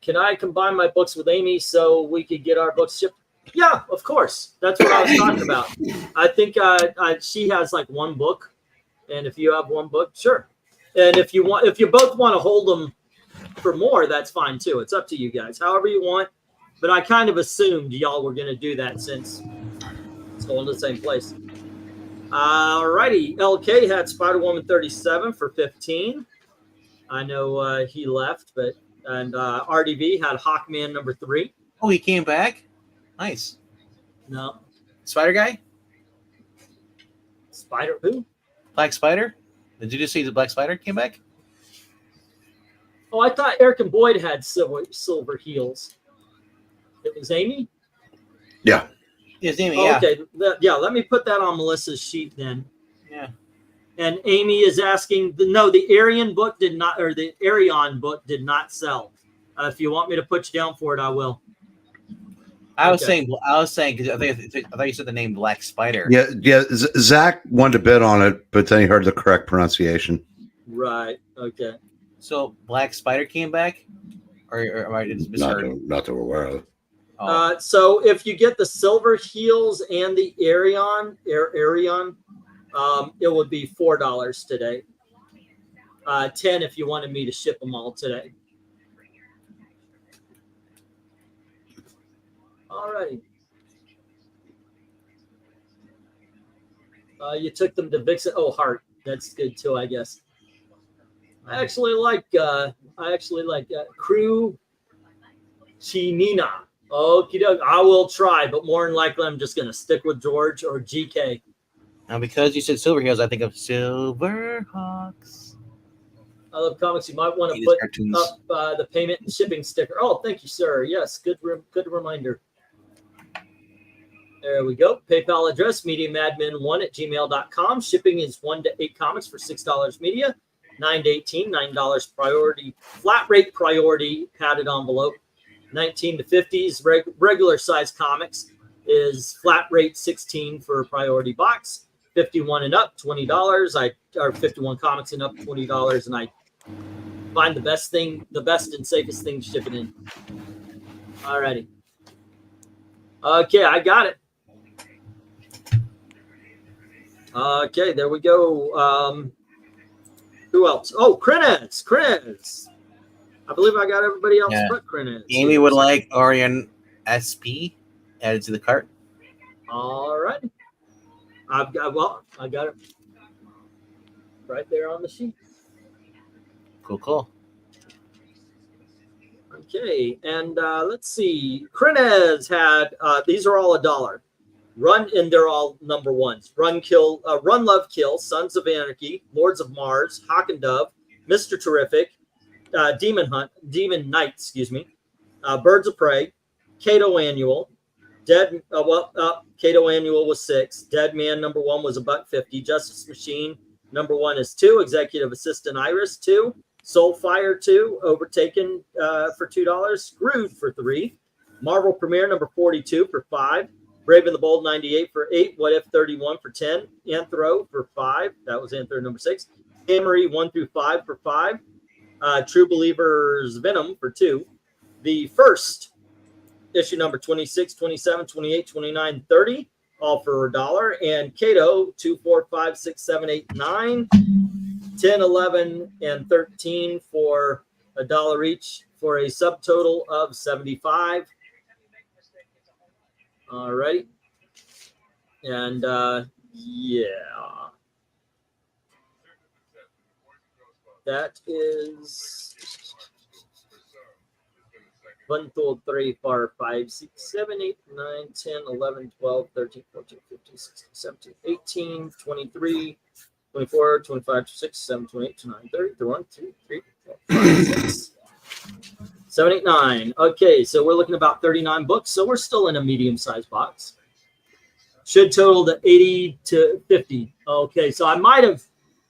can I combine my books with Amy so we could get our books shipped? Yeah, of course. That's what I was talking about. I think she has like one book, and if you have one book, sure. And if you both want to hold them for more, that's fine too. It's up to you guys, however you want. But I kind of assumed y'all were going to do that since it's going to the same place. Alrighty, LK had Spider-Woman 37 for 15. I know he left, and RDV had Hawkman #3. Oh, he came back. Nice. No, Spider Guy, Spider who? Black Spider. Did you just see the Black Spider came back? Oh, I thought Eric and Boyd had silver heels. It was Amy? Yeah. Yes, Amy. Oh, Yeah. okay. Let me put that on Melissa's sheet then. Yeah. And Amy is asking, the Arion book did not, or the Arion book did not sell. If you want me to put you down for it, I will. I was saying because I thought you said the name Black Spider. Yeah. Zach wanted to bid on it, but then he heard the correct pronunciation. Right. Okay. So Black Spider came back, or am I just misheard? Not that we're aware of. Oh. So if you get the silver heels and the Arion, it would be $4 today. 10 if you wanted me to ship them all today. All right. You took them to Vixen. Oh, Heart. That's good too, I guess. I actually like Crew Chinina. Okie doke. I will try, but more than likely I'm just gonna stick with George or GK. Now, because you said Silver Heels, I think of Silverhawks. I love comics. You might want to Hate his put cartoons. up the payment and shipping sticker. Oh, thank you, sir. Yes, good reminder. There we go. PayPal address, MediaMadmen1@gmail.com. Shipping is 1 to 8 comics for $6 media, 9 to 18, $9 priority, flat rate priority padded envelope. 19 to 50s regular size comics is flat rate 16 for priority box. 51 and up, $20. Or 51 comics and up, $20, and I find the best and safest thing to ship it in. Alrighty. Okay, I got it. Okay, there we go. Who else? Oh, Krenez. I believe I got everybody else but Krenez. Amy would like Orion SP added to the cart. All right. I got it. right there on the sheet. Cool. Okay, and let's see. Krenez had these are all $1. Run, and they're all number ones. Run, Kill, Run, Love, Kill, Sons of Anarchy, Lords of Mars, Hawk and Dove, Mr. Terrific, Demon Knight, excuse me, Birds of Prey, Cato Annual, Cato Annual was 6. Dead Man number 1 was $1.50. Justice Machine number 1 is 2. Executive Assistant Iris 2. Soulfire 2, Overtaken for $2. Screwed for 3. Marvel Premiere number 42 for 5. Brave and the Bold 98 for 8. What If 31 for 10. Anthro for 5. That was Anthro number 6. Amory 1 through 5 for 5. True Believers Venom for 2. The first issue number 26, 27, 28, 29, 30, all for $1. And Cato 2, 4, 5, 6, 7, 8, 9, 10, 11, and 13 for $1 each for a subtotal of 75. All right. And yeah. That is 1, 2, 3, 4, 5, 6, 7, 8, 9, 10, 11, 12, 13, 14, 15, 16, 17, 18, 23, 24, 25, 26, 27, 28, 29, 30, 31, 2, 3, 4, 5, 6, 7, 8, 9. Okay, so we're looking at about 39 books. So we're still in a medium-sized box. Should total to 80 to 50. Okay, so I might have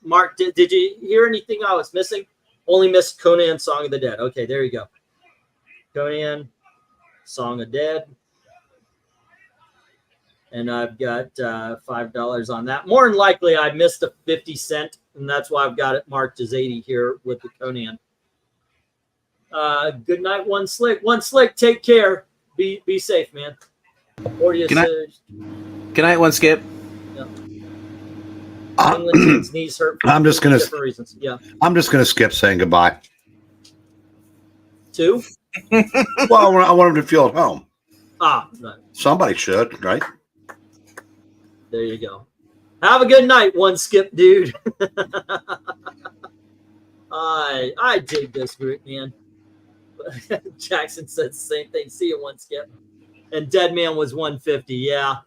marked it. Did you hear anything I was missing? Only missed Conan Song of the Dead. Okay, there you go. Conan Song of Dead. And I've got $5 on that. More than likely, I missed a 50 cent, and that's why I've got it marked as 80 here with the Conan. Good night, One Slick. One Slick, take care. Be safe, man. Or do you say? Good night, One Skip. England's knees hurt for I'm just gonna different reasons. Yeah. I'm just gonna skip saying goodbye. 2? Well, I want him to feel at home. No. Somebody should, right? There you go. Have a good night, One Skip, dude. I dig this group, man. Jackson said the same thing. See you, One Skip. And Dead Man was 150. Yeah,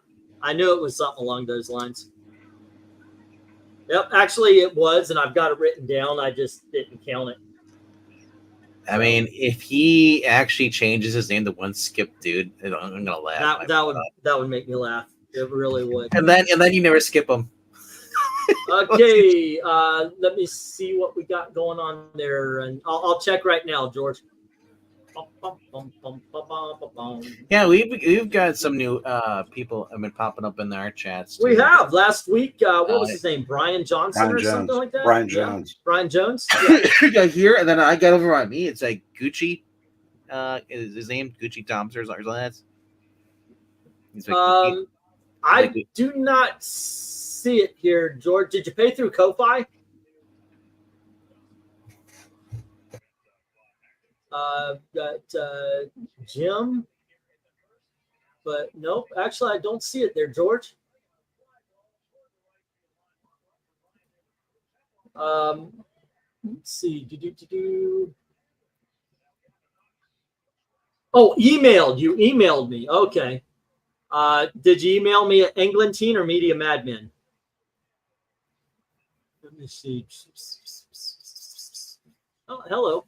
I knew it was something along those lines. Yep, actually it was, and I've got it written down. I just didn't count it. I mean, if he actually changes his name to One Skip, dude, I'm gonna laugh. That would make me laugh. It really would. And then you never skip him. Okay, let me see what we got going on there, and I'll check right now, George. Yeah, we've got some new people have been popping up in our chats. We have last week. What was his name? Brian Johnson Brian or Jones. something like that. Brian Jones. Brian Jones. You got here, and then I got over on me. It's like Gucci. Is his name Gucci Thompson or something like that? He's like, I do not see it here, George. Did you pay through Ko-Fi? Got Jim, but nope. Actually, I don't see it there, George. Let's see. Oh, emailed. You emailed me. Okay. Did you email me at Englentine or Media Madmen? Let me see. Oh, hello.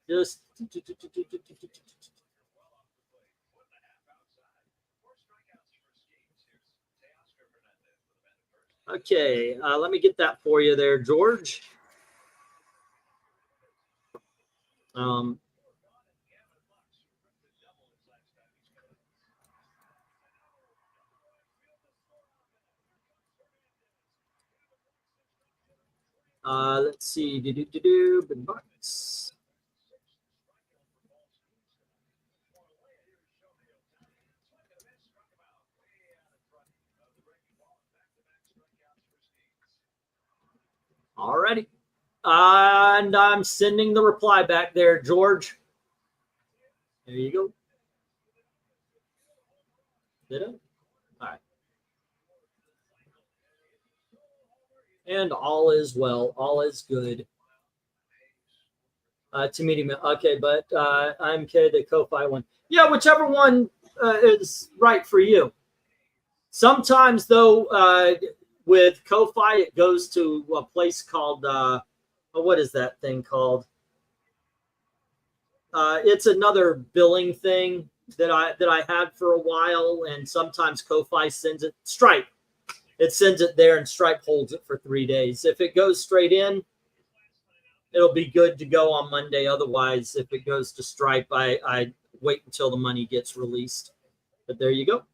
Just okay. Let me get that for you there, George. Let's see. Box. Alrighty. And I'm sending the reply back there, George. There you go. Did it? All right. And all is well. All is good. To meet him. Okay, but I'm K, the Ko-Fi one. Yeah, whichever one is right for you. Sometimes, though, with Ko-Fi, it goes to a place called, what is that thing called? It's another billing thing that I had for a while, and sometimes Ko-Fi sends it. Stripe. It sends it there, and Stripe holds it for 3 days. If it goes straight in, it'll be good to go on Monday. Otherwise, if it goes to Stripe, I wait until the money gets released. But there you go.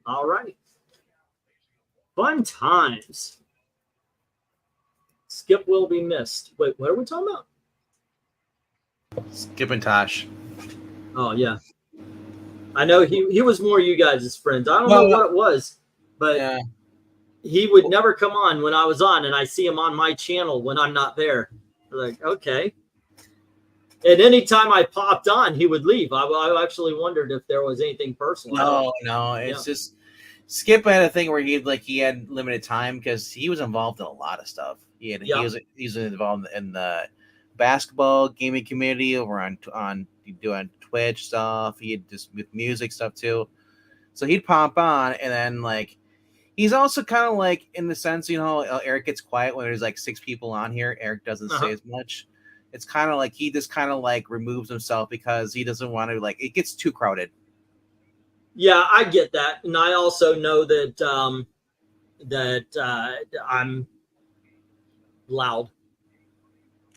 All right. Fun times. Skip will be missed. Wait, what are we talking about? Skip and Tosh. Oh, yeah. I know he was more you guys' friends. I don't know what it was, but Yeah. he would never come on when I was on, and I see him on my channel when I'm not there. I'm like, okay. And anytime I popped on, he would leave. I actually wondered if there was anything personal. No. It's just Skip had a thing where he had limited time because he was involved in a lot of stuff. He was involved in the basketball gaming community over on doing Twitch stuff. He had just with music stuff too. So he'd pop on, and then he's also kind of in the sense, Eric gets quiet when there's 6 people on here. Eric doesn't say as much. It's kind of he just kind of removes himself because he doesn't want to it gets too crowded. Yeah, I get that, and I also know that I'm loud,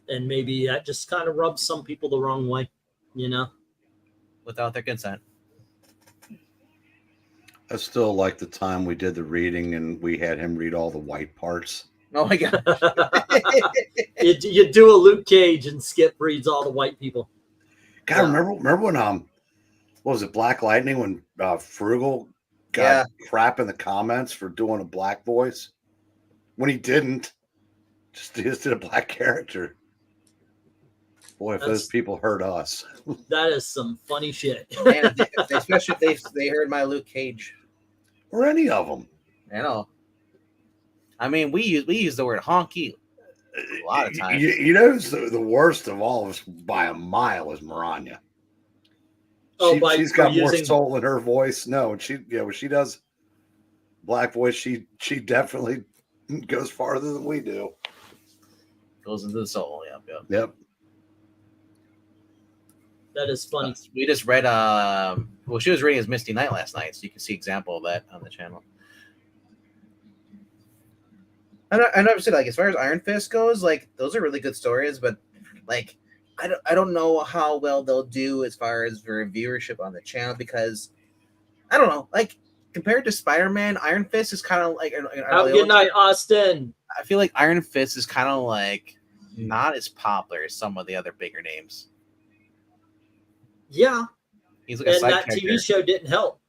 and maybe that just kind of rubs some people the wrong way, without their consent. I still like the time we did the reading and we had him read all the white parts. Oh my god! you do a Luke Cage and Skip reads all the white people. God, remember when what was it, Black Lightning, when Frugal got crap in the comments for doing a black voice when he didn't, just did a black character. Boy, if those people heard us, that is some funny shit. Man, especially if they heard my Luke Cage or any of them. I know. I mean, we use the word honky a lot of times. The worst of all of us by a mile is Maranya. She's got more soul in her voice. No, when she does black voice, she definitely goes farther than we do. Goes into the soul. Yep. That is funny. We just read she was reading as Misty Knight last night, so you can see example of that on the channel. I never said as far as Iron Fist goes, those are really good stories, but I don't know how well they'll do as far as their viewership on the channel because I don't know. Compared to Spider-Man, Iron Fist is kind of Have a good night, Austin. I feel like Iron Fist is kind of not as popular as some of the other bigger names. Yeah. He's and a side that character. TV show didn't help.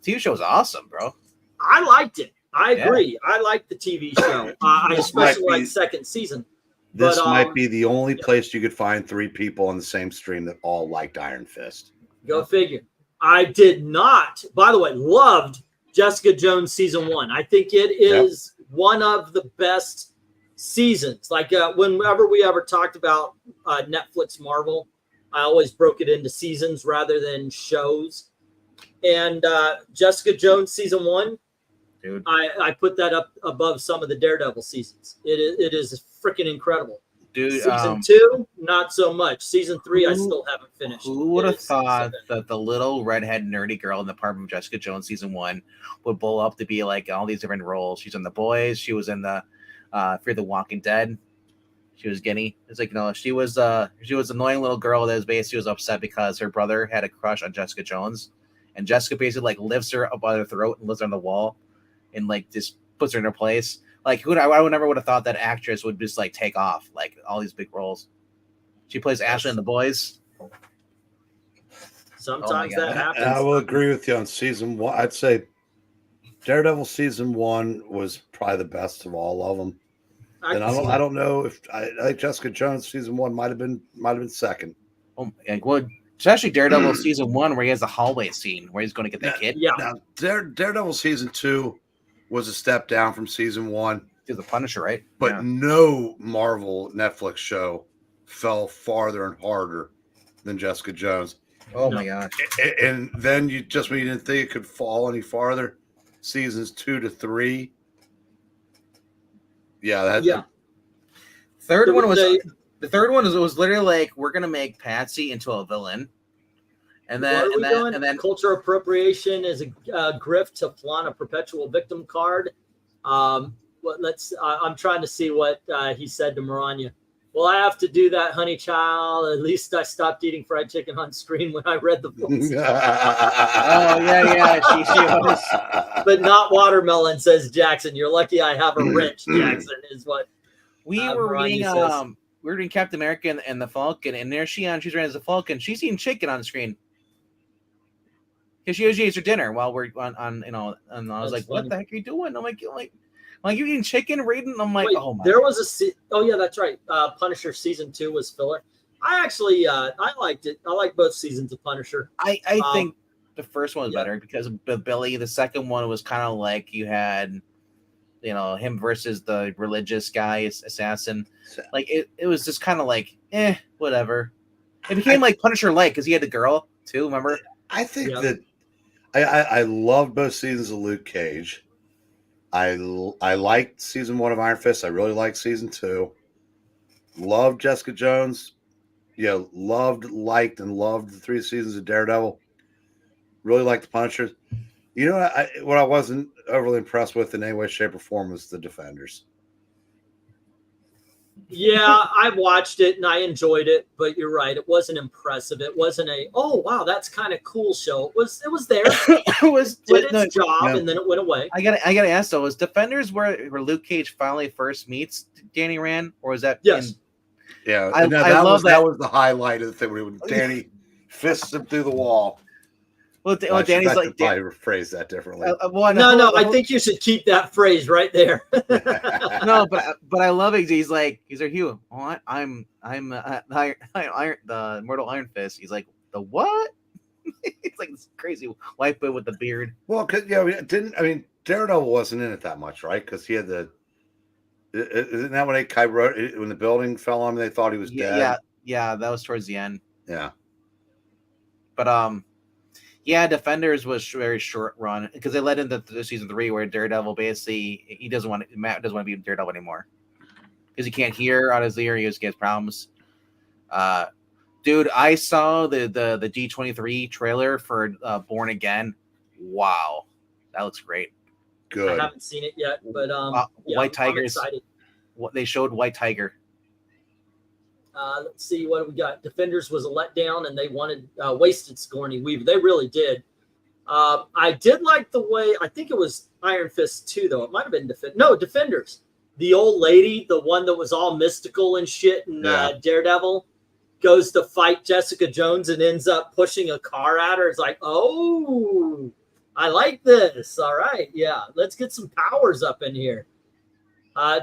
TV show was awesome, bro. I liked it. I agree. I liked the TV show. I especially liked second season. This might be the only place you could find 3 people on the same stream that all liked Iron Fist. Go figure. I did not, by the way, loved Jessica Jones season 1. I think it is one of the best seasons. Whenever we ever talked about Netflix Marvel, I always broke it into seasons rather than shows. And Jessica Jones season 1, dude, I put that up above some of the Daredevil seasons. It is freaking incredible. Dude, season 2, not so much. Season 3, I still haven't finished. Who would have thought that the little redhead nerdy girl in the part of Jessica Jones season 1 would blow up to be all these different roles? She's in The Boys. She was in the Fear the Walking Dead. She was Guinea. It's she was an annoying little girl that was upset because her brother had a crush on Jessica Jones, and Jessica basically lifts her up by her throat and lives on the wall, and just puts her in her place. I would never would have thought that actress would just take off all these big roles. She plays Ashley in The Boys. Sometimes that happens. I will agree with you on season 1. I'd say Daredevil season 1 was probably the best of all of them. And I don't know if I think Jessica Jones season 1 might have been second. Oh, especially Daredevil season 1 where he has the hallway scene where he's going to get the kid. Yeah. Now, Daredevil season 2 was a step down from season 1. To the Punisher, right? but Yeah. no Marvel Netflix show fell farther and harder than Jessica Jones. Oh my gosh. And then you just when you didn't think it could fall any farther, seasons 2 to 3. Yeah, that Yeah. Third one was They- the third one was literally like we're gonna make Patsy into a villain, and What then are we doing? and then Culture appropriation is a grift to flaunt a perpetual victim card. I'm trying to see what he said to Maranya. Well, I have to do that, honey child. At least I stopped eating fried chicken on screen when I read the books. oh yeah, she was. But not watermelon, says Jackson. You're lucky I have a wrench, Jackson, is what. We Uh, were Maranya reading says. we were reading Captain America and the Falcon, and there she's running as a Falcon. She's eating chicken on screen because she usually eats her dinner while we're on And I was That's like, funny. "What the heck are you doing?" I'm like, you eating chicken, Raiden? I'm like, Wait, "Oh my!" there was oh yeah, that's right. Punisher season 2 was filler. I actually I liked it. I like both seasons of Punisher. I think the first one was yeah. better because of Billy. The second one was kind of like you had, him versus the religious guy assassin. Like it was just kind of like, whatever. It became like Punisher like because he had the girl too. Remember? I think Yeah. that I love both seasons of Luke Cage. I liked season 1 of Iron Fist. I really liked season 2. Loved Jessica Jones. Yeah, liked the 3 seasons of Daredevil. Really liked the Punisher. You know what I wasn't overly impressed with in any way, shape, or form was the Defenders. Yeah, I watched it and I enjoyed it, but you're right. It wasn't impressive. It wasn't oh wow, that's kind of cool show. It was there. It was Did no, its job no. and then it went away. I gotta ask though, was Defenders where Luke Cage finally first meets Danny Rand, or was that Yes. Yeah, I love that that. was the highlight of the thing when Danny fists him through the wall. Well, I should Danny's like, probably rephrase that differently. No, I think you should keep that phrase right there. no, but I love it. He's like Hugh. Oh, I'm the Immortal Iron Fist. He's like the what? It's like this crazy white boy with the beard. Well, because Daredevil wasn't in it that much, right? Because he had the. Isn't that when when the building fell on him? They thought he was dead. Yeah, that was towards the end. Yeah. But yeah, Defenders was very short run because they led into season 3 where Daredevil basically Matt doesn't want to be Daredevil anymore because he can't hear out his ear. He has problems. Dude, I saw the D23 trailer for Born Again. Wow, that looks great. Good. I haven't seen it yet, but yeah, White Tigers. I'm excited. What they showed White Tiger. Let's see what we got. Defenders was a letdown, and they wasted Sigourney Weaver. They really did. I did like the way. I think it was Iron Fist 2, though. It might have been Defenders. The old lady, the one that was all mystical and shit, and Daredevil goes to fight Jessica Jones and ends up pushing a car at her. It's like, oh, I like this. All right, yeah, let's get some powers up in here.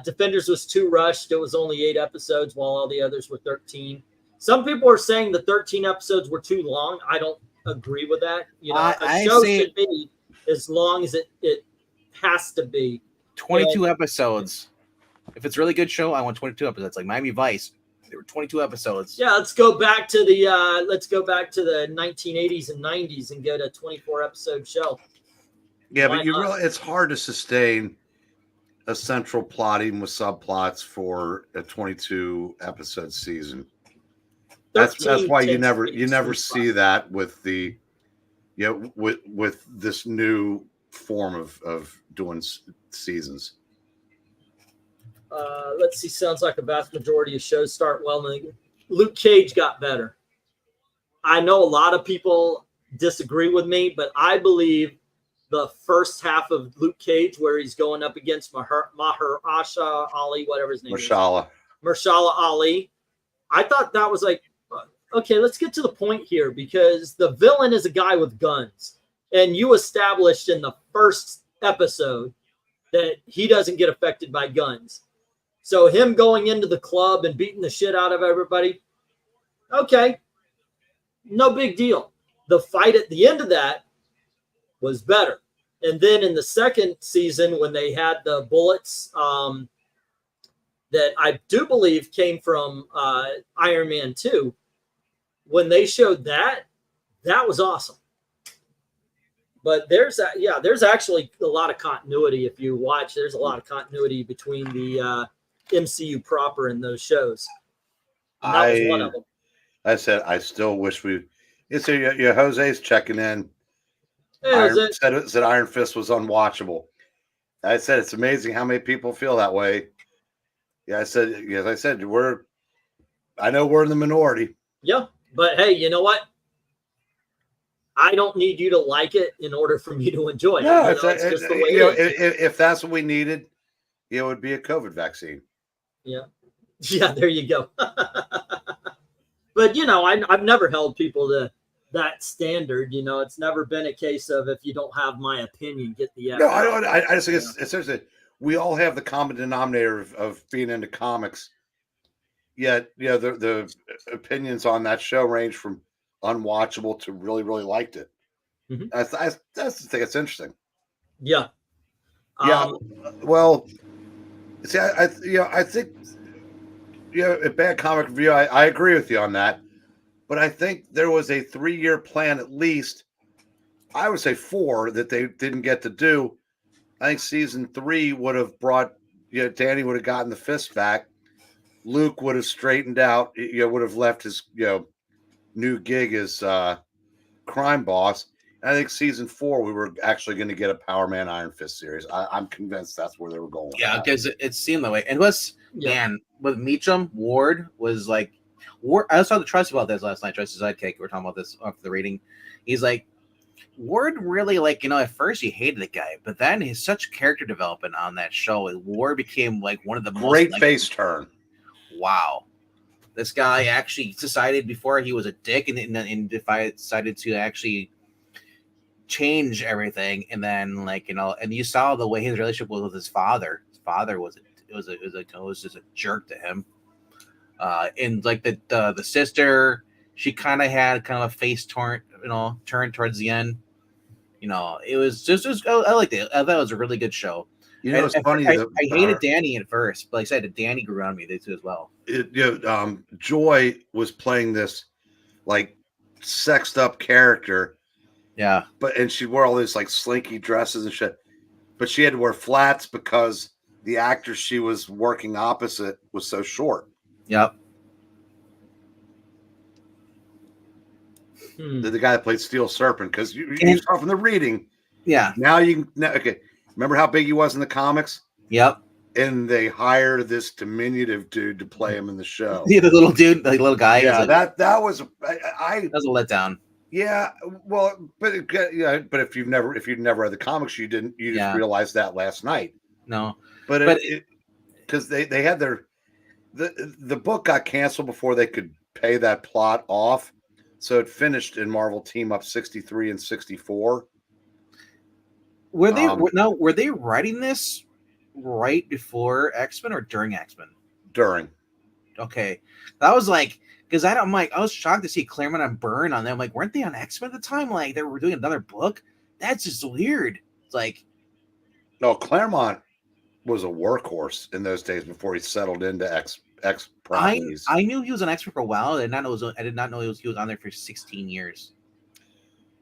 Defenders was too rushed. It was only 8 episodes while all the others were 13. Some people are saying the 13 episodes were too long. I don't agree with that. A show should be as long as it has to be. 22 episodes. If it's a really good show, I want 22 episodes. Like Miami Vice, there were 22 episodes. Yeah, let's go back to the 1980s and 90s and get a 24 episode show. Yeah, Why not? it's hard to sustain a central plot even with subplots for a 22 episode season. That's why you never see that with the with this new form of doing seasons. Let's see. Sounds like a vast majority of shows start well. Luke Cage got better. I know a lot of people disagree with me, but I believe the first half of Luke Cage, where he's going up against Mahershala Ali, whatever his name is. Mahershala Ali. I thought that was like, okay, let's get to the point here, because the villain is a guy with guns. And you established in the first episode that he doesn't get affected by guns. So him going into the club and beating the shit out of everybody, okay, no big deal. The fight at the end of that was better. And then in the second season, when they had the bullets that I do believe came from Iron Man 2, when they showed that, that was awesome. But there's actually a lot of continuity. If you watch, there's a lot of continuity between the MCU proper and those shows. And that was one of them. I said I still wish we. So your Jose's checking in. Hey, Said Iron Fist was unwatchable. I said it's amazing how many people feel that way. Yeah, I said I know we're in the minority. yeah, but hey, you know what? I don't need you to like it in order for me to enjoy it. No, it's just the way it is. if that's what we needed, it would be a COVID vaccine. Yeah, there you go. But I've never held people to that standard. It's never been a case of if you don't have my opinion, get the No, I don't. I just think it's seriously. We all have the common denominator of being into comics. Yet, the opinions on that show range from unwatchable to really, really liked it. Mm-hmm. That's the thing. It's interesting. Yeah. Yeah. Well, see, I think, a bad comic review. I agree with you on that, but I think there was a 3-year plan at least. I would say 4 that they didn't get to do. I think season 3 would have brought, Danny would have gotten the fist back. Luke would have straightened out, would have left his, new gig as crime boss. And I think season 4, we were actually going to get a Power Man Iron Fist series. I'm convinced that's where they were going. Yeah, because it seemed that way. And man, with Meacham, Ward was like, I was talking to Trust about this last night. Trust's sidekick. We were talking about this after the reading. He's like, Ward really, at first he hated the guy, but then his such character development on that show, Ward became like one of the great most face turn. Wow. This guy actually decided before he was a dick and decided to actually change everything. And then and you saw the way his relationship was with his father. His father was just a jerk to him. And like the sister, she kind of had a face turn towards the end. It was just I liked it. I thought it was a really good show. It's funny. I hated Danny at first, but like I said, Danny grew on me too as well. Joy was playing this sexed up character. Yeah. And she wore all these slinky dresses and shit. But she had to wear flats because the actor she was working opposite was so short. Yep. The guy that played Steel Serpent, because you saw from the reading. Yeah. Now you can okay. Remember how big he was in the comics? Yep. And they hired this diminutive dude to play him in the show. Yeah, the little dude, the little guy. Yeah, that was that was a letdown. Yeah, well, but if you've never read the comics, you just realized that last night. No, but because they had the book got canceled before they could pay that plot off, so it finished in Marvel Team Up 63 and 64. Were they writing this right before X-Men or during X-Men? During. Okay, that was because I was shocked to see Claremont and Byrne on them. Weren't they on X-Men at the time? They were doing another book. That's just weird. It's no, Claremont was a workhorse in those days before he settled into X properties. I knew he was on X-Men for a while. I did not know he was on there for 16 years.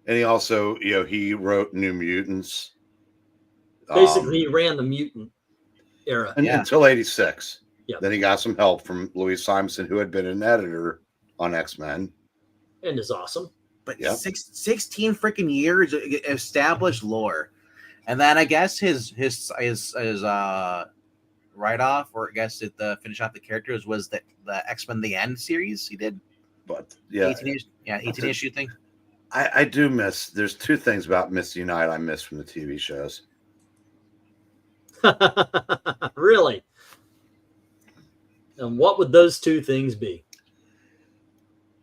And he also, he wrote New Mutants. Basically, he ran the mutant era until 86. Yep. Then he got some help from Louise Simonson, who had been an editor on X-Men. And is awesome. But 16 freaking years established lore. And then I guess his write-off, or I guess the finish off the characters, was the X-Men The End series he did. But 18 issue thing. I do miss. There's 2 things about Miss Unite I miss from the TV shows. Really? And what would those 2 things be?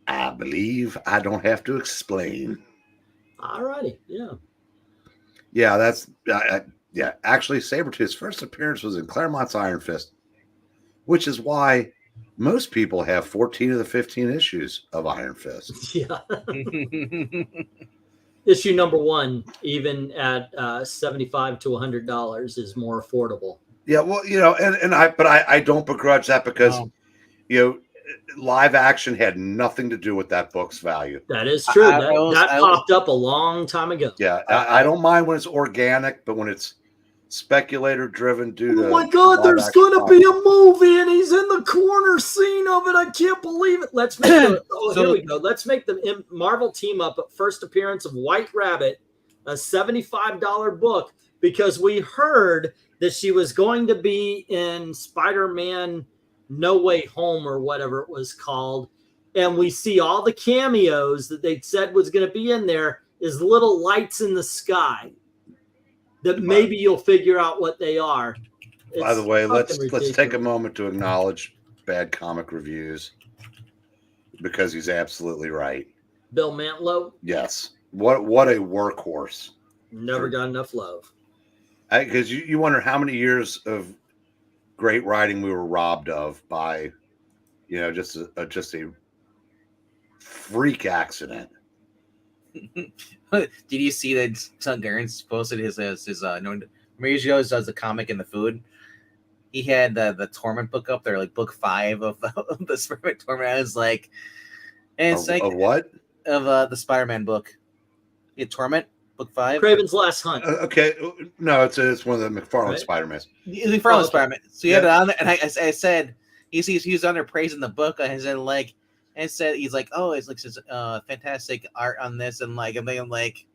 I believe I don't have to explain. All righty. Yeah. Yeah, that's actually Sabretooth's first appearance was in Claremont's Iron Fist, which is why most people have 14 of the 15 issues of Iron Fist. Yeah. issue number 1, even at $75 to $100, is more affordable. Yeah, well, I don't begrudge that because No. Live action had nothing to do with that book's value. That is true. That popped up a long time ago. Yeah, I don't mind when it's organic, but when it's speculator driven due to. Oh my God, there's live-action going to property. be a movie and he's in the corner scene of it. I can't believe it. Let's make here we go. Let's make the Marvel team up at first appearance of White Rabbit, a $75 book, because we heard that she was going to be in Spider-Man No Way Home or whatever it was called. And we see all the cameos that they said was going to be in there is little lights in the sky that maybe you'll figure out what they are. By the way, let's ridiculous. take a moment to acknowledge Bad Comic Reviews because he's absolutely right. Bill Mantlo, Yes, what a workhorse. never got enough love. Because you wonder how many years of great writing we were robbed of by, just a freak accident. Did you see that Doug Gaines posted his Mauricio does the comic and the food? He had the Torment book up there, like book 5 of the Spider-Man Torment. I was like, and it's Of what? Of the Spider-Man book. Yeah, Torment book 5. Craven's Last Hunt. Okay, no, it's one of the McFarlane Right. Spider-Mans. The McFarlane Spider-Man. So you had it on there, and I said he was on there praising the book, and I said he's like, oh, it's like fantastic art on this, and like I'm thinking like,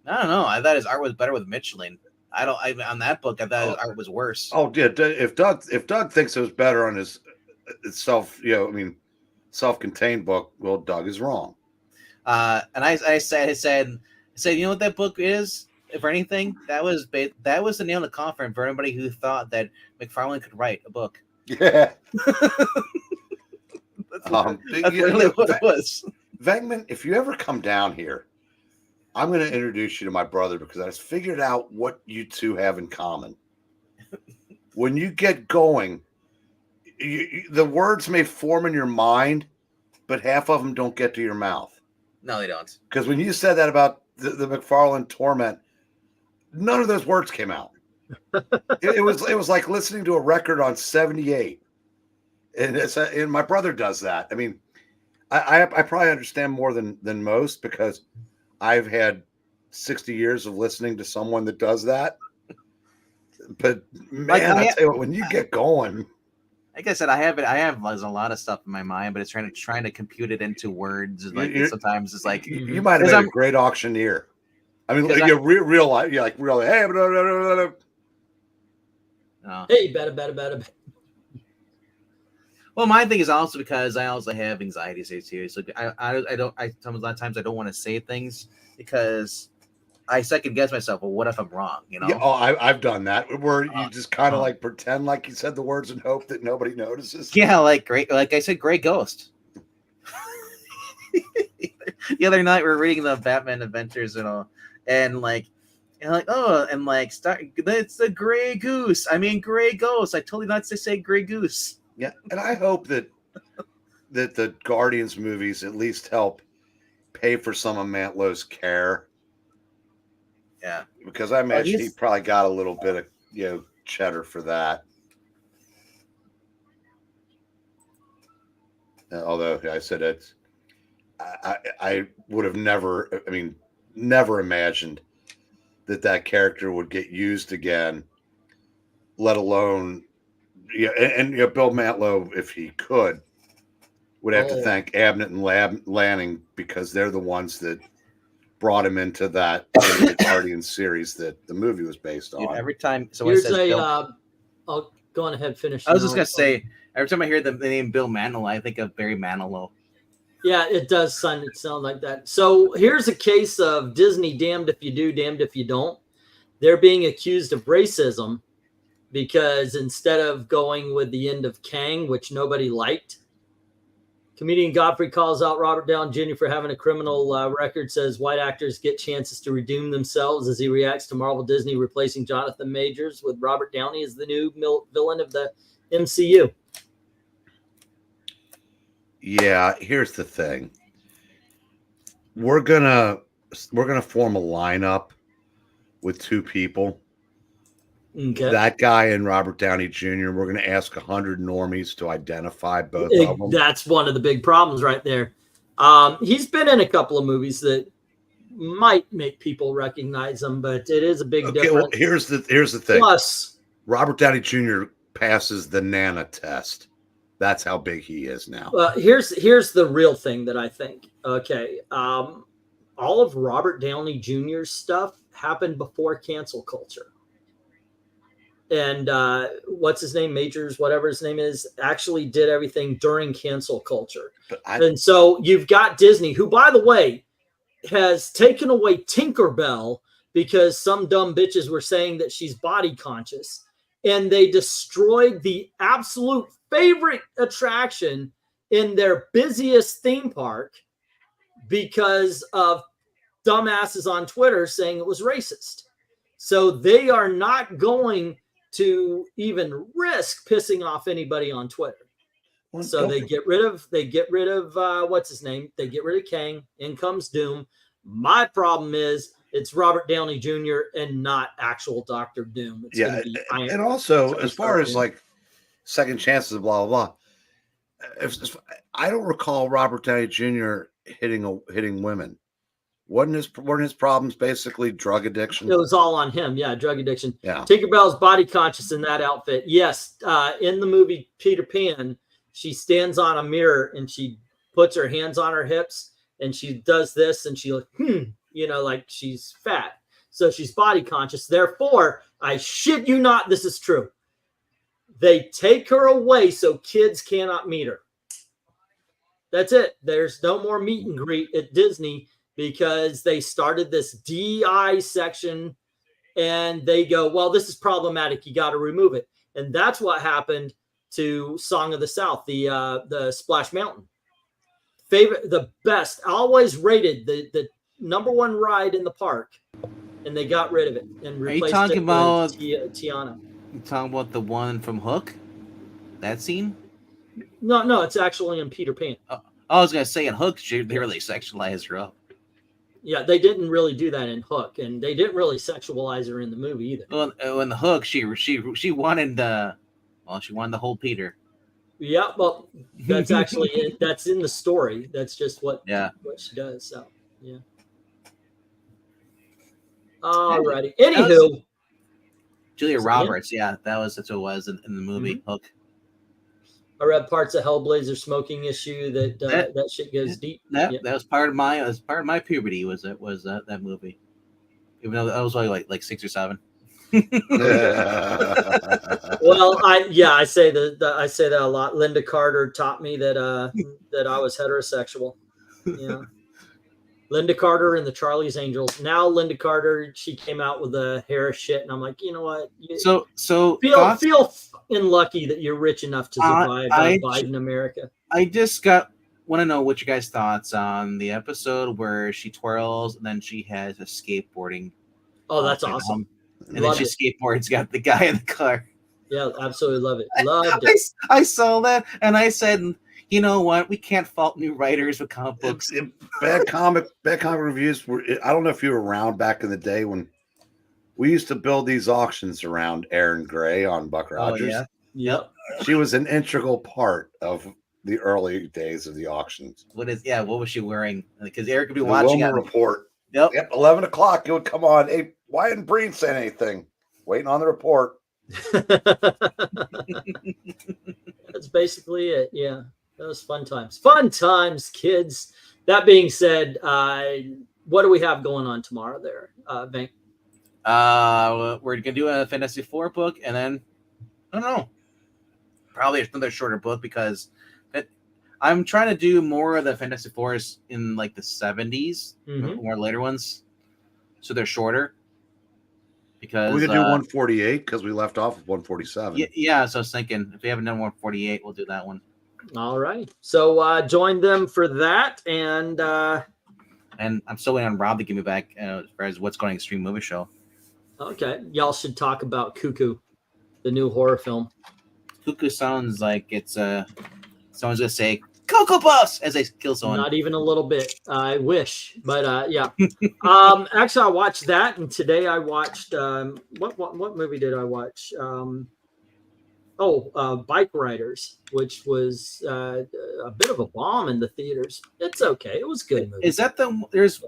I don't know, I thought his art was better with Michelin. On that book, I thought his art was worse. Oh, yeah. If Doug thinks it was better on his self-contained book, well, Doug is wrong. And I said, you know what that book is? If anything, that was the nail in the coffin for anybody who thought that McFarlane could write a book. Yeah. That's really what it was. Vegman, if you ever come down here, I'm going to introduce you to my brother because I just figured out what you two have in common. When you get going, the words may form in your mind, but half of them don't get to your mouth. No, they don't. Because when you said that about the McFarlane Torment, none of those words came out. it was like listening to a record on 78. And my brother does that. I mean, I probably understand more than most because I've had 60 years of listening to someone that does that. But man, I tell you what, when you get going, like I said, I have there's a lot of stuff in my mind, but it's trying to compute it into words. Like sometimes it's like you might have been a great auctioneer. I mean, you're real life. You're like really, hey, blah, blah, blah, blah. No. Hey, better. Well, my thing is also because I also have anxiety too. So a lot of times I don't want to say things because I second guess myself. Well, what if I'm wrong? Yeah, I've done that where you just kind of like pretend like you said the words and hope that nobody notices. Yeah, like I said, Grey Ghost. The other night we were reading the Batman Adventures and like it's the Grey Goose. I mean Grey Ghost. I told you not to say Grey Goose. Yeah, and I hope that the Guardians movies at least help pay for some of Mantlow's care. Yeah, because I imagine he probably got a little bit of cheddar for that. Although I said it's, I would have never imagined that character would get used again, let alone. Yeah, and Bill Mantlo, if he could, would have to thank Abnett and Lanning because they're the ones that brought him into that Guardians series that the movie was based on. Dude, every time someone says Bill, I'll go on ahead, finish. I was just gonna say, every time I hear the name Bill Mantlo, I think of Barry Manilow. Yeah, it does sound like that. So here's a case of Disney damned if you do, damned if you don't. They're being accused of racism because instead of going with the end of Kang, which nobody liked, comedian Godfrey calls out Robert Downey Jr. for having a criminal record, says white actors get chances to redeem themselves as he reacts to Marvel Disney replacing Jonathan Majors with Robert Downey as the new villain of the MCU. Yeah, here's the thing. We're going to form a lineup with 2 people. Okay. That guy and Robert Downey Jr. We're going to ask 100 normies to identify both of them. That's one of the big problems right there. He's been in a couple of movies that might make people recognize him, but it is a big difference. Well, here's the thing. Plus, Robert Downey Jr. passes the Nana test. That's how big he is now. here's the real thing that I think. Okay, all of Robert Downey Jr.'s stuff happened before cancel culture. And what's his name? Majors, whatever his name is, actually did everything during cancel culture. And so you've got Disney, who, by the way, has taken away Tinkerbell because some dumb bitches were saying that she's body conscious. And they destroyed the absolute favorite attraction in their busiest theme park because of dumbasses on Twitter saying it was racist. So they are not going to even risk pissing off anybody on Twitter. So they get rid of what's his name? They get rid of Kang. In comes Doom. My problem is it's Robert Downey Jr. and not actual Dr. Doom. It's Yeah, gonna be Iron- and also it's as far as Doom. like second chances, blah blah blah. If I don't recall Robert Downey Jr. hitting women. Weren't his problems basically drug addiction? It was all on him. Yeah, drug addiction. Yeah. Tinkerbell's body conscious in that outfit. Yes, in the movie Peter Pan, she stands on a mirror and she puts her hands on her hips and she does this and she like, like she's fat. So she's body conscious. Therefore, I shit you not, this is true. They take her away so kids cannot meet her. That's it. There's no more meet and greet at Disney because they started this DI section and they go, well, this is problematic. You got to remove it. And that's what happened to Song of the South, the Splash Mountain. The best, always rated the number one ride in the park. And they got rid of it and replaced talking it about- with Tiana. You talking about the one from Hook? That scene? No, it's actually in Peter Pan. I was gonna say in Hook, they really sexualized her up. Yeah, they didn't really do that in Hook, and they didn't really sexualize her in the movie either. Well, in the Hook, she wanted she wanted to hold Peter. Yeah, well, that's actually that's in the story. That's just what she does. So yeah. Alrighty. Anywho, Julia So, Roberts, that's what it was in the movie Hook. I read parts of Hellblazer smoking issue that shit goes deep. That Yeah. was part of my puberty. Was that movie? Even though I was only like 6 or 7. Well, I say that a lot. Linda Carter taught me that I was heterosexual. Yeah. Linda Carter and the Charlie's Angels. Now Linda Carter, she came out with the Harris shit, and I'm like, you know what? So feel fucking lucky that you're rich enough to survive Biden America. I just want to know what you guys' thoughts on the episode where she twirls and then she has a skateboarding. Oh, that's awesome. And then she skateboards, got the guy in the car. Yeah, absolutely love it. Loved it. I saw that and I said, you know what? We can't fault new writers with comic books. Bad comic reviews were. I don't know if you were around back in the day when we used to build these auctions around Aaron Gray on Buck Rogers. Oh, yeah. Yep. She was an integral part of the early days of the auctions. What was she wearing? Because Eric could be The watching Wilma it. report. Yep. 11 o'clock. It would come on. Hey, why didn't Breen say anything? Waiting on the report. That's basically it. Yeah. That was fun times. Fun times, kids. That being said, what do we have going on tomorrow there, Vank? We're gonna do a Fantasy Four book, and then I don't know, probably another shorter book because I'm trying to do more of the Fantasy Fours in like the 70s, more later ones, so they're shorter. Because we could do 148 because we left off with 147. Yeah. So I was thinking if we haven't done 148, we'll do that one. All right. So join them for that, and I'm still waiting on Rob to give me back as far as what's going on Extreme Movie Show. okay, y'all should talk about Cuckoo, the new horror film. Cuckoo sounds like it's someone's gonna say Cocoa Puffs as they kill someone. Not even a little bit. I wish, but yeah. Actually, I watched that, and today I watched what movie did I watch? Bike Riders, which was a bit of a bomb in the theaters. It's okay. It was a good movie. Is that there's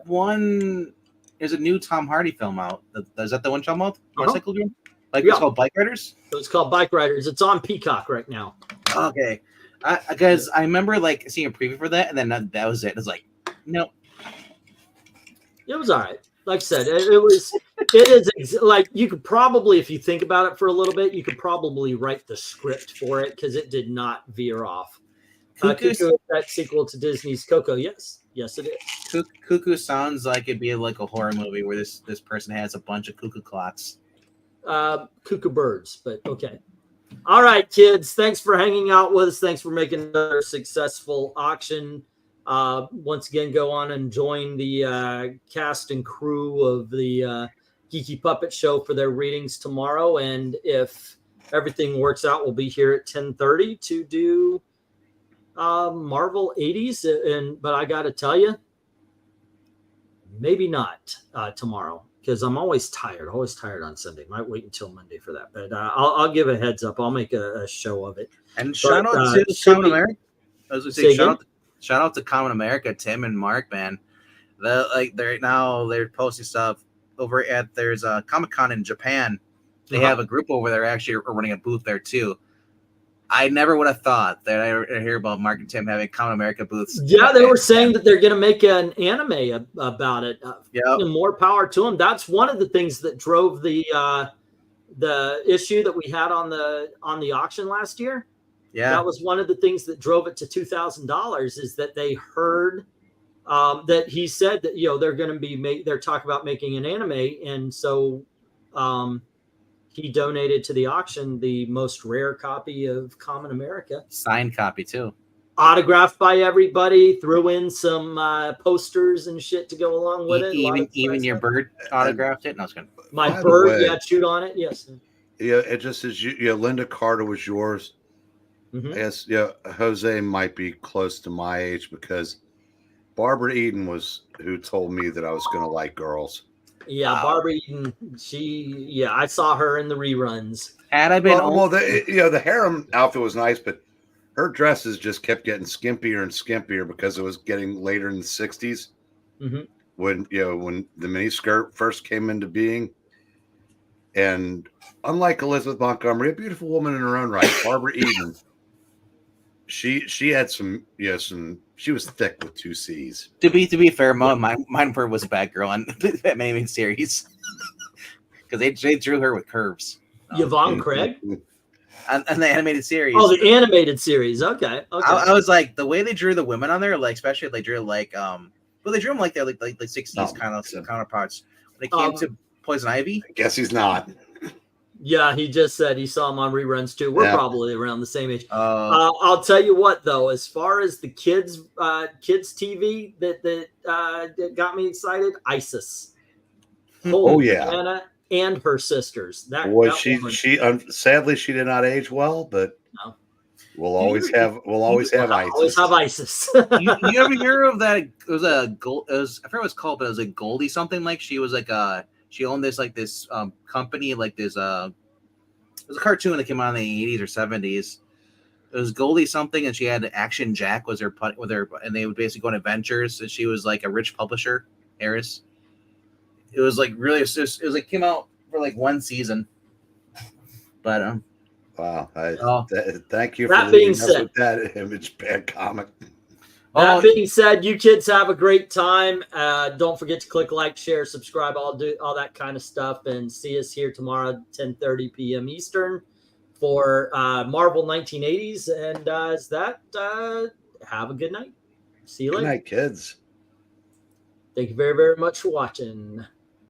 a new Tom Hardy film out. Is that the one talking about? Motorcycle game? Like Yeah. it's called Bike Riders? It's called Bike Riders. It's on Peacock right now. Okay. Because I remember like seeing a preview for that, and then that was it. It's like, nope. It was all right. Like I said, it is like you could probably, if you think about it for a little bit, you could probably write the script for it because it did not veer off. Cuckoo is that sequel to Disney's Coco. Yes, it is. Cuckoo sounds like it'd be like a horror movie where this person has a bunch of cuckoo clocks. Cuckoo birds, but okay. All right, kids. Thanks for hanging out with us. Thanks for making another successful auction. Once again, go on and join the cast and crew of the Geeky Puppet Show for their readings tomorrow. And if everything works out, we'll be here at 10:30 to do Marvel 80s. But I got to tell you, maybe not tomorrow because I'm always tired. Always tired on Sunday. Might wait until Monday for that. But I'll give a heads up. I'll make a show of it. And shout out to Common America. I was going to say, shout out to Common America, Tim and Mark, man. They're posting stuff over at there's a Comic-Con in Japan. They have a group over there actually running a booth there too. I never would have thought that I hear about Mark and Tim having Common America booths. Yeah, they were saying that they're going to make an anime about it. And more power to them. That's one of the things that drove the issue that we had on the auction last year. Yeah, that was one of the things that drove it to $2,000 is that they heard that he said that they're going to they're talking about making an anime, and so he donated to the auction the most rare copy of Common America, signed copy too, autographed by everybody. Threw in some posters and shit to go along with it. Even your bird autographed it. No, it's good. My bird, chewed on it. Yes. Yeah, it just is. Linda Carter was yours. Mm-hmm. I guess Jose might be close to my age because Barbara Eden was who told me that I was going to like girls. Yeah, Barbara Eden. I saw her in the reruns. Had I been the harem outfit was nice, but her dresses just kept getting skimpier and skimpier because it was getting later in the 60s. Mm-hmm. When the miniskirt first came into being, and unlike Elizabeth Montgomery, a beautiful woman in her own right, Barbara Eden. She had some she was thick with two C's. To be fair, mine was a bad girl on that animated series because they drew her with curves. Yvonne Craig on the animated series. Oh, the animated series. Okay. I was like the way they drew the women on there, like especially they drew they drew them like they're like 60s kind of counterparts. When it came to Poison Ivy, I guess he's not. Yeah, he just said he saw him on reruns too. We're probably around the same age. I'll tell you what, though, as far as the kids TV that got me excited, Isis. Anna and her sisters. Sadly she did not age well, but no. We'll always have Isis. Always have Isis. you ever hear of that? It was I forget what it's called, but it was like Goldie something. Like she was like she owned this company, like this it was a cartoon that came out in the 80s or 70s. It was Goldie something, and she had Action Jack was her with her, and they would basically go on adventures. And she was like a rich publisher, heiress. It was like really, it was like came out for like one season. But wow! Thank you that for being said, with that image bad comic. That being said, you kids have a great time. Don't forget to click like, share, subscribe, all that kind of stuff, and see us here tomorrow at 10:30 p.m. Eastern for Marvel 1980s. And have a good night. See you later. Good night, kids. Thank you very, very much for watching.